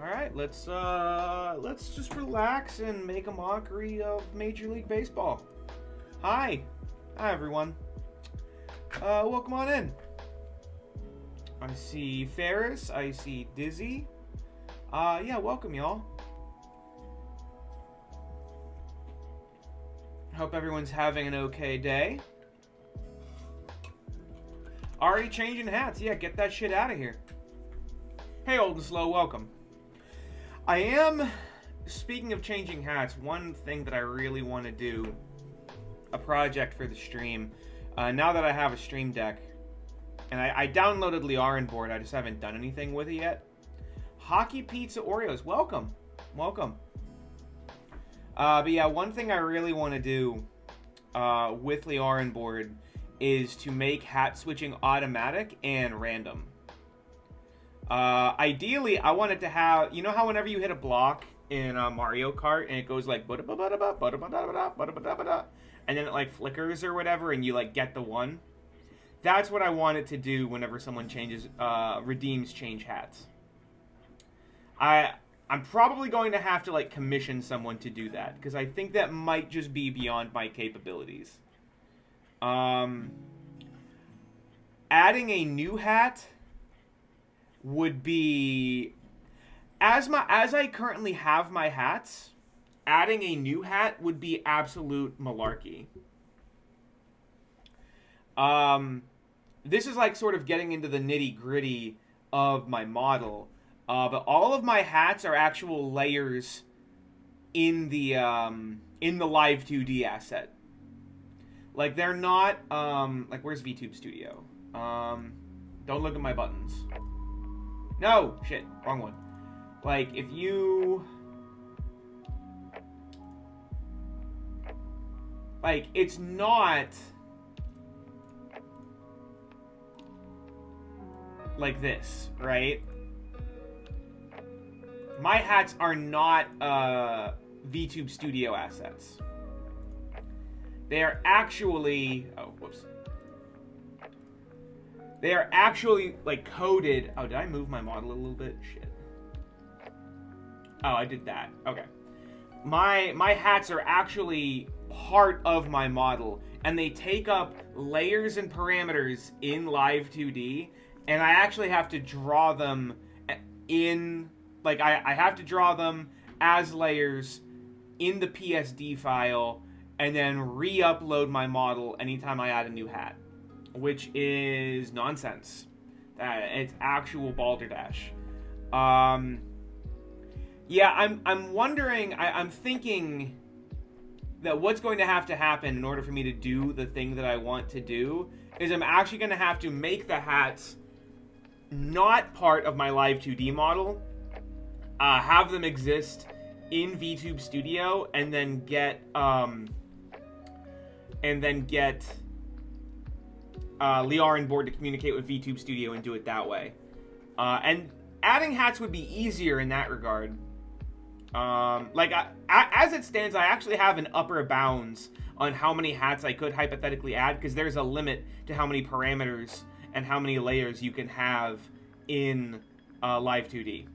Alright, let's just relax and make a mockery of Major League Baseball. Hi everyone. Welcome on in. I see Ferris, I see Dizzy. Yeah, welcome y'all. Hope everyone's having an okay day. Already changing hats. Yeah, get that shit out of here. Hey, old and slow, welcome. I am, speaking of changing hats, one thing that I really want to do, a project for the stream, now that I have a stream deck, and I downloaded RipleyTheOriole VOD, I just haven't done anything with it yet. Hockey Pizza Oreos, welcome. Welcome. But yeah, one thing I really want to do with RipleyTheOriole VOD is to make hat switching automatic and random. Ideally, I want it to have, you know how whenever you hit a block in Mario Kart and it goes like and then it like flickers or whatever and you like get the one? That's what I want it to do whenever someone redeems change hats. I'm probably going to have to like commission someone to do that because I think that might just be beyond my capabilities. Adding a new hat would be, as I currently have my hats, adding a new hat would be absolute malarkey. This is like sort of getting into the nitty gritty of my model, but all of my hats are actual layers in the Live 2D asset. Like they're not like where's VTube Studio? Don't look at my buttons. No! Shit. Wrong one. Like, if you... Like, it's not... like this, right? My hats are not, VTube Studio assets. They are actually... Oh, whoops. They are actually, like, coded... Oh, did I move my model a little bit? Shit. Oh, I did that. Okay. My hats are actually part of my model, and they take up layers and parameters in Live 2D, and I actually have to draw them in... Like, I have to draw them as layers in the PSD file, and then re-upload my model anytime I add a new hat. Which is nonsense. It's actual balderdash. Yeah, I'm wondering. I'm thinking that what's going to happen in order for me to do the thing that I want to do is I'm actually going to have to make the hats not part of my Live 2D model, have them exist in VTube Studio, and then get RipleyTheOriole VOD to communicate with VTube Studio and do it that way. And adding hats would be easier in that regard. As it stands, I actually have an upper bounds on how many hats I could hypothetically add, because there's a limit to how many parameters and how many layers you can have in Live 2D.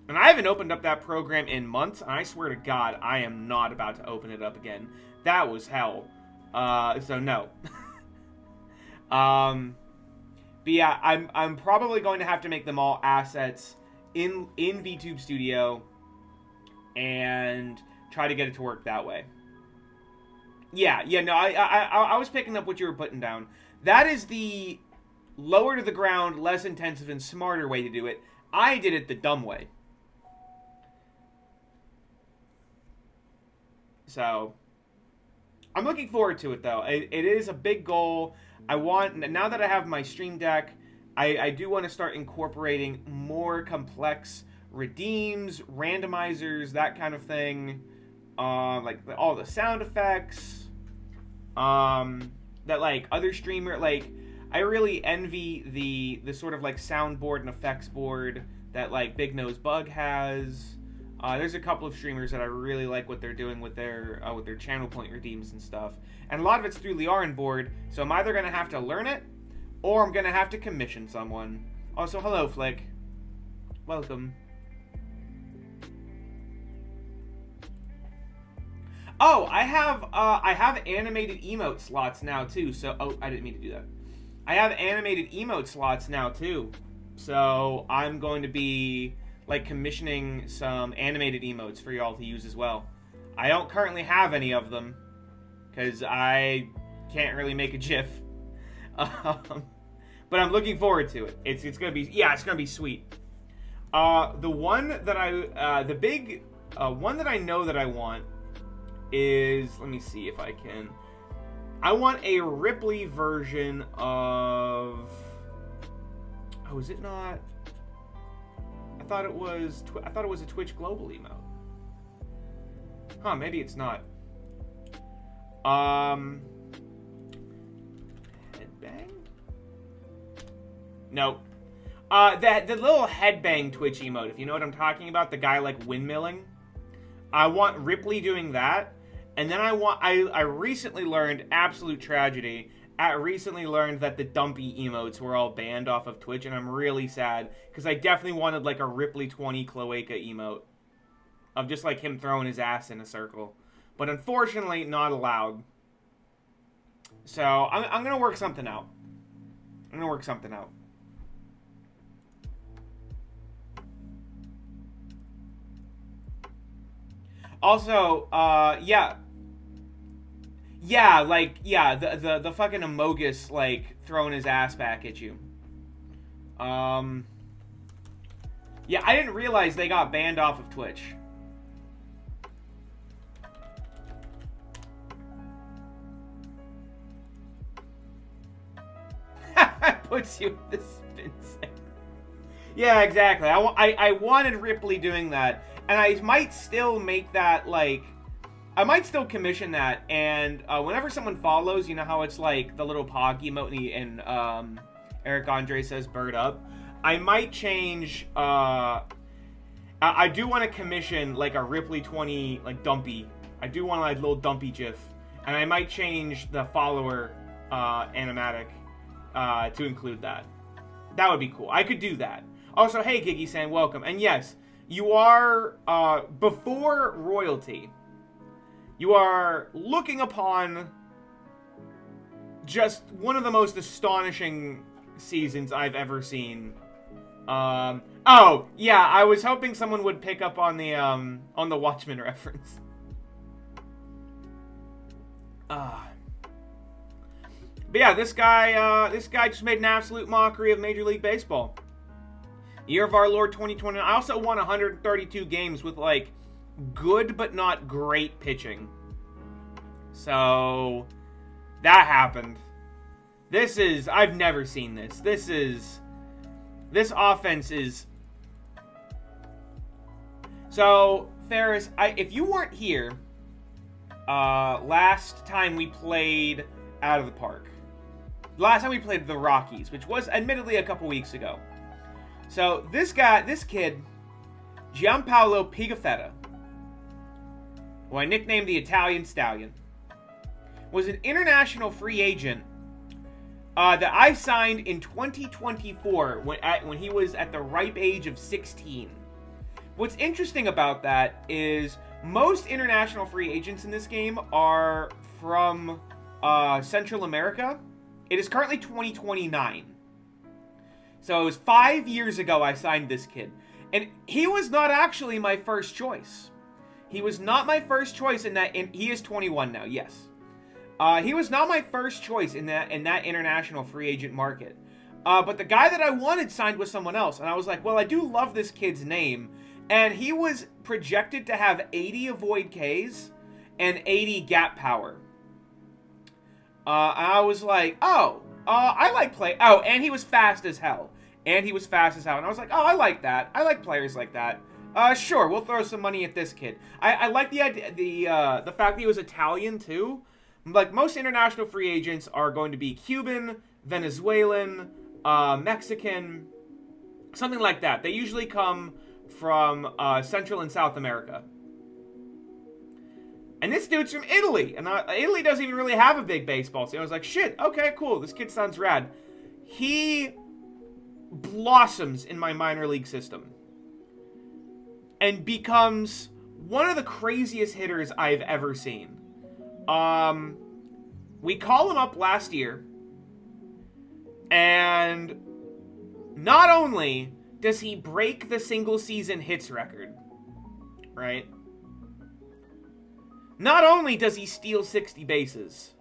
And I haven't opened up that program in months, and I swear to God, I am not about to open it up again. That was hell. So no. But yeah, I'm probably going to have to make them all assets in VTube Studio and try to get it to work that way. Yeah, no, I was picking up what you were putting down. That is the lower to the ground, less intensive, and smarter way to do it. I did it the dumb way. So, I'm looking forward to it, though. It is a big goal. Now that I have my stream deck, I do want to start incorporating more complex redeems, randomizers, that kind of thing. Like all the sound effects. That like other streamer, like I really envy the sort of like soundboard and effects board that like Big Nose Bug has. There's a couple of streamers that I really like what they're doing with their channel point redeems and stuff. And a lot of it's through RipleyTheOriole VOD, so I'm either going to have to learn it, or I'm going to have to commission someone. Also, hello, Flick. Welcome. Oh, I have animated emote slots now too. So, oh, I didn't mean to do that. I have animated emote slots now too. So I'm going to be like commissioning some animated emotes for y'all to use as well. I don't currently have any of them because I can't really make a GIF. But I'm looking forward to it. It's gonna be, yeah, it's gonna be sweet. The one that the big one that I know that I want is, let me see if I can. I want a Ripley version of. Oh, is it not? I thought it was a Twitch Global emote. Huh? Maybe it's not. Headbang? Nope. The little headbang Twitch emote, if you know what I'm talking about, the guy like windmilling. I want Ripley doing that, and then I recently learned, absolute tragedy, I recently learned that the dumpy emotes were all banned off of Twitch, and I'm really sad, because I definitely wanted like a Ripley 20 cloaca emote, of just like him throwing his ass in a circle. But unfortunately, not allowed. So, I'm gonna work something out. Also, yeah, the fucking Amogus, like, throwing his ass back at you. Yeah, I didn't realize they got banned off of Twitch. Puts you in the spin segment. Yeah, exactly. I wanted Ripley doing that. And I might still make that, like, I might still commission that, and whenever someone follows, you know how it's like the little pog emote, and Eric Andre says bird up. I might change, I do want to commission like a Ripley 20, like, dumpy. I do want like a little dumpy gif. And I might change the follower animatic to include that. That would be cool. I could do that. Also, hey, Giggy-san, welcome. And yes, you are, before royalty, you are looking upon just one of the most astonishing seasons I've ever seen. Oh, yeah, I was hoping someone would pick up on the Watchmen reference. But yeah, this guy just made an absolute mockery of Major League Baseball. Year of our Lord 2020. I also won 132 games with, like, good but not great pitching. So, that happened. I've never seen this. This offense is... So, Ferris, if you weren't here, last time we played out of the park. Last time we played the Rockies, which was admittedly a couple weeks ago. So, this kid, Giampaolo Pigafetta, who I nicknamed the Italian Stallion, was an international free agent that I signed in 2024 when he was at the ripe age of 16. What's interesting about that is most international free agents in this game are from Central America. It is currently 2029. So it was 5 years ago I signed this kid. And he was not actually my first choice. He was not my first choice in that... he is 21 now, yes. He was not my first choice in that international free agent market. But the guy that I wanted signed with someone else. And I was like, well, I do love this kid's name. And he was projected to have 80 avoid Ks and 80 gap power. I was like, I like play. Oh, and he was fast as hell. And I was like, oh, I like that. I like players like that. Sure, we'll throw some money at this kid. I like the idea, the fact that he was Italian too. Like, most international free agents are going to be Cuban, Venezuelan, Mexican, something like that. They usually come from Central and South America. And this dude's from Italy, and Italy doesn't even really have a big baseball scene. I was like, shit, okay, cool, this kid sounds rad. He blossoms in my minor league system and becomes one of the craziest hitters I've ever seen. We called him up last year, and not only does he break the single season hits record, right? Not only does he steal 60 bases,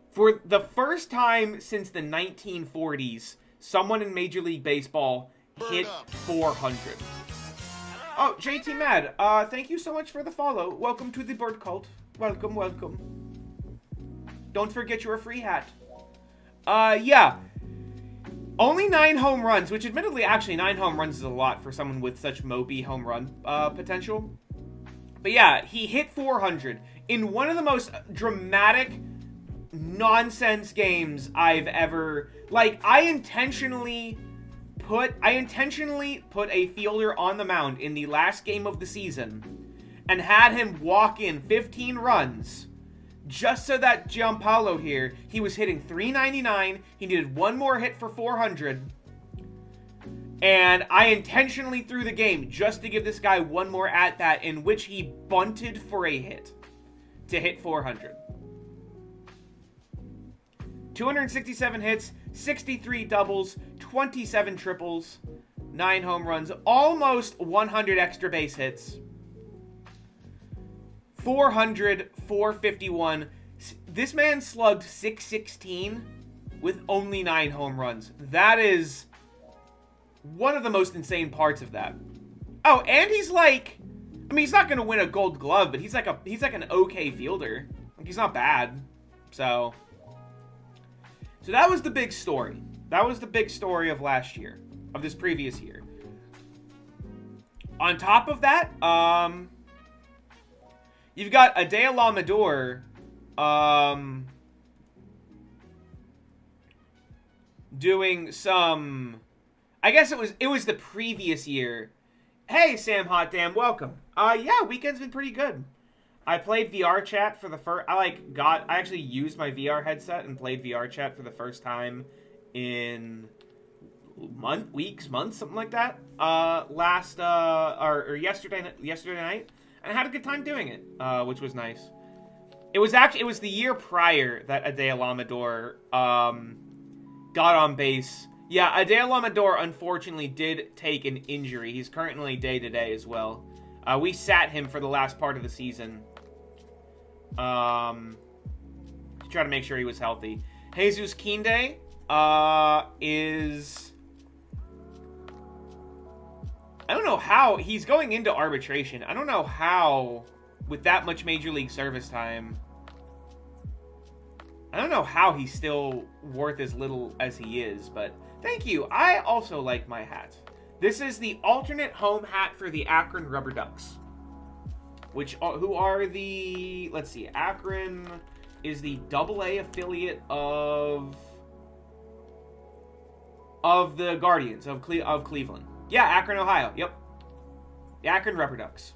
for the first time since the 1940s, someone in Major League Baseball hit 400. Oh, JT Mad, thank you so much for the follow. Welcome to the bird cult. Welcome, welcome. Don't forget your free hat. Yeah. Only 9 home runs, which admittedly, actually, 9 home runs is a lot for someone with such mopey home run potential. But yeah, he hit 400 in one of the most dramatic nonsense games I've ever... Like, I intentionally put a fielder on the mound in the last game of the season and had him walk in 15 runs just so that Giampaolo here, he was hitting 399, he needed one more hit for 400, and I intentionally threw the game just to give this guy one more at-bat in which he bunted for a hit to hit 400. 267 hits, 63 doubles, 27 triples, 9 home runs, almost 100 extra base hits, 400, 451. This man slugged 616 with only 9 home runs. That is one of the most insane parts of that. Oh, and he's like, I mean, he's not going to win a Gold Glove, but he's like an okay fielder. Like, he's not bad. So that was the big story. That was the big story of last year, of this previous year. On top of that, you've got Adea Lamador, doing some, I guess it was the previous year. Hey, Sam Hot Damn, welcome. Yeah, weekend's been pretty good. I played VR chat for the first, I actually used my VR headset and played VR chat for the first time in months, something like that. Yesterday night, and I had a good time doing it, which was nice. It was the year prior that Adea Lamador, got on base. Yeah, Adea Lamador unfortunately did take an injury. He's currently day-to-day as well. We sat him for the last part of the season. To try to make sure he was healthy. Jesus Kinde is... I don't know how... He's going into arbitration. I don't know how, with that much Major League service time... I don't know how he's still worth as little as he is, but... Thank you. I also like my hat. This is the alternate home hat for the Akron Rubber Ducks. Who are the... Let's see. Akron is the AA affiliate of the Guardians of Cleveland. Yeah, Akron, Ohio. Yep. The Akron Rubber Ducks.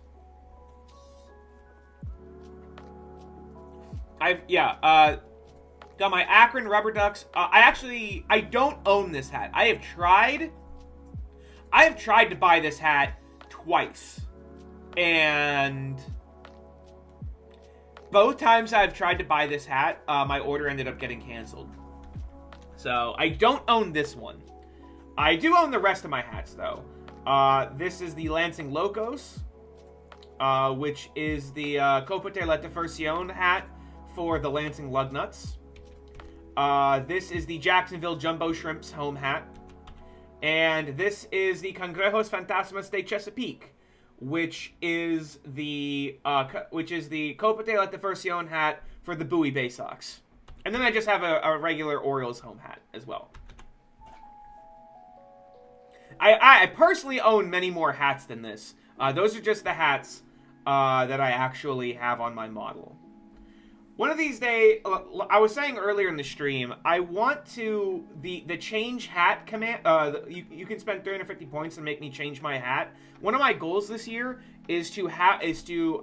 Got my Akron Rubber Ducks. I don't own this hat. I have tried to buy this hat twice. And both times I've tried to buy this hat, my order ended up getting canceled. So I don't own this one. I do own the rest of my hats, though. This is the Lansing Locos, which is the Copa de la Diversión hat for the Lansing Lugnuts. This is the Jacksonville Jumbo Shrimps home hat. And this is the Cangrejos Fantasmas de Chesapeake, which is the Copa de la Diversión hat for the Bowie Bay Sox. And then I just have a regular Orioles home hat as well. I personally own many more hats than this. Those are just the hats that I actually have on my model. One of these days, I was saying earlier in the stream, I want to, the change hat command, you can spend 350 points and make me change my hat. One of my goals this year is to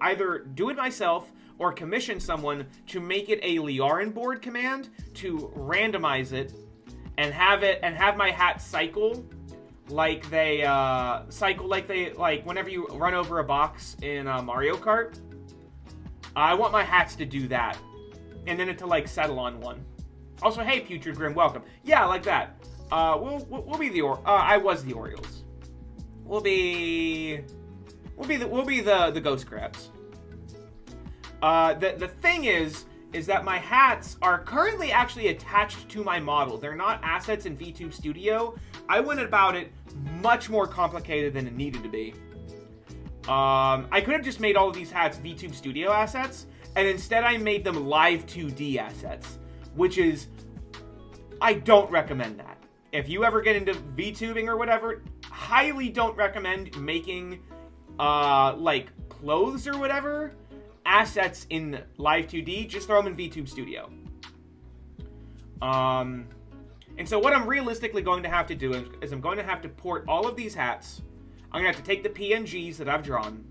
either do it myself or commission someone to make it a Liarin board command to randomize it and have my hat cycle like they cycle, like whenever you run over a box in Mario Kart. I want my hats to do that, and then it to like settle on one. Also, hey, Putrid Grim, welcome. Yeah, like that. We'll be the I was the Orioles. We'll be the Ghost Crabs. The thing is that my hats are currently actually attached to my model. They're not assets in VTube Studio. I went about it much more complicated than it needed to be. I could have just made all of these hats VTube Studio assets, and instead I made them Live 2D assets, which is, I don't recommend that. If you ever get into VTubing or whatever, highly don't recommend making, like, clothes or whatever, assets in Live 2D. Just throw them in VTube Studio. And so what I'm realistically going to have to do is I'm going to have to port all of these hats. I'm going to have to take the PNGs that I've drawn,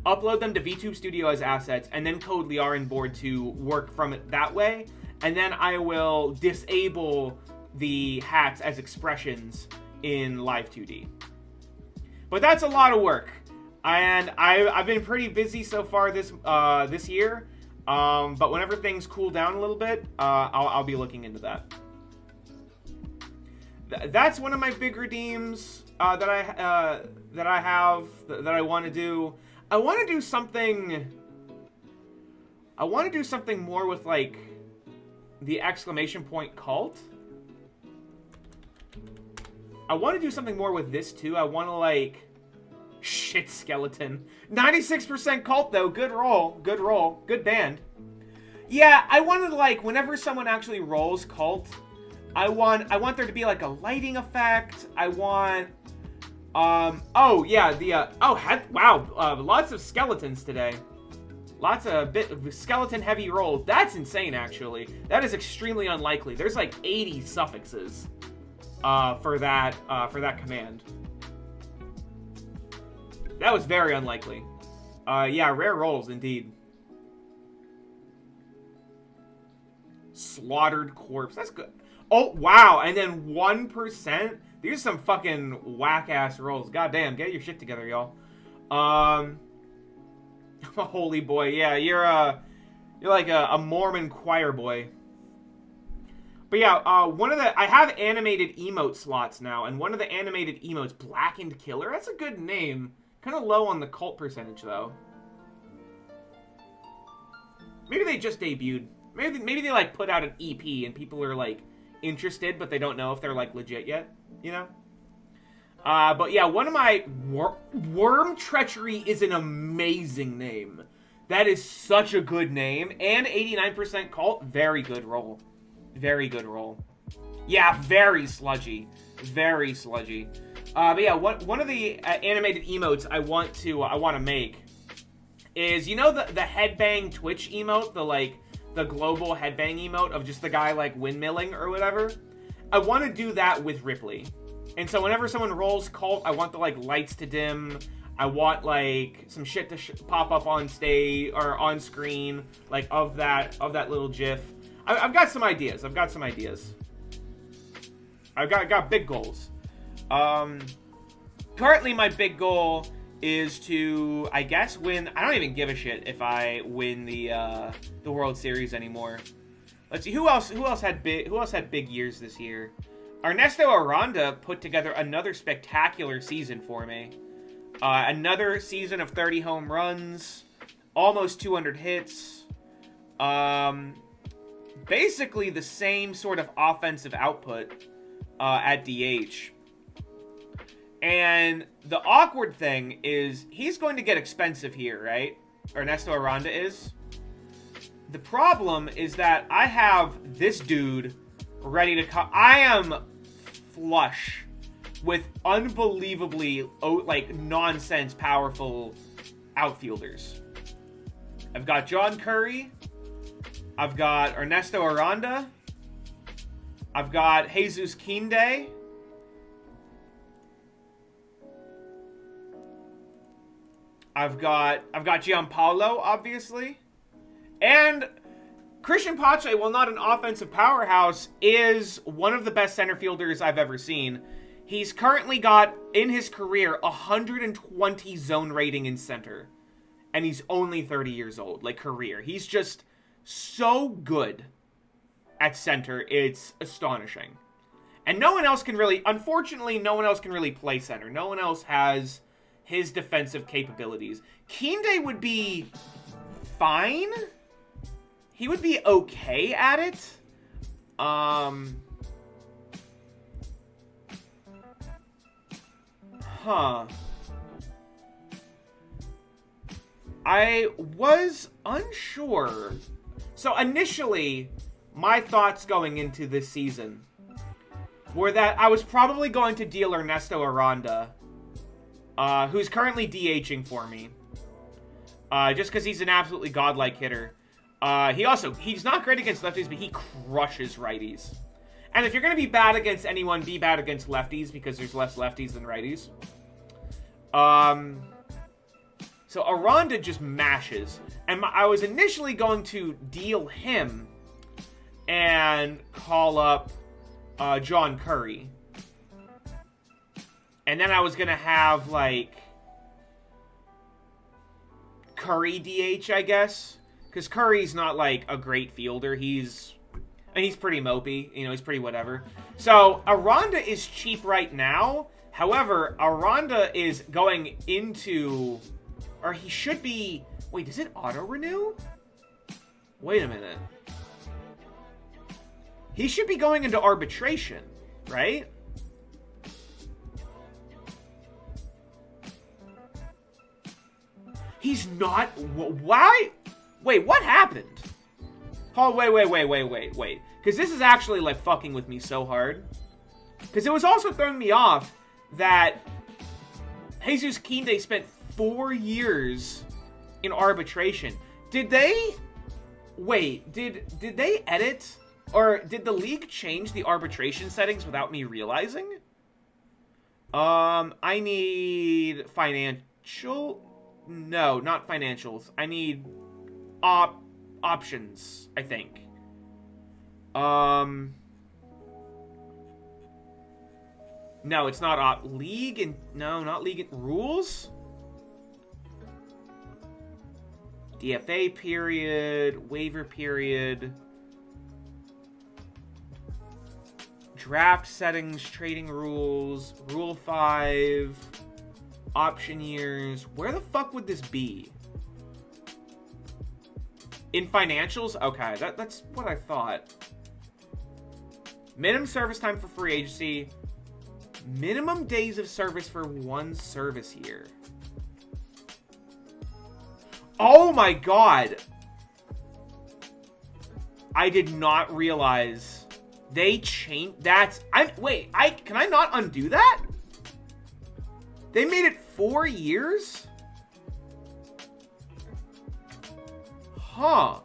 upload them to VTube Studio as assets, and then code Liarin board to work from it that way. And then I will disable the hats as expressions in Live 2D. But that's a lot of work. And I've been pretty busy so far this year. But whenever things cool down a little bit, I'll be looking into that. That's one of my big redeems that I have that I want to do. I want to do something more with like the exclamation point cult. I want to do something more with this too. I want to like shit skeleton. 96% cult though. Good roll. Good roll. Good band. Yeah, I wanted like whenever someone actually rolls cult, I want there to be like a lighting effect. I want oh yeah, the wow, lots of skeletons today. Lots of skeleton heavy rolls. That's insane actually. That is extremely unlikely. There's like 80 suffixes for that command. That was very unlikely. Yeah, rare rolls indeed. Slaughtered corpse. That's good. Oh, wow. And then 1%. These are some fucking whack-ass rolls. Goddamn, get your shit together, y'all. Holy boy. Yeah, you're like a Mormon choir boy. But yeah, I have animated emote slots now, and one of the animated emotes, Blackened Killer. That's a good name. Kind of low on the cult percentage, though. Maybe they just debuted. Maybe they, like, put out an EP, and people are, like, interested, but they don't know if they're, like, legit yet, you know? But yeah, one of my... Worm Treachery is an amazing name. That is such a good name. And 89% cult, very good roll. Very good roll. Yeah, very sludgy. Very sludgy. But yeah, one of the animated emotes I want to make is, you know, the headbang Twitch emote, the global headbang emote of just the guy like windmilling or whatever. I want to do that with Ripley, and so whenever someone rolls cult, I want the like lights to dim. I want like some shit to pop up on stage or on screen, like of that little GIF. I've got some ideas. I've got big goals. Currently my big goal is to, I guess, win. I don't even give a shit if I win the World Series anymore. Let's see, who else had big years this year? Ernesto Aranda put together another spectacular season for me. Another season of 30 home runs, almost 200 hits. Basically the same sort of offensive output at DH. And the awkward thing is he's going to get expensive here, right? Ernesto Aranda is. The problem is that I have this dude ready to come. I am flush with unbelievably, like, nonsense powerful outfielders. I've got John Curry. I've got Ernesto Aranda. I've got Jesus Kinde. I've got Giampaolo, obviously. And Christian Pache, while not an offensive powerhouse, is one of the best center fielders I've ever seen. He's currently got, in his career, 120 zone rating in center. And he's only 30 years old, like, career. He's just so good at center, it's astonishing. And no one else can really, unfortunately, no one else can really play center. No one else has his defensive capabilities. Kinde would be fine. He would be okay at it. I was unsure. So initially, my thoughts going into this season were that I was probably going to deal Ernesto Aranda, who's currently DHing for me, just because he's an absolutely godlike hitter. He's not great against lefties, but he crushes righties. And if you're going to be bad against anyone, be bad against lefties, because there's less lefties than righties. So Aranda just mashes. And I was initially going to deal him and call up John Curry. And then I was going to have, like, Curry DH, I guess. Because Curry's not, like, a great fielder. He's pretty mopey. You know, he's pretty whatever. So Aranda is cheap right now. However, Aranda is going into... Or he should be... Wait, does it auto-renew? Wait a minute. He should be going into arbitration, right? He's not... Why? Wait, what happened? Oh, wait. Because this is actually, like, fucking with me so hard. Because it was also throwing me off that Jesus Kinde spent 4 years in arbitration. Did they... Wait, did they edit... Or did the league change the arbitration settings without me realizing? I need financial... No, not financials. I need options, I think. No, it's not league and... No, not league and... Rules? DFA period, waiver period... Draft settings, trading rules, Rule 5, option years. Where the fuck would this be? In financials? Okay, that's what I thought. Minimum service time for free agency. Minimum days of service for 1 service year. Oh my god! I did not realize... They changed... Can I not undo that? They made it 4 years? Huh.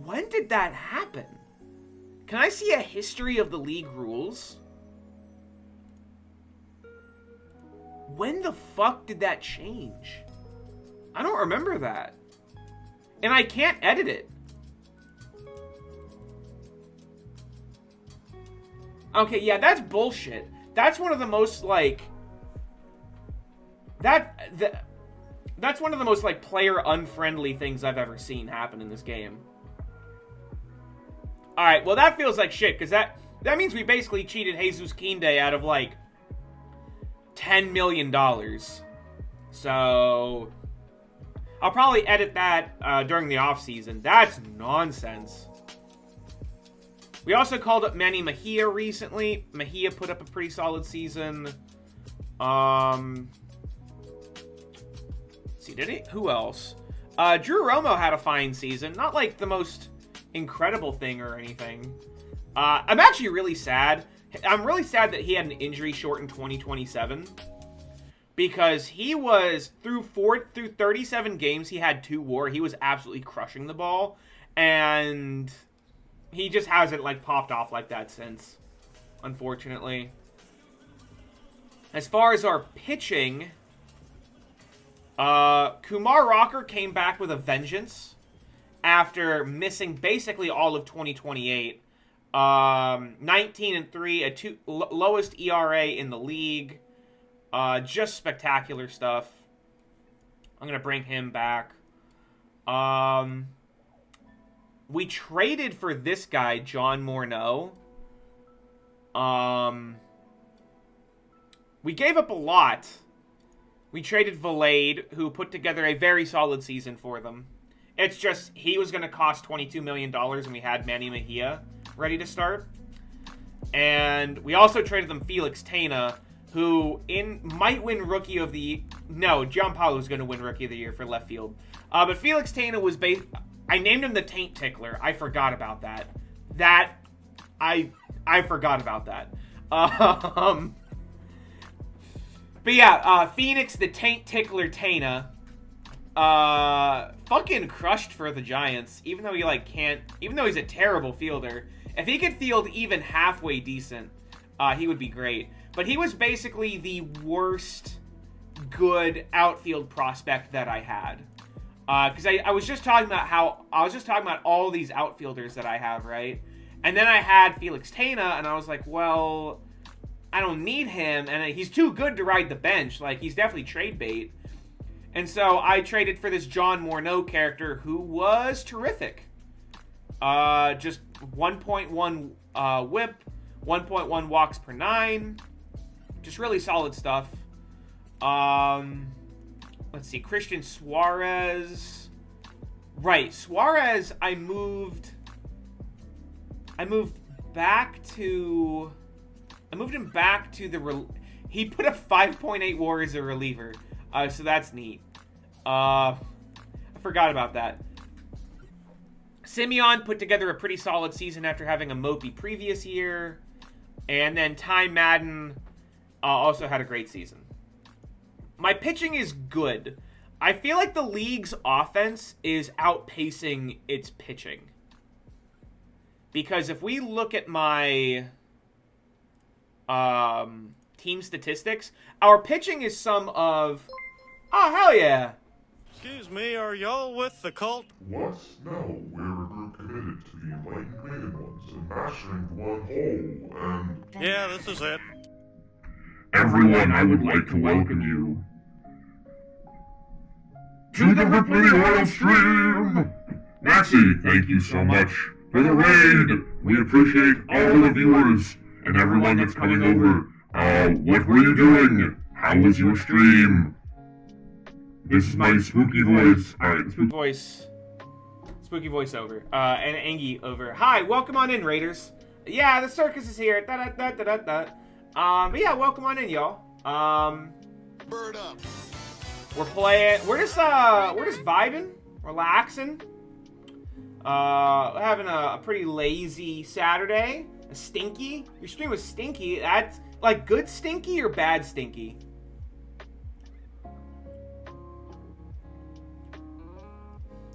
When did that happen? Can I see a history of the league rules? When the fuck did that change? I don't remember that. And I can't edit it. Okay, yeah, that's bullshit. That's one of the most, like... That's one of the most, like, player-unfriendly things I've ever seen happen in this game. Alright, well, that feels like shit, because that means we basically cheated Jesus Kinde out of, like, $10 million. So... I'll probably edit that during the offseason. That's nonsense. We also called up Manny Mejia recently. Mejia put up a pretty solid season. See, did he? Who else? Drew Romo had a fine season. Not like the most incredible thing or anything. I'm actually really sad. I'm really sad that he had an injury shortened 2027. Because he was, through 37 games, he had 2 WAR. He was absolutely crushing the ball. And he just hasn't, like, popped off like that since, unfortunately. As far as our pitching, Kumar Rocker came back with a vengeance. after missing basically all of 2028. 19-3, lowest ERA in the league. Just spectacular stuff. I'm going to bring him back. We traded for this guy, John Morneau. We gave up a lot. We traded Valade, who put together a very solid season for them. It's just, he was going to cost $22 million, and we had Manny Mejia ready to start. And we also traded them Felix Tena, who might win Rookie of the... No, Giampaolo was going to win Rookie of the Year for left field. But Felix Tena was I named him the Taint Tickler. I forgot about that. I forgot about that. But yeah, Phoenix, the Taint Tickler Tena, fucking crushed for the Giants. Even though he even though he's a terrible fielder, if he could field even halfway decent, he would be great. But he was basically the worst good outfield prospect that I had. Because I was just talking about all these outfielders that I have, right? And then I had Felix Tena, and I was like, well, I don't need him, and he's too good to ride the bench. Like, he's definitely trade bait. And so I traded for this John Morneau character, who was terrific. Just 1.1 whip, 1.1 walks per 9. Just really solid stuff. Let's see, Christian Suarez. Right, Suarez, I moved him back to the... He put a 5.8 WAR as a reliever, so that's neat. I forgot about that. Simeon put together a pretty solid season after having a mopey previous year. And then Ty Madden also had a great season. My pitching is good. I feel like the league's offense is outpacing its pitching. Because if we look at my team statistics, our pitching is some of... Oh, hell yeah! Excuse me, are y'all with the cult? What? No, we're a group committed to the enlightened maiden ones and mastering the one whole, and... Yeah, this is it. Everyone, I would like to welcome you to the RipleyTheOriole stream! Maxie, thank you so much for the raid! We appreciate all the viewers and everyone that's coming over. What were you doing? How was your stream? This is my spooky voice. Alright, Spooky voiceover. And Angie over. Hi, welcome on in, Raiders. Yeah, the circus is here. But yeah, welcome on in, y'all. Bird up. We're playing. We're just vibing, relaxing. Having a pretty lazy Saturday. A stinky. Your stream was stinky. That's like good stinky or bad stinky?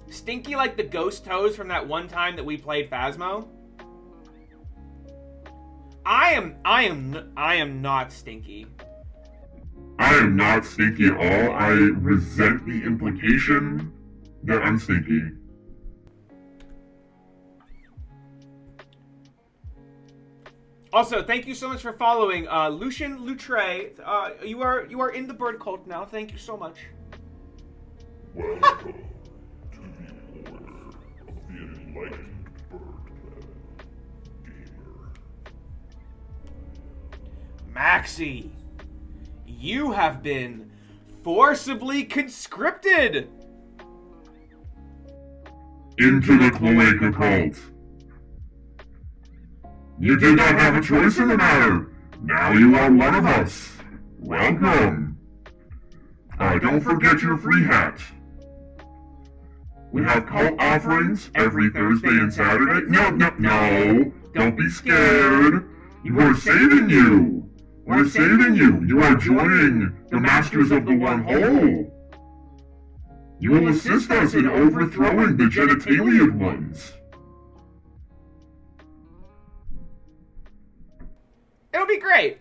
Stinky like the ghost toes from that one time that we played Phasmo? I am not stinky. I am not stinky at all. I resent the implication that I'm stinky. Also, thank you so much for following, Lucien Loutre. You are in the bird cult now. Thank you so much. Welcome to the order of the enlightened birdman gamer. Maxie, you have been forcibly conscripted Into the Cloaca Cult. You did not have a choice in the matter. Now you are one of us. Welcome. Don't forget your free hat. We have cult offerings every Thursday and Saturday. No. Don't be scared. We're saving you. We're saving you. You are joining the Masters of the One Hole. You will assist us in overthrowing the genitalian ones. It'll be great.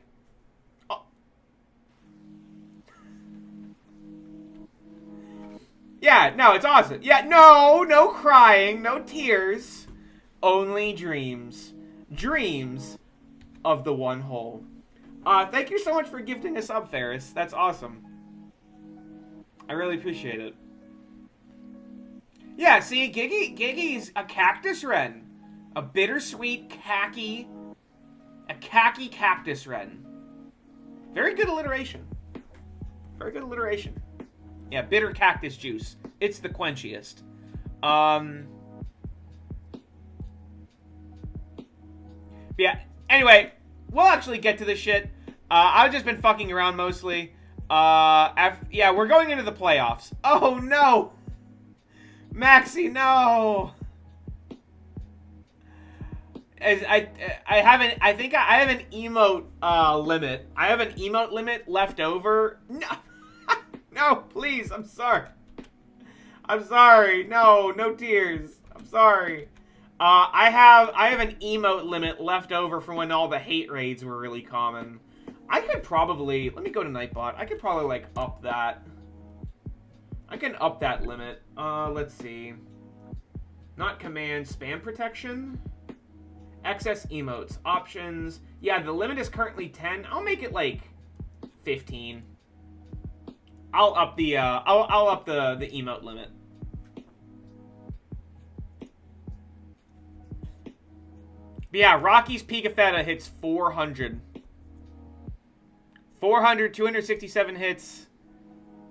Yeah, no, it's awesome. Yeah, no crying, no tears. Only dreams. Dreams of the one hole. Thank you so much for gifting us up, Ferris. That's awesome. I really appreciate it. Yeah, see, Giggy's a cactus wren. A bittersweet khaki cactus wren. Very good alliteration. Very good alliteration. Yeah, bitter cactus juice. It's the quenchiest. Yeah, anyway, we'll actually get to this shit. I've just been fucking around mostly. Yeah, we're going into the playoffs. Oh, no! Maxie, no! I think I have an emote limit. I have an emote limit left over. No, no, please. I'm sorry. I'm sorry. No tears. I'm sorry. I have an emote limit left over from when all the hate raids were really common. I could probably, let me go to Nightbot. I could probably like up that. I can up that limit. Let's see. Not command, spam protection. Excess emotes, options. Yeah, the limit is currently 10. I'll make it like 15. I'll up the I'll up the emote limit. But yeah, Rockies Pigafetta hits 400. 400, 267 hits,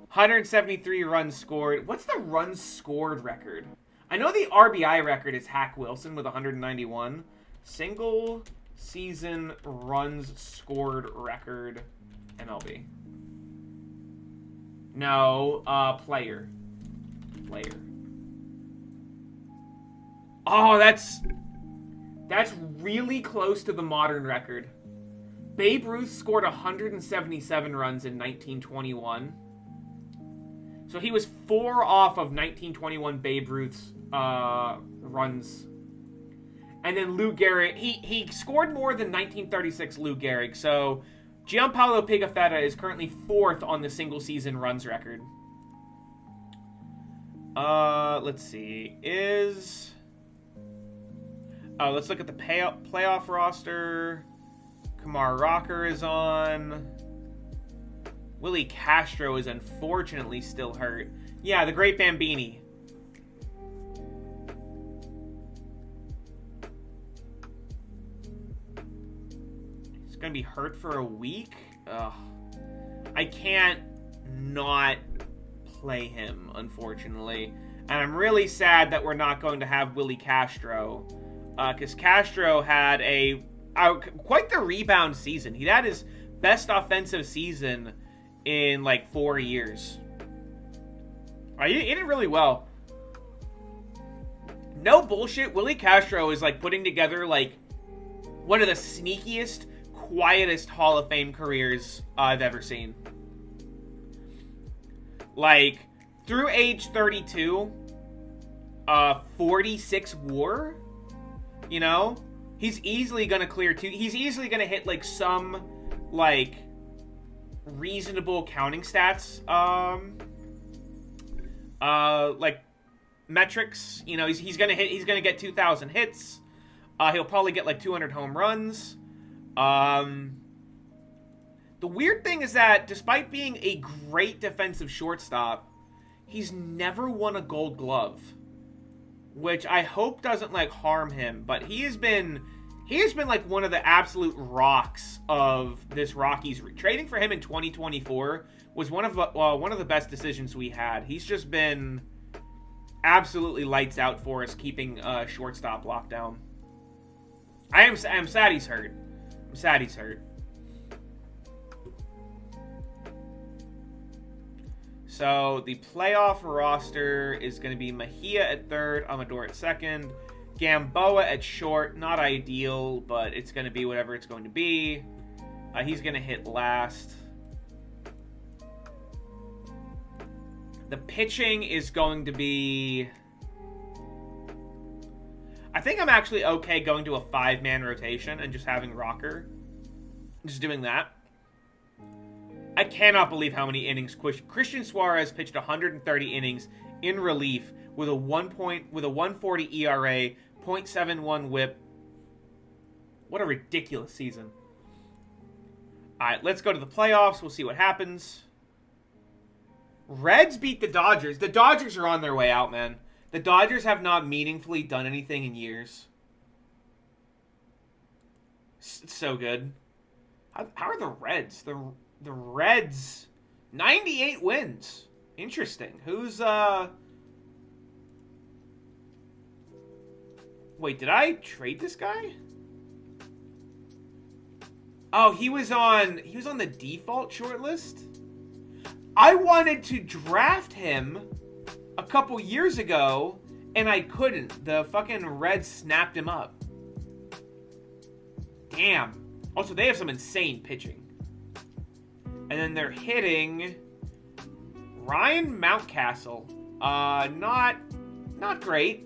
173 runs scored. What's the runs scored record? I know the RBI record is Hack Wilson with 191. Single season runs scored record, MLB. No, player. Oh, that's really close to the modern record. Babe Ruth scored 177 runs in 1921. So he was 4 off of 1921 Babe Ruth's runs. And then Lou Gehrig, he scored more than 1936 Lou Gehrig. So Giampaolo Pigafetta is currently 4th on the single season runs record. Let's see. Let's look at the playoff roster. Kumar Rocker is on. Willie Castro is unfortunately still hurt. Yeah, the great Bambini. He's gonna be hurt for a week? Ugh. I can't not play him, unfortunately. And I'm really sad that we're not going to have Willie Castro. Because Castro had quite the rebound season. He had his best offensive season in like 4 years. He did really well. No bullshit, Willie Castro is like putting together like one of the sneakiest, quietest Hall of Fame careers I've ever seen. Like, through age 32, 46 WAR, you know? He's easily gonna clear he's easily gonna hit like some like reasonable counting stats like metrics. You know, he's gonna get 2,000 hits. He'll probably get like 200 home runs. The weird thing is that despite being a great defensive shortstop, he's never won a Gold Glove, which I hope doesn't like harm him. But he has been like one of the absolute rocks of this Rockies. Trading for him in 2024 was one of the best decisions we had. He's just been absolutely lights out for us, keeping shortstop lockdown. I'm sad he's hurt. I'm sad he's hurt. So the playoff roster is going to be Mejia at 3rd, Amador at 2nd, Gamboa at short. Not ideal, but it's going to be whatever it's going to be. He's going to hit last. The pitching is going to be... I think I'm actually okay going to a 5-man rotation and just having Rocker. Just doing that. I cannot believe how many innings Christian Suarez pitched 130 innings in relief with a 140 ERA, .71 WHIP. What a ridiculous season. All right, let's go to the playoffs. We'll see what happens. Reds beat the Dodgers. The Dodgers are on their way out, man. The Dodgers have not meaningfully done anything in years. It's so good. How are the Reds? The Reds, 98 wins. Interesting. Who's Wait, did I trade this guy? Oh, he was on the default shortlist? I wanted to draft him a couple years ago, and I couldn't. The fucking Reds snapped him up. Damn. Also, they have some insane pitching. And then they're hitting Ryan Mountcastle. Not great.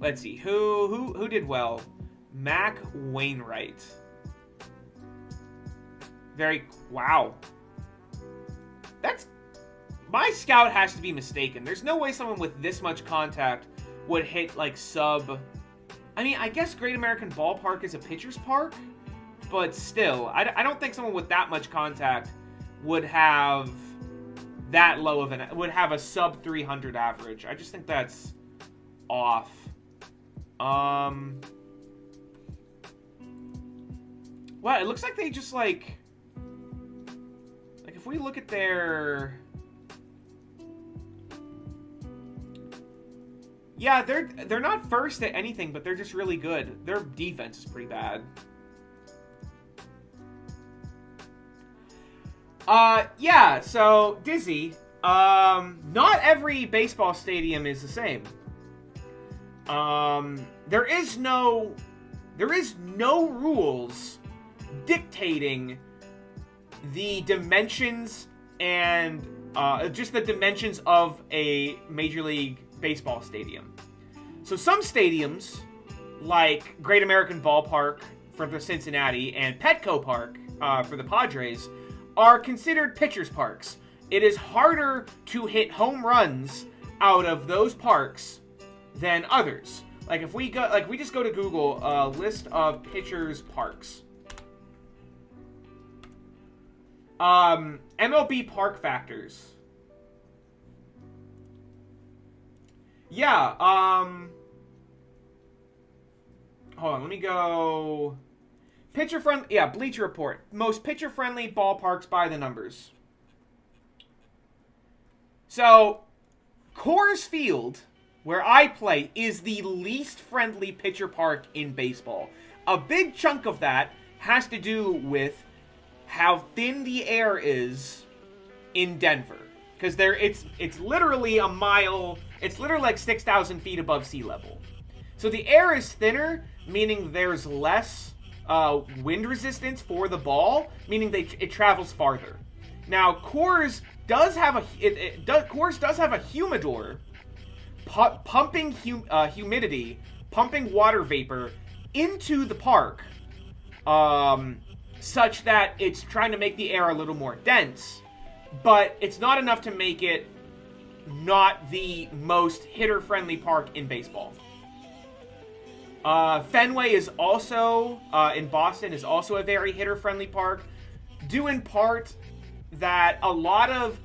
Let's see. Who did well? Mac Wainwright. Wow. That's... My scout has to be mistaken. There's no way someone with this much contact would hit, like, sub... I mean, I guess Great American Ballpark is a pitcher's park, but still, I don't think someone with that much contact would have that low of would have a sub 300 average. I just think that's off. Well, it looks like they just, like if we look at their... Yeah, they're not first at anything, but they're just really good. Their defense is pretty bad. Yeah, so, Dizzy, not every baseball stadium is the same. There is no rules dictating the dimensions and, just the dimensions of a Major League Baseball stadium. So some stadiums, like Great American Ballpark for the Cincinnati and Petco Park for the Padres, are considered pitchers' parks. It is harder to hit home runs out of those parks than others. Like if we just go to Google, list of pitchers' parks. MLB park factors. Yeah, hold on, let me go... Pitcher-friendly... Yeah, Bleacher Report. Most pitcher-friendly ballparks by the numbers. So, Coors Field, where I play, is the least friendly pitcher park in baseball. A big chunk of that has to do with how thin the air is in Denver. Because it's literally a mile... It's literally like 6,000 feet above sea level. So the air is thinner, meaning there's less wind resistance for the ball, meaning it travels farther. Now, Coors does have a humidor, pumping humidity, pumping water vapor into the park, such that it's trying to make the air a little more dense, but it's not enough to make it not the most hitter-friendly park in baseball. Fenway is also, in Boston, is also a very hitter-friendly park, due in part that a lot of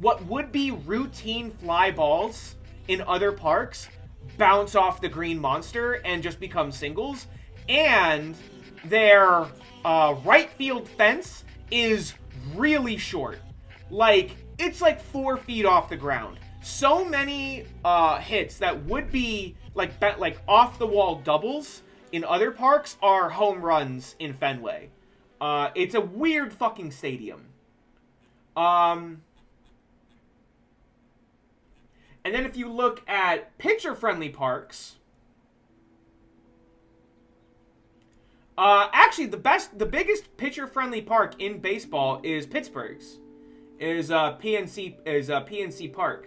what would be routine fly balls in other parks bounce off the green monster and just become singles, and their right field fence is really short. Like, it's like 4 feet off the ground. So many hits that would be like off-the-wall doubles in other parks are home runs in Fenway. It's a weird fucking stadium. And then if you look at pitcher-friendly parks, actually the biggest pitcher-friendly park in baseball is Pittsburgh's. Is PNC Park.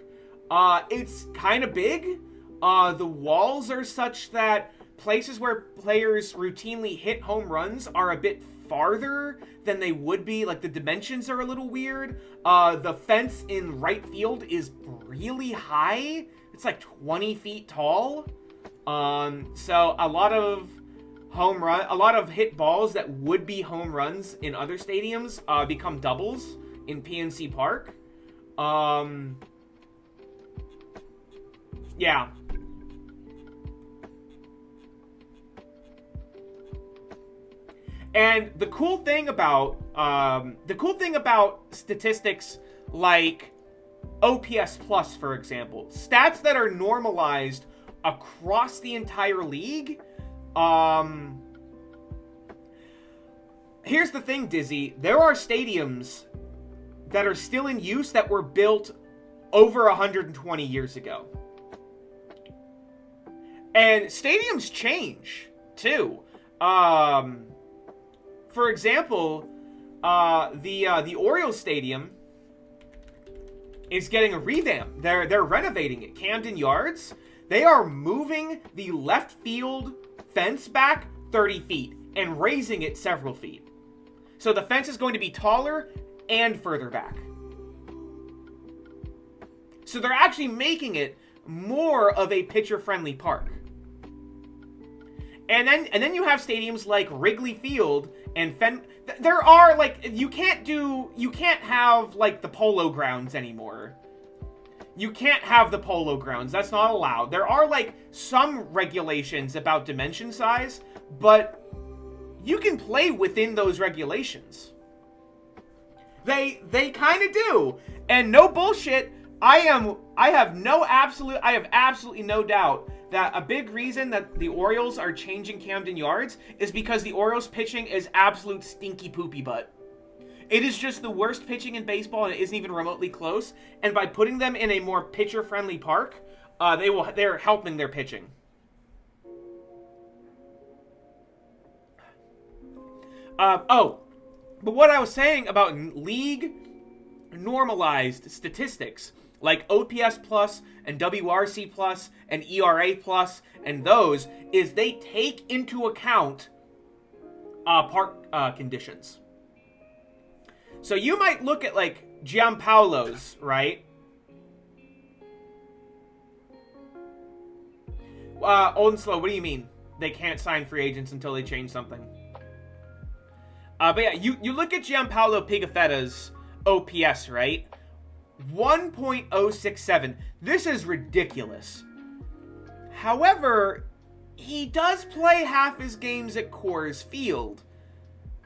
It's kind of big. The walls are such that places where players routinely hit home runs are a bit farther than they would be. Like, the dimensions are a little weird. The fence in right field is really high. It's like 20 feet tall. So a lot of hit balls that would be home runs in other stadiums become doubles in PNC Park. Yeah. And the cool thing about statistics like OPS plus, for example, stats that are normalized across the entire league. Here's the thing, Dizzy. There are stadiums that are still in use that were built over 120 years ago. And stadiums change, too. For example, the Orioles Stadium is getting a revamp. They're renovating it. Camden Yards, they are moving the left field fence back 30 feet and raising it several feet. So the fence is going to be taller and further back. So they're actually making it more of a pitcher-friendly park. And then you have stadiums like Wrigley Field and there are, like, you can't have, like, the Polo Grounds anymore. You can't have the Polo Grounds. That's not allowed. There are, like, some regulations about dimension size, but you can play within those regulations. They kind of do. And no bullshit, I have absolutely no doubt that a big reason that the Orioles are changing Camden Yards is because the Orioles pitching is absolute stinky poopy butt. It is just the worst pitching in baseball, and it isn't even remotely close. And by putting them in a more pitcher-friendly park, they're helping their pitching. But what I was saying about league normalized statistics, like OPS plus and WRC plus and ERA plus and those, is they take into account park conditions. So you might look at, like, Giampaolo's, right? Old and slow, what do you mean? They can't sign free agents until they change something. But yeah, you look at Giampaolo Pigafetta's OPS, right? 1.067. This is ridiculous. However, he does play half his games at Coors Field,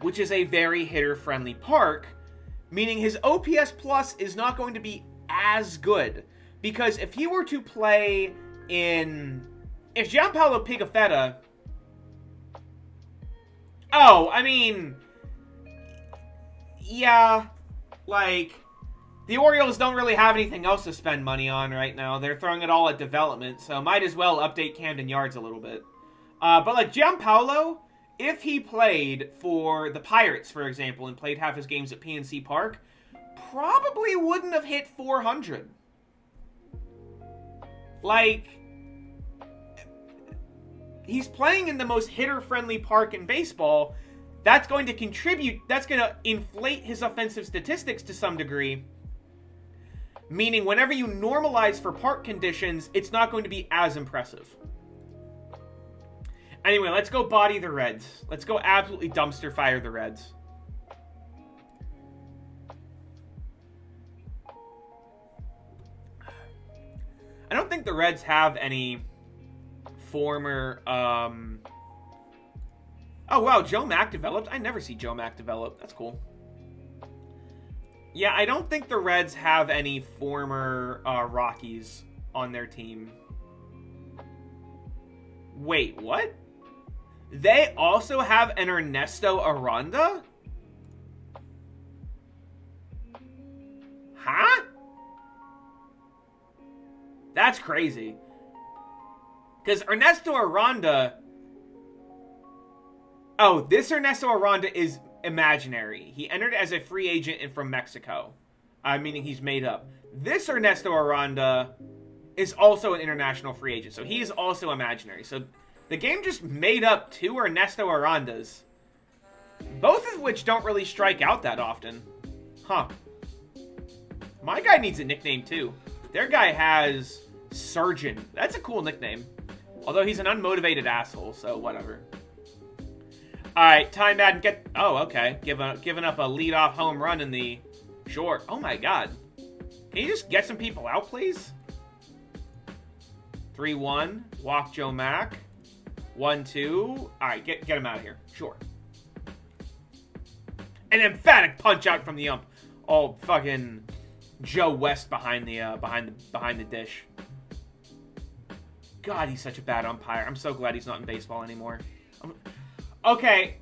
which is a very hitter-friendly park, meaning his OPS plus is not going to be as good. Because if he were to play if Giampaolo Pigafetta... Oh, I mean... Yeah, like... The Orioles don't really have anything else to spend money on right now. They're throwing it all at development, so might as well update Camden Yards a little bit. But like Giampaolo, if he played for the Pirates, for example, and played half his games at PNC Park, probably wouldn't have hit 400. Like, he's playing in the most hitter-friendly park in baseball. That's going to contribute, that's going to inflate his offensive statistics to some degree. Meaning, whenever you normalize for park conditions, it's not going to be as impressive. Anyway, let's go body the Reds. Let's go absolutely dumpster fire the Reds. I don't think the Reds have any former... Oh, wow, Joe Mack developed? I never see Joe Mack develop. That's cool. Yeah, I don't think the Reds have any former Rockies on their team. Wait, what? They also have an Ernesto Aranda? Huh? That's crazy. Because Ernesto Aranda... Oh, this Ernesto Aranda is imaginary. He entered as a free agent and from Mexico. Meaning he's made up. This Ernesto Aranda is also an international free agent. So he is also imaginary. So The game just made up 2 Ernesto Arandas. Both of which don't really strike out that often. Huh. My guy needs a nickname too. Their guy has Surgeon. That's a cool nickname. Although he's an unmotivated asshole, so whatever. Alright, Time Madden, get... Oh, okay. Giving up a leadoff home run in the... Sure. Oh my god. Can you just get some people out, please? 3-1. Walk Joe Mack. 1-2. Alright, get him out of here. Sure. An emphatic punch out from the ump. Oh, fucking Joe West behind the dish. God, he's such a bad umpire. I'm so glad he's not in baseball anymore. Okay,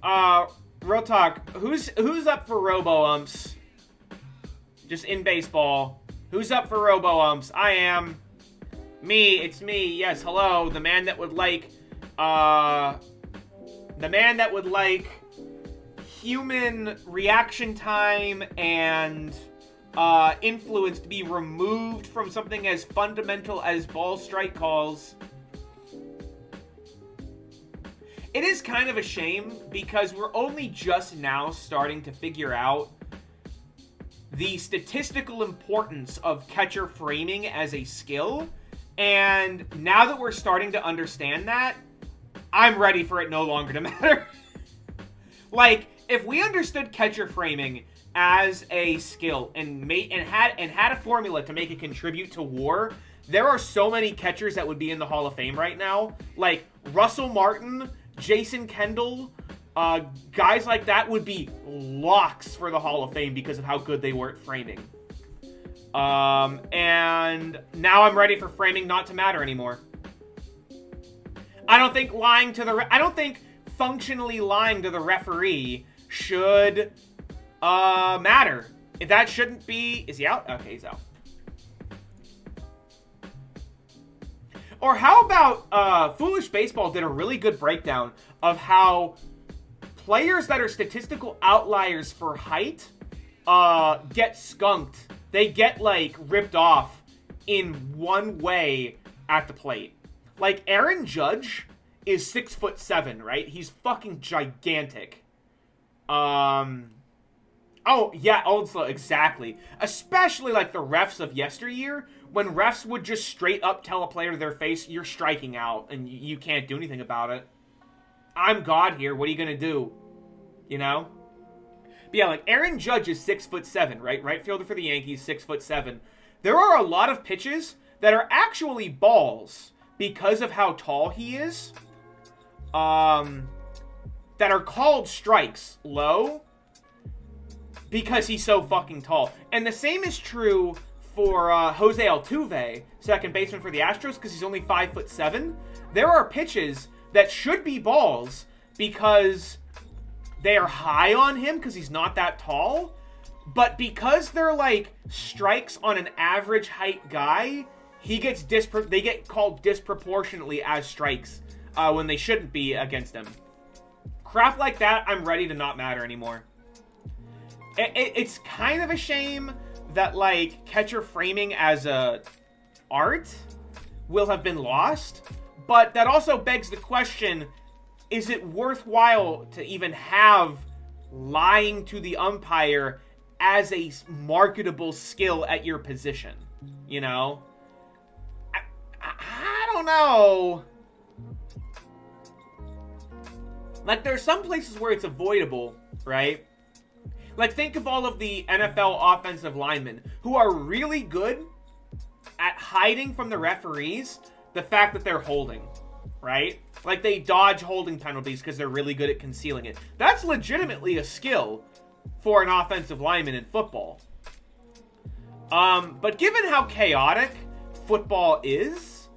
real talk. Who's up for robo-umps? Just in baseball. Who's up for robo-umps? I am. Me, it's me. Yes, hello. The man that would like, human reaction time and influence to be removed from something as fundamental as ball strike calls. It is kind of a shame because we're only just now starting to figure out the statistical importance of catcher framing as a skill. And now that we're starting to understand that, I'm ready for it no longer to matter. Like, if we understood catcher framing as a skill and had a formula to make it contribute to WAR, there are so many catchers that would be in the Hall of Fame right now. Like Russell Martin, Jason Kendall, guys like that would be locks for the Hall of Fame because of how good they were at framing. And now I'm ready for framing not to matter anymore. I don't think functionally lying to the referee should matter. If that shouldn't be... Is he out? Okay, he's out. Or how about Foolish Baseball did a really good breakdown of how players that are statistical outliers for height get skunked. They get, like, ripped off in one way at the plate. Like, Aaron Judge is 6'7", right? He's fucking gigantic. Oh, yeah, old slow, exactly. Especially, like, the refs of yesteryear, when refs would just straight up tell a player to their face, you're striking out, and you can't do anything about it. I'm God here, what are you gonna do? You know? But yeah, like, Aaron Judge is 6'7", right? Right fielder for the Yankees, 6'7". There are a lot of pitches that are actually balls because of how tall he is. That are called strikes low because he's so fucking tall. And the same is true for Jose Altuve, second baseman for the Astros, because he's only 5'7". There are pitches that should be balls because they are high on him because he's not that tall, but because they're like strikes on an average height guy, they get called disproportionately as strikes when they shouldn't be against him. Crap like that, I'm ready to not matter anymore. It's kind of a shame that, like, catcher framing as a art will have been lost, but that also begs the question, is it worthwhile to even have lying to the umpire as a marketable skill at your position? You know? I don't know. Like, there's some places where it's avoidable, right? Like, think of all of the NFL offensive linemen who are really good at hiding from the referees the fact that they're holding, right? Like, they dodge holding penalties because they're really good at concealing it. That's legitimately a skill for an offensive lineman in football. But given how chaotic football is,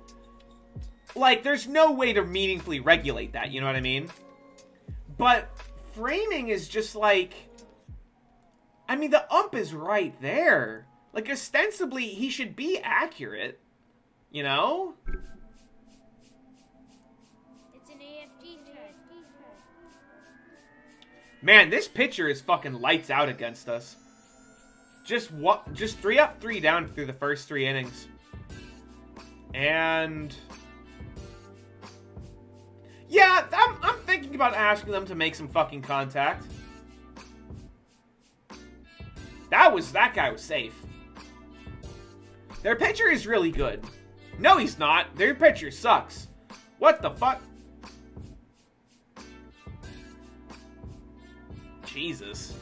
like, there's no way to meaningfully regulate that, you know what I mean? But framing is just like... I mean, the ump is right there. Like, ostensibly, he should be accurate. You know? It's an AFG test. Man, this pitcher is fucking lights out against us. Just 3 up, 3 down through the first 3 innings. And... Yeah, I'm thinking about asking them to make some fucking contact. That guy was safe. Their pitcher is really good. No, he's not. Their pitcher sucks. What the fuck? Jesus.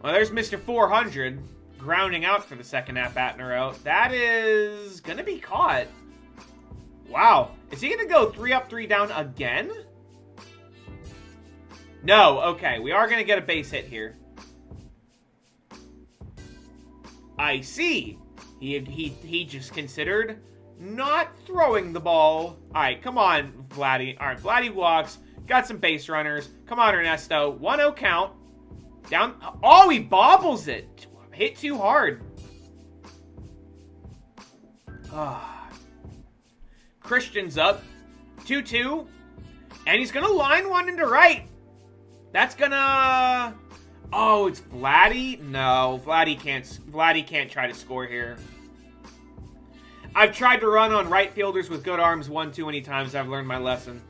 Well, there's Mr. 400 grounding out for the second at-bat in a row. That is gonna be caught. Wow. Is he gonna go 3 up, 3 down again? No. Okay, we are gonna get a base hit here. I see. He just considered not throwing the ball. All right, come on, Vladdy. All right, Vladdy walks. Got some base runners. Come on, Ernesto. 1-0 count. Down. Oh, he bobbles it. Hit too hard. Christian's up. 2-2. And he's going to line one into right. That's going to... Oh, it's Vladdy? No, Vladdy can't try to score here. I've tried to run on right fielders with good arms one too many times. I've learned my lesson.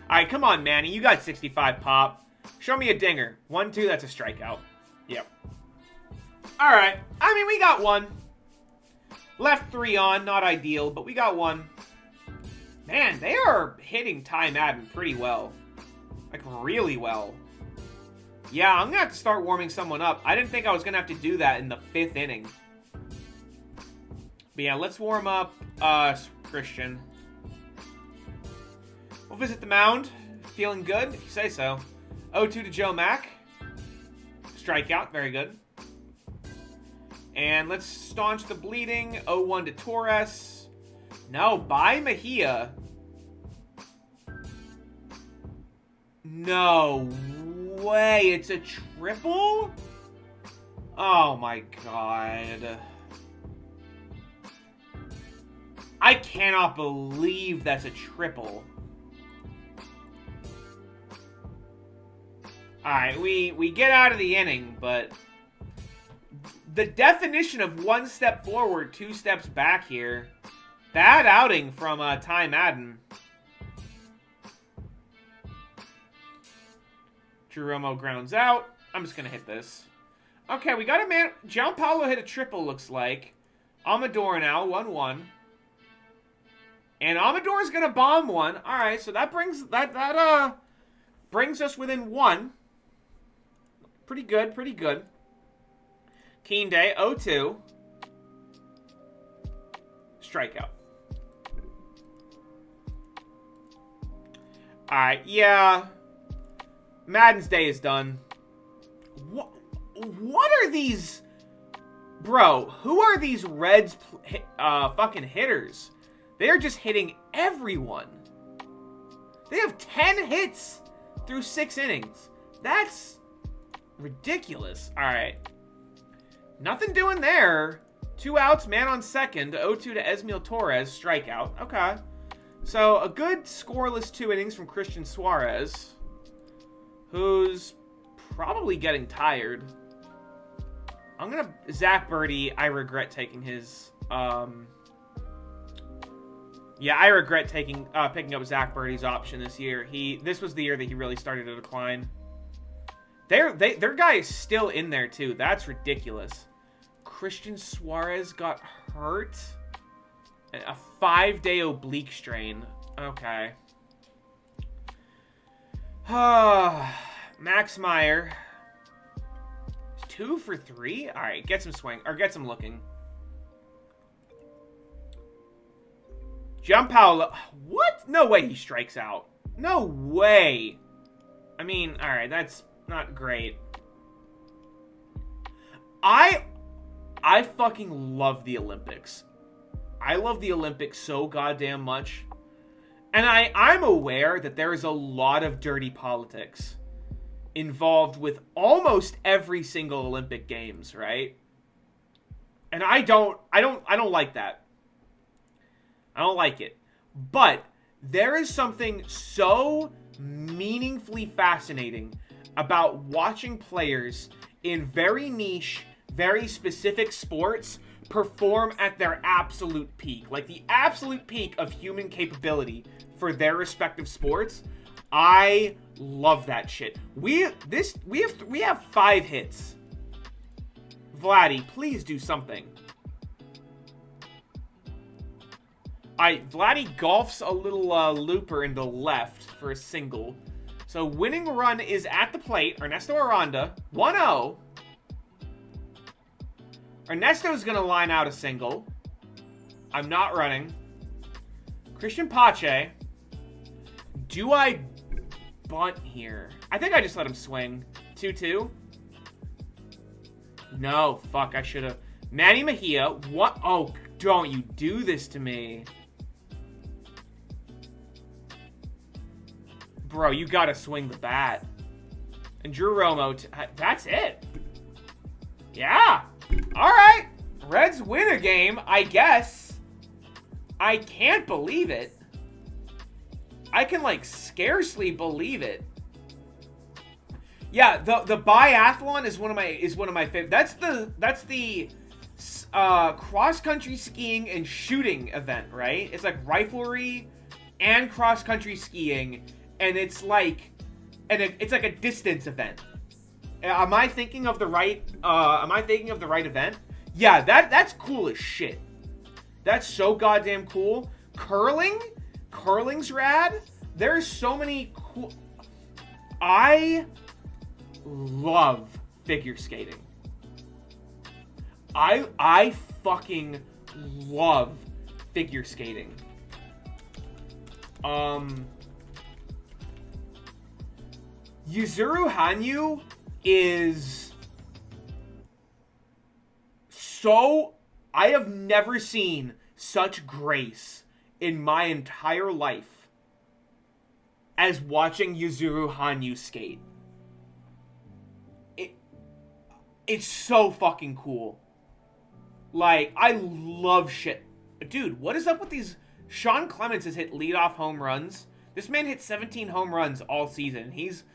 All right, come on, Manny. You got 65 pop. Show me a dinger. 1-2, that's a strikeout. Yep. All right. I mean, we got one. Left 3 on. Not ideal, but we got one. Man, they are hitting Ty Madden pretty well. Like, really well. Yeah, I'm going to have to start warming someone up. I didn't think I was going to have to do that in the 5th inning. But yeah, let's warm up Christian. We'll visit the mound. Feeling good, if you say so. 0-2 to Joe Mack. Strikeout, very good. And let's staunch the bleeding. 0-1 to Torres. No, by Mejia. No way, it's a triple? Oh my god. I cannot believe that's a triple. Alright, we get out of the inning, but the definition of 1 step forward, 2 steps back here. Bad outing from Ty Madden. Giampaolo grounds out. I'm just going to hit this. Okay, we got a man. Giampaolo hit a triple, looks like. Amador now, 1-1. And Amador's going to bomb one. All right, so that brings us within 1. Pretty good, pretty good. Keen Day, 0-2. Strikeout. All right, yeah. Madden's day is done. What are these? Bro, who are these Reds fucking hitters? They are just hitting everyone. They have 10 hits through 6 innings. That's ridiculous. All right. Nothing doing there. 2 outs, man on second. 0-2 to Esmil Torres. Strikeout. Okay. So, a good scoreless 2 innings from Christian Suarez, who's probably getting tired. I'm going to... Zach Birdie, I regret taking his... Yeah, I regret picking up Zach Birdie's option this year. This was the year that he really started to decline. Their guy is still in there, too. That's ridiculous. Christian Suarez got hurt. A 5-day oblique strain. Okay. Max Meyer. 2 for 3? Alright, get some swing. Or get some looking. Giampaolo. What? No way he strikes out. No way. I mean, alright, that's not great. I fucking love the Olympics. I love the Olympics so goddamn much. And I'm aware that there is a lot of dirty politics involved with almost every single Olympic Games, right? And I don't like that. I don't like it. But there is something so meaningfully fascinating about watching players in very niche, very specific sports perform at their absolute peak. Like the absolute peak of human capability for their respective sports. I love that shit. We have 5 hits. Vladdy, please do something. Vladdy golfs a little looper into left for a single. So winning run is at the plate. Ernesto Aranda, 1-0. Ernesto's going to line out a single. I'm not running. Christian Pache. Do I bunt here? I think I just let him swing. 2-2. No, fuck, I should have. Manny Mejia. What? Oh, don't you do this to me. Bro, you gotta swing the bat. And Drew Romo, that's it. Yeah. All right. Reds win a game, I guess. I can't believe it. I can, like, scarcely believe it. Yeah, the biathlon is one of my favorite. That's the cross country skiing and shooting event, right? It's like riflery and cross country skiing, and it's like a distance event. Am I thinking of the right event? Yeah, that's cool as shit. That's so goddamn cool. Curling's rad. There's so many cool. I love figure skating. I fucking love figure skating. Yuzuru Hanyu is so... I have never seen such grace in my entire life as watching Yuzuru Hanyu skate. It's so fucking cool. Like, I love shit. Dude, what is up with these... Sean Clemens has hit leadoff home runs. This man hit 17 home runs all season. He's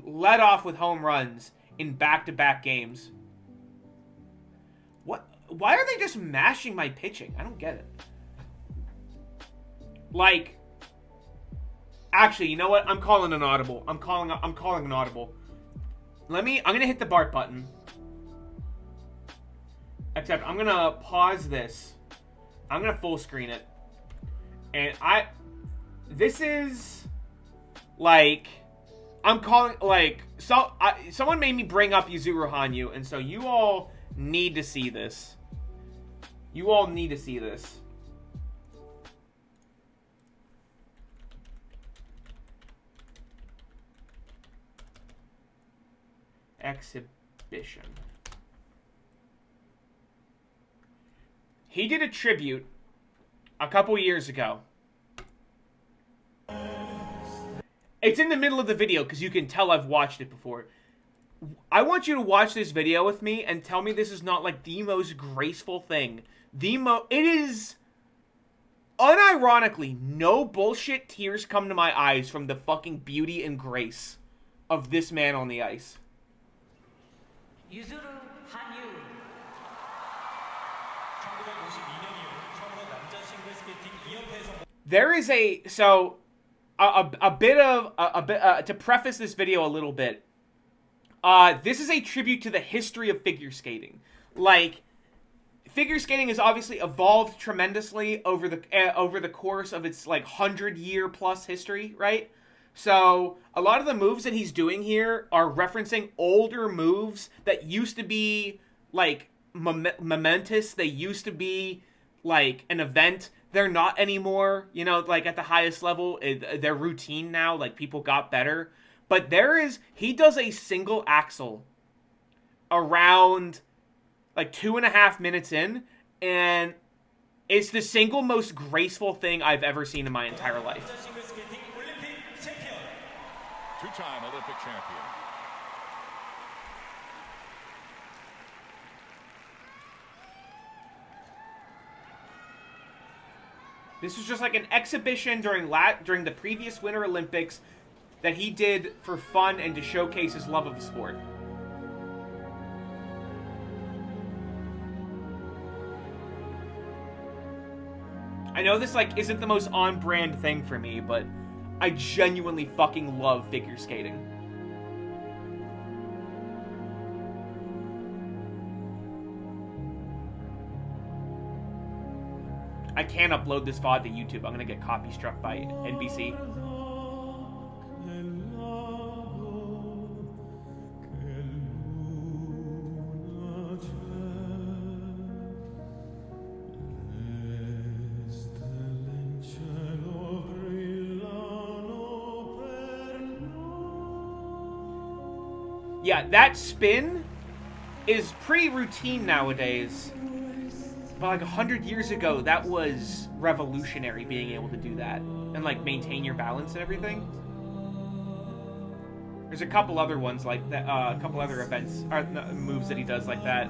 led off with home runs in back-to-back games. What? Why are they just mashing my pitching? I don't get it. Like, actually, you know what? I'm calling an audible. I'm calling an audible. I'm gonna hit the BART button. Except I'm gonna pause this. I'm gonna full screen it. And this is like, I'm calling, like, someone made me bring up Yuzuru Hanyu, and so you all need to see this. You all need to see this. Exhibition. He did a tribute a couple years ago. It's in the middle of the video because you can tell I've watched it before. I want you to watch this video with me and tell me this is not like the most graceful thing. It is, unironically, no bullshit, tears come to my eyes from the fucking beauty and grace of this man on the ice. Yuzuru Hanyu. There is a bit to preface this video a little bit. This is a tribute to the history of figure skating. Like, figure skating has obviously evolved tremendously over the course of its like 100-year plus history, right? So a lot of the moves that he's doing here are referencing older moves that used to be like momentous. They used to be like an event. They're not anymore, you know, like at the highest level. They're routine now, like people got better. But he does a single axle around like 2.5 minutes in, and it's the single most graceful thing I've ever seen in my entire life. Two-time Olympic champion. This was just like an exhibition during the previous Winter Olympics that he did for fun and to showcase his love of the sport. I know this, like, isn't the most on-brand thing for me, but I genuinely fucking love figure skating. I can't upload this VOD to YouTube. I'm gonna get copy struck by NBC. Yeah, that spin is pretty routine nowadays. But like 100 years ago, that was revolutionary, being able to do that. And like maintain your balance and everything. There's a couple other ones like that, a couple other events, or moves that he does like that.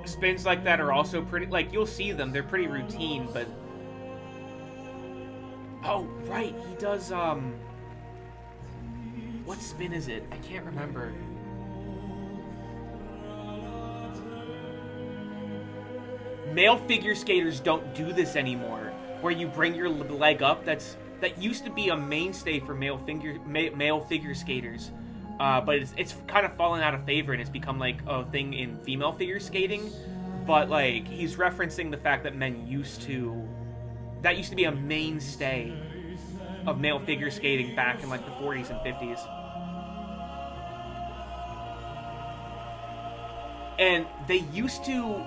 Spins like that are also pretty, like, you'll see them, they're pretty routine, but... Oh, right, he does, what spin is it? I can't remember. Male figure skaters don't do this anymore, where you bring your leg up. That used to be a mainstay for male figure skaters. But it's kind of fallen out of favor, and it's become like a thing in female figure skating. But like, he's referencing the fact that men used to be a mainstay of male figure skating back in like the 40s and 50s. And they used to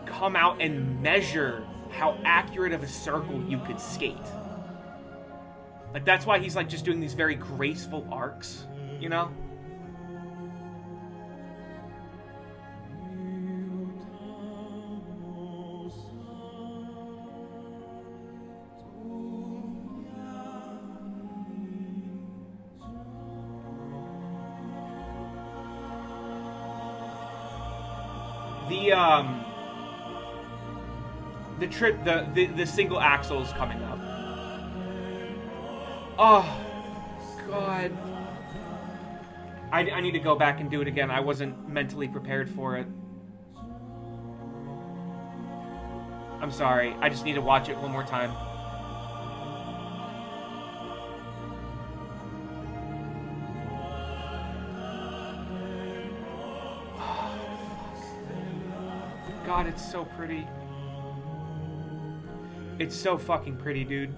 come out and measure how accurate of a circle you could skate. Like, that's why he's like just doing these very graceful arcs. You know? The single axle is coming up. Oh, God. I need to go back and do it again. I wasn't mentally prepared for it. I'm sorry. I just need to watch it one more time. God, it's so pretty. It's so fucking pretty, dude.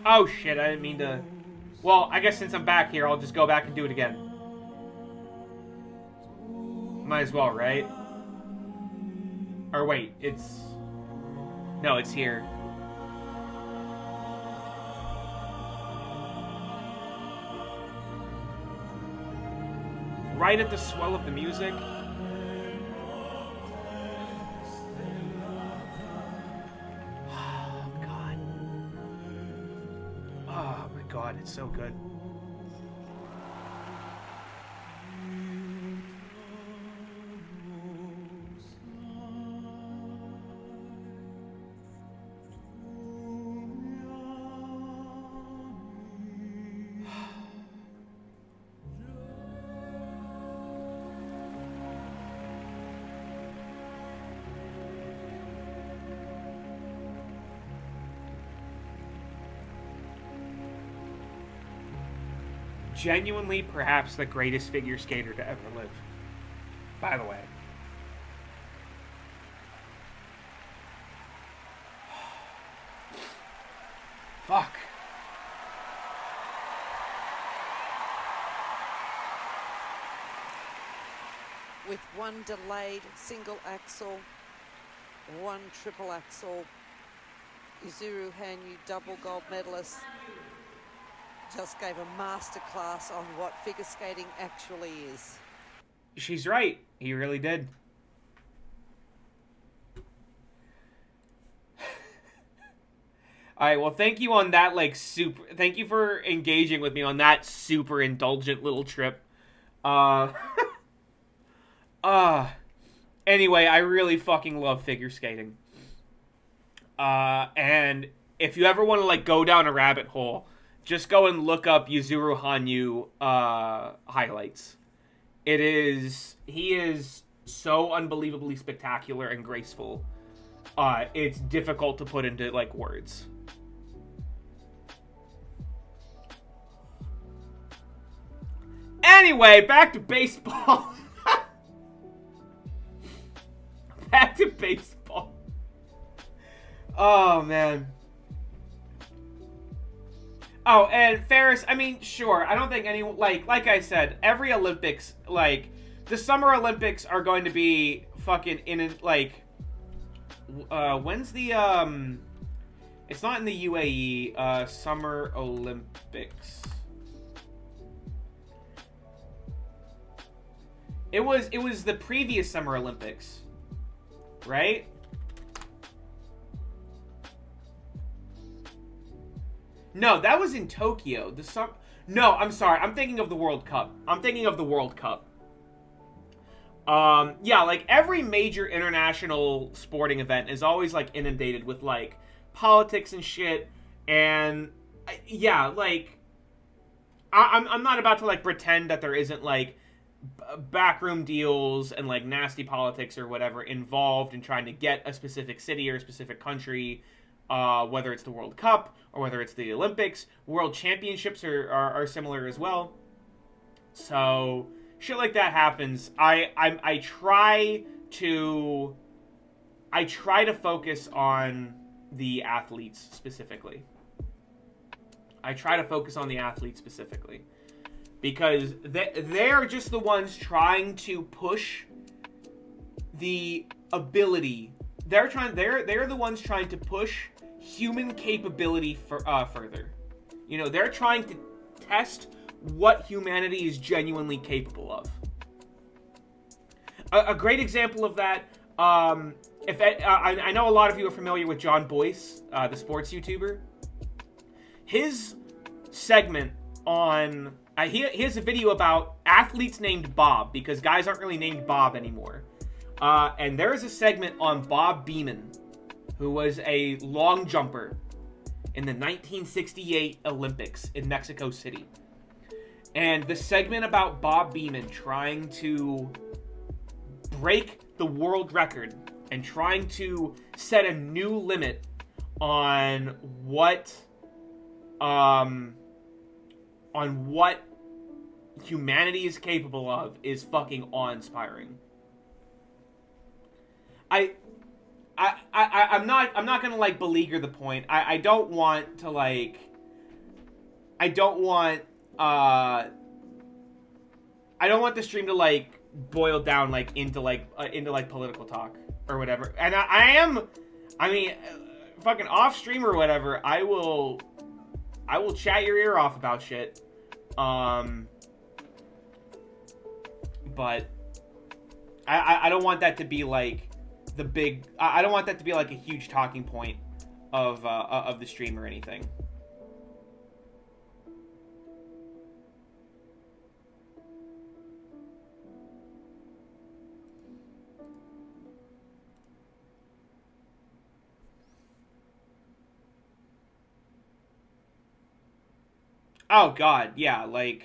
Oh shit, I didn't mean to... Well, I guess since I'm back here, I'll just go back and do it again. Might as well, right? Or wait, it's... No, it's here. Right at the swell of the music. God, it's so good. Genuinely, perhaps the greatest figure skater to ever live. By the way. Fuck. with one delayed single axel, one triple axel. Yuzuru Hanyu, double gold medalist, just gave a masterclass on what figure skating actually is. She's right. He really did. All right, well, thank you on that, like, thank you for engaging with me on that super indulgent little trip. Anyway, I really fucking love figure skating. And if you ever want to, like, go down a rabbit hole, just go and look up Yuzuru Hanyu, highlights. He is so unbelievably spectacular and graceful. It's difficult to put into, like, words. Anyway, back to baseball. Back to baseball. Oh, man. Oh, and Ferris, I mean, sure. I don't think anyone, like I said, every Olympics, like, the Summer Olympics are going to be fucking when's the, it's not in the UAE, Summer Olympics. It was the previous Summer Olympics, right? No, that was in Tokyo. No, I'm sorry. I'm thinking of the World Cup. Yeah, like, every major international sporting event is always, like, inundated with, like, politics and shit. And, yeah, like, I'm not about to, like, pretend that there isn't, like, backroom deals and, like, nasty politics or whatever involved in trying to get a specific city or a specific country, whether it's the World Cup or whether it's the Olympics. World Championships are similar as well. So shit like that happens. I try to focus on the athletes specifically. Because they're just the ones trying to push the ability. They're the ones trying to push human capability further. You know, they're trying to test what humanity is genuinely capable of. A great example of that, I know a lot of you are familiar with John Boyce, the sports YouTuber. His segment on... he has a video about athletes named Bob, because guys aren't really named Bob anymore. And there is a segment on Bob Beamon, who was a long jumper in the 1968 Olympics in Mexico City. And the segment about Bob Beamon trying to break the world record and trying to set a new limit on what humanity is capable of is fucking awe-inspiring. I'm not gonna, like, beleaguer the point. I don't want to, like... I don't want the stream to, like, boil down, like, into political talk or whatever. And I mean, fucking off stream or whatever, I will chat your ear off about shit. But I don't want that to be, like, the big... I don't want that to be, like, a huge talking point of the stream or anything. Oh, God, yeah, like...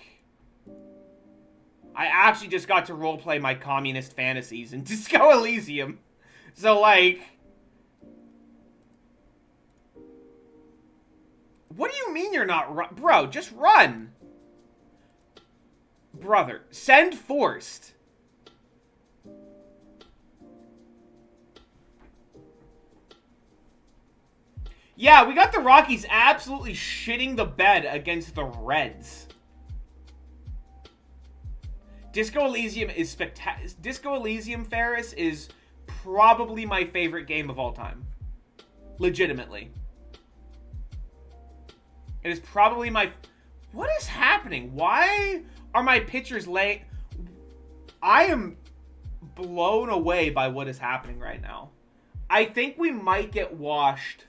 I actually just got to roleplay my communist fantasies in Disco Elysium. So, like... What do you mean you're not Bro, just run! Brother, send forced. Yeah, we got the Rockies absolutely shitting the bed against the Reds. Disco Elysium is spectacular. Disco Elysium, Ferris, is probably my favorite game of all time. Legitimately. It is probably my... What is happening? Why are my pitchers late? I am blown away by what is happening right now. I think we might get washed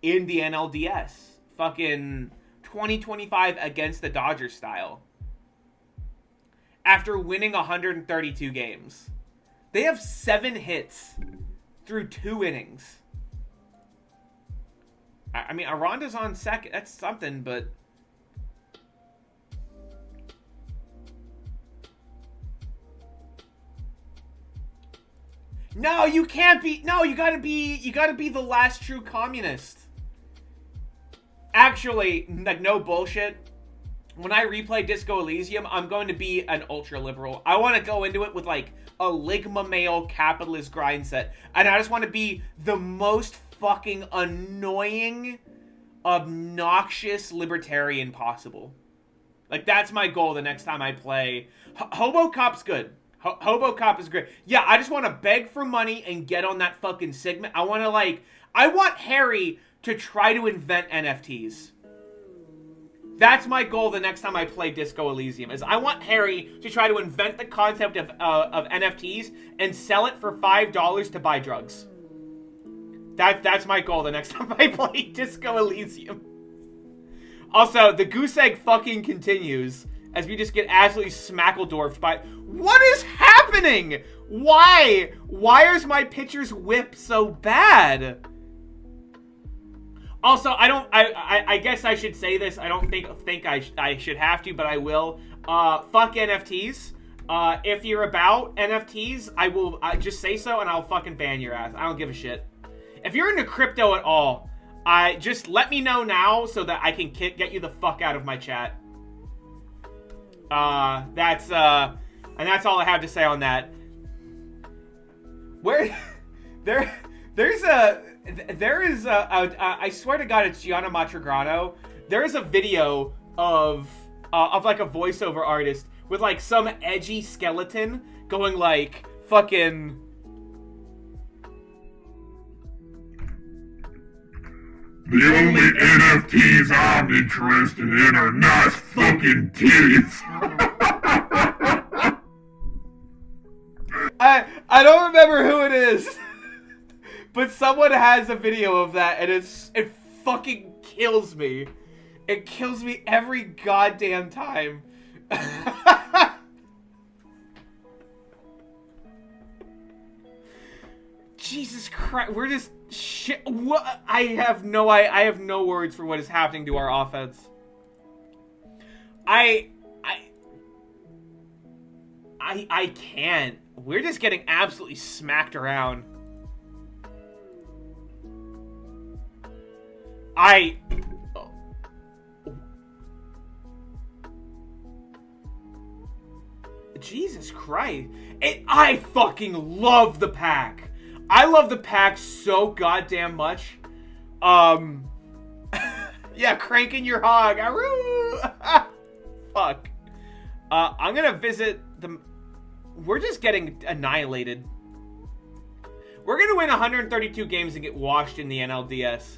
in the NLDS. Fucking 2025 against the Dodgers style. After winning 132 games. They have 7 hits through 2 innings. I mean, Aranda's on second. That's something, but... No, you can't be... No, you gotta be the last true communist. Actually, like, no bullshit. When I replay Disco Elysium, I'm going to be an ultra-liberal. I want to go into it with, like, a Ligma male capitalist grind set. And I just want to be the most fucking annoying, obnoxious libertarian possible. Like, that's my goal the next time I play. Hobo Cop's good. Hobo Cop is great. Yeah, I just want to beg for money and get on that fucking segment. I want to, like... I want Harry to try to invent NFTs. That's my goal the next time I play Disco Elysium, is I want Harry to try to invent the concept of NFTs and sell it for $5 to buy drugs. That's my goal the next time I play Disco Elysium. Also, the goose egg fucking continues as we just get absolutely smackledorfed by... What is happening? Why? Why is my pitcher's whip so bad? Also, I guess I should say this. I don't think I should have to, but I will. Fuck NFTs. If you're about NFTs, I will just say so, and I'll fucking ban your ass. I don't give a shit. If you're into crypto at all, just let me know now so that I can get you the fuck out of my chat. And that's all I have to say on that. There is I swear to God, it's Gianna Matragrano. There is a video of like a voiceover artist with like some edgy skeleton going like fucking... The only NFTs I'm interested in are nice fucking titties. I don't remember who it is. But someone has a video of that, and it fucking kills me. It kills me every goddamn time. Jesus Christ, we're just shit. What? I have no words for what is happening to our offense. I can't. We're just getting absolutely smacked around. Jesus Christ. I fucking love the pack. I love the pack so goddamn much. Yeah, cranking your hog. Fuck. I'm gonna visit the... We're just getting annihilated. We're gonna win 132 games and get washed in the NLDS.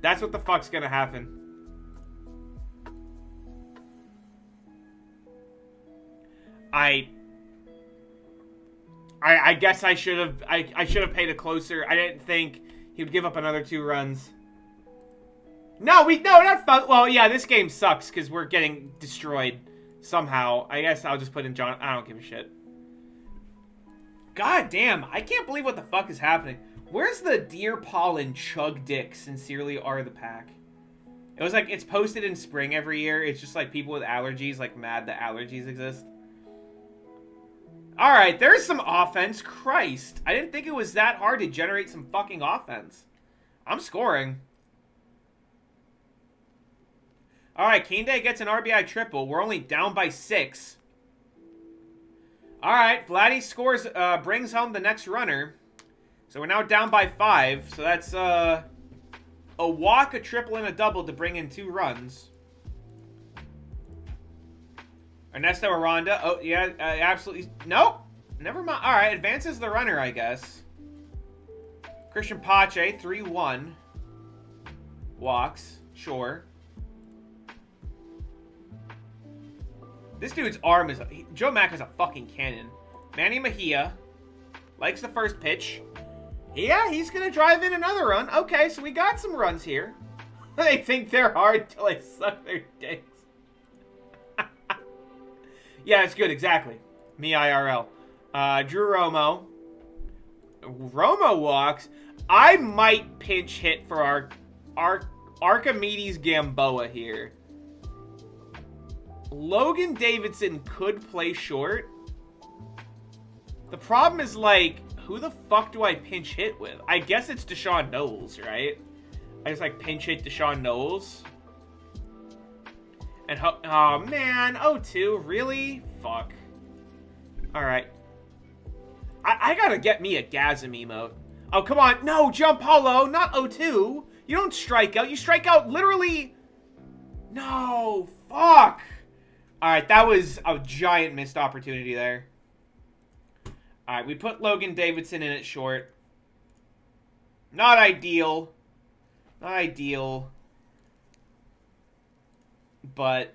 That's what the fuck's gonna happen. I guess I should have paid a closer. I didn't think he would give up another 2 runs. No, not fun. Well, yeah, this game sucks because we're getting destroyed somehow. I guess I'll just put in John. I don't give a shit. God damn, I can't believe what the fuck is happening. Where's the Dear Pollen Chug Dick Sincerely Are the Pack? It was like, it's posted in spring every year. It's just like people with allergies, like mad that allergies exist. Alright, there's some offense. Christ. I didn't think it was that hard to generate some fucking offense. I'm scoring. Alright, Kinde gets an RBI triple. We're only down by 6. Alright, Vladdy scores, brings home the next runner. So we're now down by 5. So that's a walk, a triple, and a double to bring in 2 runs. Ernesto Aranda. Oh, yeah, absolutely. Nope. Never mind. All right, advances the runner, I guess. Christian Pache, 3-1. Walks. Sure. This dude's arm is... Joe Mack is a fucking cannon. Manny Mejia likes the first pitch. Yeah, he's going to drive in another run. Okay, so we got some runs here. They think they're hard till I suck their dicks. Yeah, it's good, exactly. Me IRL. Drew Romo. Romo walks. I might pinch hit for our Archimedes Gamboa here. Logan Davidson could play short. The problem is, like, who the fuck do I pinch hit with? I guess it's Deshaun Knowles, right? I just, like, pinch hit Deshaun Knowles. And, oh, man. 0-2. Really? Fuck. Alright. I gotta get me a Gasm emote. Oh, come on. No, Giampaolo. Not 0-2. You don't strike out. You strike out literally... No. Fuck. Alright, that was a giant missed opportunity there. Alright, we put Logan Davidson in at short. Not ideal. Not ideal. But...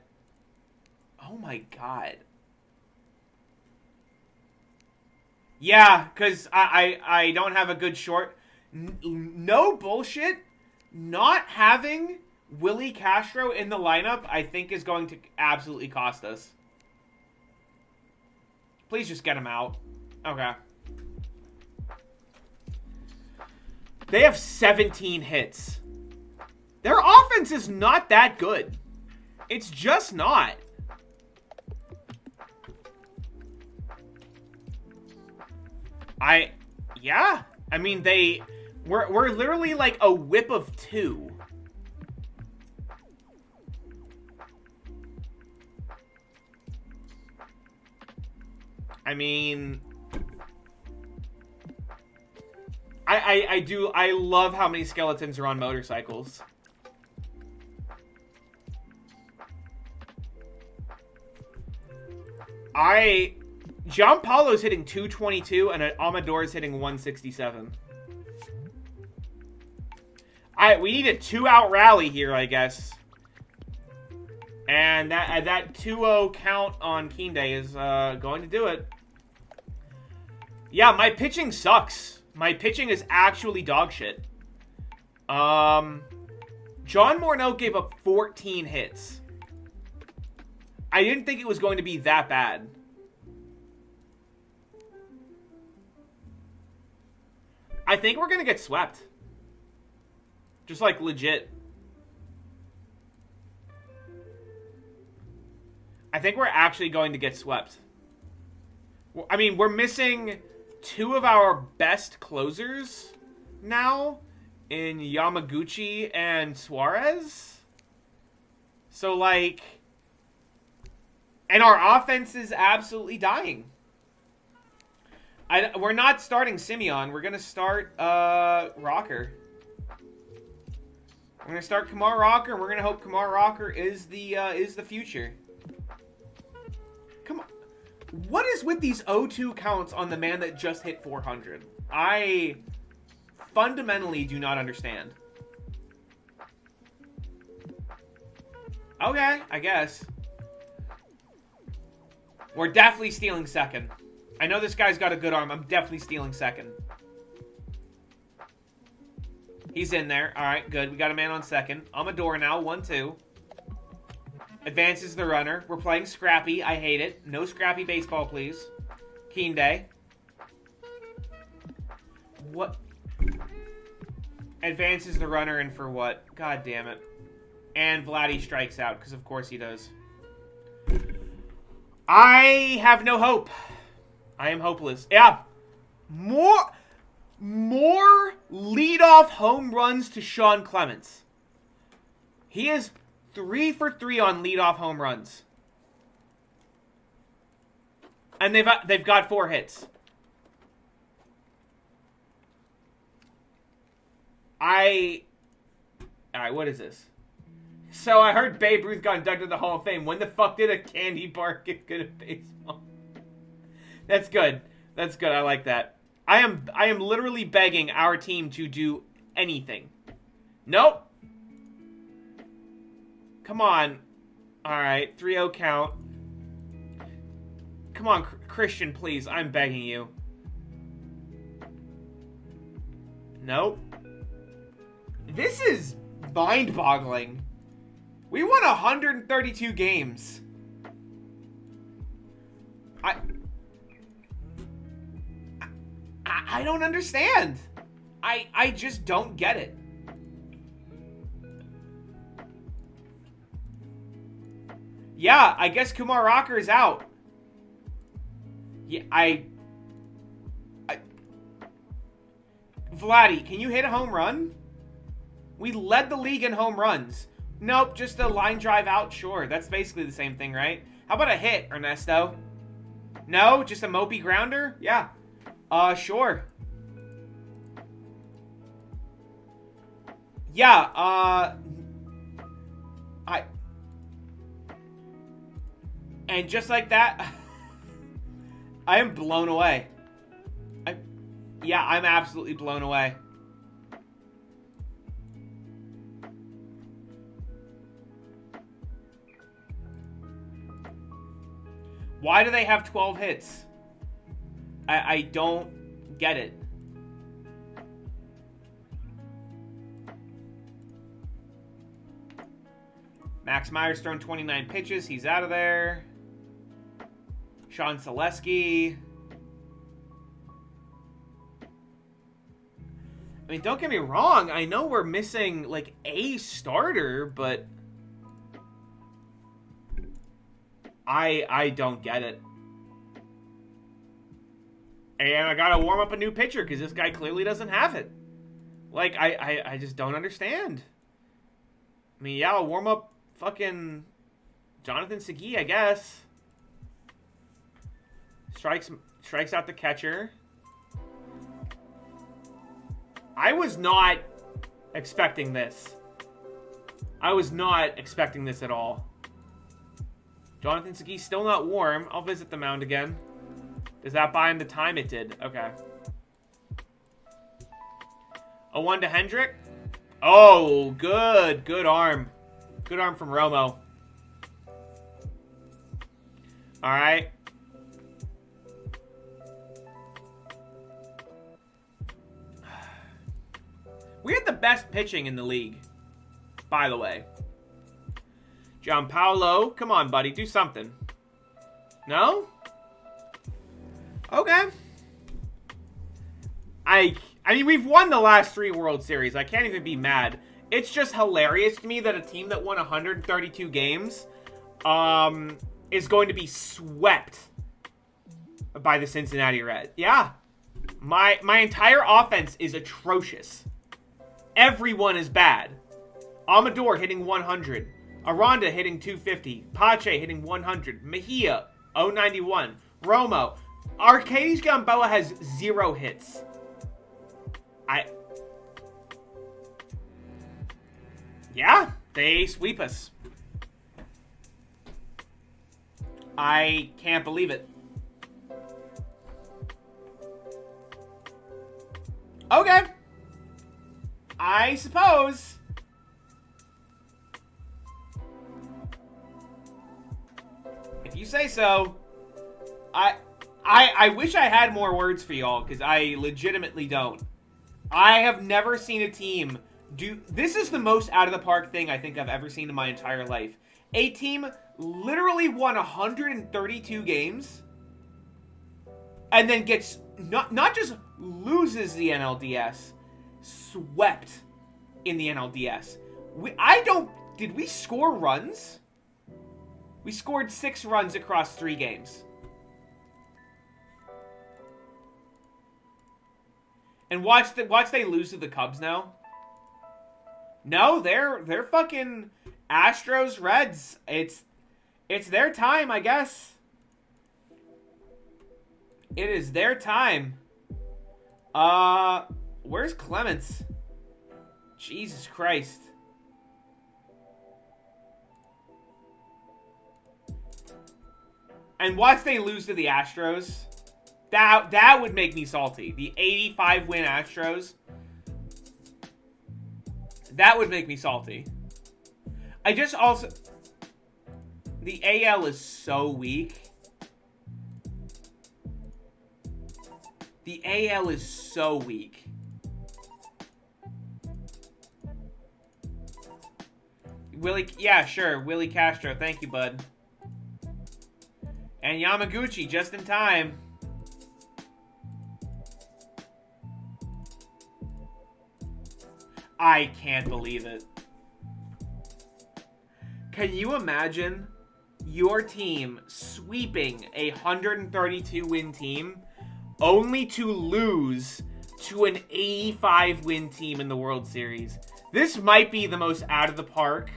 Oh my god. Yeah, because I don't have a good short. No bullshit. Not having Willie Castro in the lineup, I think, is going to absolutely cost us. Please just get him out. Okay. They have 17 hits. Their offense is not that good. It's just not. Yeah. I mean, we're literally like a whip of 2. I mean, I love how many skeletons are on motorcycles. Giampaolo's hitting 222 and Amador's hitting 167. We need a 2-out rally here, I guess. And that 2-0 count on Keen Day is going to do it. Yeah, my pitching sucks. My pitching is actually dog shit. John Morneau gave up 14 hits. I didn't think it was going to be that bad. I think we're going to get swept. Just like legit. I think we're actually going to get swept. I mean, we're missing 2 of our best closers now in Yamaguchi and Suarez. So, like... And our offense is absolutely dying. We're not starting Simeon. We're going to start Rocker. We're going to start Kumar Rocker, and we're going to hope Kumar Rocker is the future. Come on. What is with these 0-2 counts on the man that just hit 400? I fundamentally do not understand. Okay, I guess. We're definitely stealing second. I know this guy's got a good arm. I'm definitely stealing second. He's in there. All right, good. We got a man on second. Amador now, 1-2. Advances the runner. We're playing scrappy. I hate it. No scrappy baseball, please. Keen Day. What? Advances the runner and for what? God damn it. And Vladdy strikes out, because of course he does. I have no hope. I am hopeless. Yeah. More leadoff home runs to Sean Clements. He is 3 for 3 on leadoff home runs. And they've got 4 hits. Alright, what is this? So I heard Babe Ruth got inducted to the Hall of Fame. When the fuck did a candy bar get good at baseball? That's good. That's good. I like that. I am literally begging our team to do anything. Nope. Come on. All right, 3-0 count. Come on, Christian, please. I'm begging you. Nope. This is mind-boggling. We won 132 games. I don't understand. I just don't get it. Yeah, I guess Kumar Rocker is out. Yeah, Vladdy, can you hit a home run? We led the league in home runs. Nope, just a line drive out, sure. That's basically the same thing, right? How about a hit, Ernesto? No, just a mopey grounder? Yeah. Sure. Yeah, and just like that, I am blown away. Yeah, I'm absolutely blown away. Why do they have 12 hits? I don't get it. Max Meyer's thrown 29 pitches. He's out of there. Sean Selesky. I mean, don't get me wrong. I know we're missing, like, a starter, but I don't get it. And I gotta warm up a new pitcher because this guy clearly doesn't have it. Like, I just don't understand. I mean, yeah, I'll warm up fucking Jonathan Segui, I guess. Strikes out the catcher. I was not expecting this. I was not expecting this at all. Jonathan Segui still not warm. I'll visit the mound again. Does that buy him the time? It did. Okay. 0-1 to Hendrick. Oh, good. Good arm. Good arm from Romo. All right. We had the best pitching in the league, by the way. Giampaolo, come on, buddy, do something. No? Okay. I mean, we've won the last 3 World Series. I can't even be mad. It's just hilarious to me that a team that won 132 games is going to be swept by the Cincinnati Reds. Yeah. My entire offense is atrocious. Everyone is bad. Amador hitting 100. Aranda hitting 250. Pache hitting 100. Mejia, 091. Romo. Arcades Gamboa has 0 hits. Yeah, they sweep us. I can't believe it. Okay. I suppose. If you say so. I wish I had more words for y'all, because I legitimately don't. I have never seen a team do... This is the most out-of-the-park thing I think I've ever seen in my entire life. A team literally won 132 games and then gets... Not just loses the NLDS, swept in the NLDS. Did we score runs? We scored 6 runs across 3 games. And watch they lose to the Cubs now. No, they're fucking Astros, Reds. It's their time, I guess. It is their time. Where's Clements? Jesus Christ. And watch they lose to the Astros. That would make me salty. The 85-win Astros. That would make me salty. I just also... The AL is so weak. The AL is so weak. Yeah, sure. Willie Castro. Thank you, bud. And Yamaguchi, just in time. I can't believe it. Can you imagine your team sweeping a 132-win team only to lose to an 85-win team in the World Series? This might be the most out-of-the-park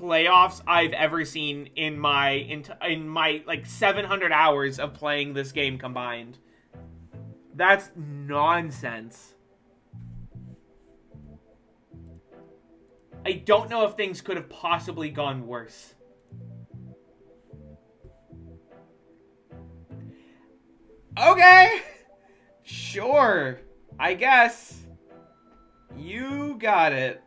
playoffs I've ever seen in my like 700 hours of playing this game combined. That's nonsense. I don't know if things could have possibly gone worse. Okay. Sure. I guess. You got it.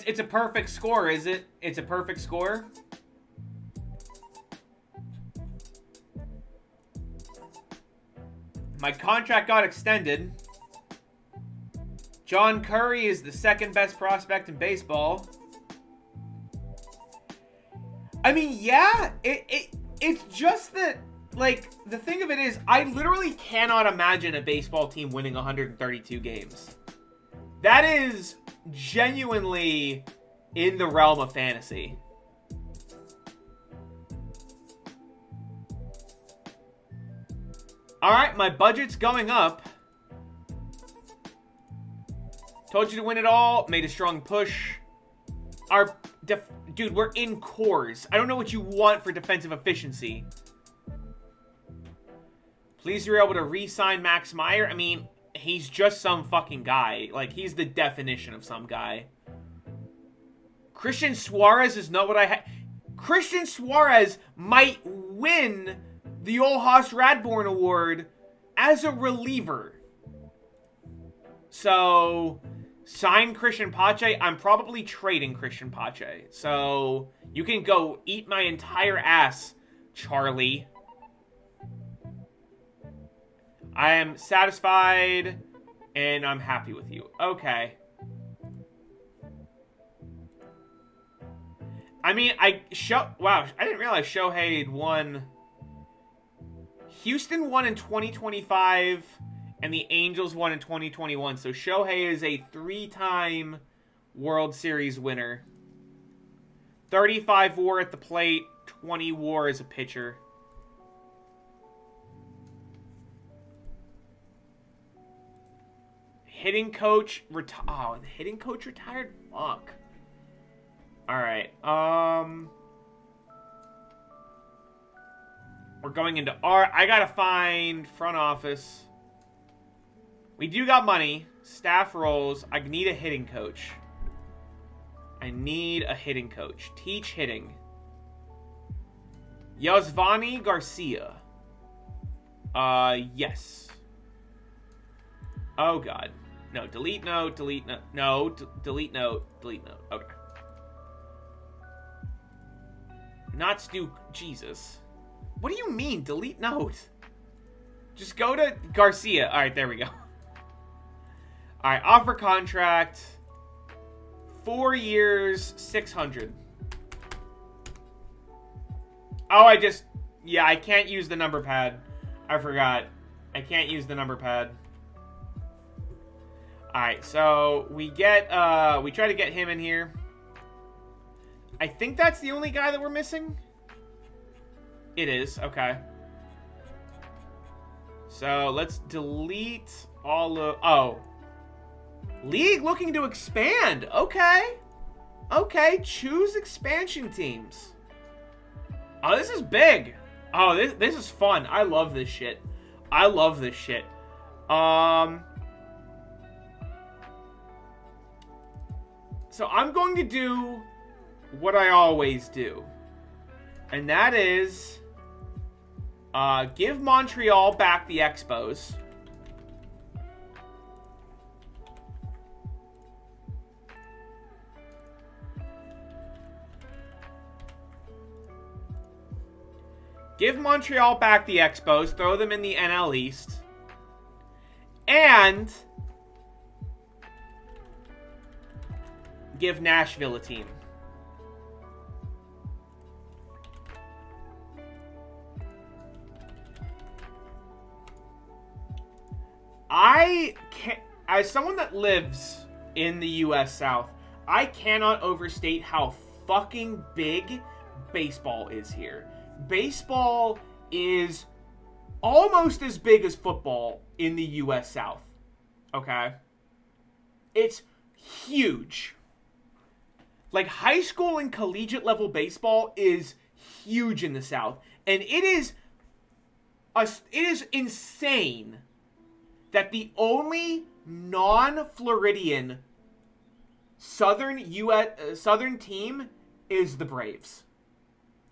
It's a perfect score, is it? It's a perfect score? My contract got extended. John Curry is the second best prospect in baseball. I mean, yeah, it's just that, like, the thing of it is, I literally cannot imagine a baseball team winning 132 games. That is genuinely in the realm of fantasy. Alright, my budget's going up. Told you to win it all. Made a strong push. Dude, we're in cores. I don't know what you want for defensive efficiency. Please, you're able to re-sign Max Meyer. I mean, he's just some fucking guy. Like, he's the definition of some guy. Christian Suarez is not what I had. Christian Suarez might win the Olhas Radborn Award as a reliever. So, sign Christian Pache. I'm probably trading Christian Pache. So, you can go eat my entire ass, Charlie. I am satisfied, and I'm happy with you. Okay. I mean, wow, I didn't realize Shohei had won. Houston won in 2025, and the Angels won in 2021. So Shohei is a 3-time World Series winner. 35 WAR at the plate, 20 WAR as a pitcher. Hitting coach the hitting coach retired? Fuck. Alright, we're going into I gotta find front office. We do got money. Staff roles. I need a hitting coach. I need a hitting coach. Teach hitting. Yosvani Garcia. Yes. Oh, God. No, delete note, delete note. No, delete note, delete note. Okay. Not Stu. Jesus. What do you mean, delete note? Just go to Garcia. Alright, there we go. Alright, offer contract. 4 years, 600. Oh, yeah, I can't use the number pad. I forgot. I can't use the number pad. Alright, so we try to get him in here. I think that's the only guy that we're missing. It is, okay. So let's delete all of... Oh. League looking to expand. Okay. Okay, choose expansion teams. Oh, this is big. Oh, this is fun. I love this shit. I love this shit. So I'm going to do what I always do. And that is give Montreal back the Expos. Give Montreal back the Expos. Throw them in the NL East. And give Nashville a team. I can't, as someone that lives in the U.S. South, I cannot overstate how fucking big baseball is here. Baseball is almost as big as football in the U.S. South. Okay? It's huge. Like, high school and collegiate level baseball is huge in the South. And it is insane that the only non-Floridian Southern team is the Braves.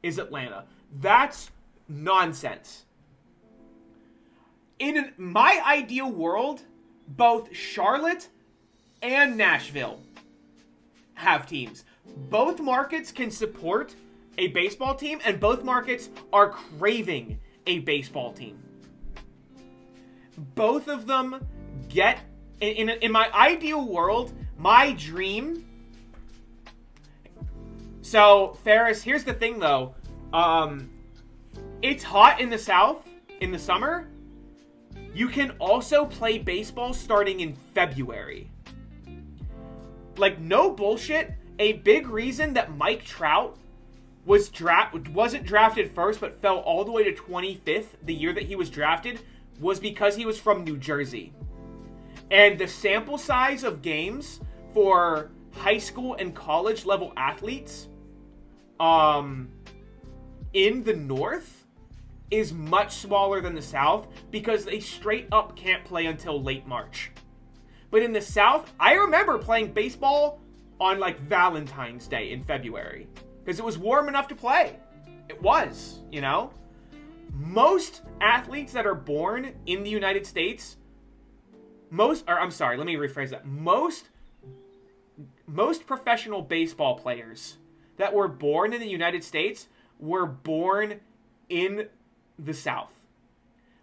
Is Atlanta. That's nonsense. In my ideal world, both Charlotte and Nashville have teams. Both markets can support a baseball team, and both markets are craving a baseball team. Both of them get, in my ideal world, my dream. So, Ferris, here's the thing, though. It's hot in the South in the summer. You can also play baseball starting in February. Like, no bullshit, a big reason that Mike Trout wasn't drafted first but fell all the way to 25th the year that he was drafted was because he was from New Jersey. And the sample size of games for high school and college level athletes in the North is much smaller than the South because they straight up can't play until late March. But in the South, I remember playing baseball on like Valentine's Day in February because it was warm enough to play. It was, you know? Most athletes that are born in the United States, let me rephrase that. Most professional baseball players that were born in the United States were born in the South.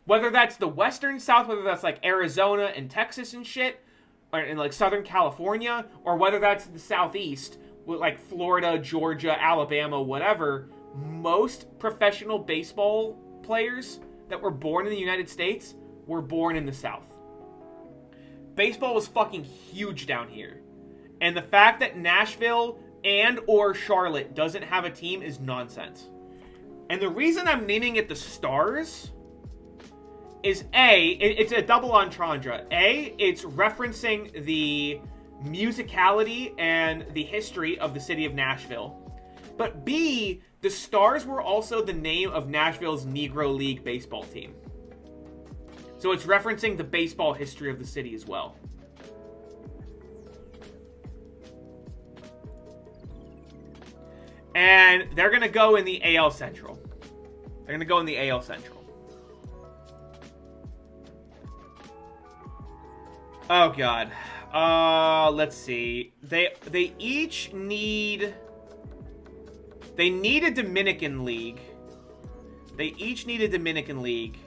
Whether that's the Western South, whether that's like Arizona and Texas and shit, or in like Southern California, or whether that's the Southeast, with like Florida, Georgia, Alabama, whatever, most professional baseball players that were born in the United States were born in the South. Baseball was fucking huge down here. And the fact that Nashville and or Charlotte doesn't have a team is nonsense. And the reason I'm naming it the Stars is it's a double entendre. It's referencing the musicality and the history of the city of Nashville. But B, the Stars were also the name of Nashville's Negro League baseball team. So it's referencing the baseball history of the city as well. And they're going to go in the AL Central. They're going to go in the AL Central. Oh, God. Let's see. They each need... They need a Dominican league. They each need a Dominican league.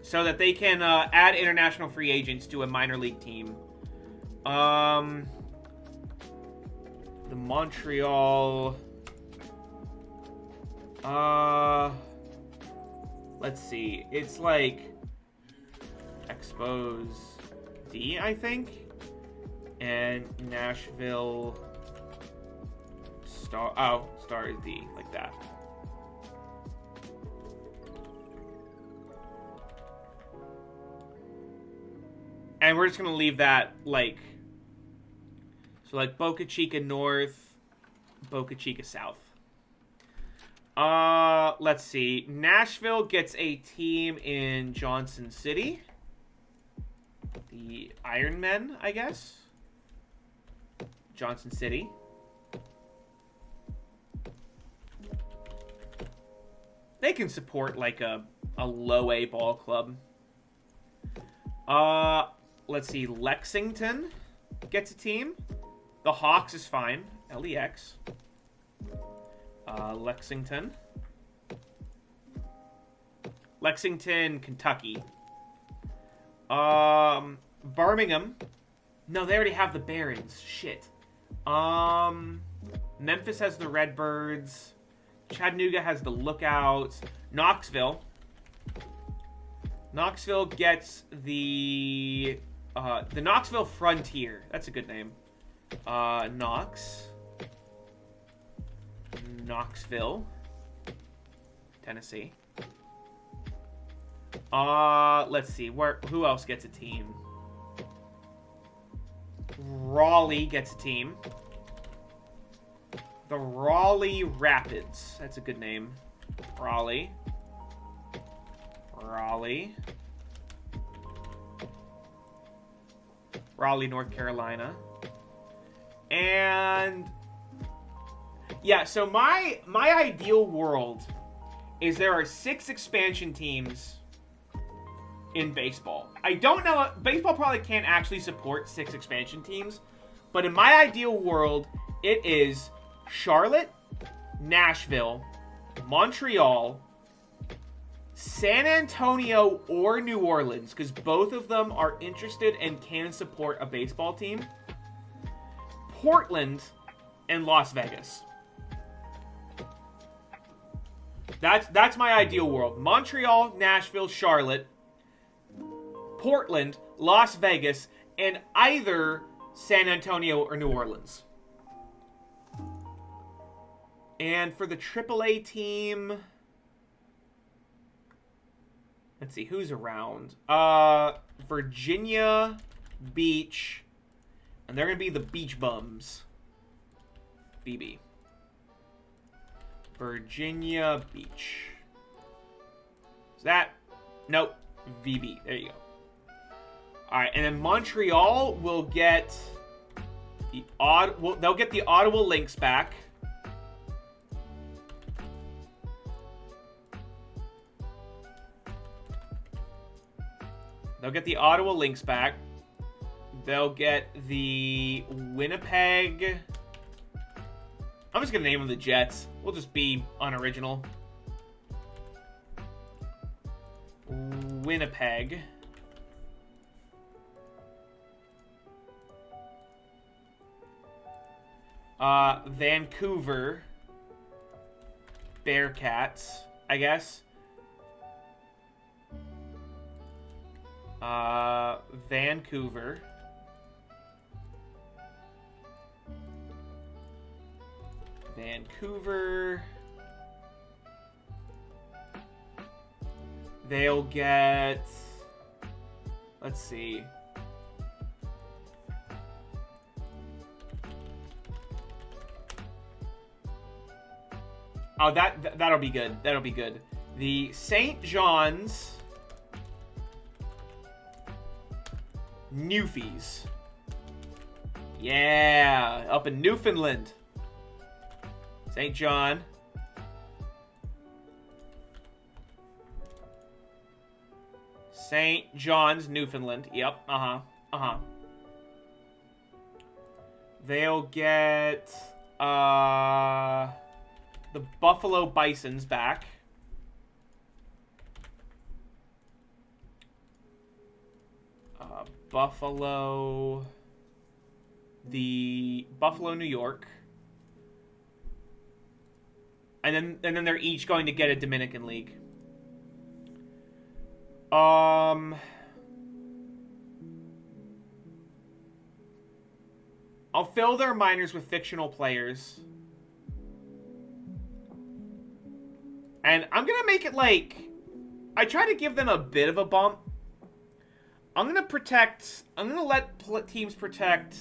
So that they can add international free agents to a minor league team. The Montreal... let's see. It's like... Expos D, I think. And Nashville... Star is D, like that. And we're just going to leave that, like... So, like, Boca Chica North, Boca Chica South. Let's see. Nashville gets a team in Johnson City. The Iron Men, I guess. Johnson City. They can support like a low A ball club. Let's see. Lexington gets a team. The Hawks is fine. LEX. Lexington. Lexington, Kentucky. Birmingham. No, they already have the Barons. Shit. Memphis has the Redbirds. Chattanooga has the Lookouts. Knoxville. Knoxville gets the Knoxville Frontier. That's a good name. Knoxville, Tennessee. Let's see. Who else gets a team? Raleigh gets a team. The Raleigh Rapids. That's a good name. Raleigh, North Carolina. And yeah, so my ideal world is there are 6 expansion teams in baseball. I don't know, baseball probably can't actually support 6 expansion teams, but in my ideal world, it is Charlotte, Nashville, Montreal, San Antonio, or New Orleans, because both of them are interested and can support a baseball team. Portland, and Las Vegas. That's my ideal world. Montreal, Nashville, Charlotte, Portland, Las Vegas, and either San Antonio or New Orleans. And for the AAA team, let's see, who's around? Virginia Beach, and they're going to be the Beach Bums. BB. Virginia Beach. Is that? Nope. VB. There you go. Alright, and then Montreal will get the they'll get the Ottawa Lynx back. They'll get the Ottawa Lynx back. They'll get the Winnipeg. I'm just going to name them the Jets. We'll just be unoriginal. Winnipeg. Vancouver Bearcats, I guess. Vancouver. They'll get, let's see. Oh, that'll be good. That'll be good. The St. John's Newfies. Yeah, up in Newfoundland. St. John. St. John's, Newfoundland. Yep. They'll get the Buffalo Bisons back. Buffalo, New York. And then they're each going to get a Dominican League. I'll fill their minors with fictional players. And I'm going to make it like, I try to give them a bit of a bump. I'm going to let teams protect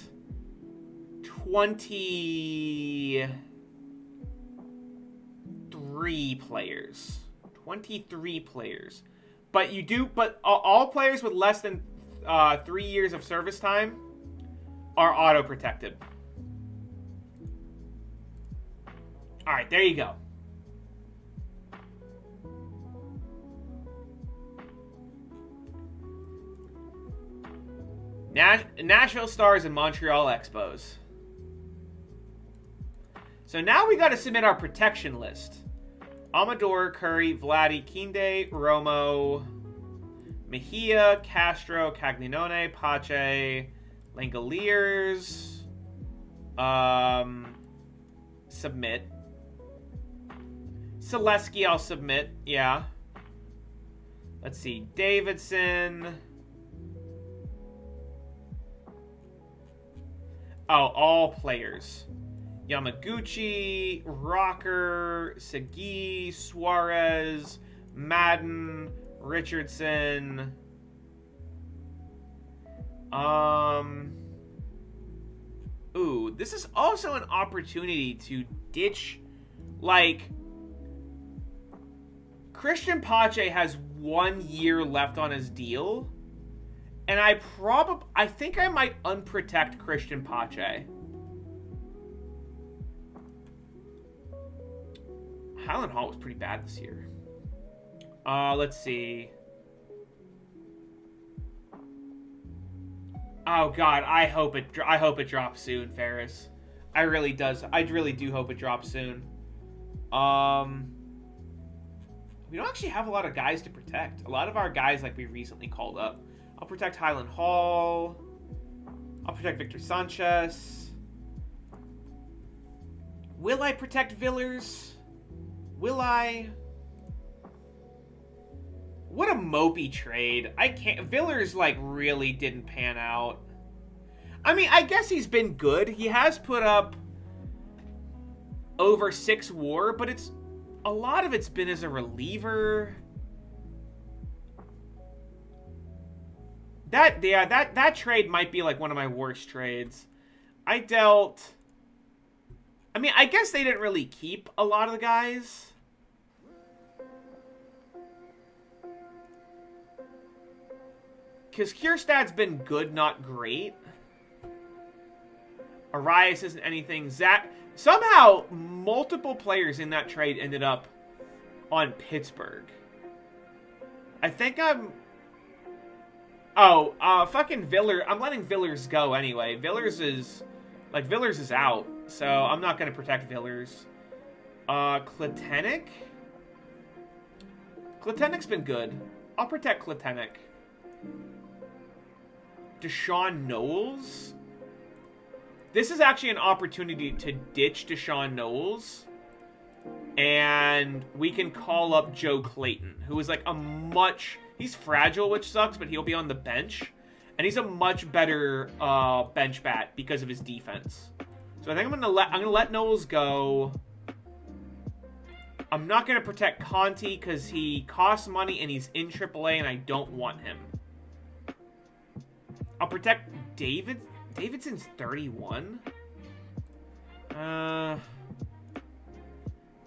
23 players. 23 players. But all players with less than 3 years of service time are auto-protected. Alright, there you go. Nashville Stars and Montreal Expos. So now we got to submit our protection list. Amador, Curry, Vladdy, Kinde, Romo, Mejia, Castro, Caglianone, Pache, Langoliers. Submit. Selesky, I'll submit. Yeah. Let's see. Davidson. Oh, all players. Yamaguchi, Rocker, Sagi, Suarez, Madden, Richardson. Ooh, this is also an opportunity to ditch, like, Christian Pache has 1 year left on his deal, and I think I might unprotect Christian Pache. Highland Hall was pretty bad this year. Let's see. Oh God, I hope it drops soon, Ferris. I really do hope it drops soon. We don't actually have a lot of guys to protect. A lot of our guys, like, we recently called up. I'll protect Highland Hall. I'll protect Victor Sanchez. Will I protect Villers? Will I? What a mopey trade. I can't. Villers, like, really didn't pan out. I mean, I guess he's been good. He has put up over 6 WAR, but it's a lot of it's been as a reliever. That trade might be like one of my worst trades. I mean, I guess they didn't really keep a lot of the guys. Because Kierstad's been good, not great. Arias isn't anything. Zach... Somehow, multiple players in that trade ended up on Pittsburgh. I think I'm... Oh, fucking Villers... I'm letting Villers go anyway. Villers is out. So, I'm not going to protect Villers. Kletenik? Kletenik's been good. I'll protect Kletenik. Deshaun Knowles? This is actually an opportunity to ditch Deshaun Knowles. And we can call up Joe Clayton, who is like a much... He's fragile, which sucks, but he'll be on the bench. And he's a much better bench bat because of his defense. So I think I'm gonna let Knowles go. I'm not gonna protect Conti because he costs money and he's in AAA and I don't want him. I'll protect David. Davidson's 31.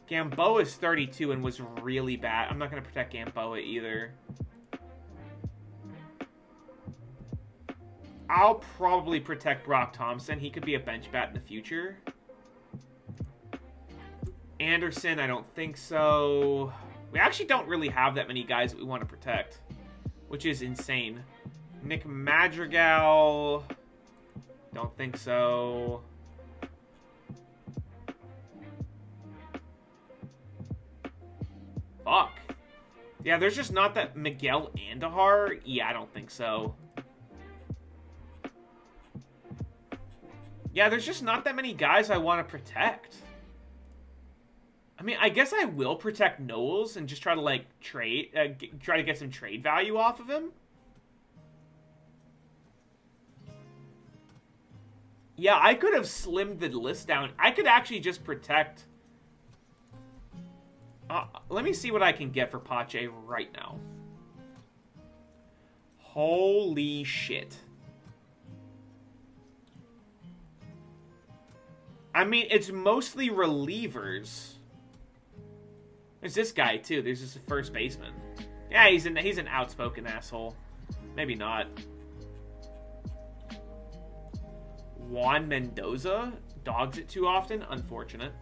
Gamboa's 32 and was really bad. I'm not gonna protect Gamboa either. I'll probably protect Brock Thompson. He could be a bench bat in the future. Anderson, I don't think so. We actually don't really have that many guys that we want to protect, which is insane. Nick Madrigal, don't think so. Fuck. Yeah, there's just not that. Miguel Andahar? Yeah, I don't think so. Yeah, there's just not that many guys I want to protect. I mean, I guess I will protect Knowles and just try to, like, trade, try to get some trade value off of him. Yeah, I could have slimmed the list down. I could actually just protect... let me see what I can get for Pache right now. Holy shit. I mean, it's mostly relievers. There's this guy, too. There's just a first baseman. Yeah, he's an outspoken asshole. Maybe not. Juan Mendoza? Dogs it too often? Unfortunate.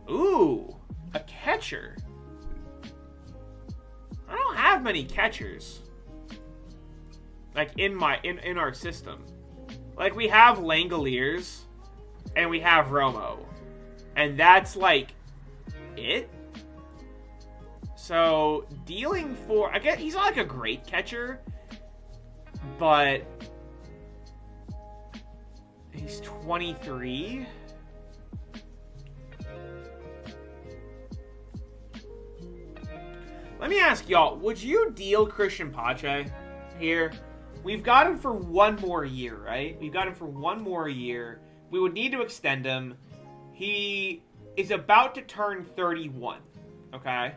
Ooh, a catcher. I don't have many catchers. Like, in our system. Like, we have Langoliers, and we have Romo. And that's, like, it? So, dealing for... I guess he's not, like, a great catcher, but... He's 23. Let me ask y'all, would you deal Christian Pache here? We've got him for one more year, right? We've got him for one more year. We would need to extend him. He is about to turn 31, okay?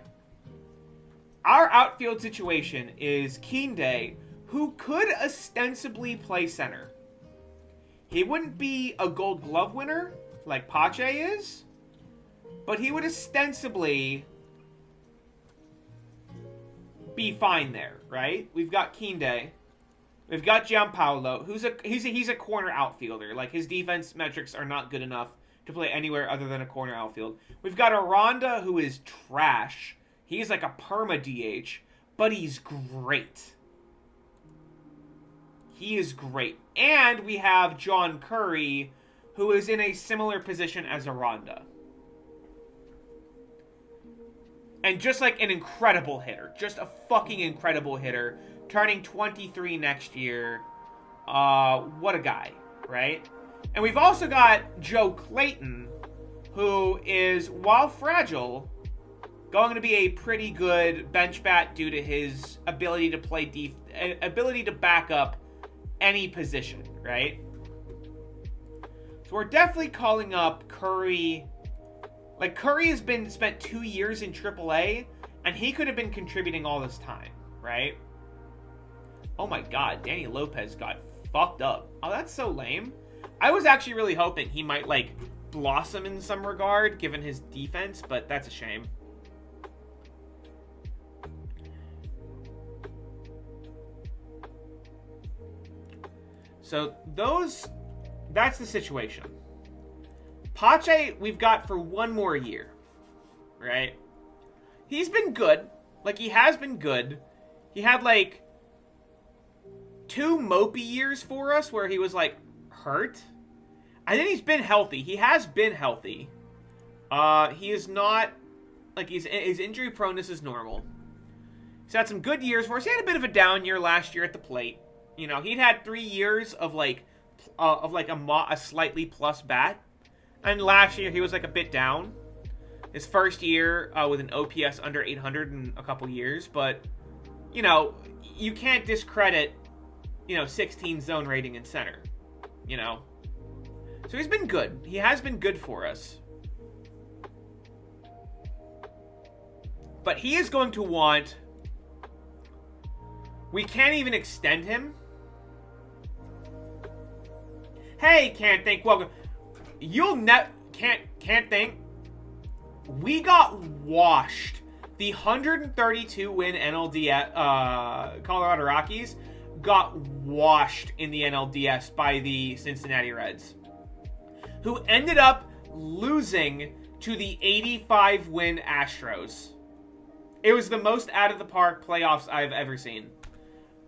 Our outfield situation is Kinde, who could ostensibly play center. He wouldn't be a Gold Glove winner like Pache is, but he would ostensibly be fine there, right? We've got Kinde. We've got Giampaolo, he's a corner outfielder. Like, his defense metrics are not good enough to play anywhere other than a corner outfield. We've got Aranda, who is trash. He's like a perma DH, but he's great. He is great. And we have John Curry, who is in a similar position as Aranda. And just like an incredible hitter. Just a fucking incredible hitter. Turning 23 next year. What a guy, right? And we've also got Joe Clayton, who is, while fragile, going to be a pretty good bench bat due to his ability to play ability to back up any position, right? So we're definitely calling up Curry. Like, Curry has been spent 2 years in AAA, and he could have been contributing all this time, right? Oh my god, Danny Lopez got fucked up. Oh, that's so lame. I was actually really hoping he might, like, blossom in some regard, given his defense, but that's a shame. So, that's the situation. Pache, we've got for one more year, right? He's been good. Like, he has been good. He had, like, 2 mopey years for us where he was, like, hurt. I think he's been healthy. He has been healthy. He is not, like, his injury proneness is normal. He's had some good years for us. He had a bit of a down year last year at the plate. You know, he'd had 3 years of, like, a slightly plus bat. And last year, he was, like, a bit down. His first year with an OPS under 800 in a couple years. But, you know, you can't discredit, 16 zone rating in center. You know? So he's been good. He has been good for us. But he is going to want... We can't even extend him. Hey, Can't Think, welcome. Can't Think. We got washed. The 132 win NLDS Colorado Rockies got washed in the NLDS by the Cincinnati Reds, who ended up losing to the 85 win Astros. It was the most out of the park playoffs I've ever seen.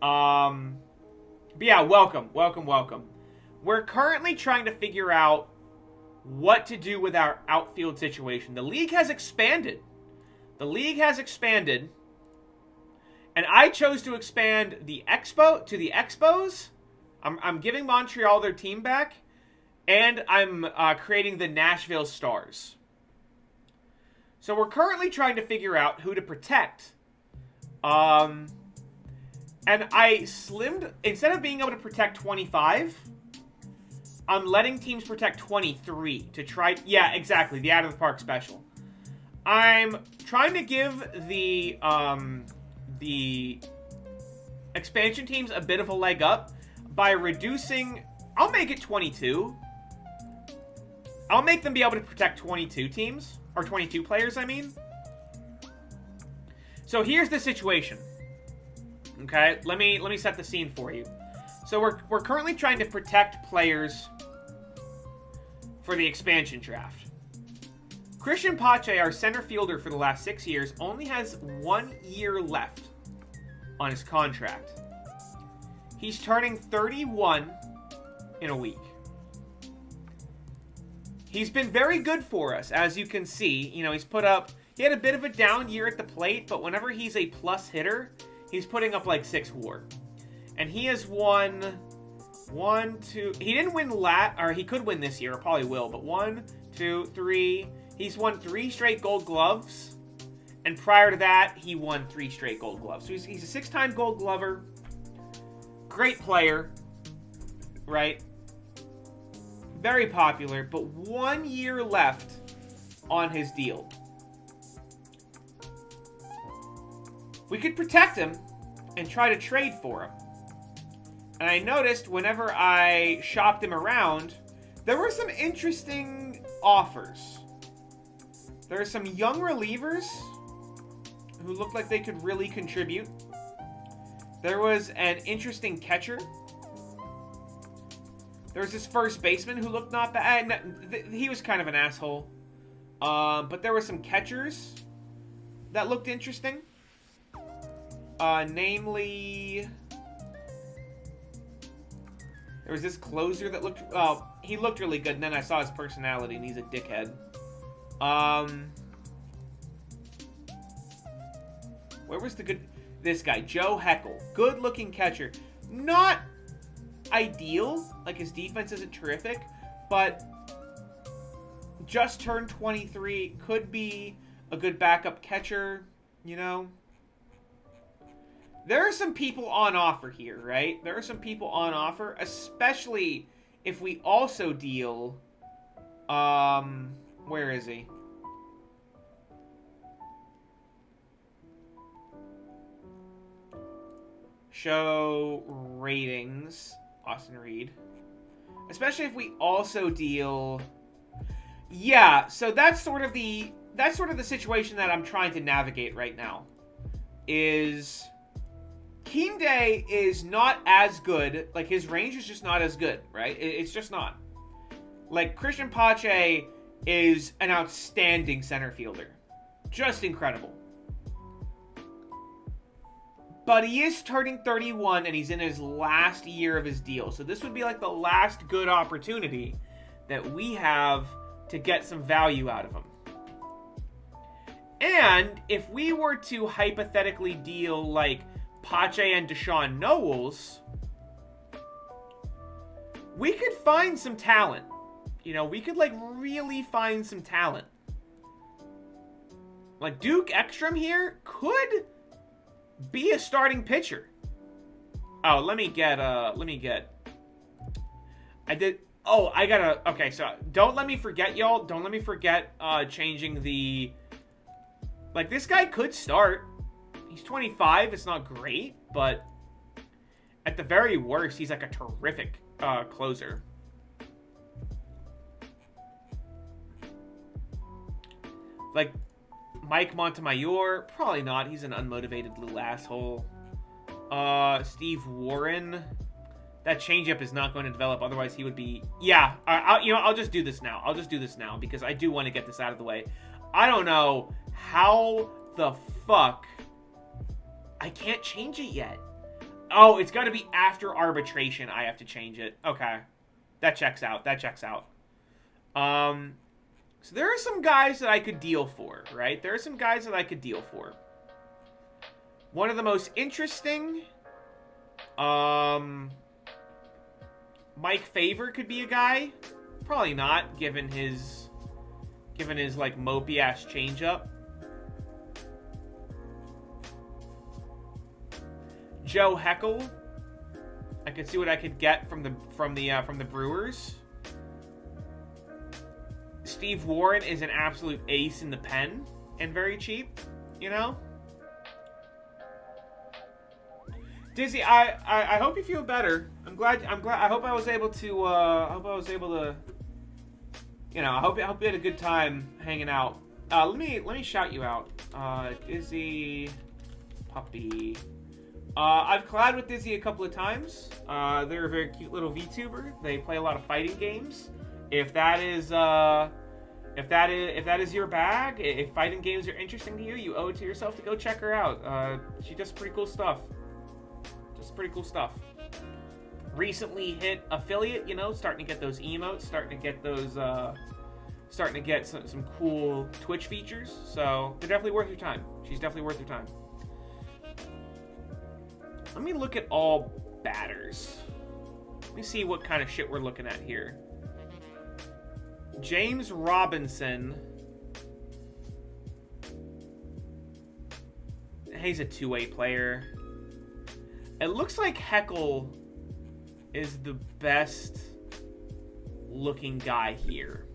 But yeah, welcome. We're currently trying to figure out what to do with our outfield situation. The league has expanded. And I chose to expand the Expo to the Expos. I'm giving Montreal their team back. And I'm creating the Nashville Stars. So we're currently trying to figure out who to protect. And I slimmed... Instead of being able to protect 25... I'm letting teams protect 23 to try... Yeah, exactly. The out of the park special. I'm trying to give the expansion teams a bit of a leg up by reducing... I'll make it 22. I'll make them be able to protect 22 teams. Or 22 players, I mean. So here's the situation. Okay? Let me set the scene for you. So we're currently trying to protect players for the expansion draft. Christian Pache, our center fielder for the last 6 years, only has 1 year left on his contract. He's turning 31 in a week. He's been very good for us, as you can see. You know, he had a bit of a down year at the plate, but whenever he's a plus hitter, he's putting up like 6 WAR. And he has won he didn't win or he could win this year, or probably will, but 1, 2, 3, he's won 3 straight Gold Gloves. And prior to that, he won 3 straight Gold Gloves. So he's a 6-time Gold Glover. Great player, right? Very popular, but 1 year left on his deal. We could protect him and try to trade for him. And I noticed whenever I shopped him around, there were some interesting offers. There are some young relievers who looked like they could really contribute. There was an interesting catcher. There was this first baseman who looked not bad. He was kind of an asshole. But there were some catchers that looked interesting. Namely, there was this closer that looked... he looked really good, and then I saw his personality, and he's a dickhead. Where was the good... This guy, Joe Heckel. Good-looking catcher. Not ideal. Like, his defense isn't terrific, but just turned 23. Could be a good backup catcher, you know? There are some people on offer here, right? There are some people on offer, especially if we also deal... where is he? Show ratings. Austin Reed. Especially if we also deal... Yeah, so that's sort of the situation that I'm trying to navigate right now. Is... Keemday is not as good. Like, his range is just not as good, right? It's just not. Like, Christian Pache is an outstanding center fielder. Just incredible. But he is turning 31, and he's in his last year of his deal. So this would be like the last good opportunity that we have to get some value out of him. And if we were to hypothetically deal, like, Pache and Deshaun Knowles, we could find some talent. You know, we could, like, really find some talent. Like, Duke Ekstrom here could be a starting pitcher. Oh, let me get, okay, so don't let me forget, y'all. Don't let me forget, changing the, like, this guy could start. He's 25. It's not great, but at the very worst, he's like a terrific closer. Like Mike Montemayor, probably not. He's an unmotivated little asshole. Steve Warren, that changeup is not going to develop. Otherwise, he would be. Yeah, I'll just do this now. I'll just do this now because I do want to get this out of the way. I don't know how the fuck I can't change it yet. Oh, it's got to be after arbitration. I have to change it. Okay, that checks out. So there are some guys that I could deal for, right? There are some guys that I could deal for. One of the most interesting, Mike Favor could be a guy. Probably not, given his like mopey ass changeup. Joe Heckel, I could see what I could get from the Brewers. Steve Warren is an absolute ace in the pen and very cheap, you know. Dizzy, I hope you feel better. I'm glad. I hope I was able to. You know, I hope you had a good time hanging out. Let me shout you out. Dizzy, Puppy. I've collabed with Dizzy a couple of times. They're a very cute little VTuber. They play a lot of fighting games. If that is if that is your bag, if fighting games are interesting to you, you owe it to yourself to go check her out. She does pretty cool stuff. Just pretty cool stuff. Recently hit affiliate, you know, starting to get those emotes, starting to get those, starting to get some cool Twitch features. So they're definitely worth your time. She's definitely worth your time. Let me look at all batters. Let me see what kind of shit we're looking at here. James Robinson. He's a two-way player. It looks like Heckle is the best looking guy here.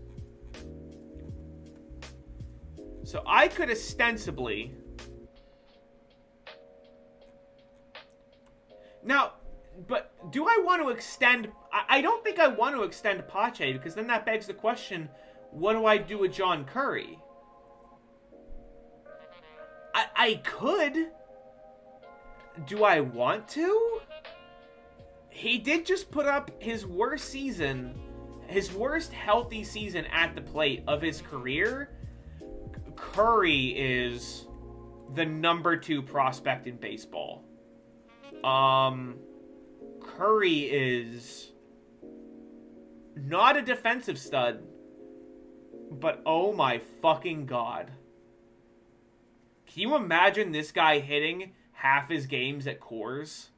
So I could ostensibly... Now, but do I want to extend... I don't think I want to extend Pache, because then that begs the question, what do I do with John Curry? I could. Do I want to? He did just put up his worst season, his worst healthy season at the plate of his career. Curry is the #2 prospect in baseball. Curry is not a defensive stud, but oh my fucking god. Can you imagine this guy hitting half his games at Coors?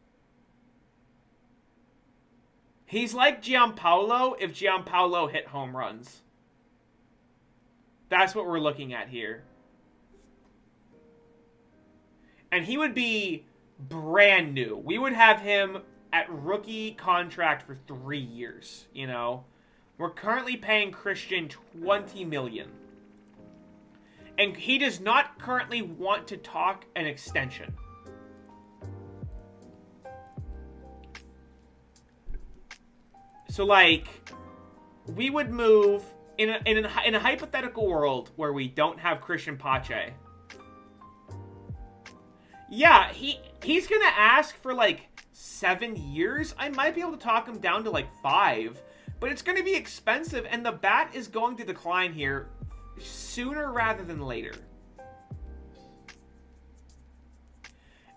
He's like Giampaolo if Giampaolo hit home runs. That's what we're looking at here. And he would be brand new. We would have him at rookie contract for 3 years, you know. We're currently paying Christian $20 million. And he does not currently want to talk an extension. So, like, we would move in a hypothetical world where we don't have Christian Pache. Yeah, he's gonna ask for like 7 years. I might be able to talk him down to like 5, but it's gonna be expensive, and the bat is going to decline here sooner rather than later.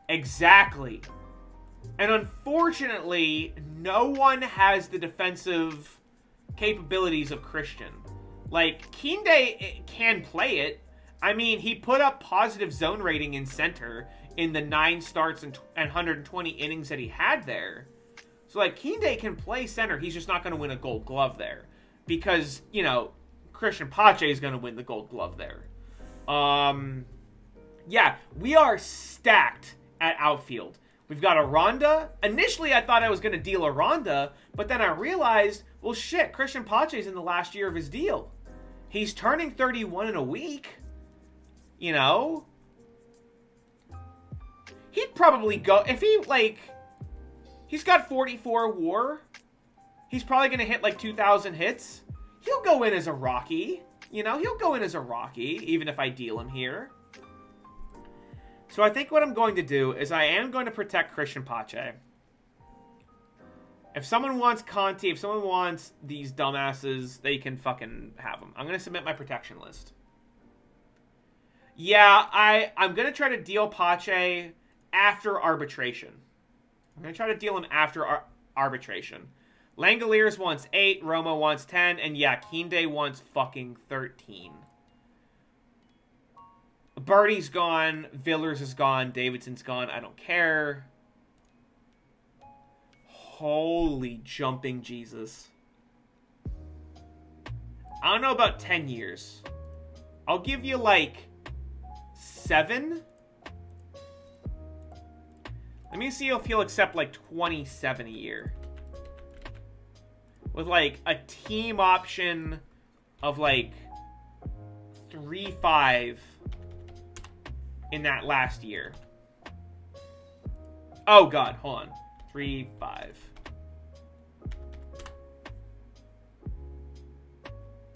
Exactly. And unfortunately, no one has the defensive capabilities of Christian. Like, Kinde can play it. I mean, he put up positive zone rating in center in the 9 starts and 120 innings that he had there. So, like, Kinde can play center. He's just not going to win a Gold Glove there. Because, you know, Christian Pache is going to win the Gold Glove there. Yeah, we are stacked at outfield. We've got Aranda. Initially, I thought I was going to deal Aranda, but then I realized, well, shit, Christian Pache's in the last year of his deal. He's turning 31 in a week. You know? He'd probably go, if he, like, he's got 44 WAR. He's probably going to hit, like, 2,000 hits. He'll go in as a Rocky. You know, he'll go in as a Rocky, even if I deal him here. So I think what I'm going to do is I am going to protect Christian Pache. If someone wants Conti, if someone wants these dumbasses, they can fucking have them. I'm going to submit my protection list. Yeah, I'm going to try to deal Pache after arbitration. I'm going to try to deal him after arbitration. Langoliers wants 8, Romo wants 10, and yeah, Kinde wants fucking 13. Birdie's gone, Villers is gone, Davidson's gone, I don't care. Holy jumping Jesus. I don't know about 10 years. I'll give you like 7. Let me see if he'll accept like 27 a year. With like a team option of like 3-5 in that last year. Oh god, hold on. 3-5.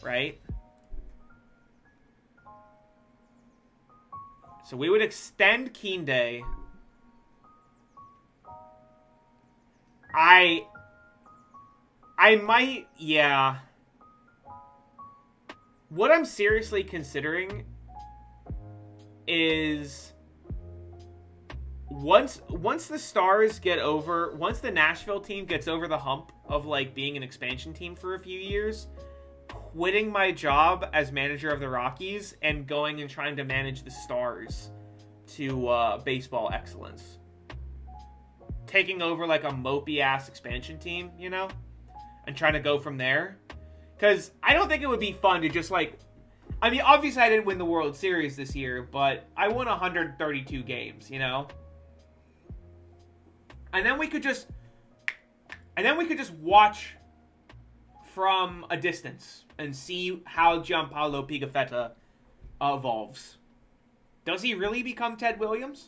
Right? So we would extend Kinde. I might, yeah. what I'm seriously considering is once the Stars get over, once the Nashville team gets over the hump of like being an expansion team for a few years, quitting my job as manager of the Rockies and going and trying to manage the Stars to baseball excellence. Taking over like a mopey ass expansion team, you know, and trying to go from there. Because I don't think it would be fun to just like, I mean, obviously I didn't win the World Series this year, but I won 132 games, you know? And then we could just watch from a distance and see how Giampaolo Pigafetta evolves. Does he really become Ted Williams?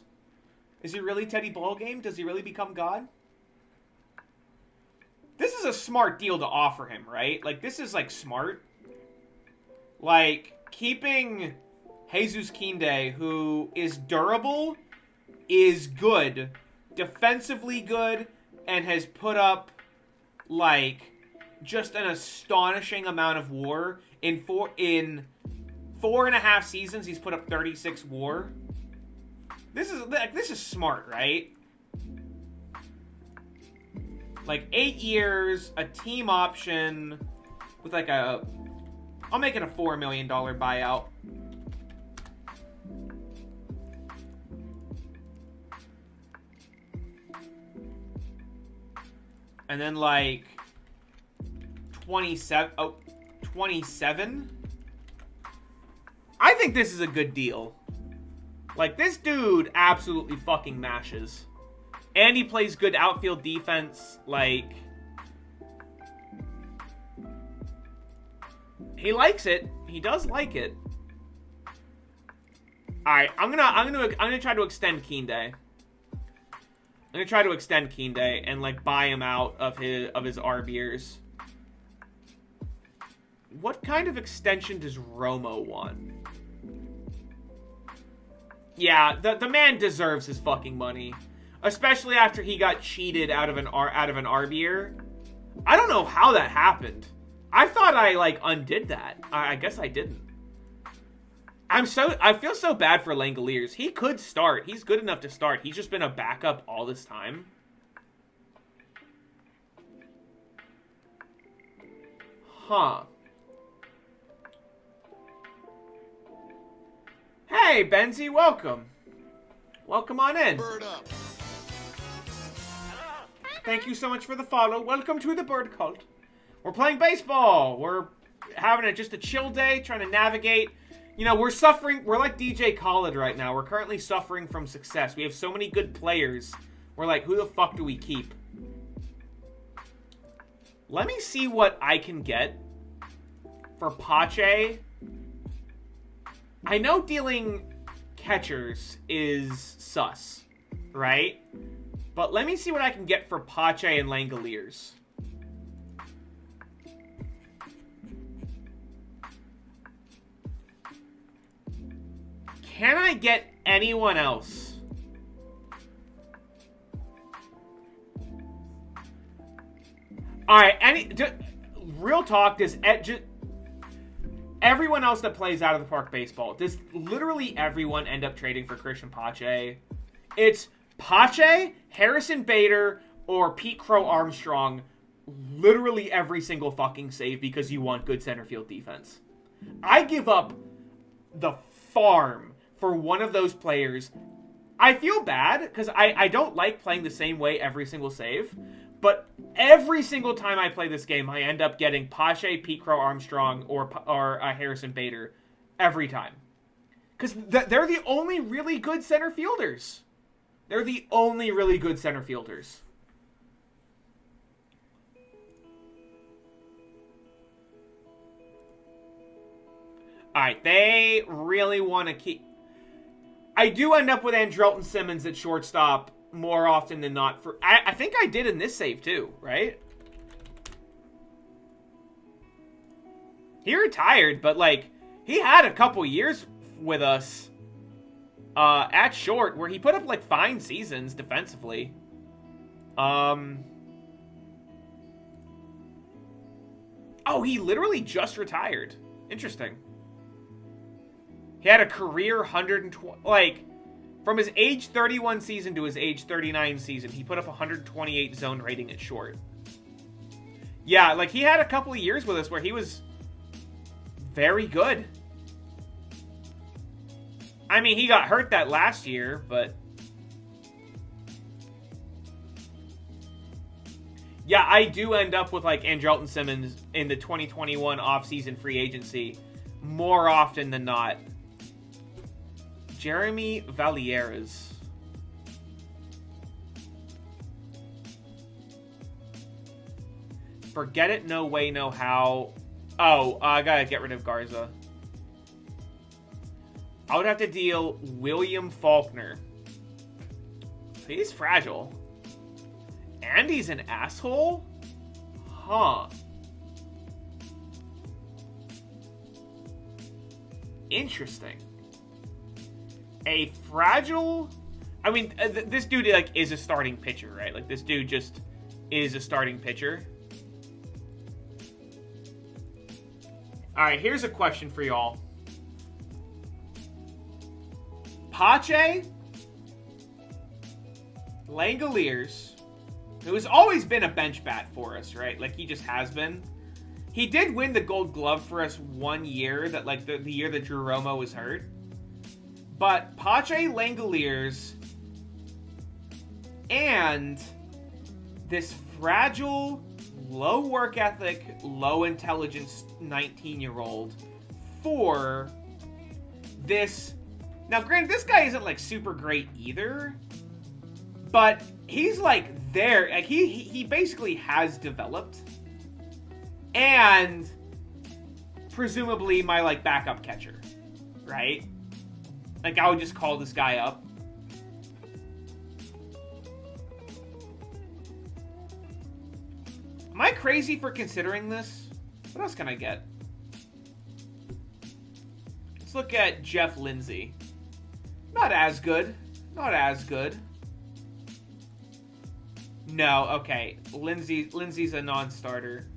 Is he really Teddy Ballgame? Does he really become God? This is a smart deal to offer him, right? Like, this is, like, smart. Like, keeping Jesus Kinde, who is durable, is good, defensively good, and has put up, like, just an astonishing amount of WAR. In 4.5 seasons, he's put up 36 WAR. This is smart, right? Like 8 years, a team option with like I'll make it a $4 million buyout. And then like 27. I think this is a good deal. Like, this dude absolutely fucking mashes. And he plays good outfield defense. Like, he likes it. He does like it. Alright, I'm gonna try to extend Kinde. I'm gonna try to extend Kinde and like buy him out of his RBers. What kind of extension does Romo want? Yeah, the man deserves his fucking money, especially after he got cheated out of an RBer. I don't know how that happened. I thought I like undid that. I guess I didn't. I feel so bad for Langoliers. He could start. He's good enough to start. He's just been a backup all this time. Huh. Hey, Benzie, welcome. Welcome on in. Bird up. Thank you so much for the follow. Welcome to the Bird Cult. We're playing baseball. We're having just a chill day, trying to navigate. You know, we're suffering. We're like DJ Khaled right now. We're currently suffering from success. We have so many good players. We're like, who the fuck do we keep? Let me see what I can get for Pache. I know dealing catchers is sus, right? But let me see what I can get for Pache and Langoliers. Can I get anyone else? Alright, real talk, does everyone else that plays out of the park baseball, does literally everyone end up trading for Christian Pache? It's Pache, Harrison Bader, or Pete Crow Armstrong literally every single fucking save because you want good center field defense. I give up the farm for one of those players. I feel bad because I don't like playing the same way every single save, but every single time I play this game, I end up getting Pache, Pete Crow Armstrong, or Harrison Bader every time. Because they're the only really good center fielders. They're the only really good center fielders. Alright, they really want to keep... I do end up with Andrelton Simmons at shortstop more often than not. I think I did in this save too, right? He retired, but like, he had a couple years with us at short where he put up like fine seasons defensively. Oh, he literally just retired. Interesting. He had a career 120, like, from his age 31 season to his age 39 season, he put up 128 zone rating at short. Yeah, like, he had a couple of years with us where he was very good. I mean, he got hurt that last year, but... yeah, I do end up with, like, Andrelton Simmons in the 2021 offseason free agency more often than not. Jeremy Valieres. Forget it, no way, no how. Oh, I gotta get rid of Garza. I would have to deal William Faulkner. He's fragile. And he's an asshole? Huh. Interesting. A fragile... I mean, this dude, like, is a starting pitcher, right? Like, this dude just is a starting pitcher. Alright, here's a question for y'all. Pache, Langoliers, who has always been a bench bat for us, right? Like, he just has been. He did win the Gold Glove for us one year, that, like, the year that Drew Romo was hurt. But Pache, Langoliers, and this fragile, low work ethic, low intelligence 19-year-old for this... Now, granted, this guy isn't, like, super great either, but he's, like, there. Like, he basically has developed. And presumably my, like, backup catcher, right? Like, I would just call this guy up. Am I crazy for considering this? What else can I get? Let's look at Jeff Lindsay. Not as good. Not as good. No, okay. Lindsay's a non-starter.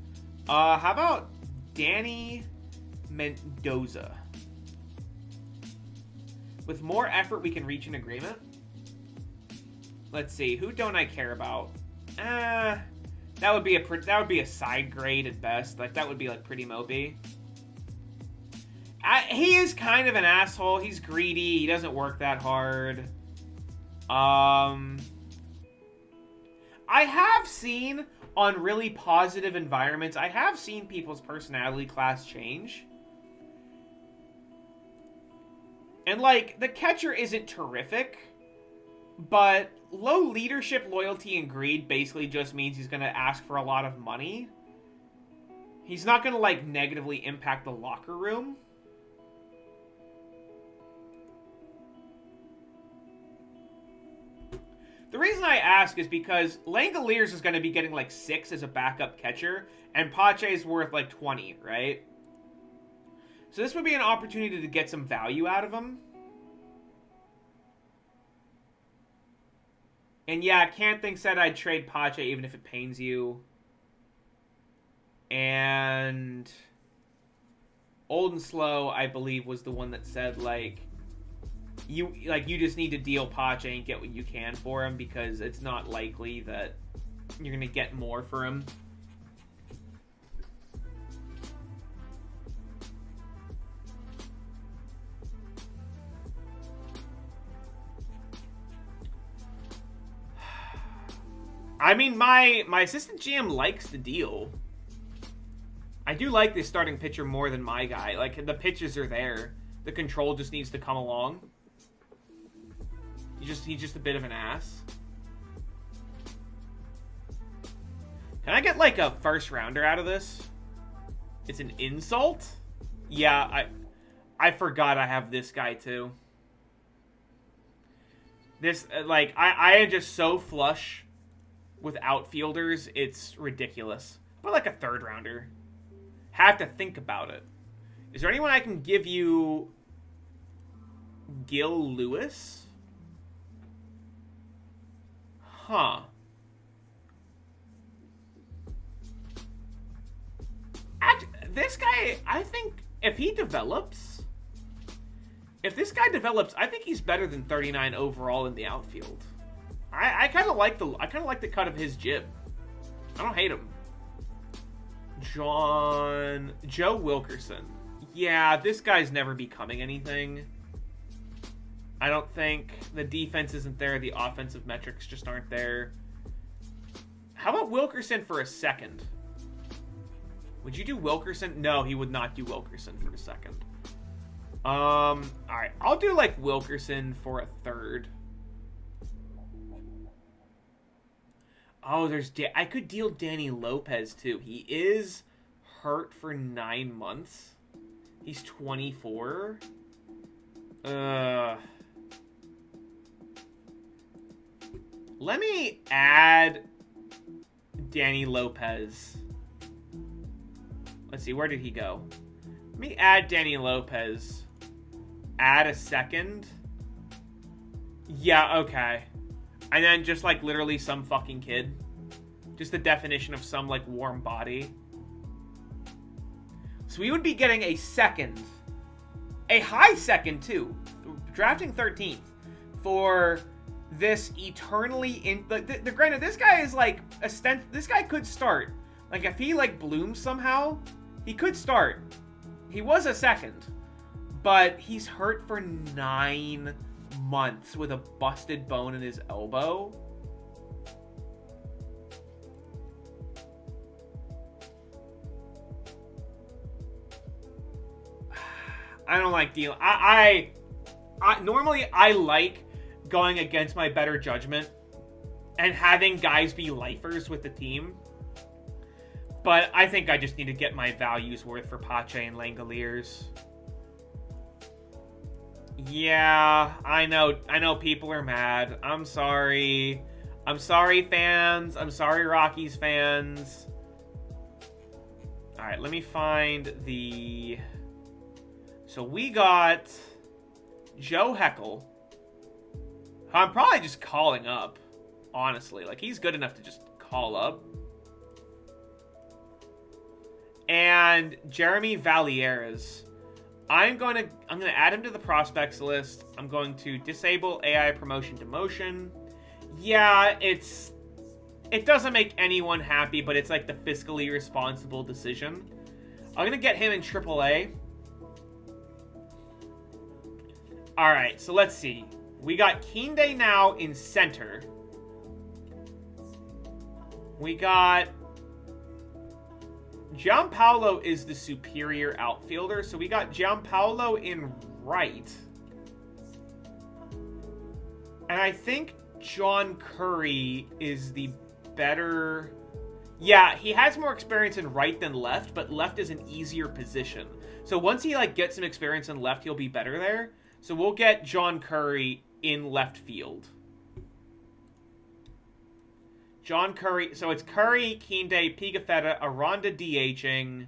How about Danny Mendoza? With more effort, we can reach an agreement. Let's see. Who don't I care about? That would be a side grade at best. Like, that would be, like, pretty mopey. He is kind of an asshole. He's greedy. He doesn't work that hard. I have seen on really positive environments, I have seen people's personality class change. And, like, the catcher isn't terrific, but low leadership, loyalty, and greed basically just means he's going to ask for a lot of money. He's not going to, like, negatively impact the locker room. The reason I ask is because Langoliers is going to be getting, like, 6 as a backup catcher, and Pache is worth, like, 20, right? So this would be an opportunity to get some value out of him. And yeah, Can't Think said I'd trade Pache even if it pains you. And Old and Slow, I believe, was the one that said, like, you just need to deal Pache and get what you can for him because it's not likely that you're going to get more for him. I mean, my assistant GM likes the deal. I do like this starting pitcher more than my guy. Like, the pitches are there. The control just needs to come along. He's just a bit of an ass. Can I get, like, a first rounder out of this? It's an insult? Yeah, I forgot I have this guy, too. This, like, I am just so flush with outfielders, it's ridiculous. But, like, a third rounder. Have to think about it. Is there anyone I can give you? Gil Lewis? Huh. Actually, this guy, I think if he develops, If this guy develops, I think he's better than 39 overall in the outfield. I kind of like the cut of his jib. I don't hate him. Joe Wilkerson. Yeah, this guy's never becoming anything. I don't think. The defense isn't there. The offensive metrics just aren't there. How about Wilkerson for a second? Would you do Wilkerson? No, he would not do Wilkerson for a second. Alright. I'll do, like, Wilkerson for a third. Oh, I could deal Danny Lopez, too. He is hurt for 9 months. He's 24. Let me add Danny Lopez. Let's see, where did he go? Let me add Danny Lopez. Add a second. Yeah, okay. And then just, like, literally some fucking kid. Just the definition of some, like, warm body. So we would be getting a second. A high second, too. Drafting 13th. For this eternally... Granted, this guy is, like... This guy could start. Like, if he, like, blooms somehow, he could start. He was a second. But he's hurt for 9 months with a busted bone in his elbow. I don't like dealing. I normally I like going against my better judgment and having guys be lifers with the team. But I think I just need to get my values worth for Pache and Langoliers. Yeah, I know people are mad. I'm sorry. I'm sorry, fans. I'm sorry, Rockies fans. Alright, let me find the... So we got Joe Heckel. I'm probably just calling up, honestly. Like, he's good enough to just call up. And Jeremy Valieras. I'm gonna add him to the prospects list. I'm going to disable AI promotion demotion. Yeah, it doesn't make anyone happy, but it's like the fiscally responsible decision. I'm gonna get him in AAA. Alright, so let's see. We got Kinde now in center. We got... Giampaolo is the superior outfielder, so we got Giampaolo in right. And I think John Curry is the better... Yeah, he has more experience in right than left, but left is an easier position. So once he, like, gets some experience in left, he'll be better there. So we'll get John Curry in left field. John Curry. So it's Curry, Kinde, Pigafetta, Aranda DHing.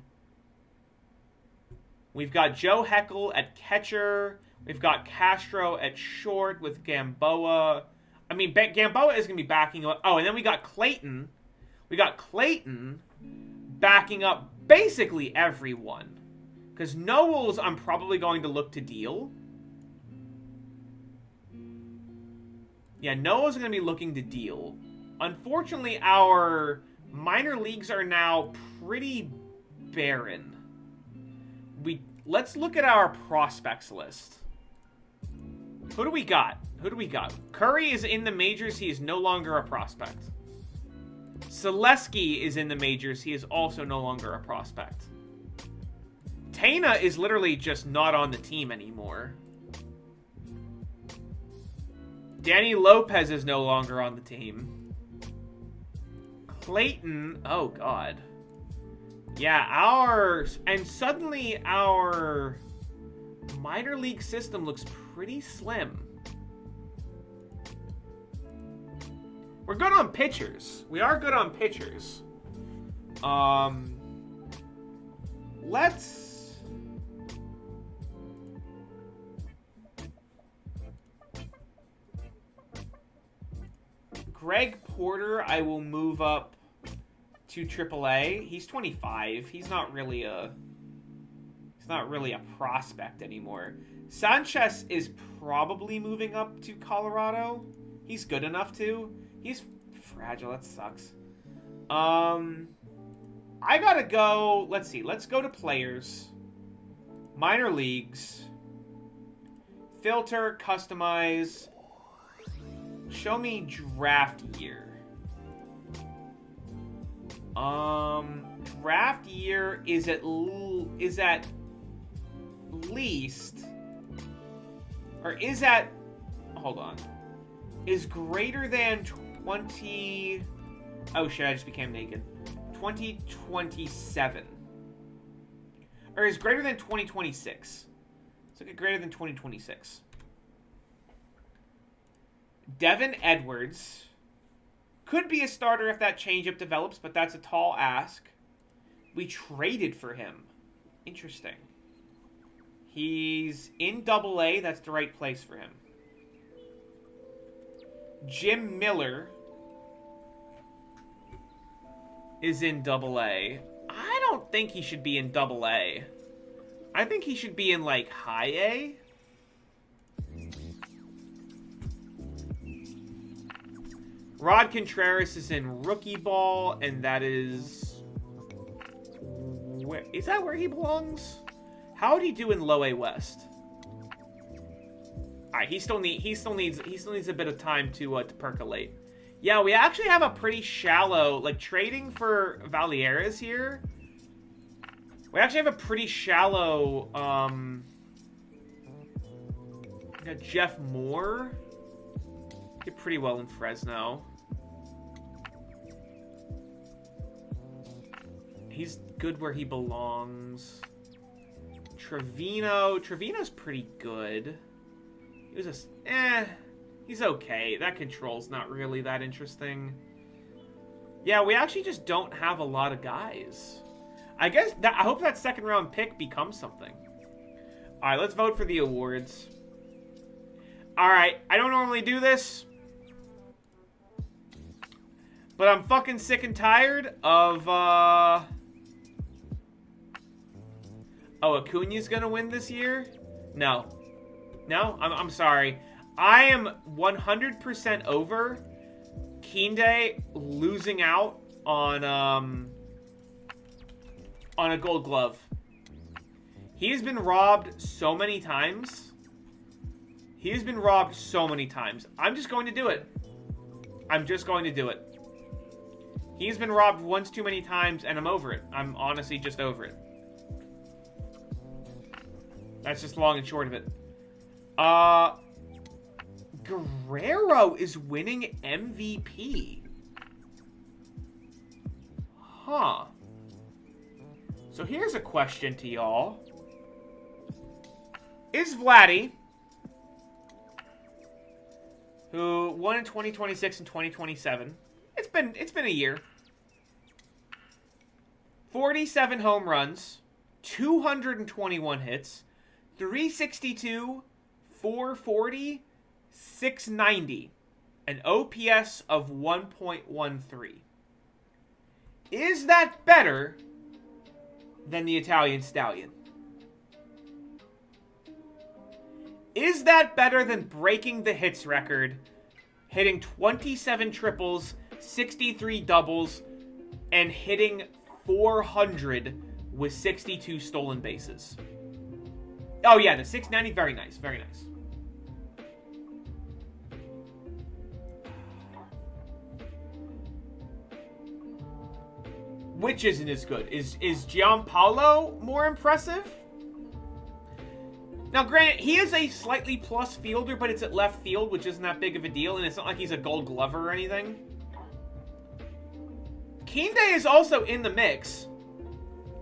We've got Joe Heckel at catcher. We've got Castro at short with Gamboa. I mean, Gamboa is going to be backing up. Oh, and then we got Clayton. We got Clayton backing up basically everyone. Because Knowles, I'm probably going to look to deal. Yeah, Noah's going to be looking to deal. Unfortunately, our minor leagues are now pretty barren. Let's look at our prospects list. Who do we got? Curry is in the majors. He is no longer a prospect. Selesky is in the majors. He is also no longer a prospect. Tana is literally just not on the team anymore. Danny Lopez is no longer on the team. Clayton, oh god. Yeah, suddenly our minor league system looks pretty slim. We're good on pitchers. We are good on pitchers. Let's... Greg Porter, I will move up to AAA. He's 25. He's not not really a prospect anymore. Sanchez is probably moving up to Colorado. He's good enough to. He's fragile. That sucks. I gotta go. Let's see. Let's go to players. Minor leagues. Filter, customize. Show me draft year. Draft year is at least, or is at, hold on, is greater than 20, oh shit, I just became naked. 2027. Or is greater than 2026. Let's look at greater than 2026. Devin Edwards could be a starter if that changeup develops, but that's a tall ask. We traded for him. Interesting. He's in Double-A. That's the right place for him. Jim Miller is in Double-A. I don't think he should be in Double-A. I think he should be in, like, High A. Rod Contreras is in Rookie Ball, and that is... Where, is that where he belongs? How would he do in Low A West? Alright, he still needs a bit of time to percolate. Yeah, we actually have a pretty shallow, like, trading for Valieras here. We actually have a pretty shallow, we got Jeff Moore. Did pretty well in Fresno. He's good where he belongs. Trevino's pretty good. He was he's okay. That control's not really that interesting. Yeah, we actually just don't have a lot of guys. I hope that second round pick becomes something. Alright, let's vote for the awards. Alright, I don't normally do this, but I'm fucking sick and tired of, Oh, Acuna's gonna win this year? No. No? I'm sorry. I am 100% over Kinde losing out on a Gold Glove. He's been robbed so many times. He's been robbed so many times. I'm just going to do it. I'm just going to do it. He's been robbed once too many times, and I'm over it. I'm honestly just over it. That's just long and short of it. Guerrero is winning MVP. Huh. So here's a question to y'all. Is Vladdy, who won in 2026 and 2027, it's been a year. 47 home runs, 221 hits, 362, 440, 690, an OPS of 1.13. Is that better than the Italian Stallion? Is that better than breaking the hits record, hitting 27 triples, 63 doubles, and hitting 400 with 62 stolen bases? Oh yeah, the 690, very nice, very nice. Which isn't as good? Is Giampaolo more impressive? Now, granted, he is a slightly plus fielder, but it's at left field, which isn't that big of a deal, and it's not like he's a Gold Glover or anything. Kinde is also in the mix,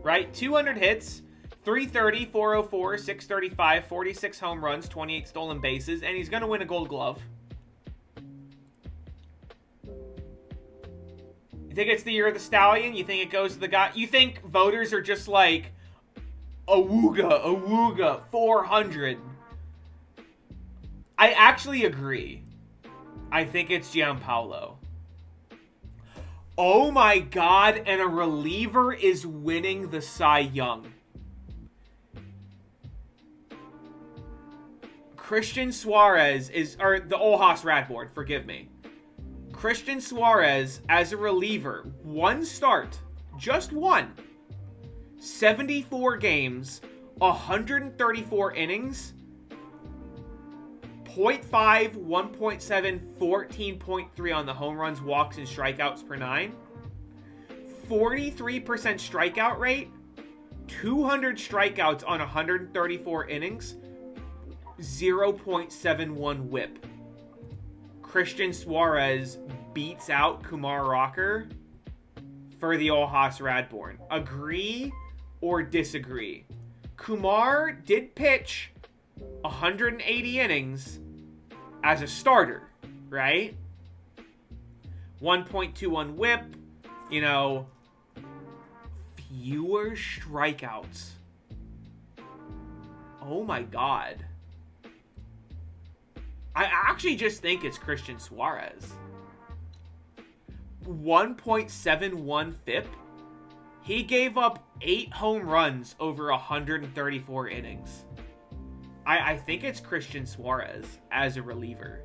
right? 200 hits, 330, 404, 635, 46 home runs, 28 stolen bases, and he's going to win a Gold Glove. You think it's the year of the Stallion? You think it goes to the guy? You think voters are just like, Awooga, 400. I actually agree. I think it's Giampaolo. Oh my god, and a reliever is winning the Cy Young. Christian Suarez or the Olhas Radboard, forgive me. Christian Suarez as a reliever, one start, just one. 74 games, 134 innings, 0.5, 1.7, 14.3 on the home runs, walks, and strikeouts per 9. 43% strikeout rate, 200 strikeouts on 134 innings, 0.71 whip. Christian Suarez beats out Kumar Rocker for the Olhas Radbourne. Agree or disagree? Kumar did pitch 180 innings as a starter, right? 1.21 whip, you know, fewer strikeouts. Oh my God. I actually just think it's Christian Suarez. 1.71 FIP. He gave up 8 home runs over 134 innings. I think it's Christian Suarez as a reliever.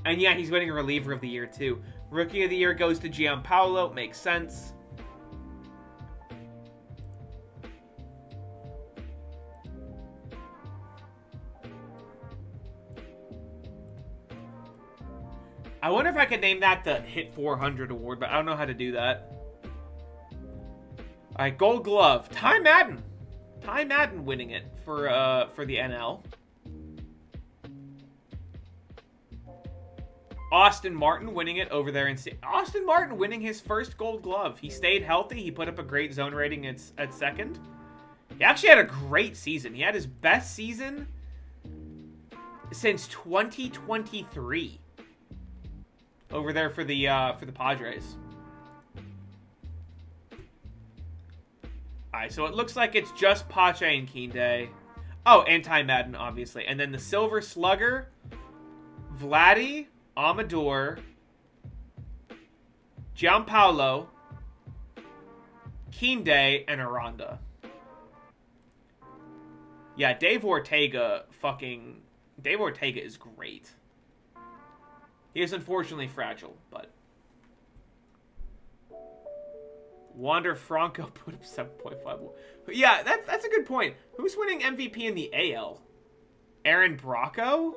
And yeah, he's winning reliever of the year too. Rookie of the year goes to Giampaolo. Makes sense. I wonder if I could name that the Hit 400 award, but I don't know how to do that. All right, Gold Glove. Ty Madden. Ty Madden winning it for the NL. Austin Martin winning it over there in Austin Martin winning his first Gold Glove. He stayed healthy. He put up a great zone rating at second. He actually had a great season. He had his best season since 2023 over there for the Padres. All right, so it looks like it's just Pache and Kinde. Oh, and Ty Madden, obviously. And then the Silver Slugger, Vladdy, Amador, Giampaolo, Kinde, and Aranda. Yeah, Dave Ortega is great. He is unfortunately fragile, but... Wander Franco put up 7.5. Yeah, that's a good point. Who's winning MVP in the AL? Aaron Bracco?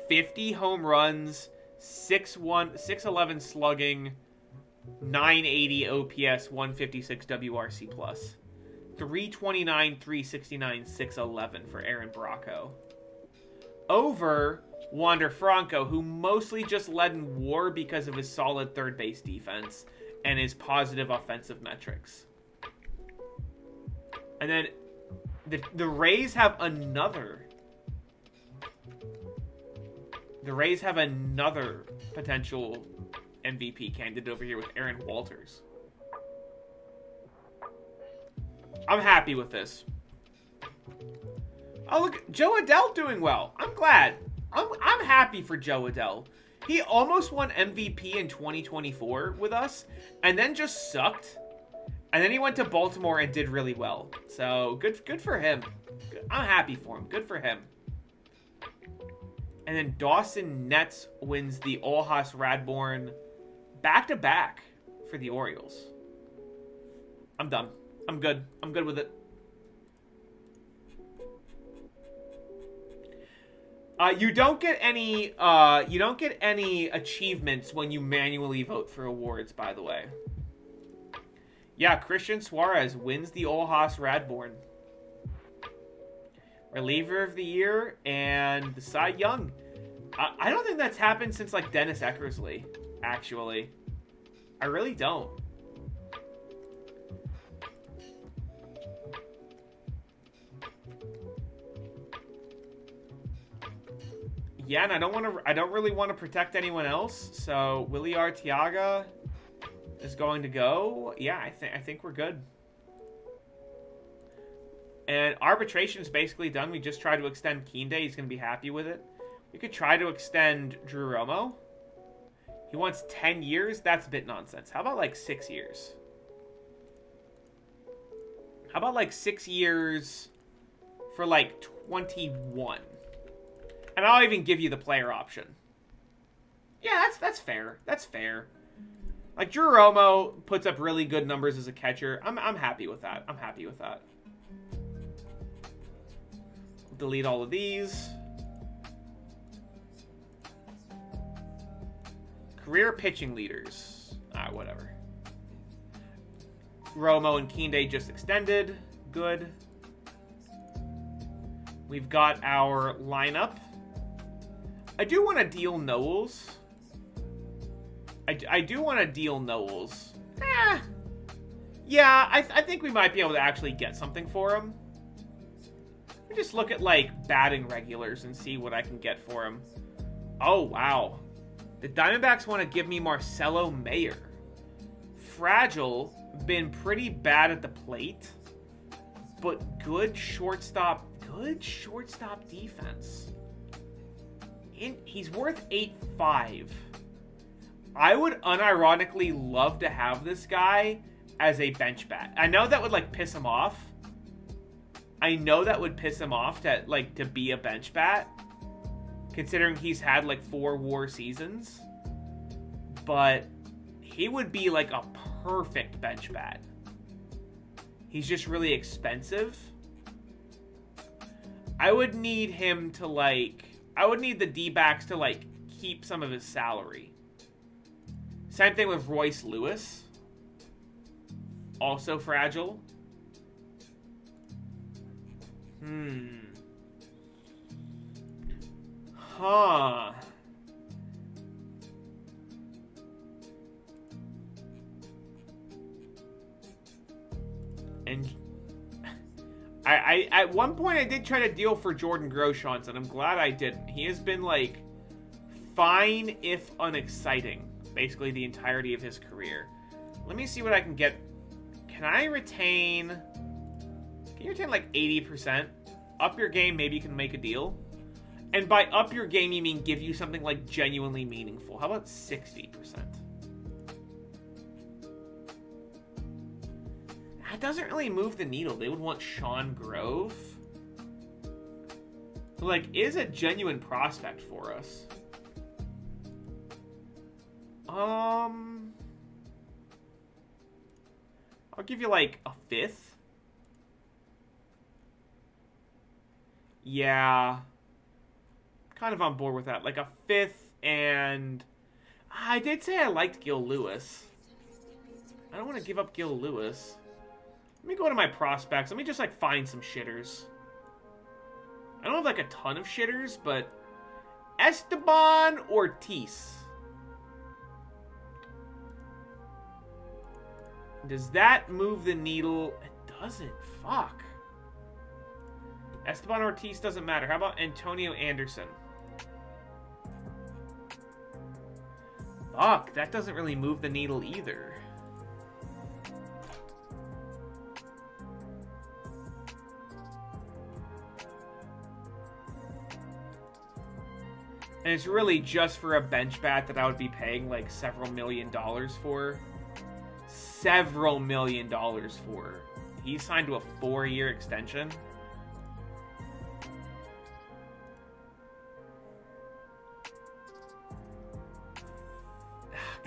50 home runs, 611 slugging, 980 OPS, 156 WRC+. 329, 369, 611 for Aaron Bracco. Over Wander Franco, who mostly just led in WAR because of his solid third base defense and his positive offensive metrics. And then the Rays have another. The Rays have another potential MVP candidate over here with Aaron Walters. I'm happy with this. Oh, look, Joe Adell doing well. I'm glad. I'm happy for Joe Adell. He almost won MVP in 2024 with us, and then just sucked. And then he went to Baltimore and did really well. So good for him. I'm happy for him. Good for him. And then Dawson Nets wins the Olhas Radbourne back-to-back for the Orioles. I'm done. I'm good. I'm good with it. You don't get any achievements when you manually vote for awards, by the way. Yeah, Christian Suarez wins the Olhas Radbourne. Reliever of the year and the Cy Young. I don't think that's happened since like Dennis Eckersley, actually. I really don't. Yeah, and I don't really want to protect anyone else. So Willie Arteaga is going to go. Yeah, I think we're good. And arbitration is basically done. We just try to extend Kinde. He's going to be happy with it. We could try to extend Drew Romo. He wants 10 years. That's a bit nonsense. How about like 6 years? How about like 6 years, for like 21. And I'll even give you the player option. Yeah, that's fair. That's fair. Like, Drew Romo puts up really good numbers as a catcher. I'm happy with that. I'm happy with that. Delete all of these. Career pitching leaders. Whatever. Romo and Kinde just extended. Good. We've got our lineup. I do want to deal Knowles. I do want to deal Knowles. Yeah, I think we might be able to actually get something for him. Let me just look at, like, batting regulars and see what I can get for him. Oh, wow. The Diamondbacks want to give me Marcelo Mayer. Fragile, been pretty bad at the plate, but good shortstop defense. He's worth 8.5. I would unironically love to have this guy as a bench bat. I know that would, like, piss him off. I know that would piss him off to be a bench bat, considering he's had, like, 4 WAR seasons. But he would be, like, a perfect bench bat. He's just really expensive. I would need him to, like... I would need the D-backs to, like, keep some of his salary. Same thing with Royce Lewis. Also fragile. Huh. And I at one point I did try to deal for Jordan Groshans, and I'm glad I didn't. He has been, like, fine if unexciting basically the entirety of his career. Let me see what I can get. Can you retain like 80%? Up your game, maybe you can make a deal. And by up your game, you mean give you something, like, genuinely meaningful. How about 60%? That doesn't really move the needle. They would want Sean Grove. Who, like, is a genuine prospect for us. I'll give you, like, a 5th. Yeah. Kind of on board with that. Like, a 5th, and... I did say I liked Gil Lewis. I don't want to give up Gil Lewis. Let me go to my prospects. Let me just, like, find some shitters. I don't have, like, a ton of shitters, but... Esteban Ortiz. Does that move the needle? It doesn't. Fuck. Esteban Ortiz doesn't matter. How about Antonio Anderson? Fuck, that doesn't really move the needle either. And it's really just for a bench bat that I would be paying, like, several $million for. Several $million for. He signed to a 4-year extension.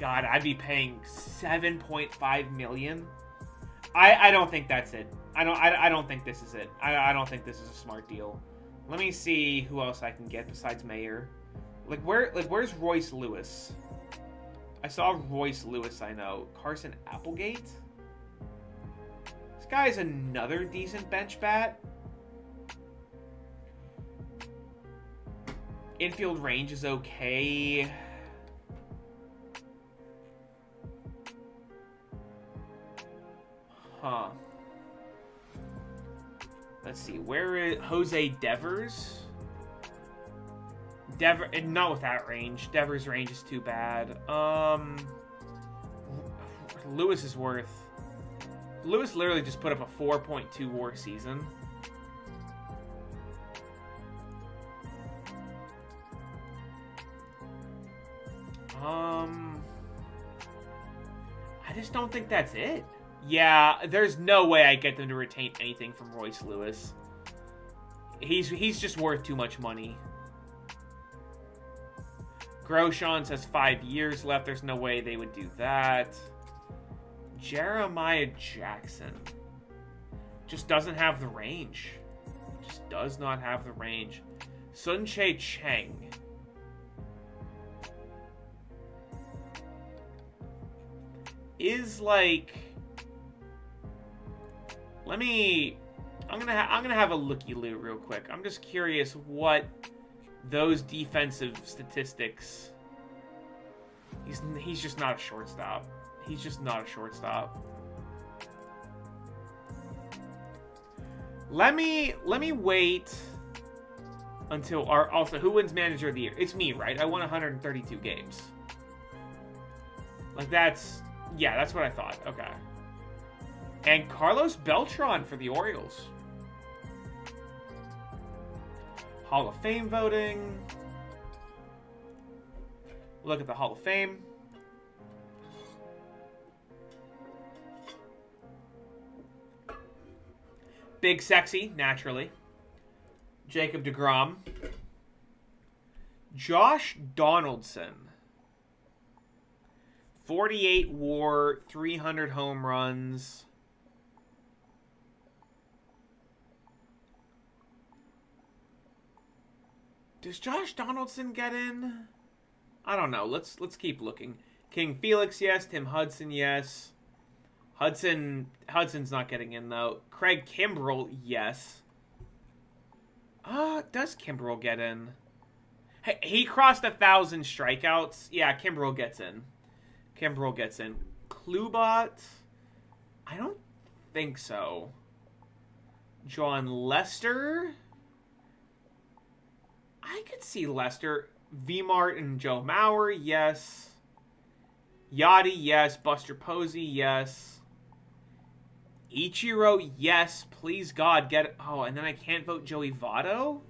God, I'd be paying $7.5 million. I don't think that's it. I don't think this is it. I don't think this is a smart deal. Let me see who else I can get besides Mayer. Where's Royce Lewis? I saw Royce Lewis, I know. Carson Applegate? This guy is another decent bench bat. Infield range is okay. Huh. Let's see. Where is Jose Devers? Not with that range. Devers' range is too bad. Lewis is worth... Lewis literally just put up a 4.2 WAR season. I just don't think that's it. Yeah, there's no way I get them to retain anything from Royce Lewis. He's just worth too much money. Groshans has 5 years left. There's no way they would do that. Jeremiah Jackson just doesn't have the range. Just does not have the range. Sun Che Cheng. Is like... I'm gonna have a looky-loo real quick. I'm just curious what those defensive statistics... He's just not a shortstop. He's just not a shortstop. Let me wait until our... Also, who wins Manager of the Year? It's me, right? I won 132 games. Like, that's... Yeah, that's what I thought. Okay. And Carlos Beltran for the Orioles. Hall of Fame voting. Look at the Hall of Fame. Big Sexy, naturally. Jacob deGrom. Josh Donaldson. 48 WAR, 300 home runs. Does Josh Donaldson get in? I don't know. Let's keep looking. King Felix, yes. Tim Hudson, yes. Hudson's not getting in though. Craig Kimbrell, yes. Does Kimbrell get in? Hey, he crossed 1,000 strikeouts. Yeah, Kimbrell gets in. Kimbrell gets in. Klubat? I don't think so. John Lester? I could see Lester. V-Mart and Joe Mauer, yes. Yachty, yes. Buster Posey, yes. Ichiro, yes. Please, God, get it. Oh, and then I can't vote Joey Votto?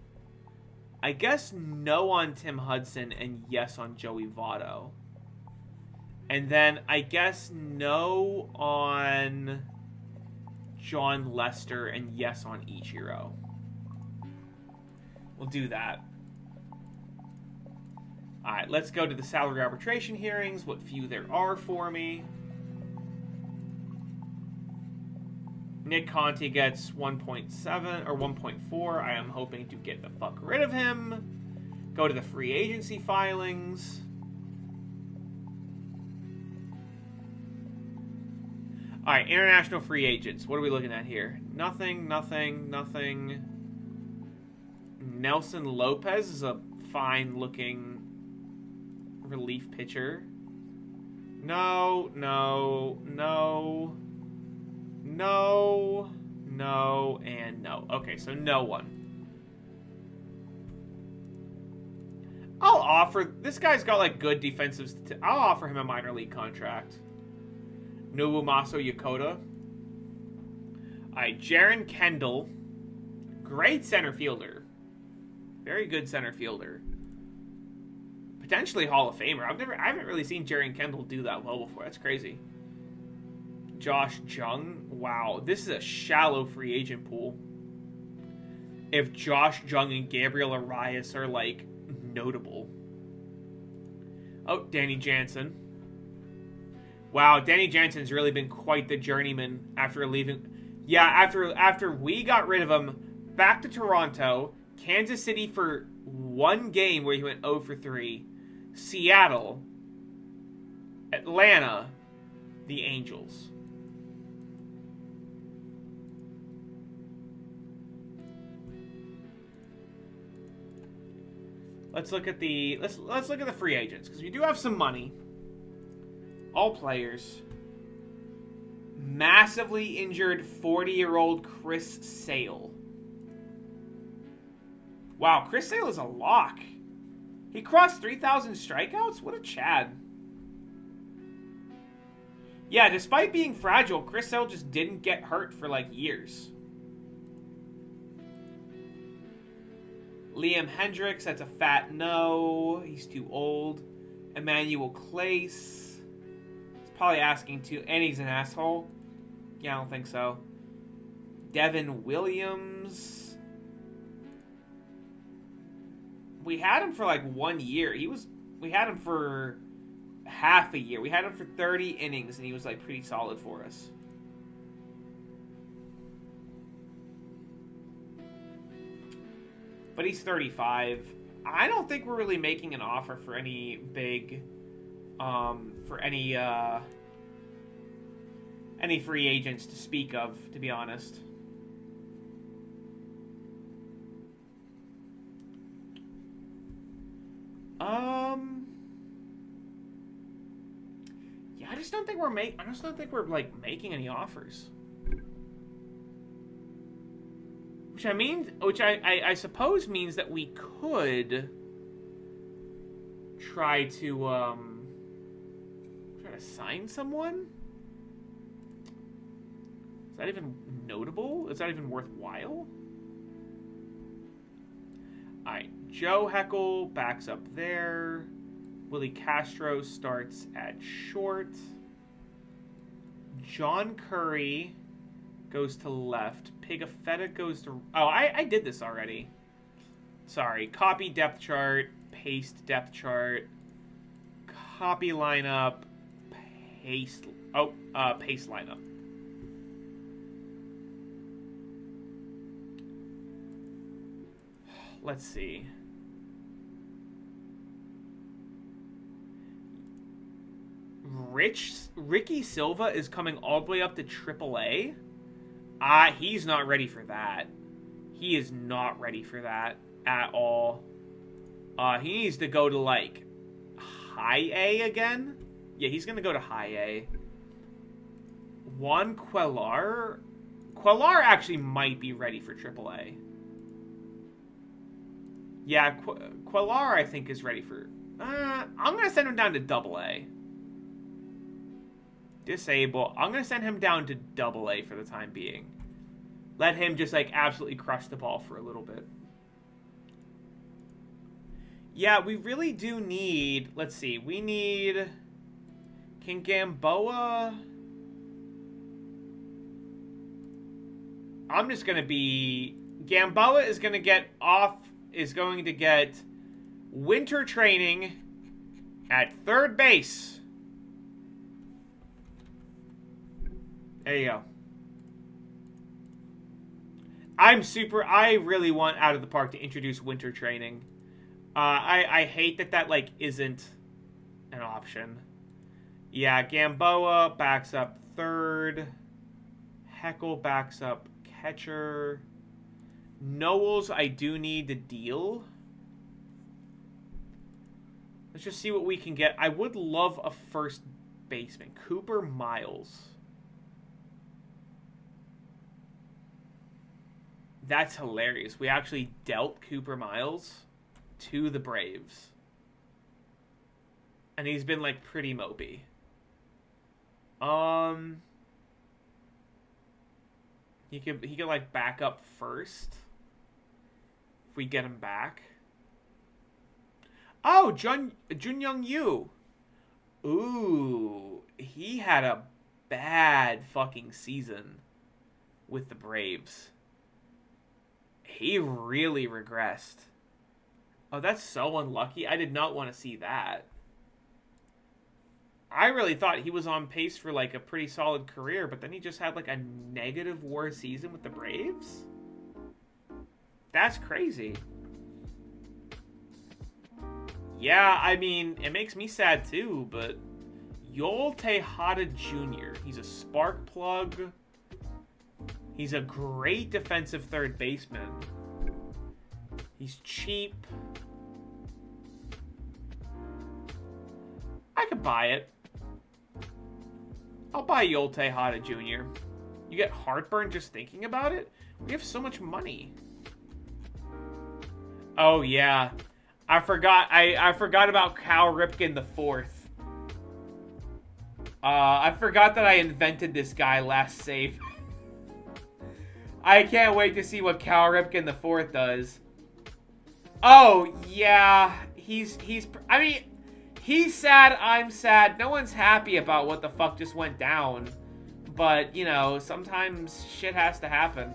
I guess no on Tim Hudson and yes on Joey Votto. And then I guess no on John Lester and yes on Ichiro. We'll do that. Alright, let's go to the salary arbitration hearings, what few there are for me. Nick Conti gets 1.7 or 1.4. I am hoping to get the fuck rid of him. Go to the free agency filings. Alright, international free agents. What are we looking at here? Nothing. Nelson Lopez is a fine-looking relief pitcher. No, and no. Okay, so no one. I'll offer... This guy's got, like, good defensive... I'll offer him a minor league contract. Nobumasu Yokota. Alright, Jaron Kendall. Great center fielder. Very good center fielder. Potentially Hall of Famer. I haven't really seen Jaron Kendall do that well before. That's crazy. Josh Jung. Wow, this is a shallow free agent pool. If Josh Jung and Gabriel Arias are, like, notable. Oh, Danny Jansen. Wow, Danny Jansen's really been quite the journeyman after leaving. Yeah, after we got rid of him, back to Toronto, Kansas City for one game where he went 0 for 3, Seattle, Atlanta, the Angels. Let's look at the free agents, because we do have some money. All players. Massively injured 40-year-old Chris Sale. Wow, Chris Sale is a lock. He crossed 3,000 strikeouts? What a Chad. Yeah, despite being fragile, Chris Sale just didn't get hurt for, like, years. Liam Hendricks, that's a fat no. He's too old. Emmanuel Clace. Probably asking too, and he's an asshole. Yeah, I don't think so. Devin Williams. We had him for like 1 year. We had him for half a year. We had him for 30 innings, and he was like pretty solid for us. But he's 35. I don't think we're really making an offer for any big, for any free agents to speak of, to be honest. Yeah, I just don't think we're like making any offers. Which I suppose means that we could try to sign someone. Is that even notable? Is that even worthwhile? Alright, Joe Heckel backs up there. Willie Castro starts at short. John Curry goes to left. Pigafetta goes to... Oh, I did this already. Sorry. Copy depth chart. Paste depth chart. Copy lineup. Paste... Oh, paste lineup. Let's see. Ricky Silva is coming all the way up to AAA. He's not ready for that. He is not ready for that at all. He needs to go to, like, high A again. Yeah, he's going to go to high A. Juan Quellar. Quellar actually might be ready for AAA. Yeah, Quellar, I think, is ready for... I'm going to send him down to AA. Disable. I'm going to send him down to AA for the time being. Let him just, like, absolutely crush the ball for a little bit. Yeah, we really do need... Let's see. We need... Can Gamboa... I'm just going to be... Gamboa is going to get off... Is going to get winter training at third base. There you go. I really want Out of the Park to introduce winter training. I hate that like isn't an option. Yeah, Gamboa backs up third. Heckel backs up catcher. Knowles, I do need to deal. Let's just see what we can get. I would love a first baseman. Cooper Miles. That's hilarious. We actually dealt Cooper Miles to the Braves. And he's been, like, pretty mopey. He could like, back up first. If we get him back. Oh, Jun Young Yu. Ooh. He had a bad fucking season with the Braves. He really regressed. Oh, that's so unlucky. I did not want to see that. I really thought he was on pace for, like, a pretty solid career, but then he just had, like, a negative WAR season with the Braves? That's crazy. Yeah, I mean, it makes me sad, too, but... Yoel Tejada Jr., he's a spark plug. He's a great defensive third baseman. He's cheap. I could buy it. I'll buy Yoel Tejada Jr. You get heartburn just thinking about it? We have so much money. Oh, yeah. I forgot about Cal Ripken the fourth. I forgot that I invented this guy last save. I can't wait to see what Cal Ripken the fourth does. Oh, yeah. I mean... He's sad, I'm sad. No one's happy about what the fuck just went down. But, you know, sometimes shit has to happen.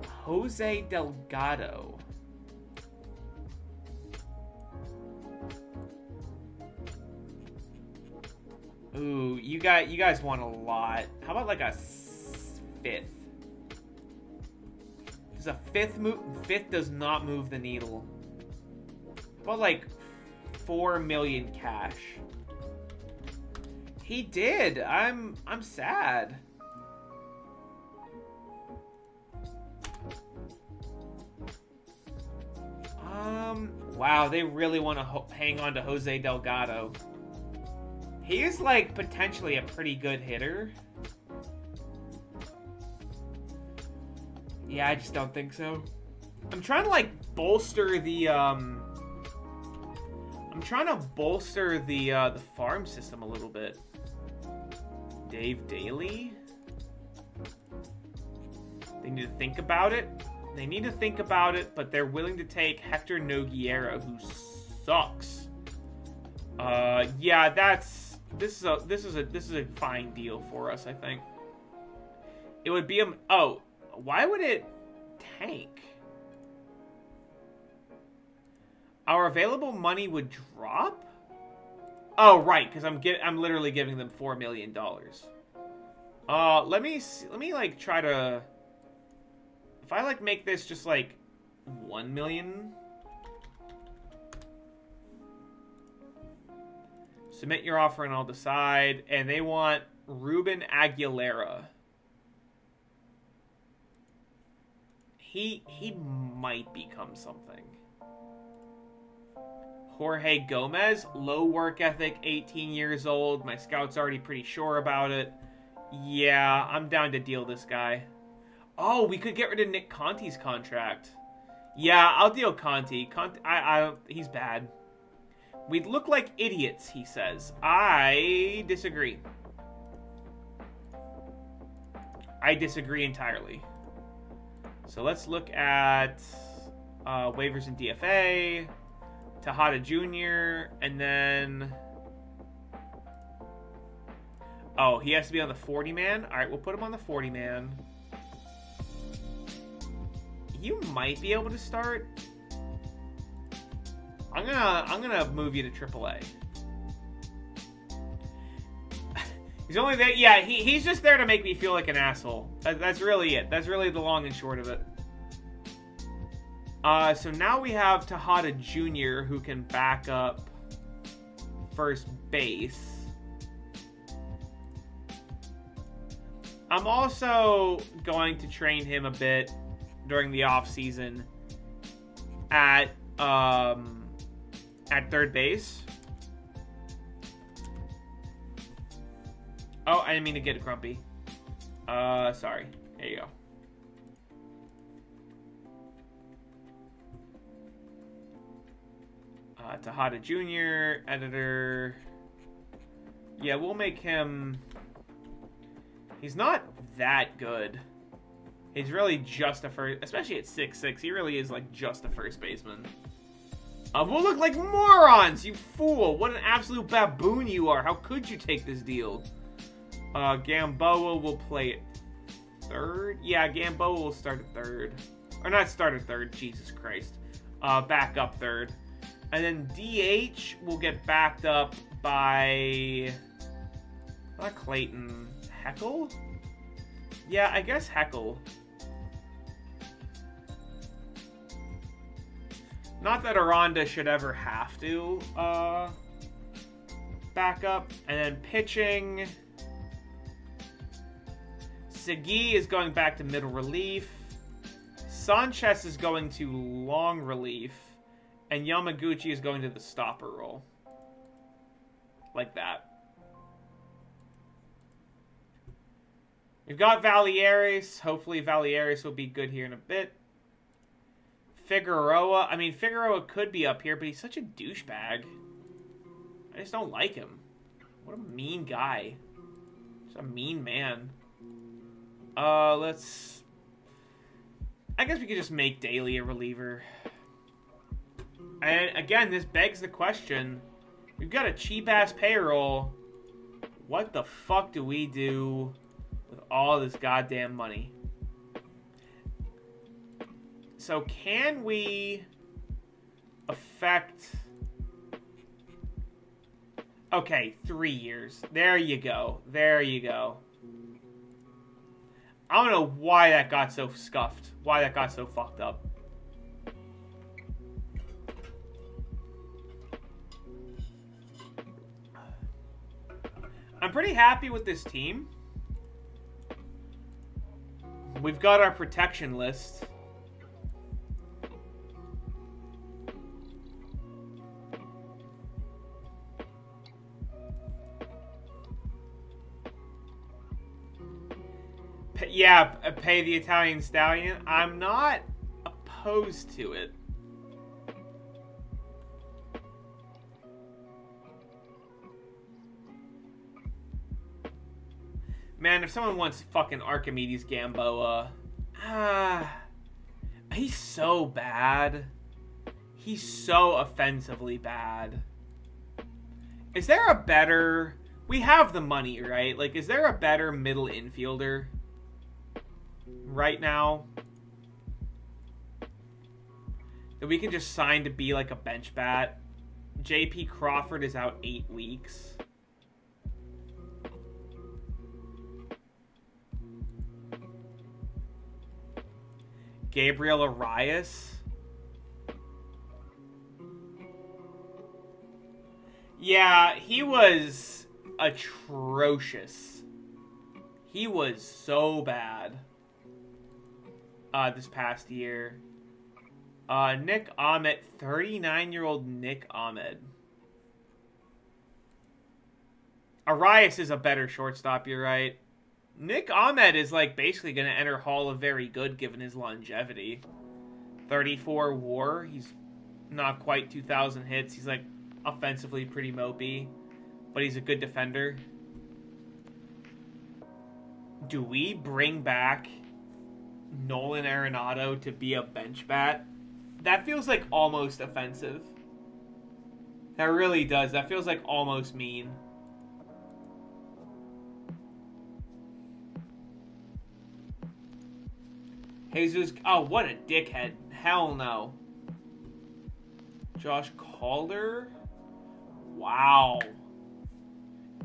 Jose Delgado. Ooh, you guys want a lot. How about like a fifth? Does a fifth move? Fifth does not move the needle. How about like 4 million cash? He did. I'm sad. Wow, they really want to hang on to Jose Delgado. He is like potentially a pretty good hitter. Yeah, I just don't think so. I'm trying to like bolster the the farm system a little bit. Dave Daly. They need to think about it. They need to think about it, but they're willing to take Hector Nogueira, who sucks. Yeah, this is a fine deal for us, I think. It would be a why would it tank? Our available money would drop? Oh, right, because I'm literally giving them $4 million. Let me like try to. If I like make this just like 1 million. Submit your offer and I'll decide. And they want Ruben Aguilera. He might become something. Jorge Gomez, low work ethic, 18 years old. My scout's already pretty sure about it. Yeah, I'm down to deal this guy. Oh, we could get rid of Nick Conti's contract. Yeah, I'll deal Conti. He's bad. We'd look like idiots, he says. I disagree. I disagree entirely. So let's look at waivers in DFA, Tejada Jr., and then... Oh, he has to be on the 40-man? All right, we'll put him on the 40-man. You might be able to start. I'm gonna move you to AAA. He's only there. Yeah, he's just there to make me feel like an asshole. That's really it. That's really the long and short of it. So now we have Tejada Jr. who can back up first base. I'm also going to train him a bit during the off season at third base. Oh, I didn't mean to get grumpy. Sorry. There you go. Tejada Jr., editor. Yeah, we'll make him... He's not that good. He's really just a first... Especially at 6'6", he really is like just a first baseman. We'll look like morons, you fool! What an absolute baboon you are! How could you take this deal? Gamboa will play at third? Yeah, Gamboa will start at third. Or not start at third, Jesus Christ. Back up third. And then DH will get backed up by... Not Clayton. Heckle? Yeah, I guess Heckle. Not that Aranda should ever have to back up. And then pitching... Segui is going back to middle relief. Sanchez is going to long relief. And Yamaguchi is going to the stopper role. Like that. We've got Valieres. Hopefully Valieres will be good here in a bit. Figueroa. I mean, Figueroa could be up here, but he's such a douchebag. I just don't like him. What a mean guy. Just a mean man. Let's... I guess we could just make Daly a reliever. And again, this begs the question. We've got a cheap-ass payroll. What the fuck do we do with all this goddamn money? So can we affect... Okay, 3 years. There you go. There you go. I don't know why that got so scuffed. Why that got so fucked up. I'm pretty happy with this team. We've got our protection list. Yeah, pay the Italian Stallion. I'm not opposed to it. Man, if someone wants fucking Archimedes Gamboa, he's so bad. He's so offensively bad. Is there a better... We have the money, right? Like, is there a better middle infielder right now that we can just sign to be like a bench bat? JP Crawford is out 8 weeks. Gabriel Arias. Yeah, he was atrocious. He was so bad this past year. Nick Ahmed, 39-year-old Nick Ahmed. Arias is a better shortstop, you're right. Nick Ahmed is like basically going to enter Hall of Very Good given his longevity. 34 WAR. He's not quite 2,000 hits. He's like offensively pretty mopey, but he's a good defender. Do we bring back Nolan Arenado to be a bench bat? That feels like almost offensive. That really does. That feels like almost mean. Jesus, oh, what a dickhead. Hell no. Josh Calder? Wow.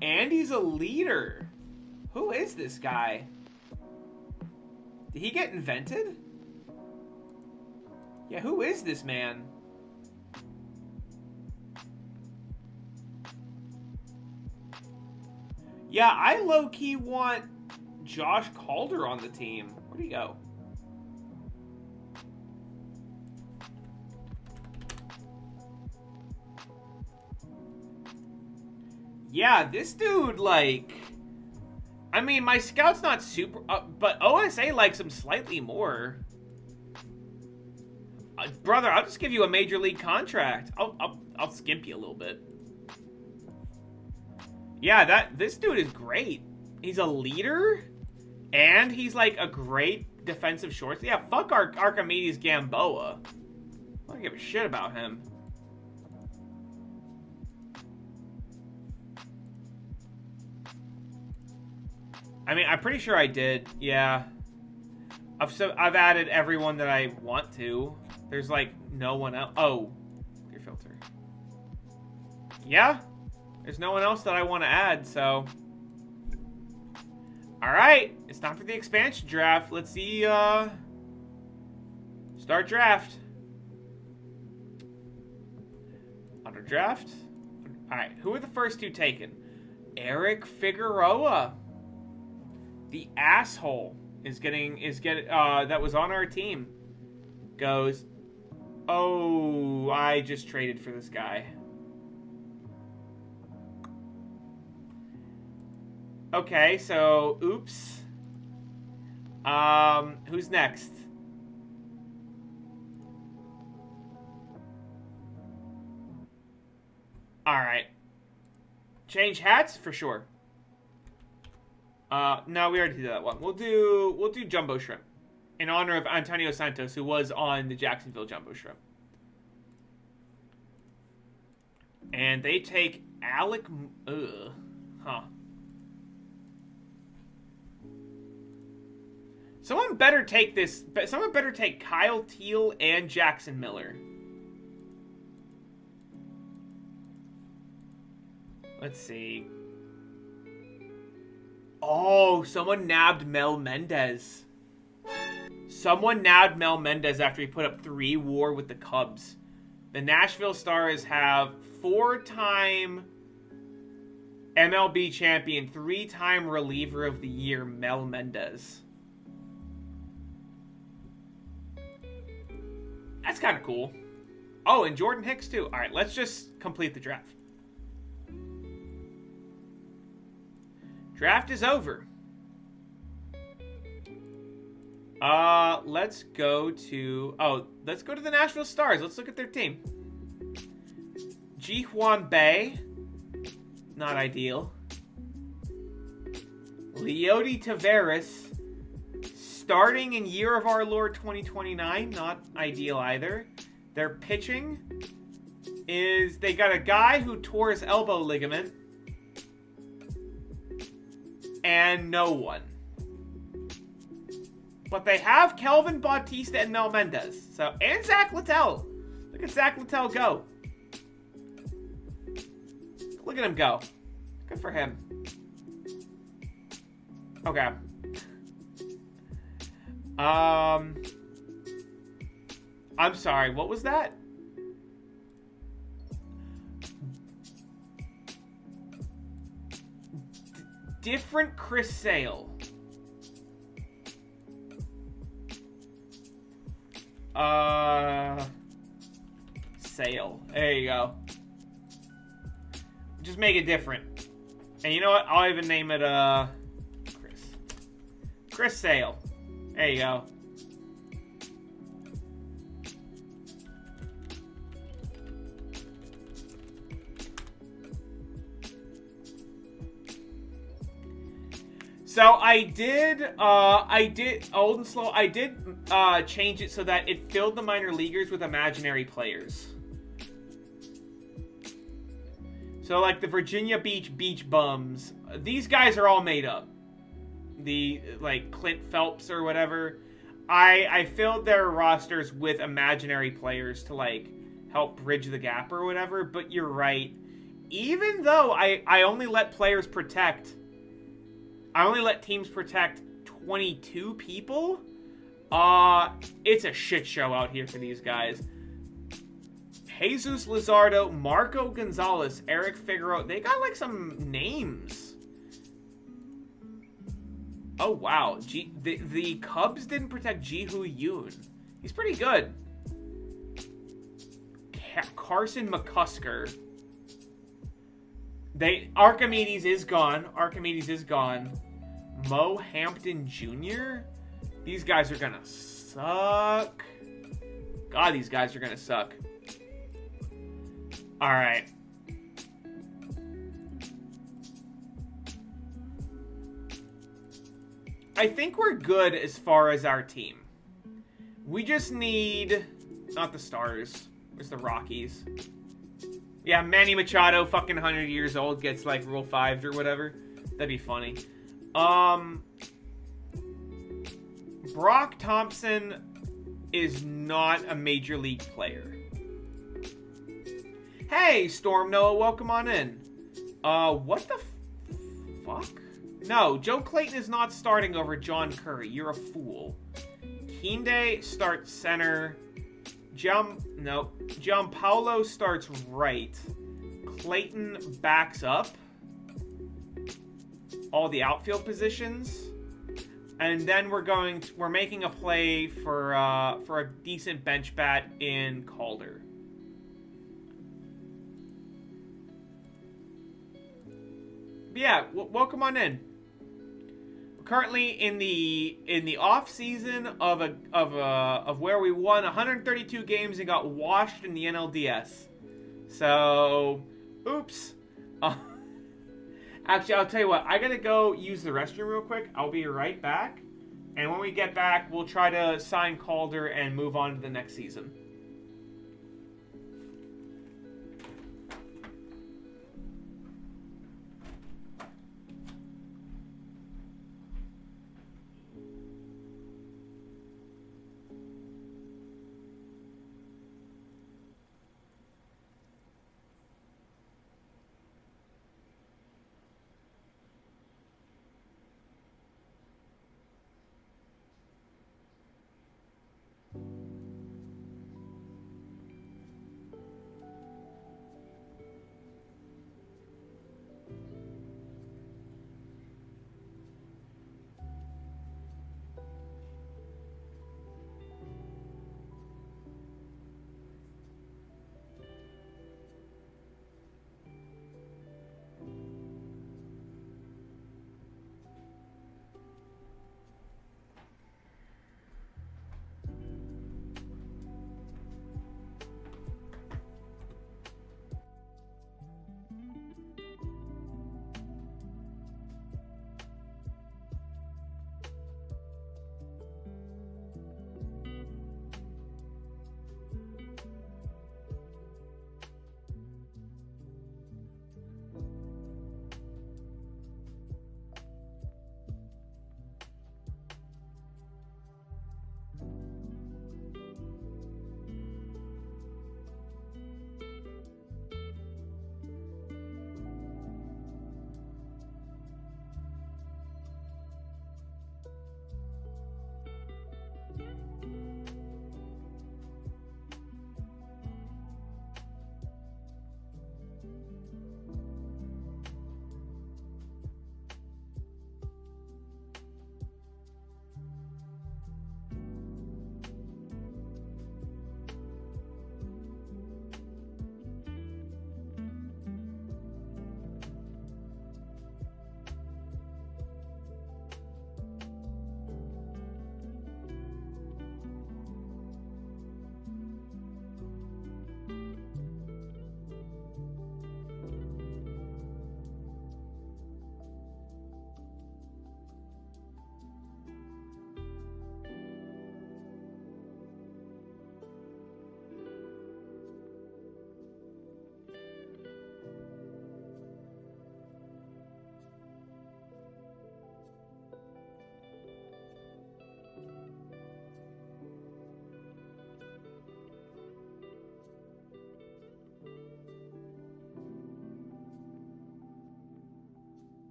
And he's a leader. Who is this guy? Did he get invented? Yeah, who is this man? Yeah, I low-key want Josh Calder on the team. Where'd he go? Yeah, this dude, like... I mean, my scout's not super... but OSA likes him slightly more. Brother, I'll just give you a major league contract. I'll skimp you a little bit. Yeah, this dude is great. He's a leader, and he's like a great defensive short. Yeah, fuck Archimedes Gamboa. I don't give a shit about him. I mean, I'm pretty sure I did. Yeah, I've added everyone that I want to. There's like no one else. Oh, your filter. Yeah, there's no one else that I want to add. So, all right, it's time for the expansion draft. Let's see. Start draft. Under draft. All right, who are the first two taken? Eric Figueroa. The asshole is getting that was on our team. Goes, oh, I just traded for this guy. Okay, so oops. Who's next? All right. Change hats for sure. No, we already did that one. We'll do Jumbo Shrimp in honor of Antonio Santos, who was on the Jacksonville Jumbo Shrimp. And they take Alec. Someone better take this. Someone better take Kyle Teal and Jackson Miller. Let's see. Oh, someone nabbed Mel Mendez. Someone nabbed Mel Mendez after he put up 3 WAR with the Cubs. The Nashville Stars have 4-time MLB champion, 3-time reliever of the year, Mel Mendez. That's kind of cool. Oh, and Jordan Hicks too. All right, let's just complete the draft. Draft is over. Let's go to the Nashville Stars. Let's look at their team. Ji-Hwan Bae, not ideal. Leody Taveras, starting in Year of Our Lord 2029, not ideal either. Their pitching is, they got a guy who tore his elbow ligament, and no one. But they have Kelvin Bautista and Mel Mendez. So, and Zach Littell. Look at Zach Littell go. Look at him go. Good for him. Okay. I'm sorry, what was that? Different Chris Sale. Sale. There you go. Just make it different. And you know what? I'll even name it, Chris Sale. There you go. So I did old and slow. I did change it so that it filled the minor leaguers with imaginary players. So like the Virginia Beach Bums, these guys are all made up. The like Clint Phelps or whatever. I filled their rosters with imaginary players to like help bridge the gap or whatever. But you're right. Even though I only let players protect. I only let teams protect 22 people. It's a shit show out here for these guys. Jesus Luzardo, Marco Gonzalez, Eric Figueroa. They got like some names. Oh wow, the Cubs didn't protect Ji-Hoo Yoon. He's pretty good. Carson McCusker. Archimedes is gone. Mo Hampton Jr. These guys are gonna suck. God, these guys are gonna suck. Alright. I think we're good as far as our team. We just need... Not the Stars. Where's the Rockies? Yeah, Manny Machado, fucking 100 years old, gets like Rule 5 or whatever. That'd be funny. Brock Thompson is not a major league player. Hey, Storm Noah, welcome on in. What the fuck? No, Joe Clayton is not starting over John Curry. You're a fool. Kinde starts center. Giampaolo starts right. Clayton backs up all the outfield positions. And then we're making a play for a decent bench bat in Calder. But yeah, welcome on in. We're currently in the off season of where we won 132 games and got washed in the NLDS. So, oops. Actually, I'll tell you what. I gotta go use the restroom real quick. I'll be right back. And when we get back, we'll try to sign Calder and move on to the next season.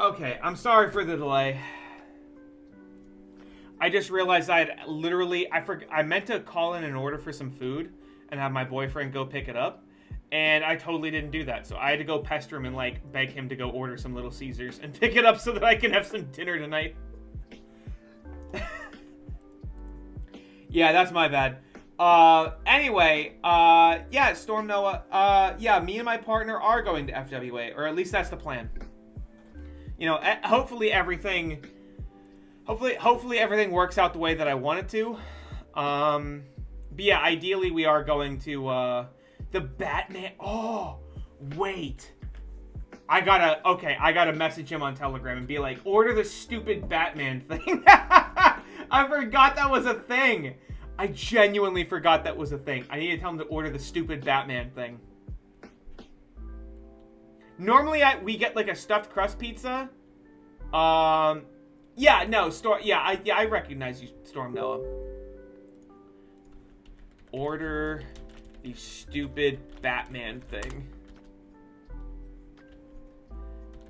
Okay, I'm sorry for the delay. I just realized I meant to call in an order for some food and have my boyfriend go pick it up, and I totally didn't do that. So I had to go pester him and like beg him to go order some Little Caesars and pick it up so that I can have some dinner tonight. Yeah, that's my bad. Anyway, yeah, Storm Noah, yeah, me and my partner are going to FWA, or at least that's the plan. You know, hopefully everything works out the way that I want it to. But yeah, ideally we are going to, the Batman. Oh, wait. I gotta message him on Telegram and be like, order the stupid Batman thing. I forgot that was a thing. I genuinely forgot that was a thing. I need to tell him to order the stupid Batman thing. Normally, we get like a stuffed crust pizza. Yeah, no, I recognize you, Storm Noah. Order the stupid Batman thing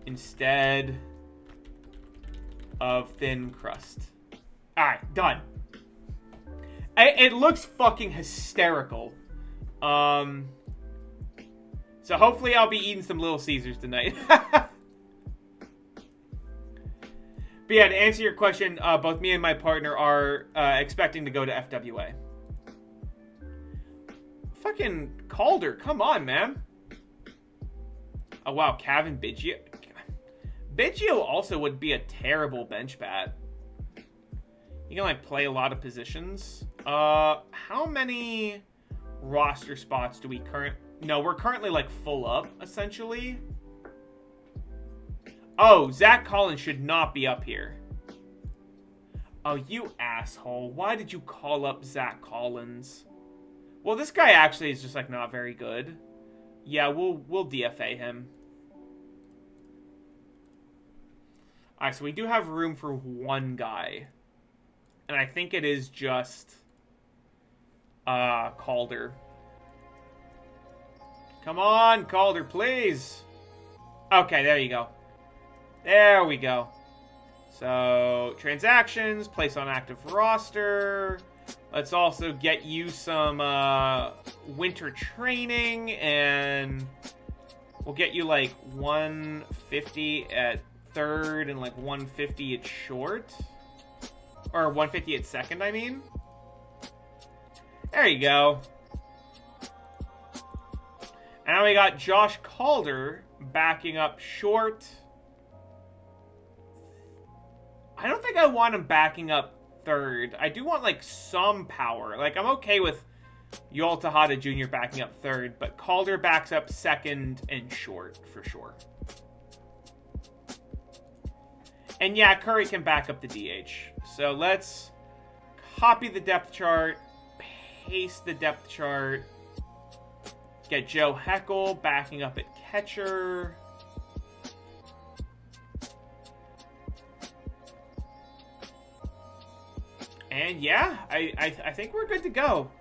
instead of thin crust. All right, done. It looks fucking hysterical. So hopefully I'll be eating some Little Caesars tonight. But yeah, to answer your question, both me and my partner are expecting to go to FWA. Fucking Calder, come on, man. Oh wow, Kevin Biggio. Biggio also would be a terrible bench bat. You can like play a lot of positions. How many roster spots do we we're currently like full up, essentially. Oh, Zach Collins should not be up here. Oh, you asshole. Why did you call up Zach Collins? Well, this guy actually is just like not very good. Yeah, we'll DFA him. Alright, so we do have room for one guy. And I think it is just Calder. Come on, Calder, please. Okay, there you go. There we go. So, transactions, place on active roster. Let's also get you some winter training, and we'll get you like 150 at third and like 150 at short. Or 150 at second, I mean. There you go. And now we got Josh Calder backing up short. I don't think I want him backing up third. I do want, like, some power. Like, I'm okay with Yoel Tejada Jr. backing up third, but Calder backs up second and short, for sure. And yeah, Curry can back up the DH. So let's copy the depth chart, paste the depth chart, get Joe Heckel backing up at catcher. And yeah, I think we're good to go.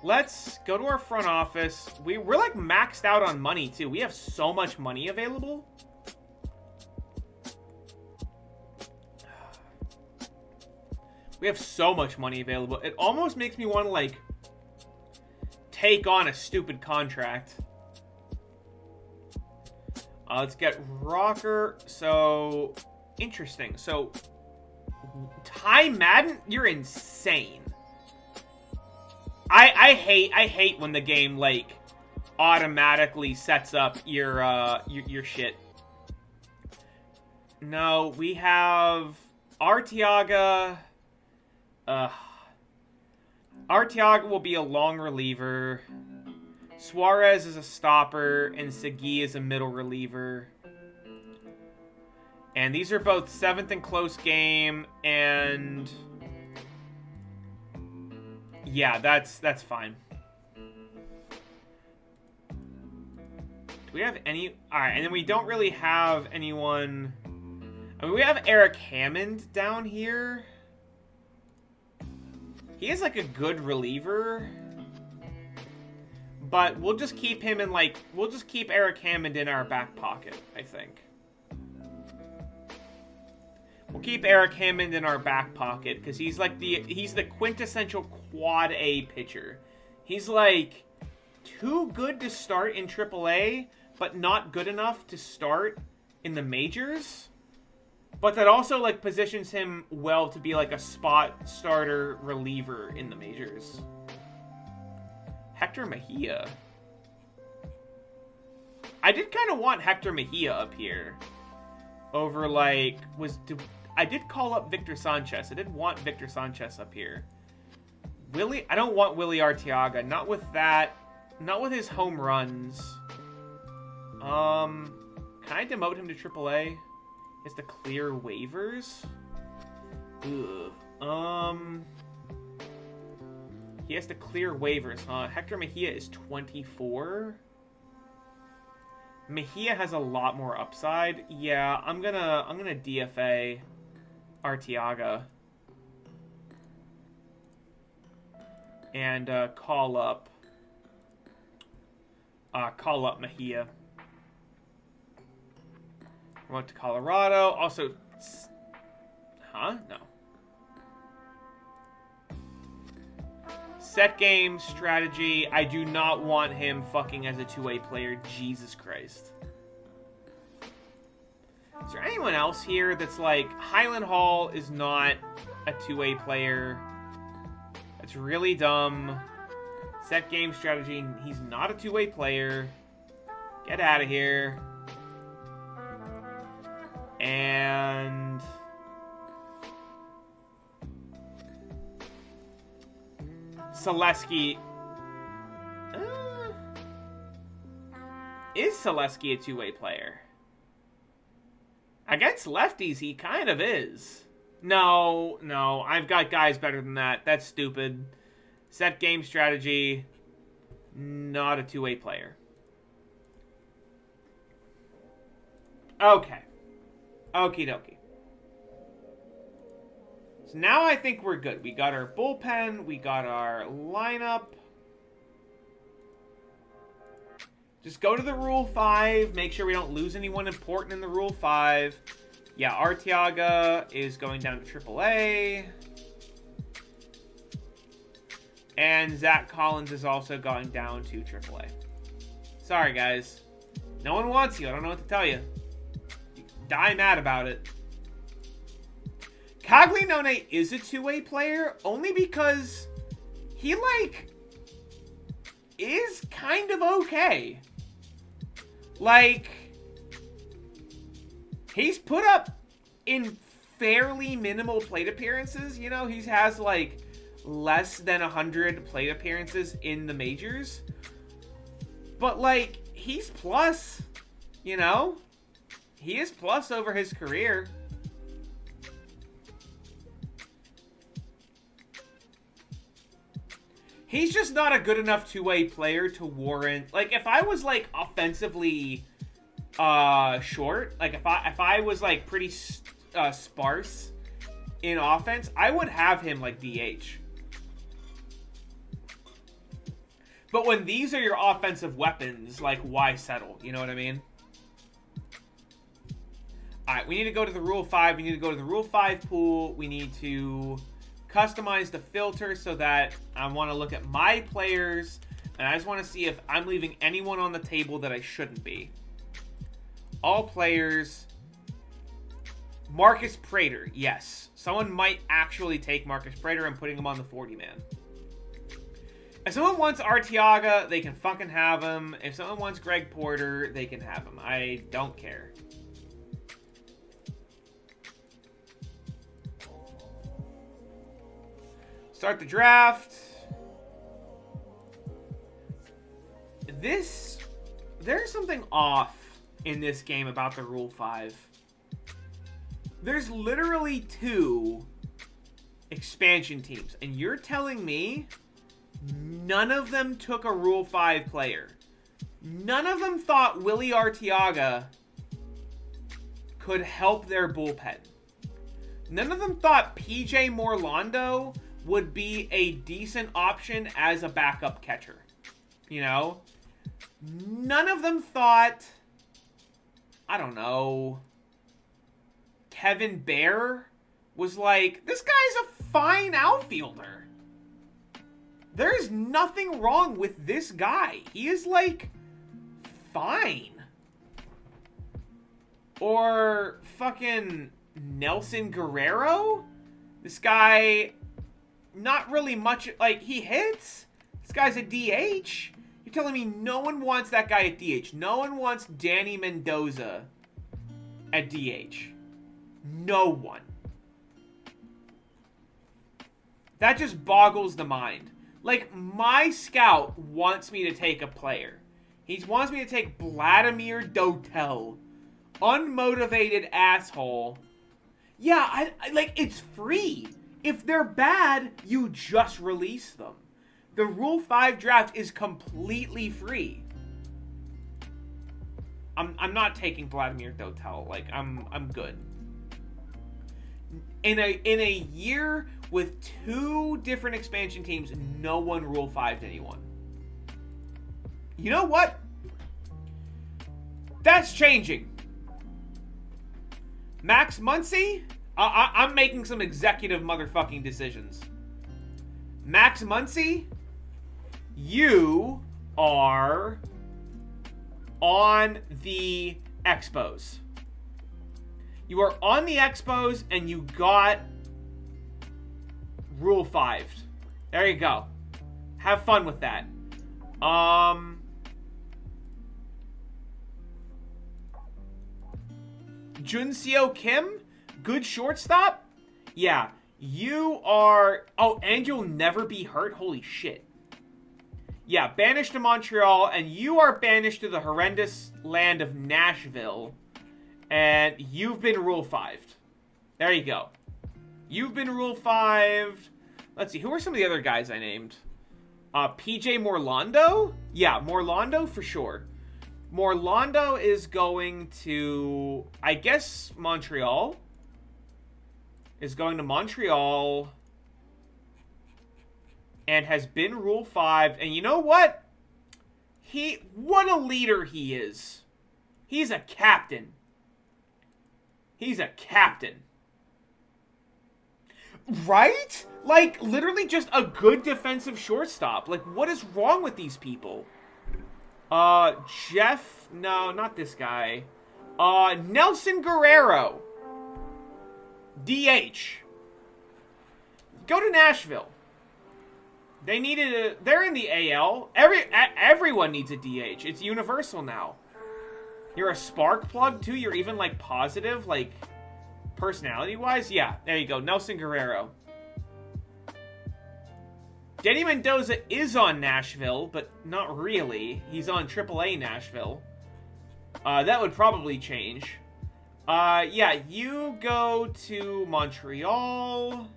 Let's go to our front office. We're like maxed out on money too. We have so much money available. We have so much money available. It almost makes me want to, like, take on a stupid contract. Let's get Rocker. So, interesting. So, Ty Madden, you're insane. I hate when the game, like, automatically sets up your shit. No, we have Arteaga. Arteaga will be a long reliever. Suarez is a stopper, and Segui is a middle reliever. And these are both 7th and close game, and yeah, that's fine. Do we have any? All right, and then we don't really have anyone. I mean, we have Eric Hammond down here. He is like a good reliever, but we'll just keep him in we'll just keep Eric Hammond in our back pocket, I think. We'll keep Eric Hammond in our back pocket because he's like he's the quintessential quad A pitcher. He's like too good to start in AAA, but not good enough to start in the majors. But that also like positions him well to be like a spot starter reliever in the majors. Hector Mejia. I did kind of want Hector Mejia up here. Over like I did call up Victor Sanchez. I did want Victor Sanchez up here. I don't want Willie Arteaga. Not with that. Not with his home runs. Can I demote him to AAA? He has to clear waivers. Ugh. He has to clear waivers, huh? Hector Mejia is 24. Mejia has a lot more upside. Yeah, I'm gonna DFA Arteaga and call up Mejia. Went to Colorado. Also, huh? No. Set game strategy. I do not want him fucking as a two-way player. Jesus Christ. Is there anyone else here that's like Highland Hall is not a two-way player? That's really dumb. Set game strategy. He's not a two-way player. Get out of here. And Selesky. Is Selesky a two-way player? Against lefties, he kind of is. No, I've got guys better than that. That's stupid. Set game strategy, not a two-way player. Okay. Okie dokie. So now I think we're good. We got our bullpen. We got our lineup. Just go to the Rule 5. Make sure we don't lose anyone important in the Rule 5. Yeah, Arteaga is going down to AAA. And Zach Collins is also going down to AAA. Sorry, guys. No one wants you. I don't know what to tell you. Die mad about it. Caglianone is a two-way player only because he, like, is kind of okay. Like, he's put up in fairly minimal plate appearances. You know, he has, like, less than 100 plate appearances in the majors. But, like, he's plus, you know? He is plus over his career. He's just not a good enough two-way player to warrant... Like, if I was, like, offensively short, like, if I was, like, pretty sparse in offense, I would have him, like, DH. But when these are your offensive weapons, like, why settle? You know what I mean? Alright, we need to go to the Rule 5. We need to go to the Rule 5 pool. We need to customize the filter so that I want to look at my players, and I just want to see if I'm leaving anyone on the table that I shouldn't be. All players. Marcus Prater, yes. Someone might actually take Marcus Prater and putting him on the 40-man. If someone wants Arteaga, they can fucking have him. If someone wants Greg Porter, they can have him. I don't care. Start the draft. There's something off in this game about the Rule 5. There's literally 2 expansion teams, and you're telling me none of them took a Rule 5 player. None of them thought Willie Arteaga could help their bullpen. None of them thought PJ Morlando would be a decent option as a backup catcher. You know? None of them thought, I don't know, Kevin Bear was like, this guy's a fine outfielder. There's nothing wrong with this guy. He is, like, fine. Or fucking Nelson Guerrero? This guy, not really much, like, he hits. This guy's a DH. You're telling me no one wants that guy at DH. No one wants Danny Mendoza at DH. No one. That just boggles the mind. Like, my scout wants me to take a player. He wants me to take Vladimir Dotel. Unmotivated asshole. Yeah, I like, it's free. If they're bad, you just release them. The Rule 5 draft is completely free. I'm not taking Vladimir Dotel. Like, I'm good. In a year with 2 different expansion teams, no one Rule 5'd anyone. You know what? That's changing. Max Muncy? I'm making some executive motherfucking decisions. Max Muncy, you are on the Expos. You are on the Expos and you got Rule 5. There you go. Have fun with that. Junseo Kim, good shortstop? Yeah, you are... Oh, and you'll never be hurt? Holy shit. Yeah, banished to Montreal, and you are banished to the horrendous land of Nashville, and you've been Rule 5'd. There you go. You've been Rule 5'd. Let's see, who are some of the other guys I named? PJ Morlando? Yeah, Morlando for sure. Morlando is going to, I guess, Montreal. Is going to Montreal. And has been Rule 5. And you know what? What a leader he is. He's a captain. He's a captain. Right? Like, literally just a good defensive shortstop. Like, what is wrong with these people? Jeff, no, not this guy. Nelson Guerrero. DH. Go to Nashville. They needed they're in the AL. Everyone needs a DH. It's universal now. You're a spark plug too. You're even like positive, like personality-wise. Yeah, there you go. Nelson Guerrero. Danny Mendoza is on Nashville, but not really. He's on AAA Nashville. That would probably change. Yeah, you go to Montreal.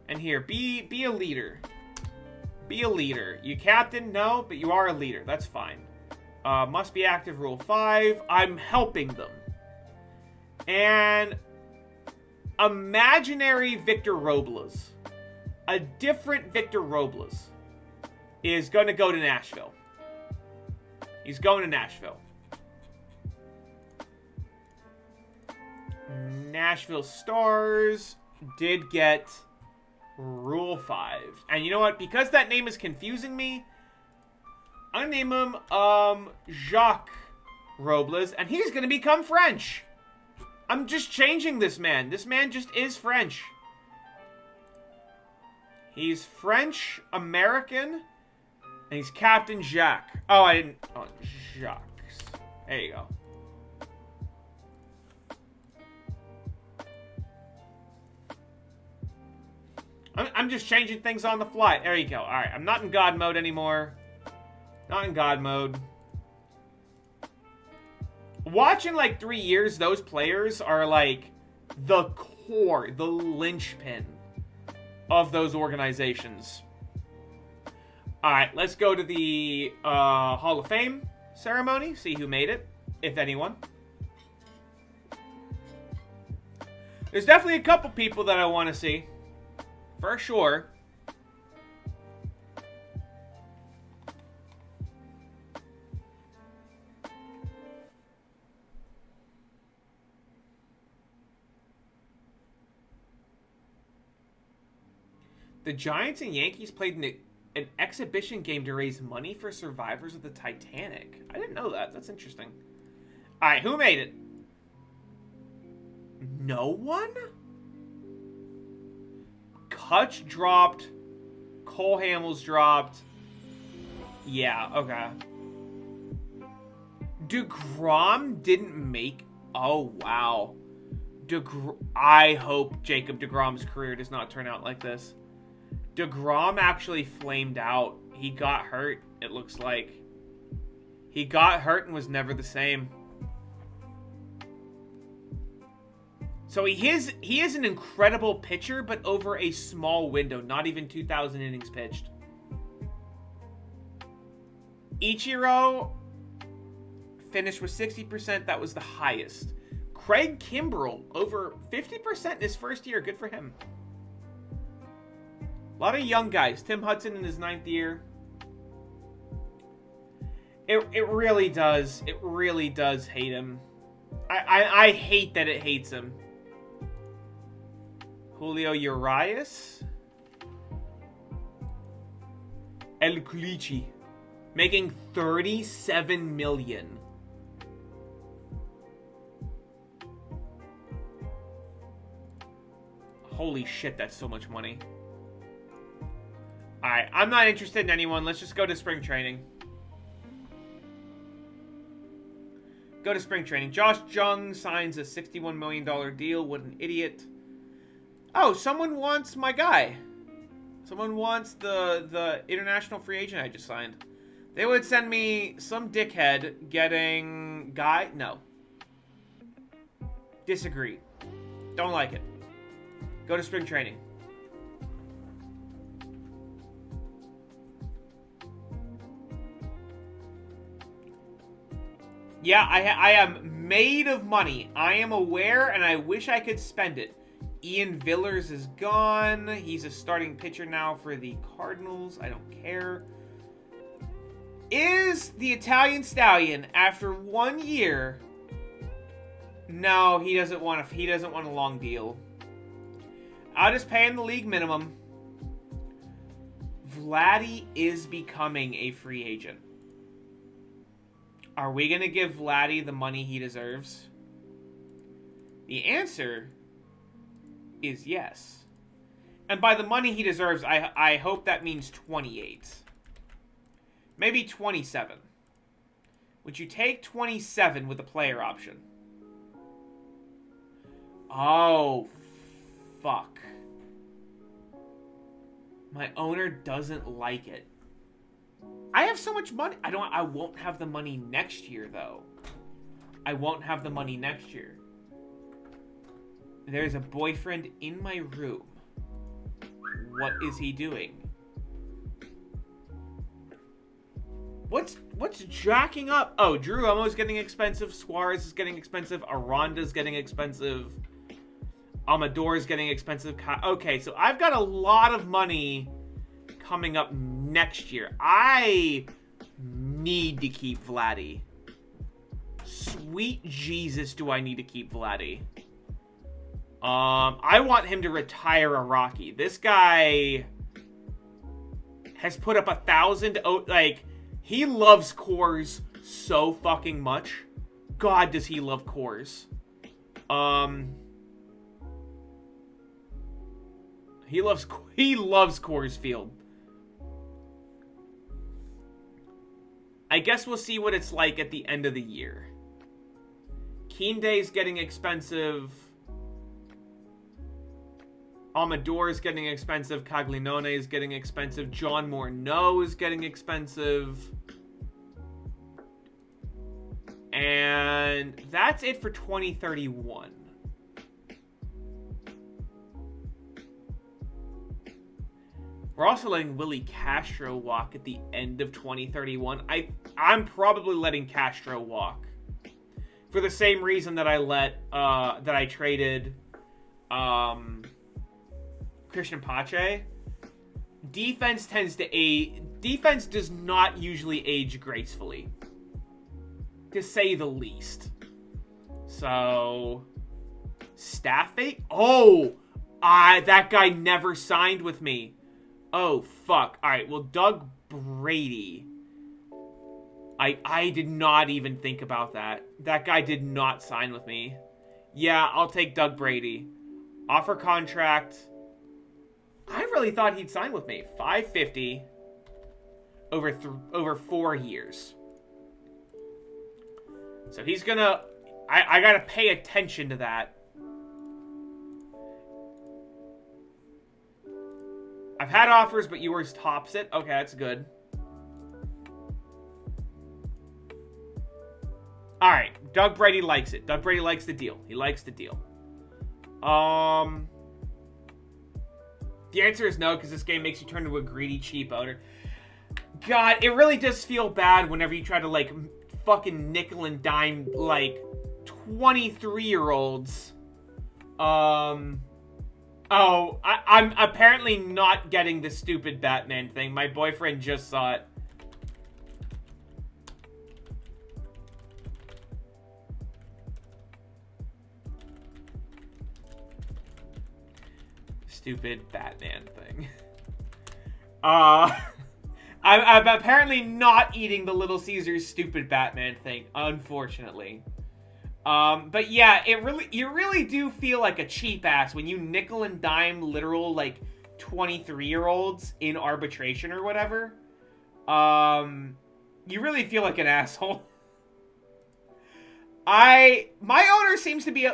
And here, be a leader. Be a leader. You captain? No, but you are a leader. That's fine. Must be active Rule 5. I'm helping them. And imaginary Victor Robles. A different Victor Robles is going to go to Nashville. He's going to Nashville. Nashville Stars did get Rule 5. And you know what? Because that name is confusing me, I'm going to name him Jacques Robles, and he's going to become French. I'm just changing this man. This man just is French. He's French-American, and he's Captain Jacques. Oh, I didn't... Oh, Jacques. There you go. I'm just changing things on the fly. There you go. Alright, I'm not in God mode anymore. Not in God mode. Watching, like, 3 years, those players are, like, the core, the linchpin of those organizations. Alright, let's go to the Hall of Fame ceremony. See who made it, if anyone. There's definitely a couple people that I want to see. For sure. The Giants and Yankees played an exhibition game to raise money for survivors of the Titanic. I didn't know that. That's interesting. All right, who made it? No one? Kutch dropped. Cole Hamels dropped. Yeah, okay. DeGrom didn't make... Oh, wow. I hope Jacob DeGrom's career does not turn out like this. DeGrom actually flamed out. He got hurt, it looks like. He got hurt and was never the same. So he is an incredible pitcher, but over a small window. Not even 2,000 innings pitched. Ichiro finished with 60%. That was the highest. Craig Kimbrell, over 50% in his first year. Good for him. A lot of young guys. Tim Hudson in his 9th year. It really does. It really does hate him. I hate that it hates him. Julio Urias. El Culichi. Making $37 million. Holy shit, that's so much money. Alright, I'm not interested in anyone. Let's just go to spring training. Go to spring training. Josh Jung signs a $61 million deal. What an idiot. Oh, someone wants my guy. Someone wants the international free agent I just signed. They would send me some dickhead getting guy. No. Disagree. Don't like it. Go to spring training. Yeah, I am made of money. I am aware, and I wish I could spend it. Ian Villers is gone. He's a starting pitcher now for the Cardinals. I don't care. Is the Italian Stallion, after 1 year... No, he doesn't want a long deal. I'll just pay him the league minimum. Vladdy is becoming a free agent. Are we going to give Vladdy the money he deserves? The answer is yes. And by the money he deserves, I hope that means 28. Maybe 27. Would you take 27 with a player option? Oh, fuck. My owner doesn't like it. I have so much money. I won't have the money next year, though. I won't have the money next year. There's a boyfriend in my room. What is he doing? What's jacking up? Oh, Drew Romo's getting expensive. Suarez is getting expensive. Aranda's getting expensive. Amador's getting expensive. Okay, so I've got a lot of money coming up next year. I need to keep Vladdy. Sweet Jesus, do I need to keep Vladdy. I want him to retire a Rocky. This guy has put up 1,000... Like, he loves Coors so fucking much. God, does he love Coors. He loves Coors Field. I guess we'll see what it's like at the end of the year. Keenday's getting expensive. Amador is getting expensive. Caglianone is getting expensive. John Morneau is getting expensive. And that's it for 2031. We're also letting Willie Castro walk at the end of 2031. I'm probably letting Castro walk for the same reason that I traded Christian Pache. Defense does not usually age gracefully, to say the least. So, staff fate? Oh, that guy never signed with me. Oh, fuck. Alright, well, Doug Brady. I did not even think about that. That guy did not sign with me. Yeah, I'll take Doug Brady. Offer contract. I really thought he'd sign with me. $550 over 4 years. So he's gonna... I gotta pay attention to that. I've had offers, but yours tops it. Okay, that's good. Alright, Doug Brady likes it. Doug Brady likes the deal. He likes the deal. The answer is no, because this game makes you turn into a greedy, cheap owner. God, it really does feel bad whenever you try to, like, fucking nickel and dime, like, 23-year-olds. Oh, I'm apparently not getting the stupid Batman thing. My boyfriend just saw it. Stupid Batman thing. I'm apparently not eating the Little Caesars stupid Batman thing, unfortunately. But yeah, you really do feel like a cheap ass when you nickel and dime literal, like, 23-year-olds in arbitration or whatever. You really feel like an asshole. My owner seems to be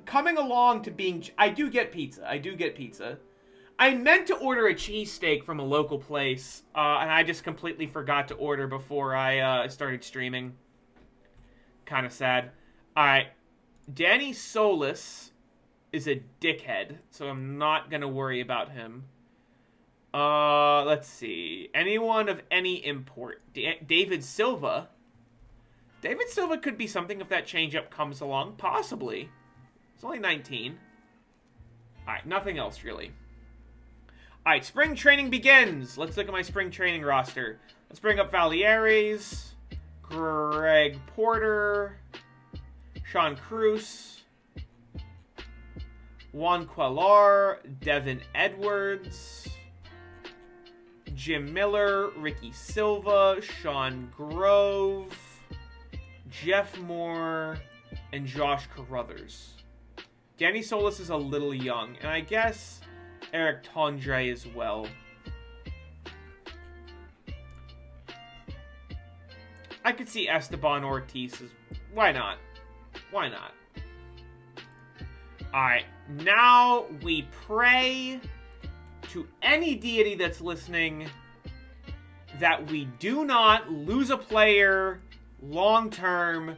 coming along to being... I do get pizza. I meant to order a cheesesteak from a local place, and I just completely forgot to order before I started streaming. Kind of sad. Alright, Danny Solis is a dickhead, so I'm not gonna worry about him. Let's see. Anyone of any import? David Silva. David Silva could be something if that changeup comes along. Possibly. He's only 19. Alright, nothing else, really. Alright, spring training begins. Let's look at my spring training roster. Let's bring up Valieres, Greg Porter, Sean Cruz, Juan Quellar, Devin Edwards, Jim Miller, Ricky Silva, Sean Grove, Jeff Moore, and Josh Carruthers. Danny Solis is a little young, and I guess Eric Tondre as well. I could see Esteban Ortiz as... Why not? Why not? Alright, now we pray to any deity that's listening that we do not lose a player long-term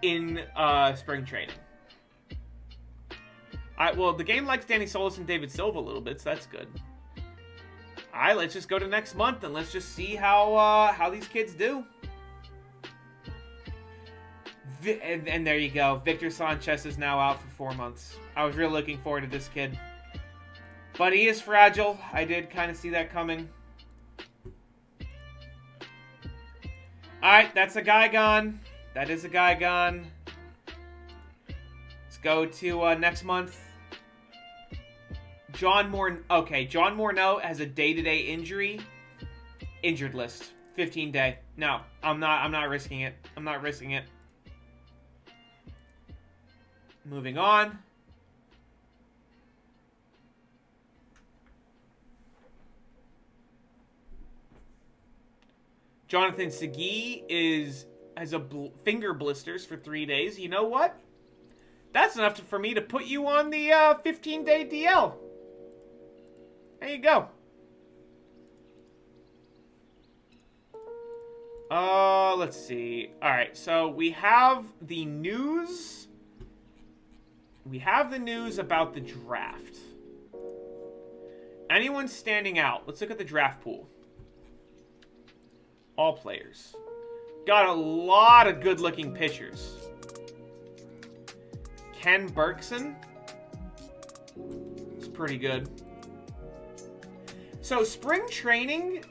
in spring training. Alright, well, the game likes Danny Solis and David Silva a little bit, so that's good. Alright, let's just go to next month and let's just see how these kids do. And there you go. Victor Sanchez is now out for 4 months. I was really looking forward to this kid. But he is fragile. I did kind of see that coming. Alright, that's a guy gone. That is a guy gone. Let's go to next month. John Morneau has a day-to-day injury. Injured list. 15-day. No, I'm not risking it. I'm not risking it. Moving on. Jonathan Segui has finger blisters for 3 days. You know what? That's enough for me to put you on the 15-day DL. There you go. Let's see. Alright, so we have the news. We have the news about the draft. Anyone standing out? Let's look at the draft pool. All players. Got a lot of good-looking pitchers. Ken Berkson. It's pretty good. So, spring training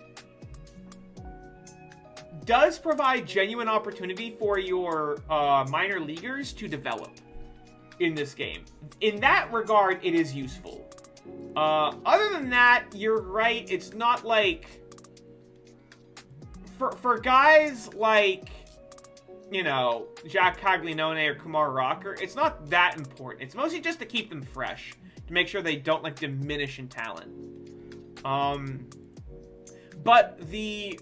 does provide genuine opportunity for your minor leaguers to develop in this game. In that regard, it is useful. Other than that, you're right. It's not like... For guys like, you know, Jack Caglianone or Kumar Rocker, it's not that important. It's mostly just to keep them fresh. To make sure they don't, like, diminish in talent. But the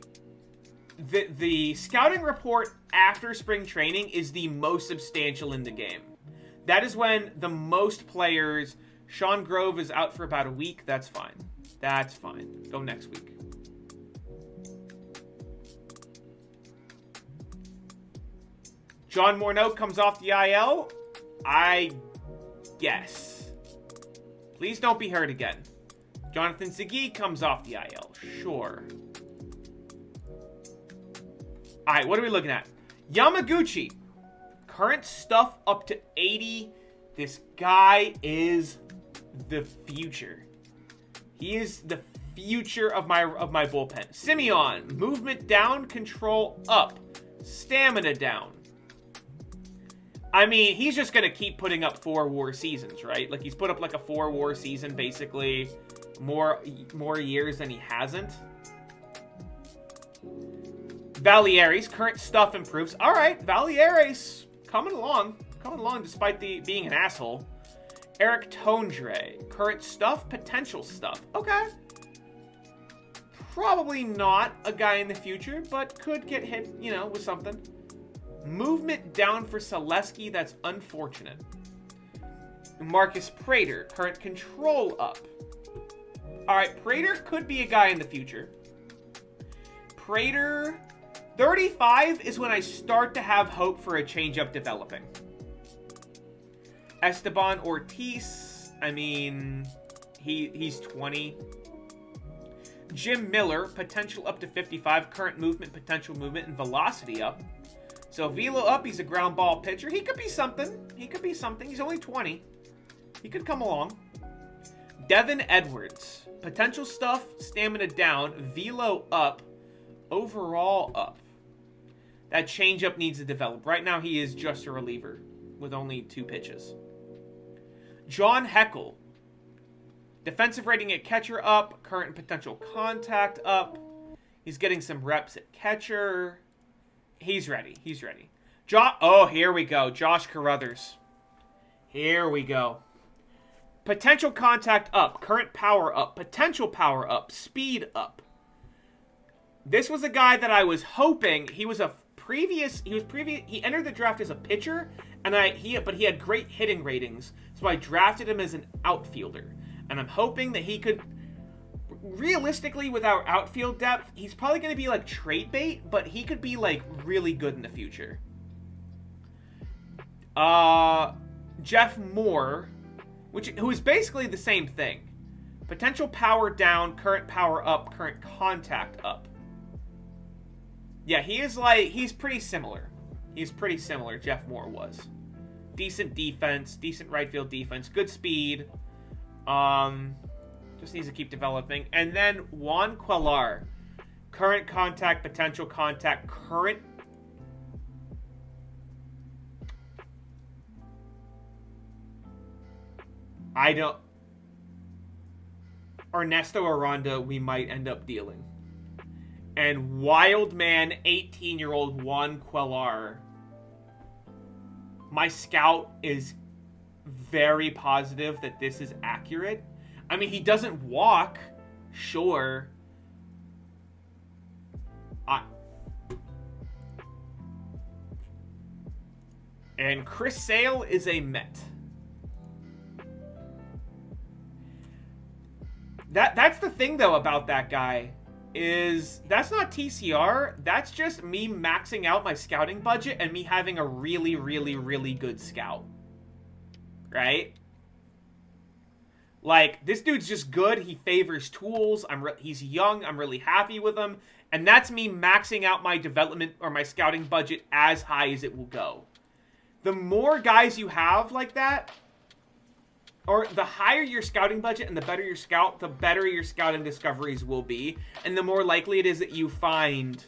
scouting report after spring training is the most substantial in the game. That is when the most players... Sean Grove is out for about a week. That's fine. That's fine. Go next week. John Morneau comes off the IL? I guess. Please don't be hurt again. Jonathan Segui comes off the IL. Sure. Alright, what are we looking at? Yamaguchi. Current stuff up to 80. This guy is the future. He is the future of my bullpen. Simeon. Movement down, control up. Stamina down. I mean, he's just going to keep putting up 4 WAR seasons, right? Like, he's put up like a 4 WAR season, basically. More years than he hasn't. Valieres, current stuff improves. All right, Valieres coming along despite being an asshole. Eric Tondre, current stuff, potential stuff. Okay. Probably not a guy in the future, but could get hit, you know, with something. Movement down for Selesky, that's unfortunate. Marcus Prater, current control up. Alright, Prater could be a guy in the future. Prater, 35 is when I start to have hope for a change-up developing. Esteban Ortiz, I mean, he's 20. Jim Miller, potential up to 55, current movement, potential movement, and velocity up. So velo up, he's a ground ball pitcher. He could be something. He's only 20. He could come along. Devin Edwards. Potential stuff, stamina down, velo up, overall up. That changeup needs to develop. Right now, he is just a reliever with only 2 pitches. John Heckel. Defensive rating at catcher up, current and potential contact up. He's getting some reps at catcher. He's ready. Oh, here we go. Josh Carruthers. Here we go. Potential contact up. Current power up. Potential power up. Speed up. This was a guy that I was hoping. He entered the draft as a pitcher, but he had great hitting ratings, so I drafted him as an outfielder. And I'm hoping that he could... Realistically, with our outfield depth, he's probably going to be like trade bait, but he could be like really good in the future. Jeff Moore, who is basically the same thing. Potential power down, current power up, current contact up. Yeah, he's pretty similar. Jeff Moore was. Decent defense, decent right field defense, good speed. Just needs to keep developing. And then Juan Quellar. Current contact, potential contact, current... Ernesto Aranda, we might end up dealing. And Wildman, 18-year-old Juan Quellar. My scout is very positive that this is accurate. I mean, he doesn't walk, sure. And Chris Sale is a Met. That's the thing, though, about that guy, is that's not TCR. That's just me maxing out my scouting budget and me having a really, really, really good scout. Right? Like, this dude's just good. He favors tools. He's young. I'm really happy with him. And that's me maxing out my development or my scouting budget as high as it will go. The more guys you have like that, or the higher your scouting budget and the better your scout, the better your scouting discoveries will be. And the more likely it is that you find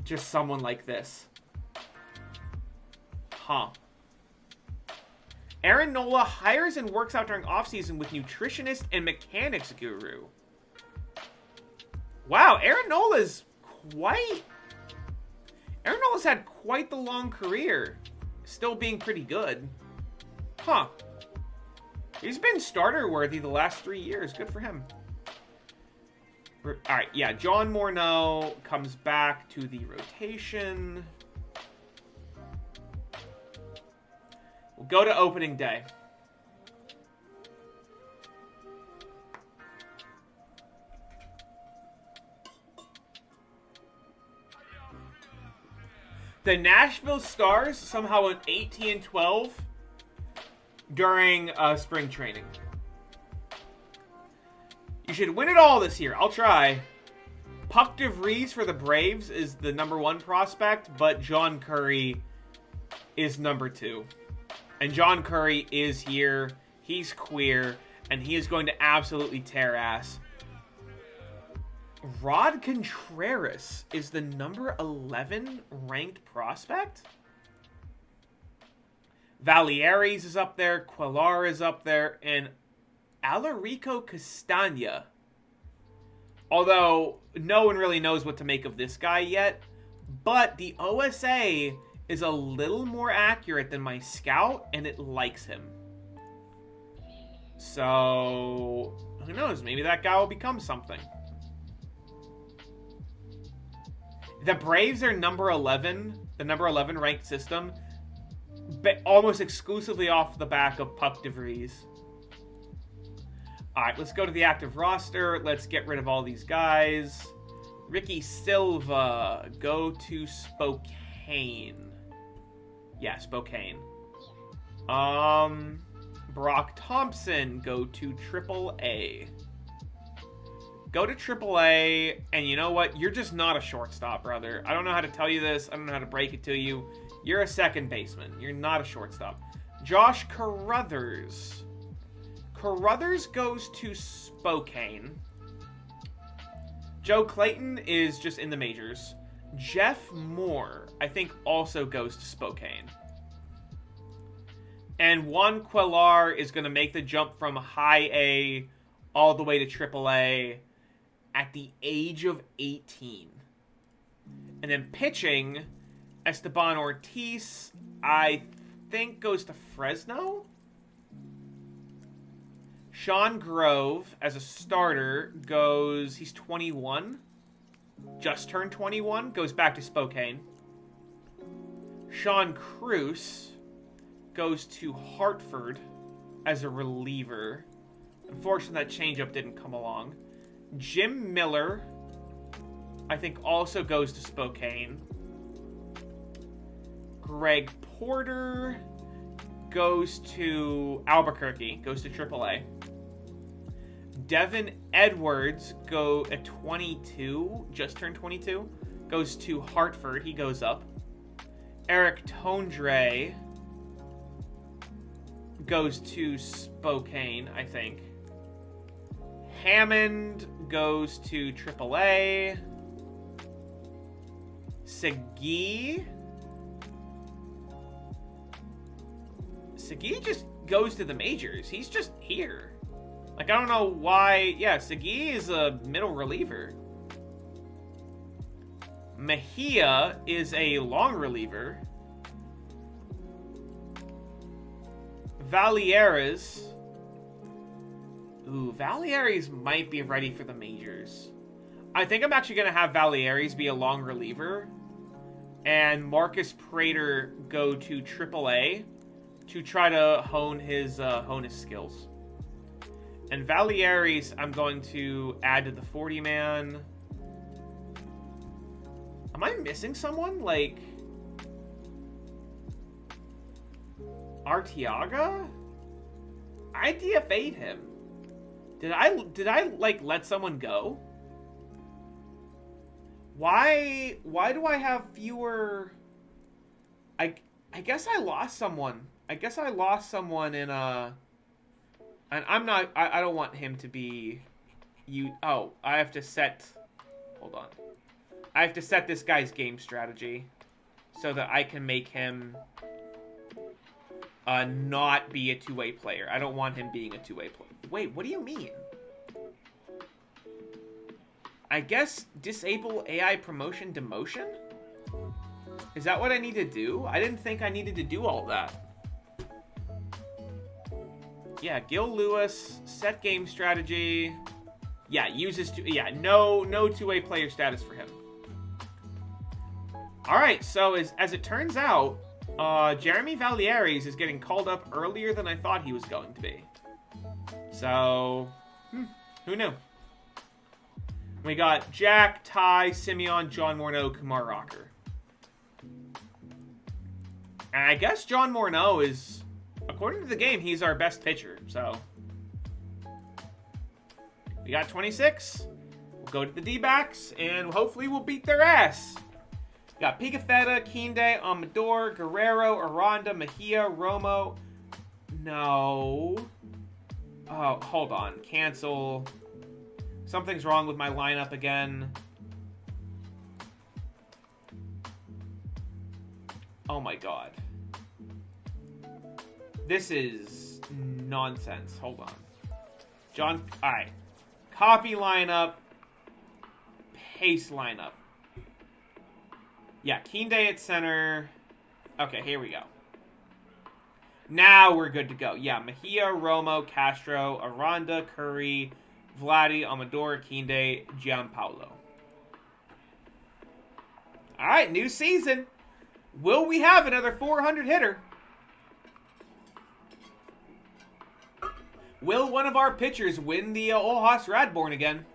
just someone like this. Huh. Aaron Nola hires and works out during offseason with nutritionist and mechanics guru. Wow, Aaron Nola's had quite the long career. Still being pretty good. Huh. He's been starter worthy the last 3 years. Good for him. Alright, yeah, John Morneau comes back to the rotation. We'll go to opening day. The Nashville Stars somehow went 18-12 during spring training. You should win it all this year. I'll try. Puck DeVries for the Braves is the #1 prospect, but John Curry is #2. And John Curry is here. He's queer, and he is going to absolutely tear ass. Rod Contreras is the #11 ranked prospect? Valieres is up there, Quellar is up there, and Alarico Castagna. Although, no one really knows what to make of this guy yet, but the OSA is a little more accurate than my scout, and it likes him. So, who knows? Maybe that guy will become something. The Braves are #11, the #11 ranked system, but almost exclusively off the back of Puck DeVries. Alright, let's go to the active roster. Let's get rid of all these guys. Ricky Silva, go to Spokane. Yeah, Spokane. Brock Thompson, go to AAA. Go to AAA, and you know what? You're just not a shortstop, brother. I don't know how to tell you this. I don't know how to break it to you. You're a second baseman. You're not a shortstop. Josh Carruthers. Carruthers goes to Spokane. Joe Clayton is just in the majors. Jeff Moore, I think, also goes to Spokane. And Juan Quellar is going to make the jump from high A all the way to AAA at the age of 18. And then pitching, Esteban Ortiz, I think, goes to Fresno. Sean Grove, as a starter, he's 21. Just turned 21, goes back to Spokane. Sean Cruz goes to Hartford as a reliever. Unfortunately, that changeup didn't come along. Jim Miller, I think, also goes to Spokane. Greg Porter goes to Albuquerque, goes to AAA. Devin Edwards, go at 22, just turned 22, goes to Hartford, he goes up. Eric Tondre goes to Spokane, I think. Hammond goes to AAA. Segui just goes to the majors. He's just here. Like, I don't know why. Yeah, Segui is a middle reliever. Mejia is a long reliever. Valieres. Ooh, Valieres might be ready for the majors. I think I'm actually going to have Valieres be a long reliever. And Marcus Prater go to AAA to try to hone his skills. And Valieres, I'm going to add to the 40-man. Am I missing someone? Like, Arteaga? I DFA'd him. Did I like let someone go? Why do I have fewer? I guess I lost someone. I guess I lost someone in and I'm not, I don't want him to be, I have to set, hold on. I have to set this guy's game strategy so that I can make him not be a two-way player. I don't want him being a two-way player. Wait, what do you mean? I guess disable AI promotion demotion? Is that what I need to do? I didn't think I needed to do all that. Yeah, Gil Lewis, set game strategy. Yeah, uses two. Yeah, no two-way player status for him. All right, so as it turns out, Jeremy Valieres is getting called up earlier than I thought he was going to be. So, who knew? We got Jack, Ty, Simeon, John Morneau, Kumar Rocker. And I guess John Morneau is, according to the game, he's our best pitcher. So, we got 26. We'll go to the D-backs, and hopefully we'll beat their ass. We got Pigafetta, Kinde, Amador, Guerrero, Aranda, Mejia, Romo. No. Oh, hold on. Cancel. Something's wrong with my lineup again. Oh my god. This is nonsense. Hold on. John, alright. Copy lineup. Paste lineup. Yeah, Kinde at center. Okay, here we go. Now we're good to go. Yeah, Mejia, Romo, Castro, Aranda, Curry, Vladdy, Amador, Kinde, Giampaolo. All right, new season. Will we have another 400 hitter? Will one of our pitchers win the Olhas Radborn again?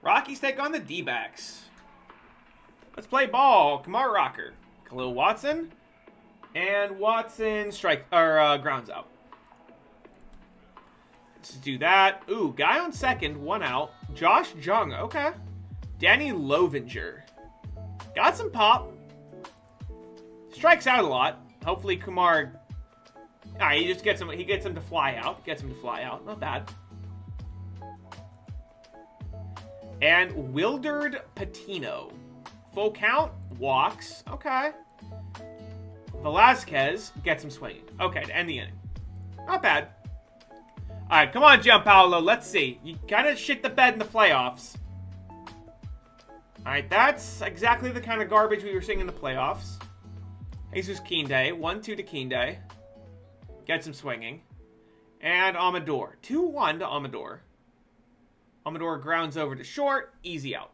Rockies take on the D-backs. Let's play ball. Kumar Rocker, Khalil Watson, and Watson grounds out. Let's do that. Ooh, guy on second, one out. Josh Jung, okay. Danny Lovinger. Got some pop. Strikes out a lot. Hopefully Kumar... he just gets him. He gets him to fly out. Not bad. And Wildered Patino. Full count. Walks. Okay. Velasquez gets him swinging. Okay, to end the inning. Not bad. All right, come on, Giampaolo. Let's see. You kind of shit the bed in the playoffs. All right, that's exactly the kind of garbage we were seeing in the playoffs. Jesus Kinde. 1-2 to Kinde. Gets him swinging. And Amador. 2-1 to Amador. Amador grounds over to short. Easy out.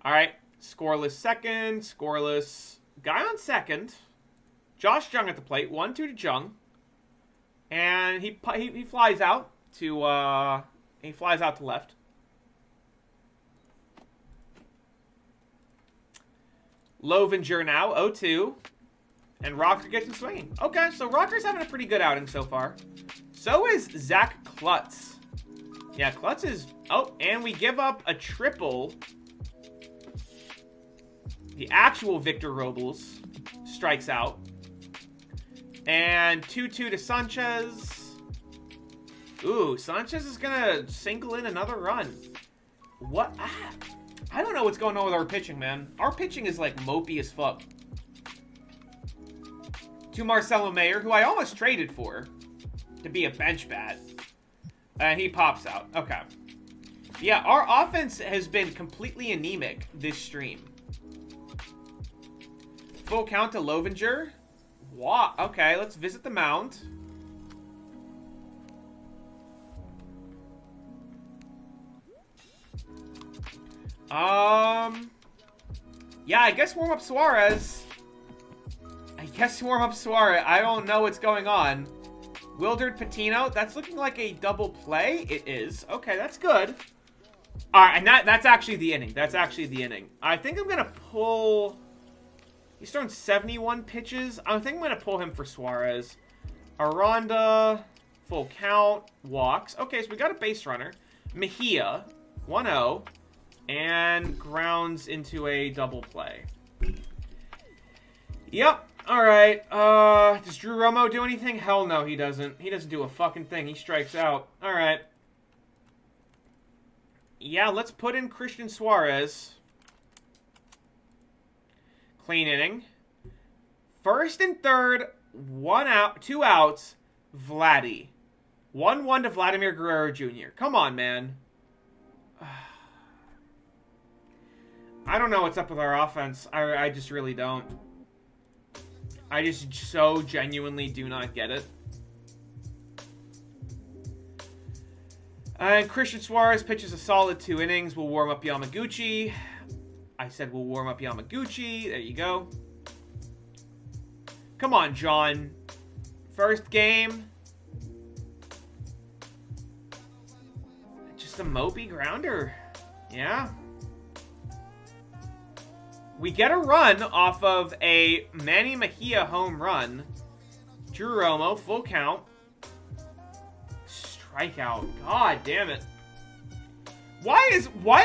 All right. Scoreless second. Scoreless... Guy on second. Josh Jung at the plate. 1-2 to Jung. And he flies out to left. Lovinger now, 0-2. And Rocker gets him swinging. Okay, so Rocker's having a pretty good outing so far. So is Zach Klutz. Yeah, Klutz is... Oh, and we give up a triple. The actual Victor Robles strikes out. And 2-2 to Sanchez. Ooh, Sanchez is going to single in another run. What? I don't know what's going on with our pitching, man. Our pitching is like mopey as fuck. To Marcelo Mayer, who I almost traded for to be a bench bat. And he pops out. Okay. Yeah, our offense has been completely anemic this stream. Full count to Lovinger. What? Okay, let's visit the mound. Yeah, I guess warm up Suarez. I don't know what's going on. Wildered Patino. That's looking like a double play. It is. Okay, that's good. All right, and that's actually the inning. I think I'm going to pull... He's thrown 71 pitches. I think I'm going to pull him for Suarez. Aranda, full count, walks. Okay, so we got a base runner. Mejia, 1-0, and grounds into a double play. Yep, all right. Does Drew Romo do anything? Hell no, he doesn't. He doesn't do a fucking thing. He strikes out. All right. Yeah, let's put in Christian Suarez. Clean inning. First and third, 1 out, 2 outs, Vladdy. 1-1 to Vladimir Guerrero Jr. Come on, man. I don't know what's up with our offense. I just really don't. I just so genuinely do not get it. And Christian Suarez pitches a solid 2 innings. We'll warm up Yamaguchi. I said we'll warm up Yamaguchi. There you go. Come on, John. First game. Just a mopey grounder. Yeah. We get a run off of a Manny Mejia home run. Drew Romo, full count. Strikeout. God damn it. Why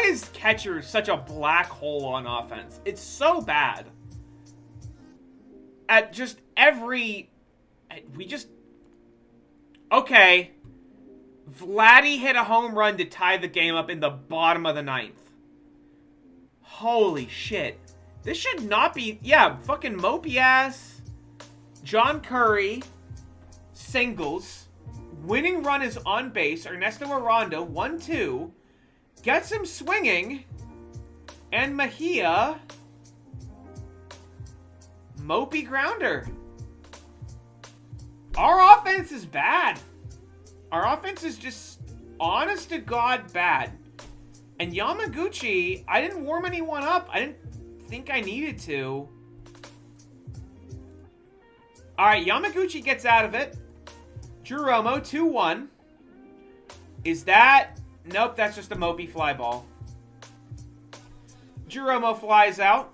is catcher such a black hole on offense? It's so bad. At just every... Okay. Vladdy hit a home run to tie the game up in the bottom of the 9th. Holy shit. This should not be... Yeah, fucking mopey ass. John Curry. Singles. Winning run is on base. Ernesto Aranda, 1-2. Gets him swinging. And Mejia... Mopey grounder. Our offense is bad. Our offense is just, honest to God, bad. And Yamaguchi, I didn't warm anyone up. I didn't think I needed to. Alright, Yamaguchi gets out of it. Drew Romo, 2-1. Is that... Nope, that's just a mopey fly ball. Drew Romo flies out.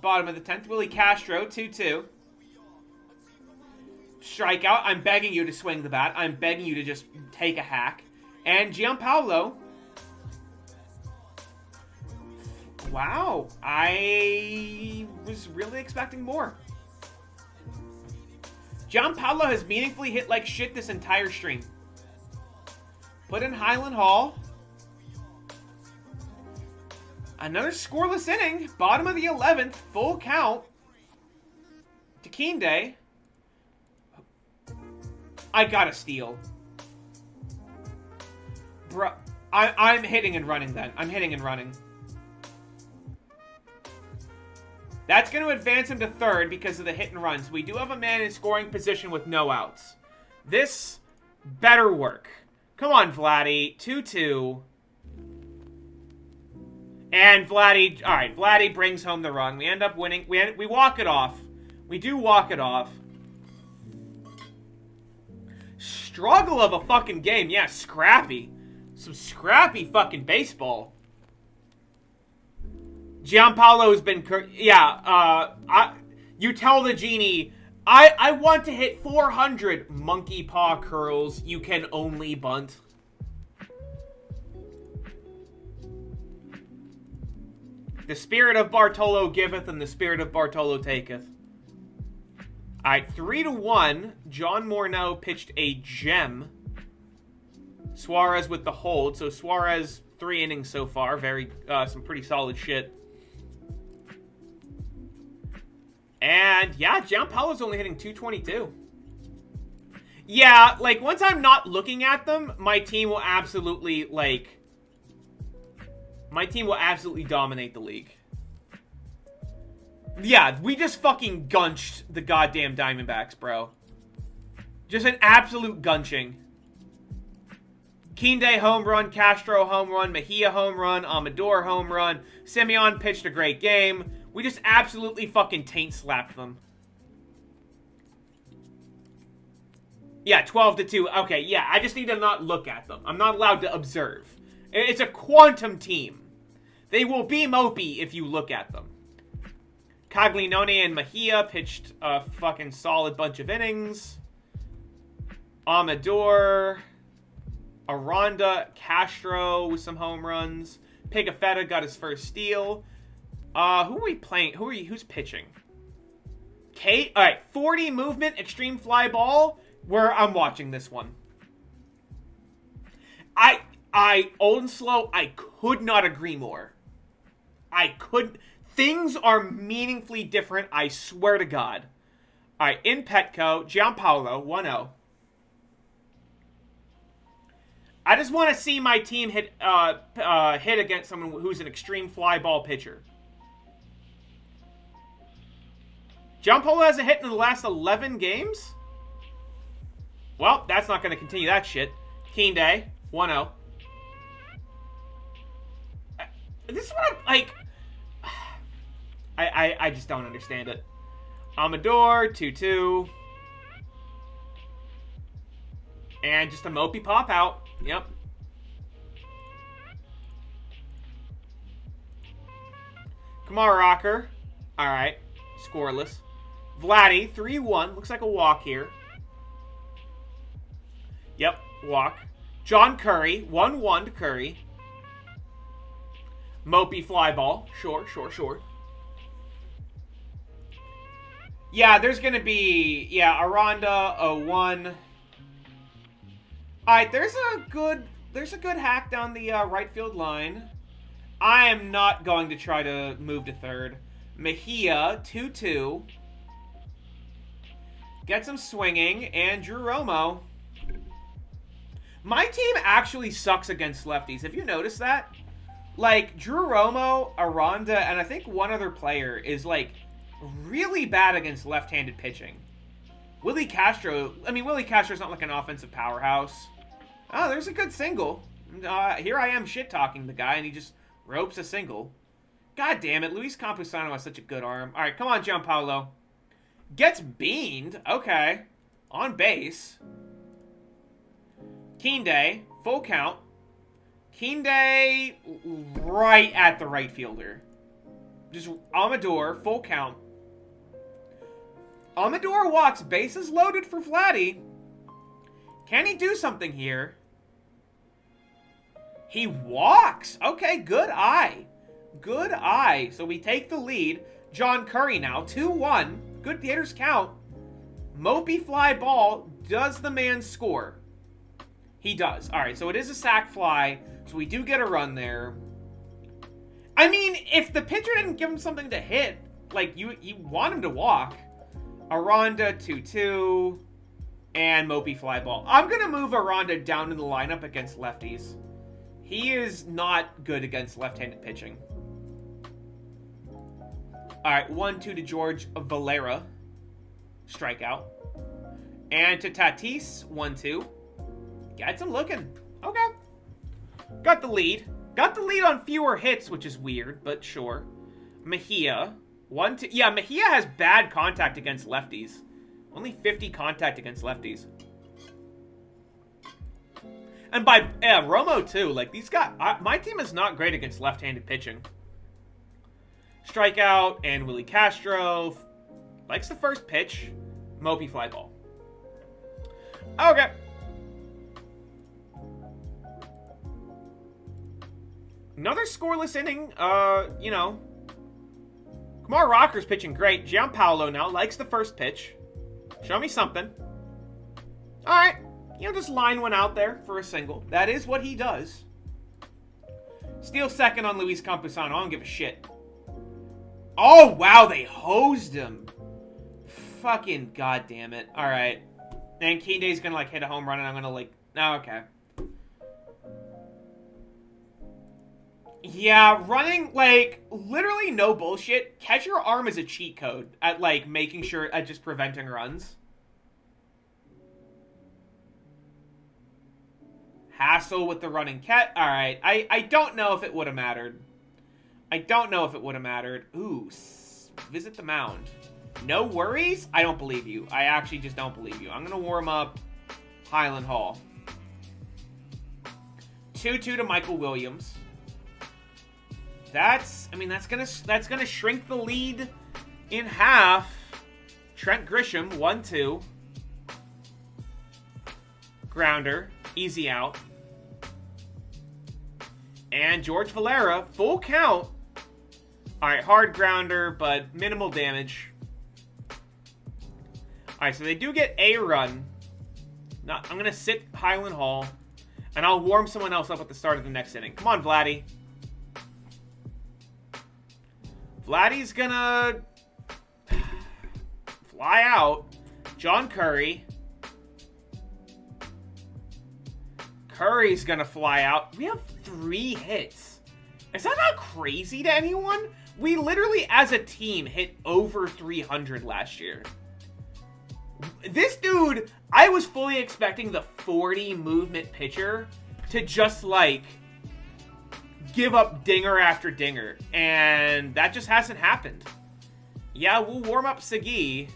Bottom of the 10th. Willie Castro, 2-2. Strikeout. I'm begging you to swing the bat. I'm begging you to just take a hack. And Giampaolo. Wow. I was really expecting more. Giampaolo has meaningfully hit like shit this entire stream. Put in Highland Hall. Another scoreless inning. Bottom of the 11th. Full count. To Kinde. I got a steal. Bruh. I'm hitting and running then. I'm hitting and running. That's going to advance him to third because of the hit and runs. We do have a man in scoring position with no outs. This better work. Come on, Vladdy. 2-2. And Vladdy... Alright, Vladdy brings home the run. We end up winning. We walk it off. We do walk it off. Struggle of a fucking game. Yeah, scrappy. Some scrappy fucking baseball. Giampaolo's been... Yeah, you tell the genie, I want to hit 400 monkey paw curls. You can only bunt. The spirit of Bartolo giveth and the spirit of Bartolo taketh. Alright, 3-1. John Morneau pitched a gem. Suarez with the hold. So Suarez, 3 innings so far. Very, some pretty solid shit. And, yeah, Giampaolo's only hitting 222. Yeah, like, once I'm not looking at them, my team will absolutely, like... My team will absolutely dominate the league. Yeah, we just fucking gunched the goddamn Diamondbacks, bro. Just an absolute gunching. Kinde home run, Castro home run, Mejia home run, Amador home run. Simeon pitched a great game. We just absolutely fucking taint slapped them. Yeah, 12-2. Okay, yeah, I just need to not look at them. I'm not allowed to observe. It's a quantum team. They will be mopey if you look at them. Caglianone and Mejia pitched a fucking solid bunch of innings. Amador, Aranda, Castro with some home runs. Pigafetta got his first steal. Who are we playing? Who's pitching? Kate? Alright, 40 movement, extreme fly ball. I'm watching this one. I Old and slow, I could not agree more. Things are meaningfully different, I swear to God. All right, in Petco, Giampaolo, 1-0. I just want to see my team hit against someone who's an extreme fly ball pitcher. Giampaolo hasn't hit in the last 11 games? Well, that's not going to continue that shit. Keen Day, 1-0. This is what I'm, like... I just don't understand it. Amador, 2-2. And just a mopey pop out. Yep. Kamar Rocker. Alright. Scoreless. Vladdy, 3-1. Looks like a walk here. Yep, walk. John Curry, 1-1 to Curry. Mopey fly ball. Sure. Yeah, there's going to be... Yeah, Aranda, a 1. Alright, there's a good hack down the right field line. I am not going to try to move to third. Mejia, 2-2. Gets him swinging. And Drew Romo. My team actually sucks against lefties. Have you noticed that? Like, Drew Romo, Aranda, and I think one other player is, like, really bad against left-handed pitching. Willie Castro's not like an offensive powerhouse. Oh, there's a good single. Here I am shit-talking the guy, and he just ropes a single. God damn it, Luis Campusano has such a good arm. All right, come on, Giampaolo. Gets beaned. Okay. On base. Keen Day, full count. Keen Day right at the right fielder. Just Amador, full count. Amador walks, bases loaded for Vladdy. Can he do something here? He walks. Okay, good eye. Good eye. So we take the lead. John Curry now, 2-1. Good hitters count. Mopey fly ball. Does the man score? He does. All right, so it is a sac fly, so we do get a run there. I mean, if the pitcher didn't give him something to hit, like, you want him to walk. Aranda, 2-2, and Mopey fly ball. I'm going to move Aranda down in the lineup against lefties. He is not good against left-handed pitching. All right, 1-2 to George Valera. Strikeout. And to Tatis, 1-2. Gets him looking. Okay. Got the lead. Got the lead on fewer hits, which is weird, but sure. Mejia. 1-2. Yeah, Mejia has bad contact against lefties. Only 50 contact against lefties. And by Romo, too. Like, these guys... my team is not great against left-handed pitching. Strikeout, and Willie Castro. Likes the first pitch. Mopey fly ball. Okay. Another scoreless inning. You know. Kamar Rocker's pitching great. Giampaolo now likes the first pitch. Show me something. Alright. You know, just line one out there for a single. That is what he does. Steal second on Luis Campusano. I don't give a shit. Oh, wow. They hosed him. Fucking goddamn it. Alright. And Keen Day's gonna, like, hit a home run, and I'm gonna, like... Oh, okay. Yeah, running, like, literally no bullshit. Catch your arm is a cheat code at, like, making sure... at just preventing runs. Hassle with the running cat. Alright. I don't know if it would have mattered. I don't know if it would have mattered. Ooh. Visit the mound. No worries? I don't believe you. I actually just don't believe you. I'm going to warm up Highland Hall. 2-2 to Michael Williams. That's gonna shrink the lead in half. Trent Grisham, 1-2. Grounder, easy out. And George Valera, full count. Alright, hard grounder, but minimal damage. Alright, so they do get a run. I'm going to sit Highland Hall. And I'll warm someone else up at the start of the next inning. Come on, Vladdy. Vladdy's gonna fly out. John Curry. Curry's gonna fly out. We have 3 hits. Is that not crazy to anyone? We literally, as a team, hit over 300 last year. This dude, I was fully expecting the 40 movement pitcher to just, like, give up dinger after dinger. And that just hasn't happened. Yeah, we'll warm up Sagi.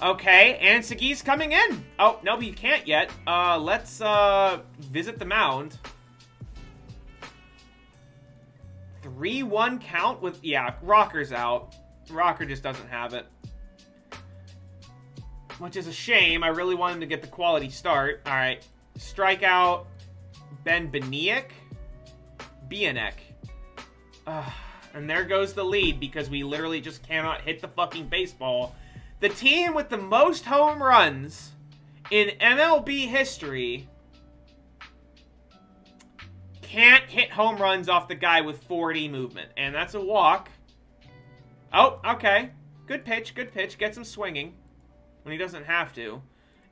Okay, and Sagi's coming in. Oh, no, you can't yet. Let's visit the mound. 3-1 count with... Yeah, Rocker's out. Rocker just doesn't have it. Which is a shame. I really wanted to get the quality start. All right. Strikeout. Ben Beniek. And there goes the lead because we literally just cannot hit the fucking baseball. The team with the most home runs in MLB history can't hit home runs off the guy with 40 movement. And that's a walk. Oh, okay. Good pitch, good pitch. Gets him swinging when he doesn't have to.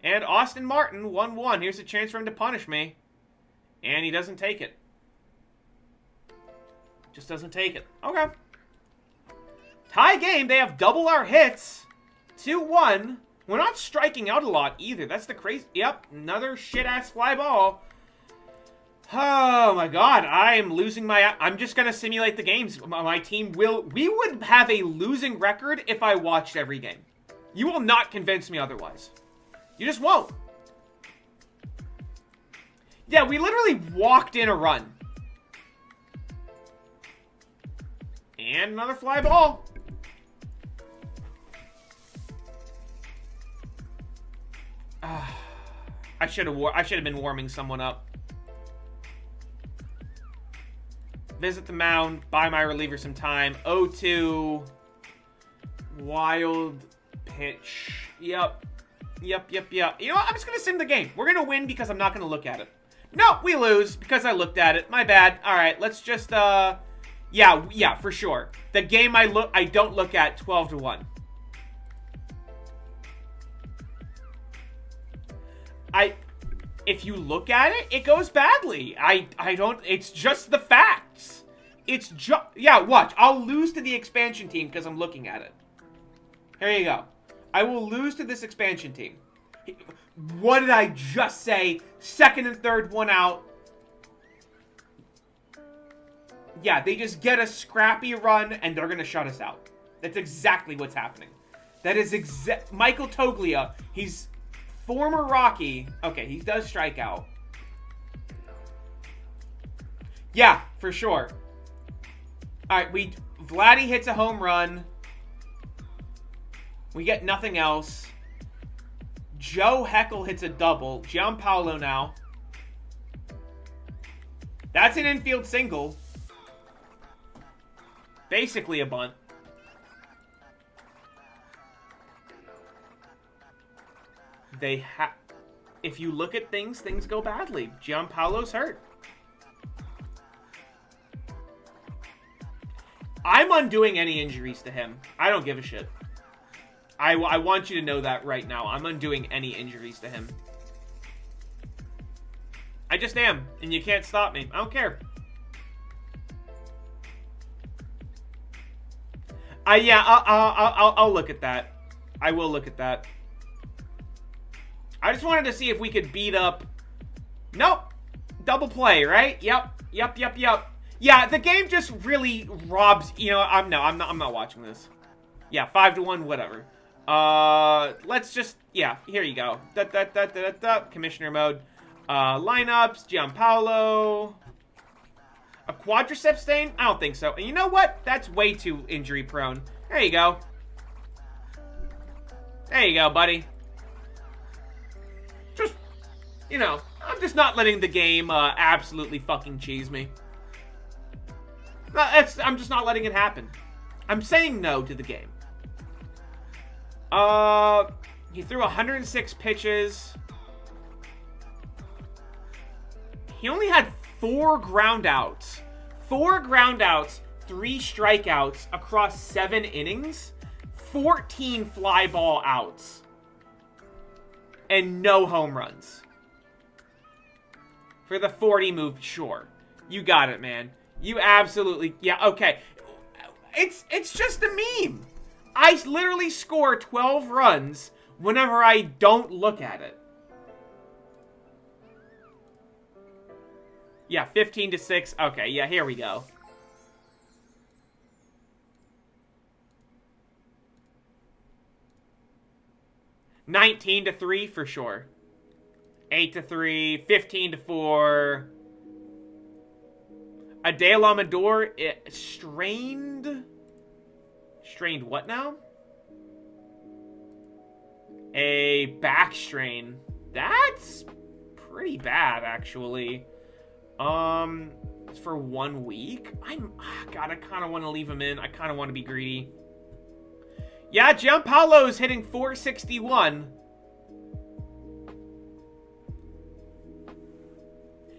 And Austin Martin, 1-1. Here's a chance for him to punish me. And he doesn't take it. Just doesn't take it. Okay. Tie game. They have double our hits. 2-1. We're not striking out a lot either. That's the crazy... Yep, another shit-ass fly ball. Oh my god, I'm losing my... I'm just going to simulate the games. My team will... We would have a losing record if I watched every game. You will not convince me otherwise. You just won't. Yeah, we literally walked in a run. And another fly ball. I should have been warming someone up. Visit the mound, buy my reliever some time. 0-2. Wild pitch. Yep. You know what? I'm just going to sim the game. We're going to win because I'm not going to look at it. No, we lose because I looked at it. My bad. All right, let's just, yeah, for sure. The game I don't look at, 12-1. If you look at it, it goes badly. I don't, it's just the facts. It's just, yeah, watch. I'll lose to the expansion team because I'm looking at it. Here you go. I will lose to this expansion team. What did I just say? Second and third, one out. Yeah, they just get a scrappy run and they're going to shut us out. That's exactly what's happening. That is Michael Toglia, he's former Rocky. Okay, he does strike out. Yeah, for sure. Alright, Vladdy hits a home run. We get nothing else. Joe Heckel hits a double. Giampaolo now. That's an infield single. Basically a bunt. If you look at things go badly. Giampaolo's hurt. I'm undoing any injuries to him. I don't give a shit. I want you to know that right now. I'm undoing any injuries to him. I just am, and you can't stop me. I don't care. Yeah, I'll look at that. I will look at that. I just wanted to see if we could beat up... Nope. Double play, right? Yep. Yeah, the game just really robs... You know, I'm not watching this. Yeah, 5-1, whatever. Let's just... Yeah, here you go. Commissioner mode. Lineups, Giampaolo. A quadricep stain? I don't think so. And you know what? That's way too injury prone. There you go. There you go, buddy. Just, you know, I'm just not letting the game absolutely fucking cheese me. I'm just not letting it happen. I'm saying no to the game. He threw 106 pitches. He only had 4 ground outs. 4 ground outs, 3 strikeouts across 7 innings, 14 fly ball outs, and no home runs. For the 40 move, sure. You got it, man. You absolutely... Yeah, okay. It's just a meme. I literally score 12 runs whenever I don't look at it. Yeah, 15-6. Okay, yeah, here we go. $19-3 for sure. 8-3, 15-4. Adael Amador, strained what now? A back strain. That's pretty bad, actually. It's for 1 week. God, I kind of want to leave him in. I kind of want to be greedy. Yeah, Giampaolo is hitting 461.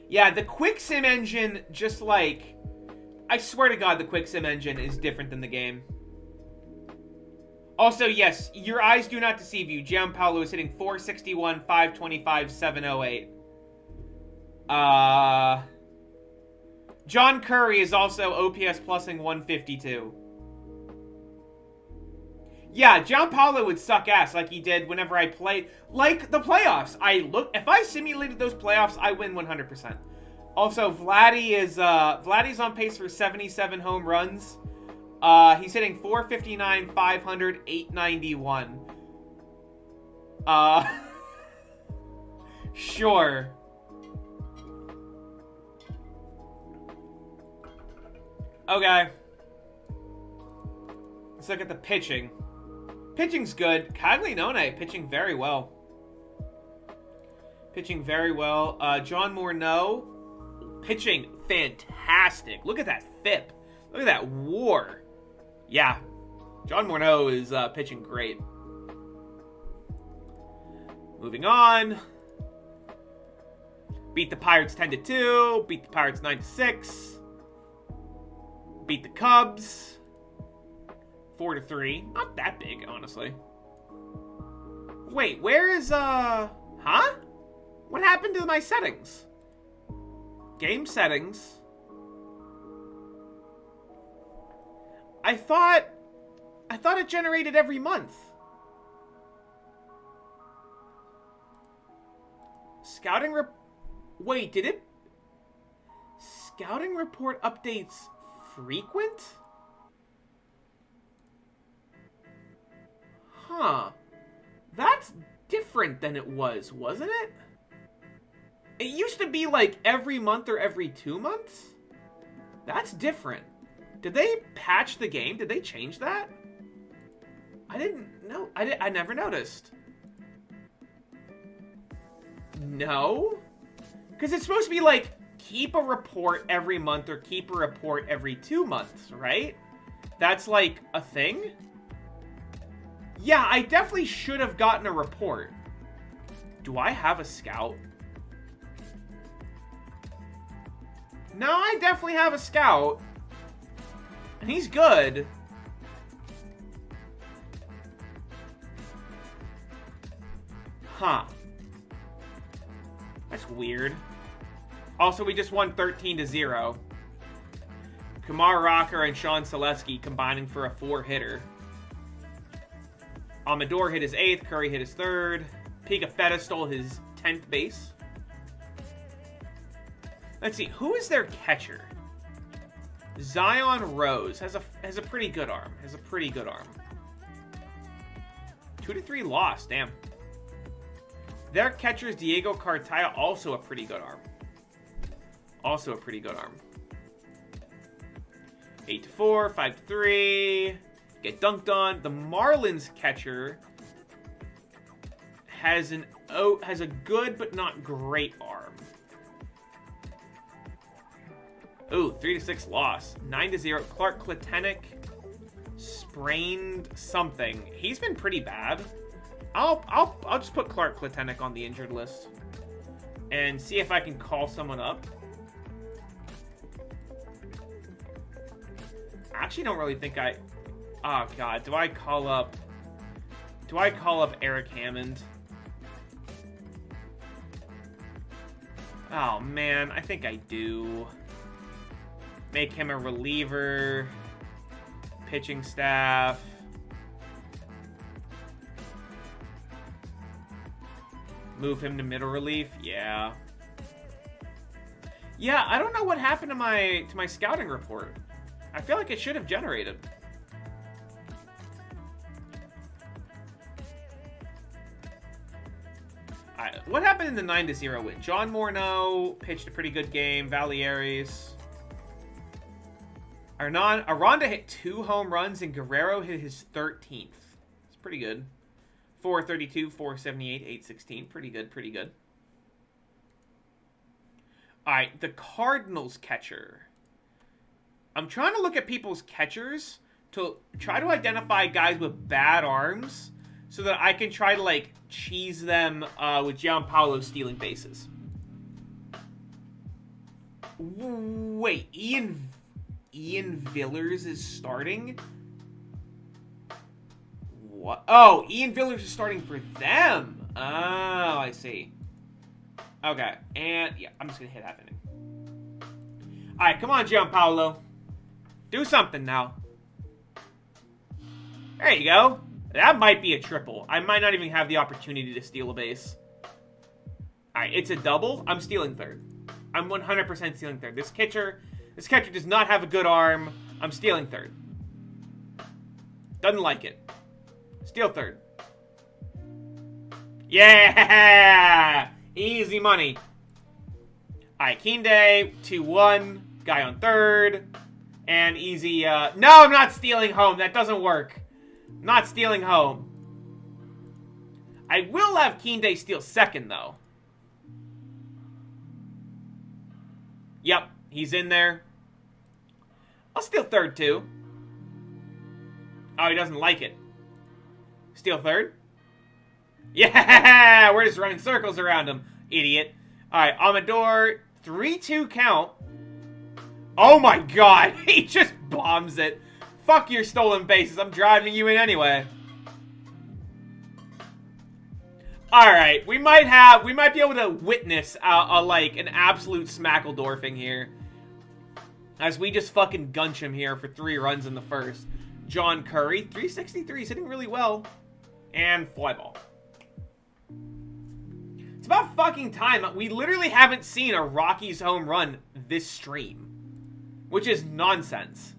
Yeah, the quick sim engine, just like... I swear to God, the quick sim engine is different than the game. Also, yes, your eyes do not deceive you. Giampaolo is hitting 461, 525, 708. John Curry is also OPS plusing 152. Yeah, Giampaolo would suck ass like he did whenever I played. Like, the playoffs. If I simulated those playoffs, I win 100%. Also, Vladdy's on pace for 77 home runs. He's hitting 459, 500, 891. Sure. Okay. Let's look at the pitching. Pitching's good. Caglianone pitching very well. Pitching very well. John Morneau pitching fantastic. Look at that FIP. Look at that WAR. Yeah. John Morneau is pitching great. Moving on. Beat the Pirates 10-2. Beat the Pirates 9-6. Beat the Cubs 4-3. Not that big, honestly. Wait, where is, huh? What happened to my settings? Game settings. I thought it generated every month. Wait, did it? Scouting report updates frequent? Huh. That's different than it was, wasn't it? It used to be like every month or every 2 months? That's different. Did they patch the game? Did they change that? I didn't know. I never noticed. No? Because it's supposed to be like, keep a report every month or keep a report every 2 months, right? That's like a thing? Yeah, I definitely should have gotten a report. Do I have a scout? No, I definitely have a scout. And he's good. Huh. That's weird. Also, we just won 13-0. Kumar Rocker and Sean Selesky combining for a 4-hitter. Amador hit his 8th. Curry hit his 3rd. Pigafetta stole his 10th base. Let's see. Who is their catcher? Zion Rose has a pretty good arm. 2-3 loss. Damn. Their catcher is Diego Cartaya. Also a pretty good arm. 8-4, 5-3. Get dunked on. The Marlins catcher has a good but not great arm. Ooh, 3-6 loss. 9-0. Clark Kletenik sprained something. He's been pretty bad. I'll just put Clark Pletenik on the injured list and see if I can call someone up. I actually don't really think I... Oh, God. Do I call up Eric Hammond? Oh, man. I think I do. Make him a reliever. Pitching staff. Move him to middle relief. Yeah. Yeah, I don't know what happened to my scouting report. I feel like it should have generated. What happened in the 9-0 win? John Morneau pitched a pretty good game. Valieris. Aranda hit 2 home runs, and Guerrero hit his 13th. It's pretty good. 432, 478, 816. Pretty good, pretty good. All right, the Cardinals catcher. I'm trying to look at people's catchers to try to identify guys with bad arms so that I can try to, like, cheese them with Giampaolo stealing bases. Wait, Ian Villers is starting? What? Oh, Ian Villers is starting for them. Oh, I see. Okay, and yeah, I'm just going to hit that inning. All right, come on, Giampaolo. Do something now. There you go. That might be a triple. I might not even have the opportunity to steal a base. Alright, it's a double. I'm stealing third. I'm 100% stealing third. This catcher does not have a good arm. I'm stealing third. Doesn't like it. Steal third. Yeah! Easy money. Alright, Kinde, 2-1. Guy on third. And easy, no, I'm not stealing home. That doesn't work. Not stealing home. I will have Kinde steal second, though. Yep, he's in there. I'll steal third, too. Oh, he doesn't like it. Steal third? Yeah! We're just running circles around him. Idiot. Alright, Amador. 3-2 count. Oh my God, he just bombs it. Fuck your stolen bases, I'm driving you in anyway. Alright, we might be able to witness like an absolute smackledorfing here. As we just fucking gunch him here for 3 runs in the first. John Curry, 363, he's hitting really well. And fly ball. It's about fucking time. We literally haven't seen a Rockies home run this stream. Which is nonsense.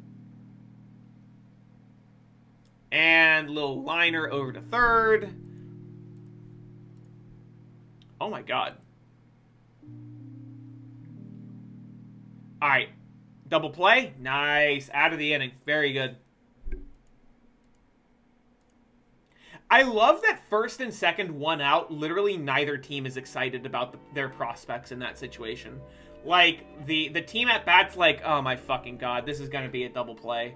And little liner over to third. Oh my God. Alright. Double play. Nice. Out of the inning. Very good. I love that first and second 1 out. Literally neither team is excited about their prospects in that situation. Like, the team at bat's like, oh my fucking God, this is going to be a double play.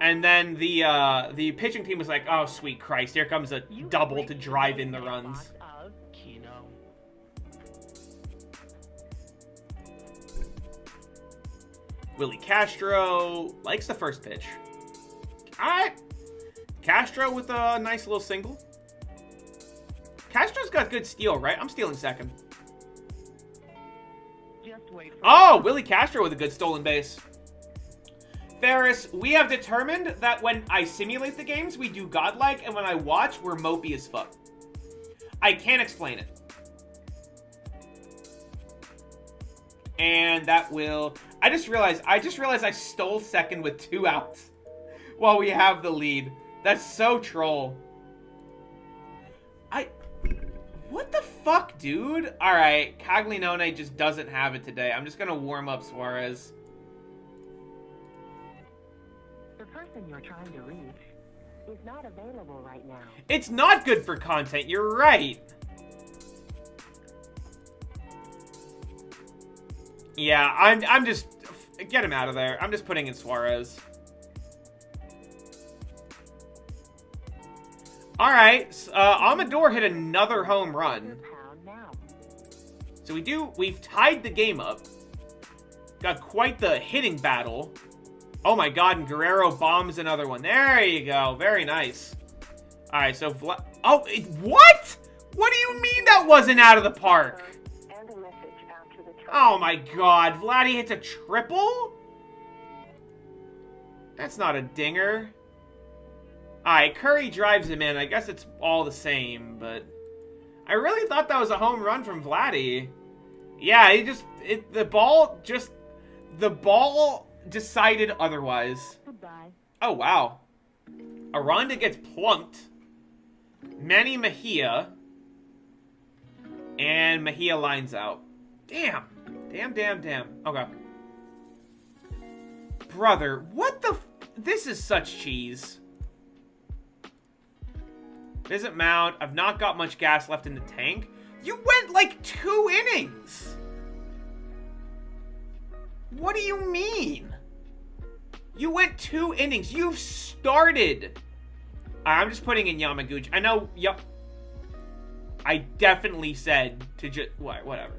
And then the pitching team was like, oh sweet Christ, here comes a double to drive in the runs. Willie Castro likes the first pitch. Alright. Castro with a nice little single. Castro's got good steal, right? I'm stealing second. Oh, Willie Castro with a good stolen base. Ferris, we have determined that when I simulate the games, we do godlike, and when I watch, we're mopey as fuck. I can't explain it. And that will... I just realized I stole second with 2 outs while we have the lead. That's so troll. What the fuck, dude? Alright, Caglianone just doesn't have it today. I'm just gonna warm up Suarez. The person you're trying to reach is not available right now. It's not good for content, you're right. Yeah, I'm just... Get him out of there. I'm just putting in Suarez. Alright, Amador hit another home run. Pound now. So we've tied the game up. Got quite the hitting battle. Oh my god, and Guerrero bombs another one. There you go. Very nice. Alright, so what? What do you mean that wasn't out of the park? And a message after the tone. Oh my god, Vladdy hits a triple? That's not a dinger. Alright, Curry drives him in. I guess it's all the same, but I really thought that was a home run from Vladdy. Yeah, the ball decided otherwise. Goodbye. Oh, wow. Aranda gets plunked. Manny Mejia. And Mejia lines out. Damn. Damn. Okay. Brother, what the this is such cheese. Visit Mount. I've not got much gas left in the tank. You went like 2 innings. What do you mean? You went 2 innings. You've started. I'm just putting in Yamaguchi. I know. Yep. I definitely said to just whatever.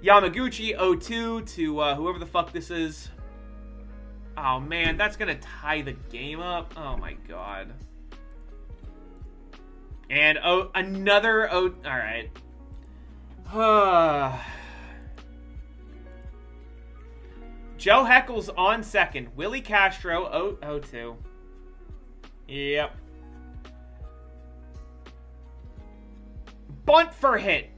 Yamaguchi 0-2 to whoever the fuck this is. Oh man, that's gonna tie the game up. Oh my god. And another all right. Joe Heckle's on second. Willie Castro 0-2. Yep. Bunt for hit.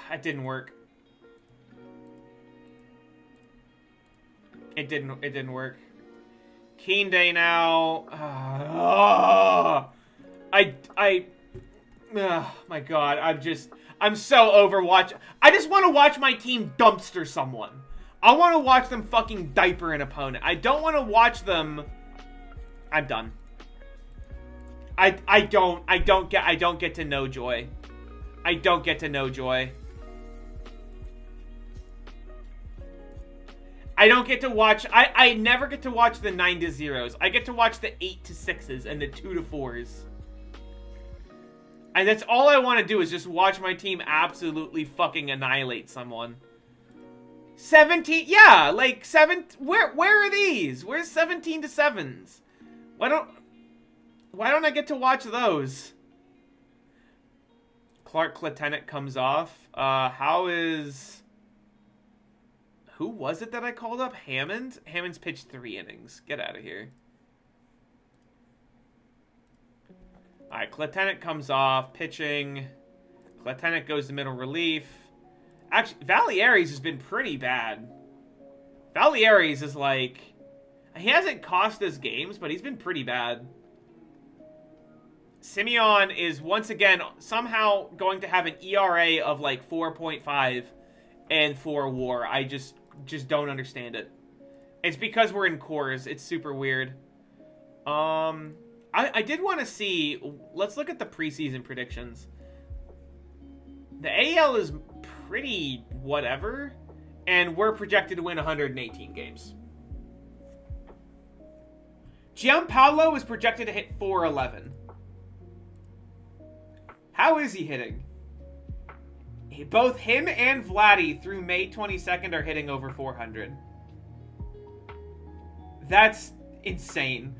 That didn't work. It didn't work. Keen Day now. My god, I'm so overwatch. I just want to watch my team dumpster someone. I want to watch them fucking diaper an opponent. I don't want to watch them. I'm done. I don't get to know joy. I don't get to know joy. I don't get to watch. I never get to watch the 9-0s. I get to watch the 8-6s and the 2-4s. And that's all I want to do is just watch my team absolutely fucking annihilate someone. 17, yeah, like 7. Where are these? Where's 17-7s? Why don't I get to watch those? Clark Lieutenant comes off. Who was it that I called up? Hammond? Hammond's pitched 3 innings. Get out of here. Alright, Lieutenant comes off. Pitching. Lieutenant goes to middle relief. Actually, Valieres has been pretty bad. Valieres is like... He hasn't cost us games, but he's been pretty bad. Simeon is once again somehow going to have an ERA of like 4.5 and 4 WAR. I just don't understand it. It's because we're in cores. It's super weird. I did want to see. Let's look at the preseason predictions. The AL is pretty whatever, and we're projected to win 118 games. Giampaolo is projected to hit 411. How is he hitting? Both him and Vladdy through May 22nd are hitting over 400. That's insane.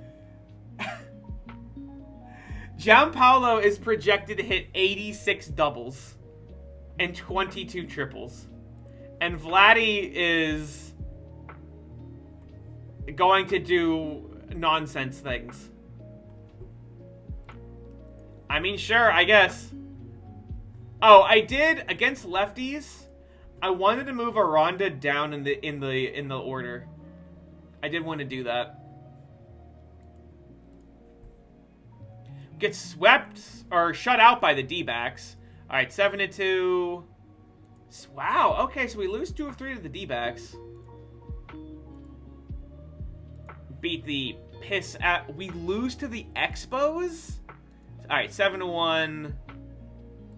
Giampaolo is projected to hit 86 doubles and 22 triples. And Vladdy is going to do nonsense things. I mean, sure, I guess. Oh, I did against lefties. I wanted to move Aranda down in the order. I did want to do that. Gets swept or shut out by the D-backs. All right, 7-2. Wow. Okay, so we lose 2 of 3 to the D-backs. Beat the piss at. We lose to the Expos. All right, 7-1. All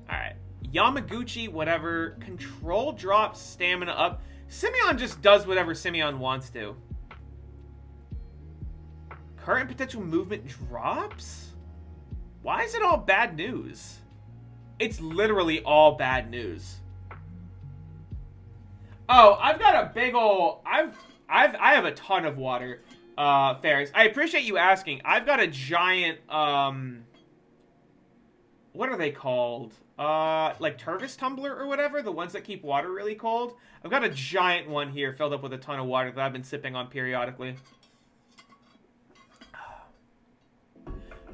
right. Yamaguchi, whatever. Control drops, stamina up. Simeon just does whatever Simeon wants to. Current potential movement drops? Why is it all bad news? It's literally all bad news. Oh, I've got a big ol'... I have a ton of water, Ferris. I appreciate you asking. I've got a giant, what are they called? Like Turvis tumbler or whatever? The ones that keep water really cold? I've got a giant one here filled up with a ton of water that I've been sipping on periodically.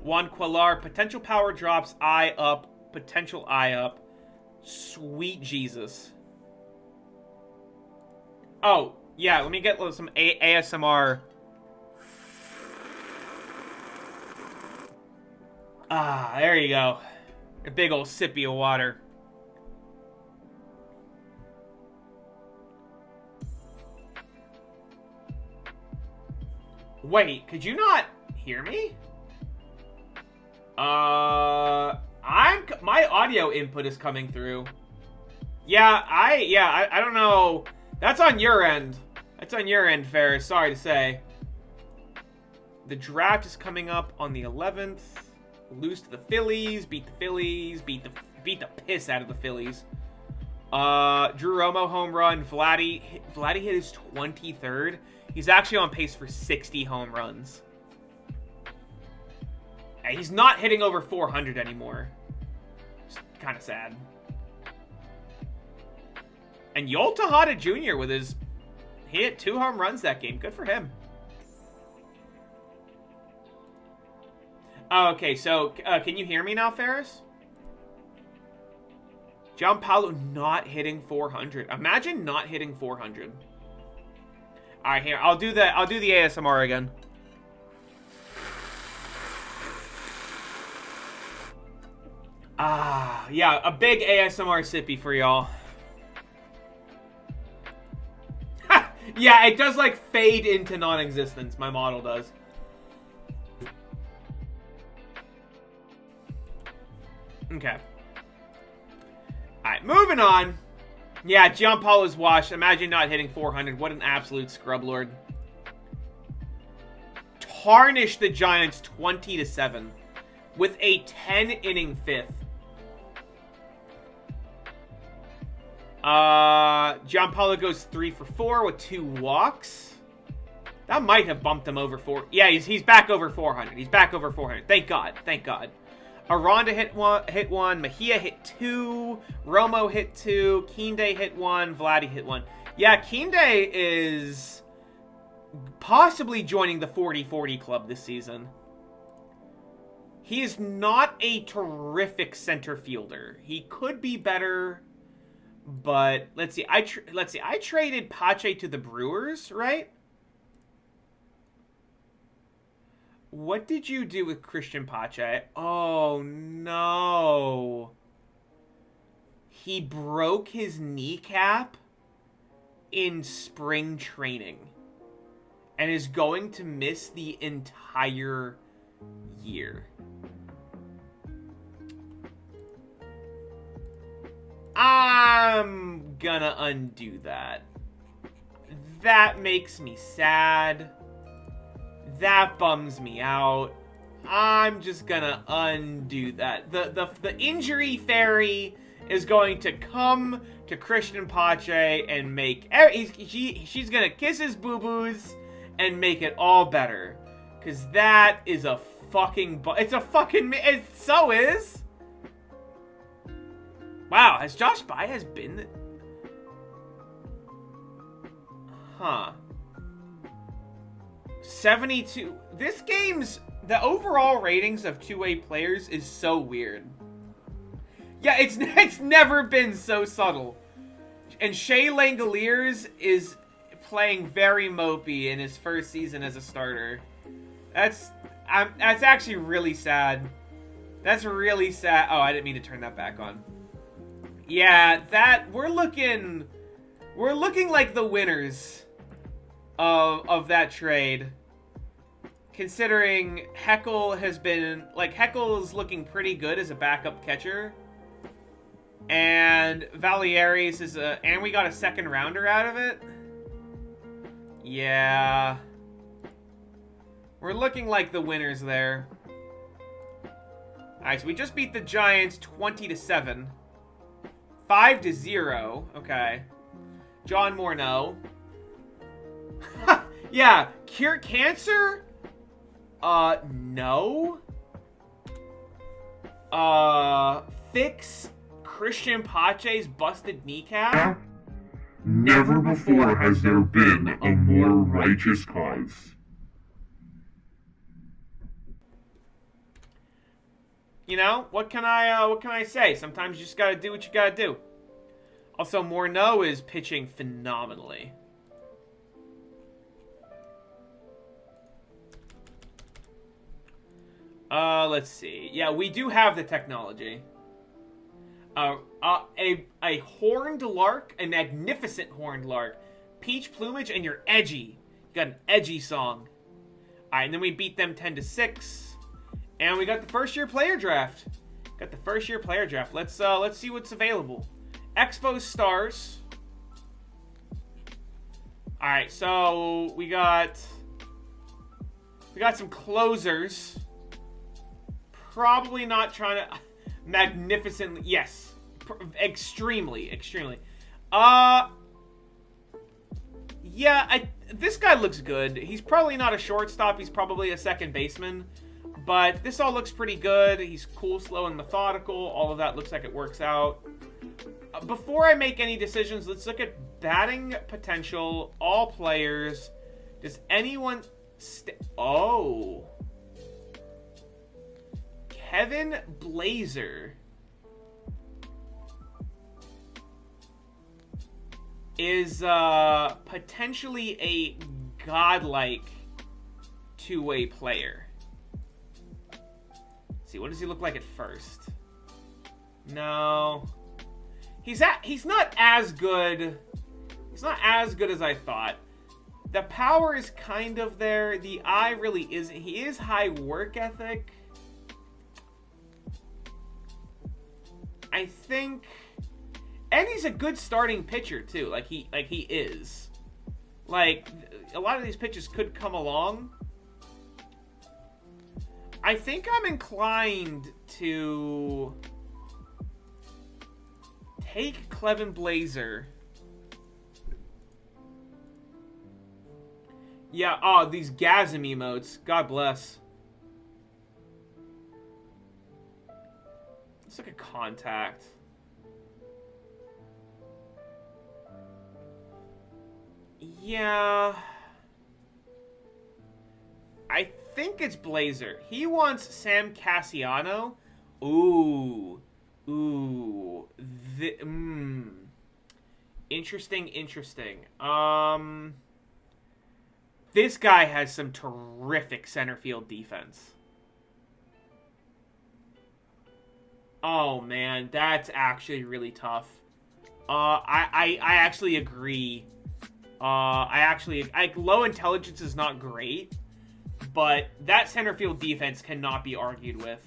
Juan Quellar, potential power drops, eye up, potential eye up. Sweet Jesus. Oh, yeah, let me get some ASMR. Ah, there you go. A big old sippy of water. Wait, could you not hear me? My audio input is coming through. Yeah, I don't know. That's on your end. That's on your end, Ferris. Sorry to say. The draft is coming up on the 11th. Lose to the Phillies, beat the Phillies, beat the piss out of the Phillies. Drew Romo home run. Vladdy hit his 23rd. He's actually on pace for 60 home runs. And he's not hitting over 400 anymore. It's kind of sad. And Yoel Tejada Jr. with his... He hit 2 home runs that game. Good for him. Okay, so can you hear me now, Ferris? Giampaolo not hitting 400. Imagine not hitting 400. All right, here I'll do the ASMR again. Ah, yeah, a big ASMR sippy for y'all. Yeah, it does like fade into non-existence. My model does. Okay. Alright, moving on. Yeah, Giampaolo's washed. Imagine not hitting 400. What an absolute scrub lord. Tarnished the Giants 20-7 with a 10-inning fifth. Giampaolo goes 3 for 4 with 2 walks. That might have bumped him over 4. Yeah, he's back over 400. He's back over 400. Thank God. Thank God. Aranda hit one. Mejia hit 2. Romo hit 2. Kinde hit 1. Vladdy hit 1. Yeah, Kinde is possibly joining the 40-40 club this season. He is not a terrific center fielder. He could be better, but let's see. I traded Pache to the Brewers, right? What did you do with Christian Pache? Oh, no. He broke his kneecap in spring training and is going to miss the entire year. I'm gonna undo that. That makes me sad. That bums me out. I'm just gonna undo that. The injury fairy is going to come to Christian Pache and make... She's gonna kiss his boo-boos and make it all better. Because that is a fucking... It's a fucking... It so is. Wow, has Josh Baez been... Huh. 72. This game's... The overall ratings of two-way players is so weird. Yeah, it's never been so subtle. And Shea Langoliers is playing very mopey in his first season as a starter. That's actually really sad. That's really sad. Oh, I didn't mean to turn that back on. Yeah, we're looking like the winners of that trade. Considering Heckel has been... Heckel's looking pretty good as a backup catcher. And Valieris is and we got a second rounder out of it. Yeah. We're looking like the winners there. Alright, so we just beat the Giants 20-7. 5-0. Okay. John Morneau. Yeah. Cure cancer? No. Fix Christian Pache's busted kneecap? Never before has there been a more righteous cause. You know, what can I say? Sometimes you just gotta do what you gotta do. Also, Morneau is pitching phenomenally. Let's see. Yeah, we do have the technology. A horned lark, a magnificent horned lark, peach plumage, and you're edgy. You got an edgy song. Alright, and then we beat them 10-6. And we got the first-year player draft. Let's see what's available. Expos Stars. Alright, so we got some closers. Probably not trying to magnificently. Yes. Extremely. Yeah, this guy looks good. He's probably not a shortstop. He's probably a second baseman. But this all looks pretty good. He's cool, slow, and methodical. All of that looks like it works out. Before I make any decisions, let's look at batting potential. All players. Does anyone... Oh. Kevin Blazer is potentially a godlike two-way player. Let's see, what does he look like at first? No. He's not as good. He's not as good as I thought. The power is kind of there. The eye really isn't. He is high work ethic. I think, and he's a good starting pitcher too. Like he is. Like a lot of these pitches could come along. I think I'm inclined to take Kevin Blazer. Yeah. Oh, these Gasm emotes. God bless. Let's look at contact. Yeah. I think it's Blazer. He wants Sam Cassiano. Ooh. Interesting. This guy has some terrific center field defense. Oh man, that's actually really tough. I actually agree. Low intelligence is not great, but that center field defense cannot be argued with.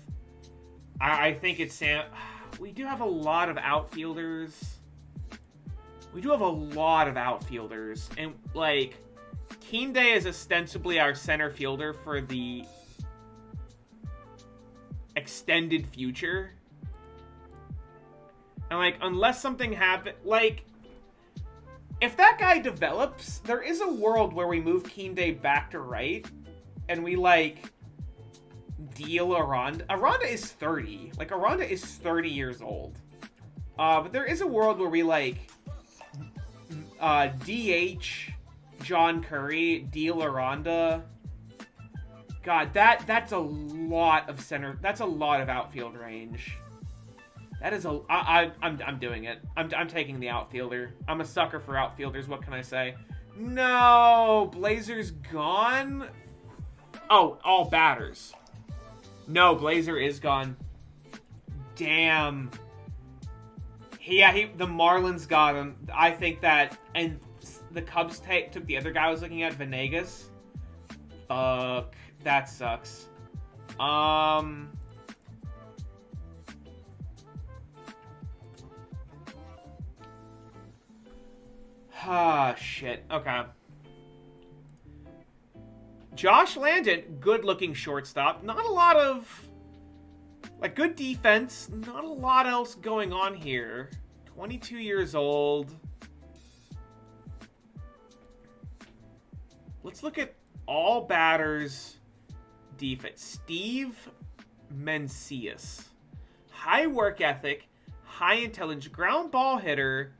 I think it's Sam. We do have a lot of outfielders. And like, Kinde is ostensibly our center fielder for the extended future. And, like, unless something happens... Like, if that guy develops, there is a world where we move Kinde back to right, and we, like, deal Aranda. Aranda is 30. Like, Aranda is 30 years old. But there is a world where we, like, DH John Curry, deal Aranda. God, that's a lot of center... That's a lot of outfield range. That is a... I'm doing it. I'm taking the outfielder. I'm a sucker for outfielders. What can I say? No! Blazer's gone? Oh, all batters. No, Blazer is gone. Damn. The Marlins got him. I think that... And the Cubs took the other guy I was looking at, Venegas. Fuck. That sucks. Ah, shit. Okay. Josh Landon, good-looking shortstop. Not a lot of... Like, good defense. Not a lot else going on here. 22 years old. Let's look at all batters defense. Steve Mencius. High work ethic, high intelligence, ground ball hitter,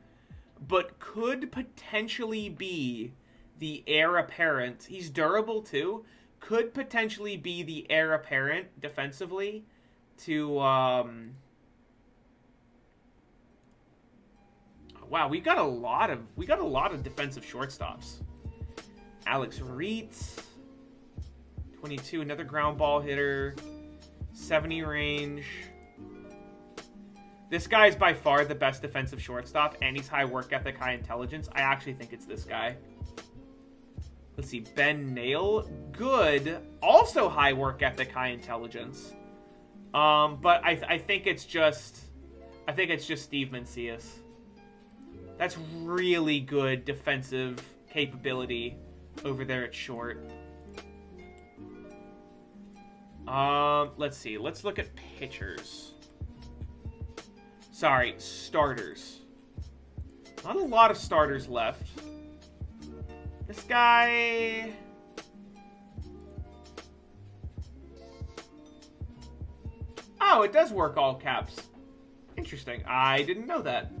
but could potentially be the heir apparent. He's durable too. Could potentially be the heir apparent defensively to wow, we got a lot of defensive shortstops. Alex Reitz, 22, another ground ball hitter, 70 range. This guy is by far the best defensive shortstop, and he's high work ethic, high intelligence. I actually think it's this guy. Let's see, Ben Nail, good, also high work ethic, high intelligence. But I think it's just Steve Mencius. That's really good defensive capability over there at short. Let's see. Let's look at pitchers. Sorry, starters. Not a lot of starters left. This guy... Oh, it does work all caps. Interesting. I didn't know that.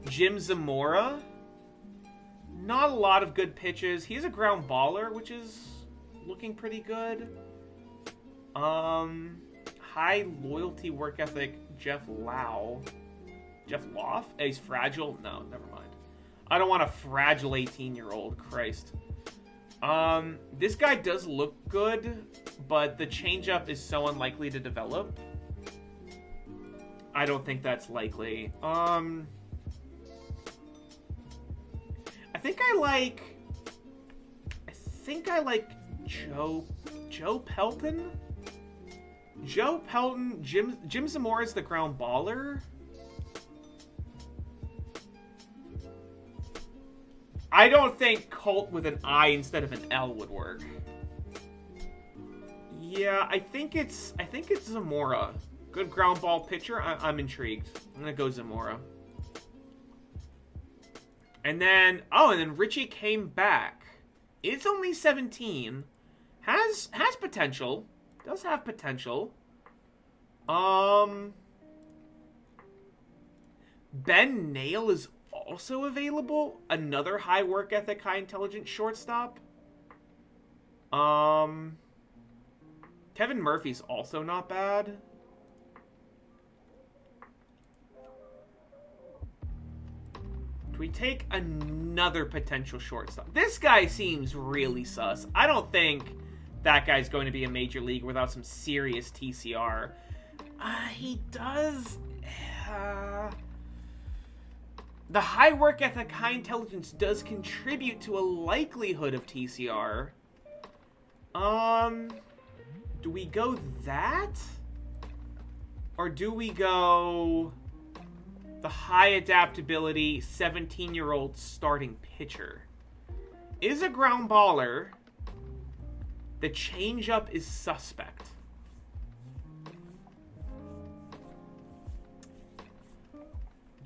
Jim Zamora. Not a lot of good pitches. He's a ground baller, which is looking pretty good. High loyalty work ethic, Jeff Lau. Jeff Loff? He's fragile? No, never mind. I don't want a fragile 18-year-old. Christ. This guy does look good, but the changeup is so unlikely to develop. I don't think that's likely. I think I like Joe Pelton. Joe Pelton, Jim Zamora is the ground baller. I don't think Colt with an I instead of an L would work. Yeah, I think it's Zamora. Good ground ball pitcher. I'm intrigued. I'm gonna go Zamora. And then Richie came back. Is only 17. Has potential. Does have potential. Ben Nail is also available. Another high work ethic, high intelligence shortstop. Kevin Murphy's also not bad. Do we take another potential shortstop? This guy seems really sus. I don't think that guy's going to be a major league without some serious TCR. He does... the high work ethic, high intelligence does contribute to a likelihood of TCR. Do we go that? Or do we go the high adaptability 17-year-old starting pitcher? Is a ground baller. The changeup is suspect.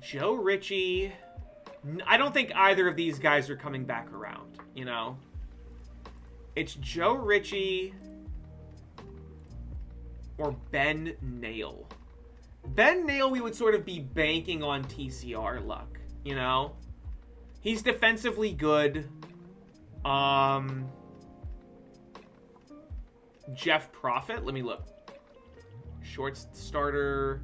Joe Ritchie. I don't think either of these guys are coming back around, you know? It's Joe Ritchie or Ben Nail. Ben Nail, we would sort of be banking on TCR luck, you know? He's defensively good. Jeff Profit, let me look. Short starter.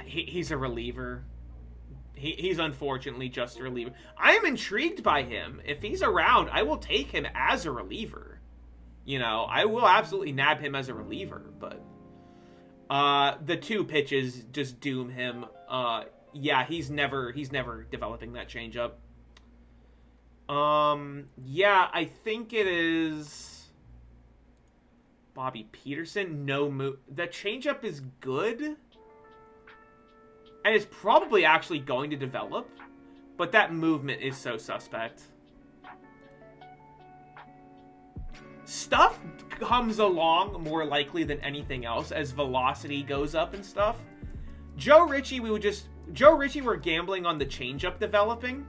He's a reliever. He's unfortunately just a reliever. I am intrigued by him. If he's around, I will take him as a reliever. You know, I will absolutely nab him as a reliever, but the two pitches just doom him. Yeah, he's never developing that changeup. Yeah, I think it is Bobby Peterson. No move. The changeup is good. And it's probably actually going to develop. But that movement is so suspect. Stuff comes along more likely than anything else as velocity goes up and stuff. Joe Ritchie, we're gambling on the changeup developing.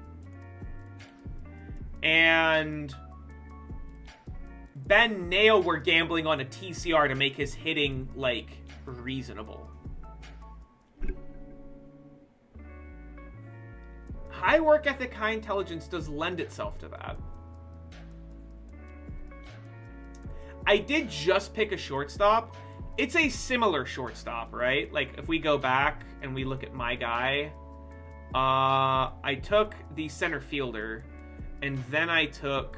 And Ben Nail, we're gambling on a TCR to make his hitting, like, reasonable. High work ethic, high intelligence does lend itself to that. I did just pick a shortstop. It's a similar shortstop, right? Like, if we go back and we look at my guy, I took the center fielder, and then I took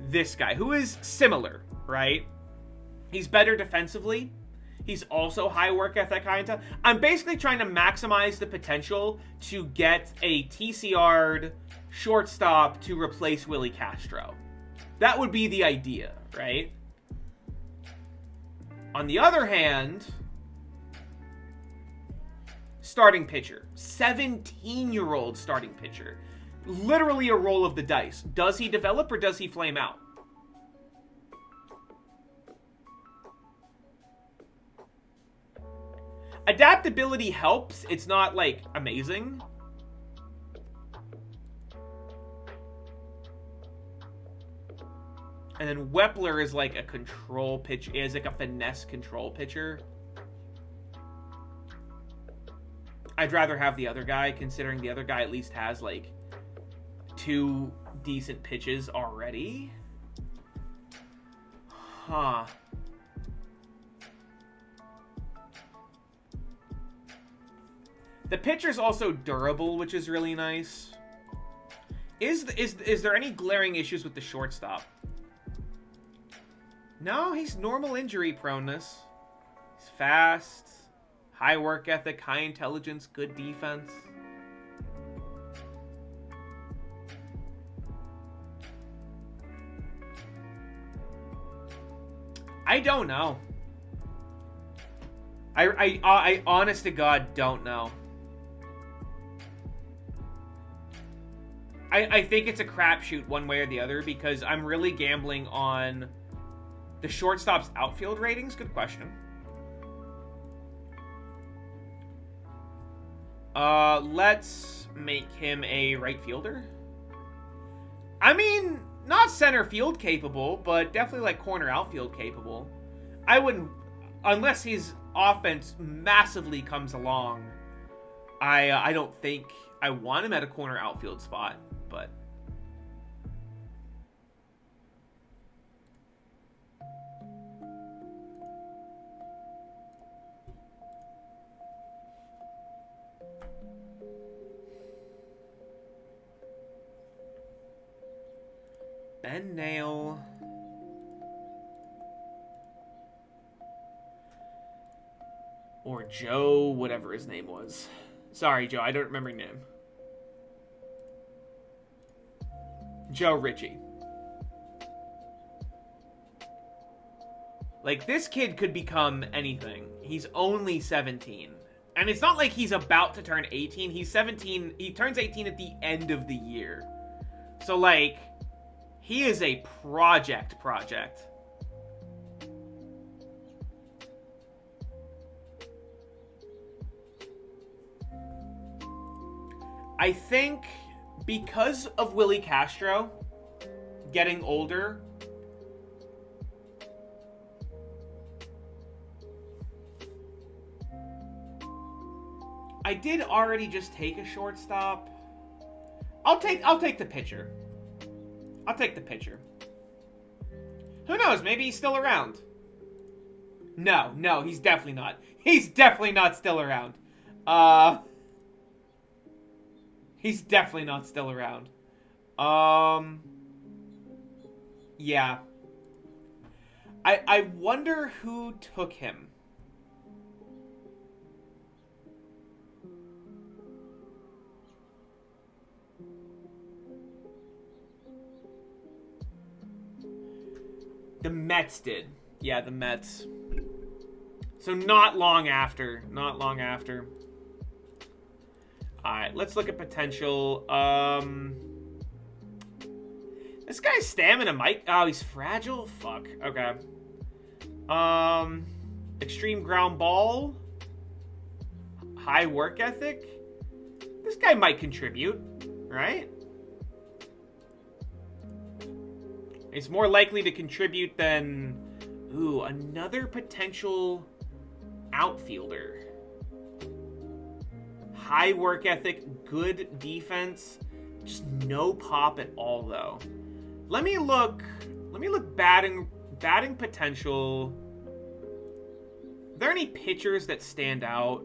this guy, who is similar, right? He's better defensively. He's also high work ethic, high intelligence. I'm basically trying to maximize the potential to get a TCR'd shortstop to replace Willie Castro. That would be the idea, right? On the other hand, starting pitcher. 17-year-old starting pitcher. Literally a roll of the dice. Does he develop or does he flame out? Adaptability helps. It's not, like, amazing. And then Wepler is like a control pitch, is like a finesse control pitcher. I'd rather have the other guy, considering the other guy at least has like 2 decent pitches already. Huh. The pitcher's also durable, which is really nice. Is there any glaring issues with the shortstop? No, he's normal injury proneness. He's fast, high work ethic, high intelligence, good defense. I don't know. I honest to God don't know. I think it's a crapshoot one way or the other because I'm really gambling on the shortstop's outfield ratings. Good question. Let's make him a right fielder. I mean, not center field capable, but definitely like corner outfield capable. I wouldn't, unless his offense massively comes along. I don't think I want him at a corner outfield spot, but Ben Nail. Or Joe, whatever his name was. Sorry, Joe, I don't remember your name. Joe Ritchie. Like, this kid could become anything. He's only 17. And it's not like he's about to turn 18. He's 17. He turns 18 at the end of the year. So, like, he is a project. I think because of Willie Castro getting older, I did already just take a shortstop. I'll take the pitcher. I'll take the pitcher. Who knows? Maybe he's still around. No, he's definitely not. He's definitely not still around. He's definitely not still around. Yeah. I wonder who took him. The Mets did. Yeah, the Mets. So not long after. Alright. Alright, let's look at potential. This guy's stamina might... Oh, he's fragile? Fuck. Okay. Extreme ground ball. High work ethic. This guy might contribute, right? He's more likely to contribute than... Ooh, another potential outfielder. High work ethic, good defense. Just no pop at all, though. Let me look batting potential. Are there any pitchers that stand out?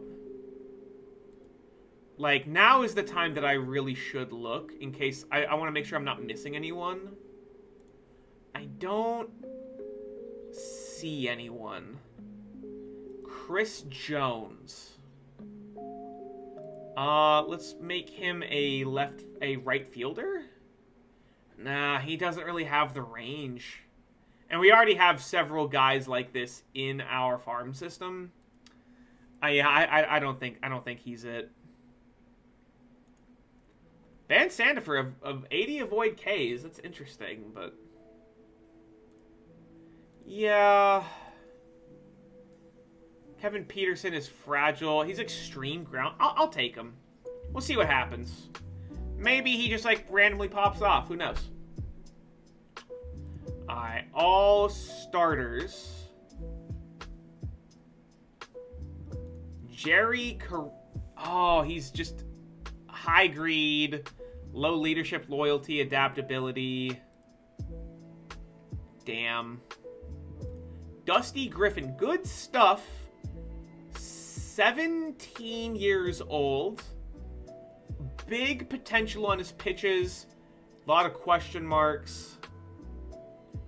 Like, now is the time that I really should look, in case I want to make sure I'm not missing anyone. I don't see anyone. Chris Jones. Let's make him a right fielder? Nah, he doesn't really have the range. And we already have several guys like this in our farm system. I don't think he's it. Van Sandifer of 80 avoid Ks. That's interesting, but yeah. Kevin Peterson is fragile. He's extreme ground. I'll take him. We'll see what happens. Maybe he just like randomly pops off. Who knows? Alright, all starters. Oh, he's just high greed, low leadership, loyalty, adaptability. Damn. Dusty Griffin, good stuff. 17 years old. Big potential on his pitches. A lot of question marks.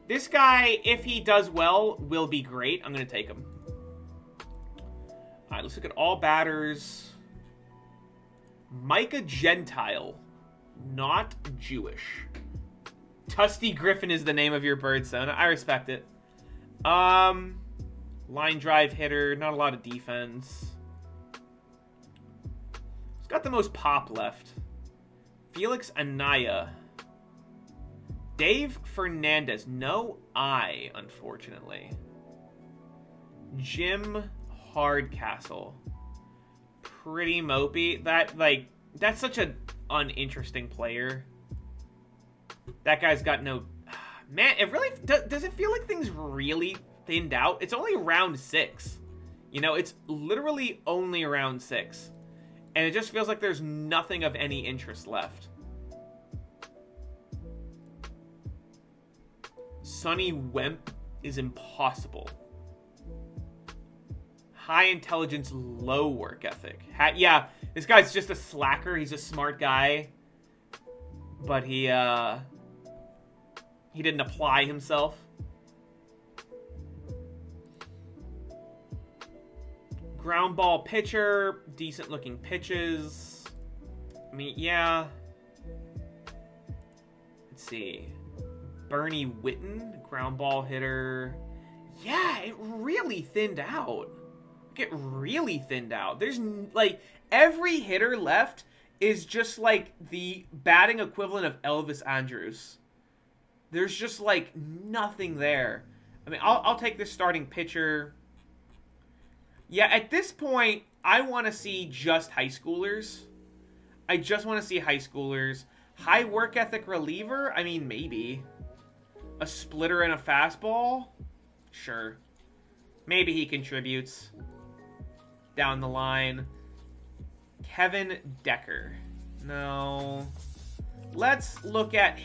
This guy, if he does well, will be great. I'm going to take him. Alright, let's look at all batters. Micah Gentile. Not Jewish. Dusty Griffin is the name of your bird, son. I respect it. Line drive hitter. Not a lot of defense. He's got the most pop left. Felix Anaya. Dave Fernandez. No I, unfortunately. Jim Hardcastle. Pretty mopey. That's such an uninteresting player. That guy's got no... Man, it really... Does it feel like things really thinned out? It's only round 6. You know, it's literally only round 6. And it just feels like there's nothing of any interest left. Sonny Wemp is impossible. High intelligence, low work ethic. Yeah, this guy's just a slacker. He's a smart guy. But he didn't apply himself. Ground ball pitcher. Decent looking pitches. I mean, yeah. Let's see. Bernie Witten, ground ball hitter. Yeah, it really thinned out. It really thinned out. There's, like, every hitter left is just, like, the batting equivalent of Elvis Andrus. There's just, like, nothing there. I mean, I'll take this starting pitcher. Yeah, at this point, I want to see just high schoolers. I just want to see high schoolers. High work ethic reliever? I mean, maybe. A splitter and a fastball? Sure. Maybe he contributes down the line. Kevin Decker. No. Let's look at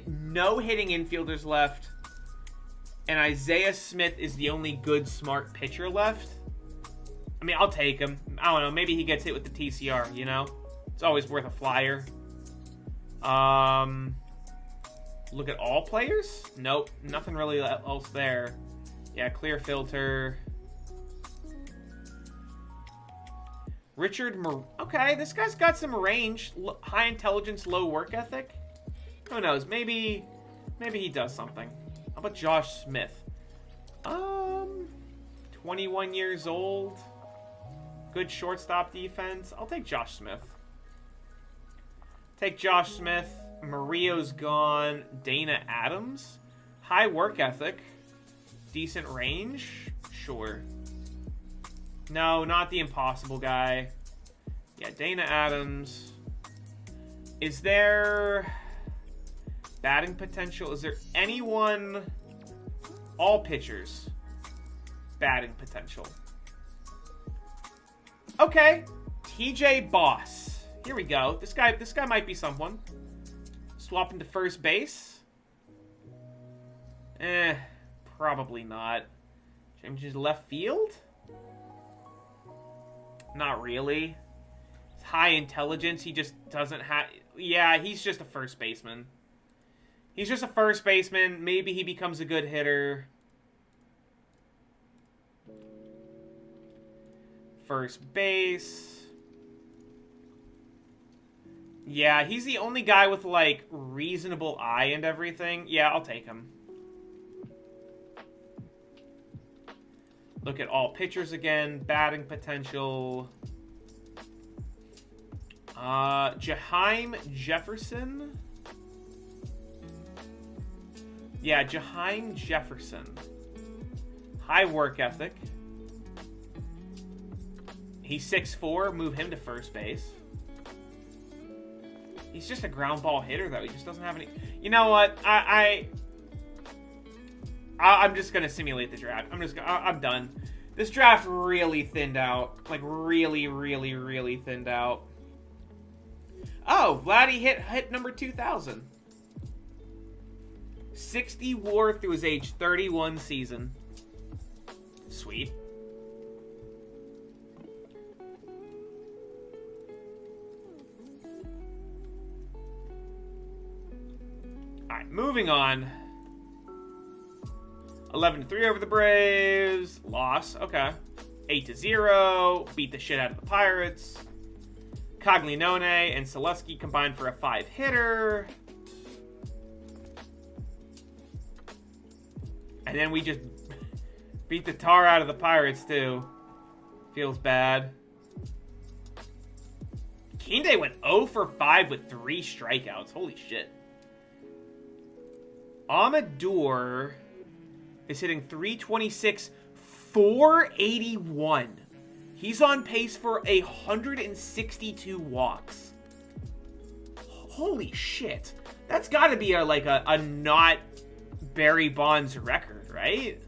no hitting infielders left. And Isaiah Smith is the only good, smart pitcher left. I mean, I'll take him. I don't know. Maybe he gets hit with the TCR, you know? It's always worth a flyer. Look at all players? Nope. Nothing really else there. Yeah, clear filter. Okay, this guy's got some range. High intelligence, low work ethic. Who knows? Maybe he does something. How about Josh Smith? 21 years old. Good shortstop defense. I'll take Josh Smith. Take Josh Smith. Mario's gone. Dana Adams. High work ethic. Decent range. Sure. No, not the impossible guy. Yeah, Dana Adams. Is there batting potential? Is there anyone? All pitchers. Batting potential. Okay. TJ Boss. Here we go. This guy might be someone. Swap into first base. Probably not. Change to left field? Not really. It's high intelligence. He just doesn't have... Yeah, he's just a first baseman. He's just a first baseman. Maybe he becomes a good hitter. First base. Yeah, he's the only guy with, like, reasonable eye and everything. Yeah, I'll take him. Look at all pitchers again. Batting potential. Jaheim Jefferson. Yeah, Jaheim Jefferson. High work ethic. He's 6'4". Move him to first base. He's just a ground ball hitter, though. He just doesn't have any... You know what? I'm just going to simulate the draft. I'm done. This draft really thinned out. Like, really, really, really thinned out. Oh, Vladdy hit number 2,000. 60 WAR through his age 31 season. Sweet. Alright, moving on. 11-3 over the Braves. Loss. Okay. 8-0. Beat the shit out of the Pirates. Coglianone and Selesky combined for a 5-hitter. And then we just beat the tar out of the Pirates, too. Feels bad. Kinde went 0 for 5 with 3 strikeouts. Holy shit. Amador is hitting 326, 481. He's on pace for 162 walks. Holy shit. That's got to be a not Barry Bonds record, right?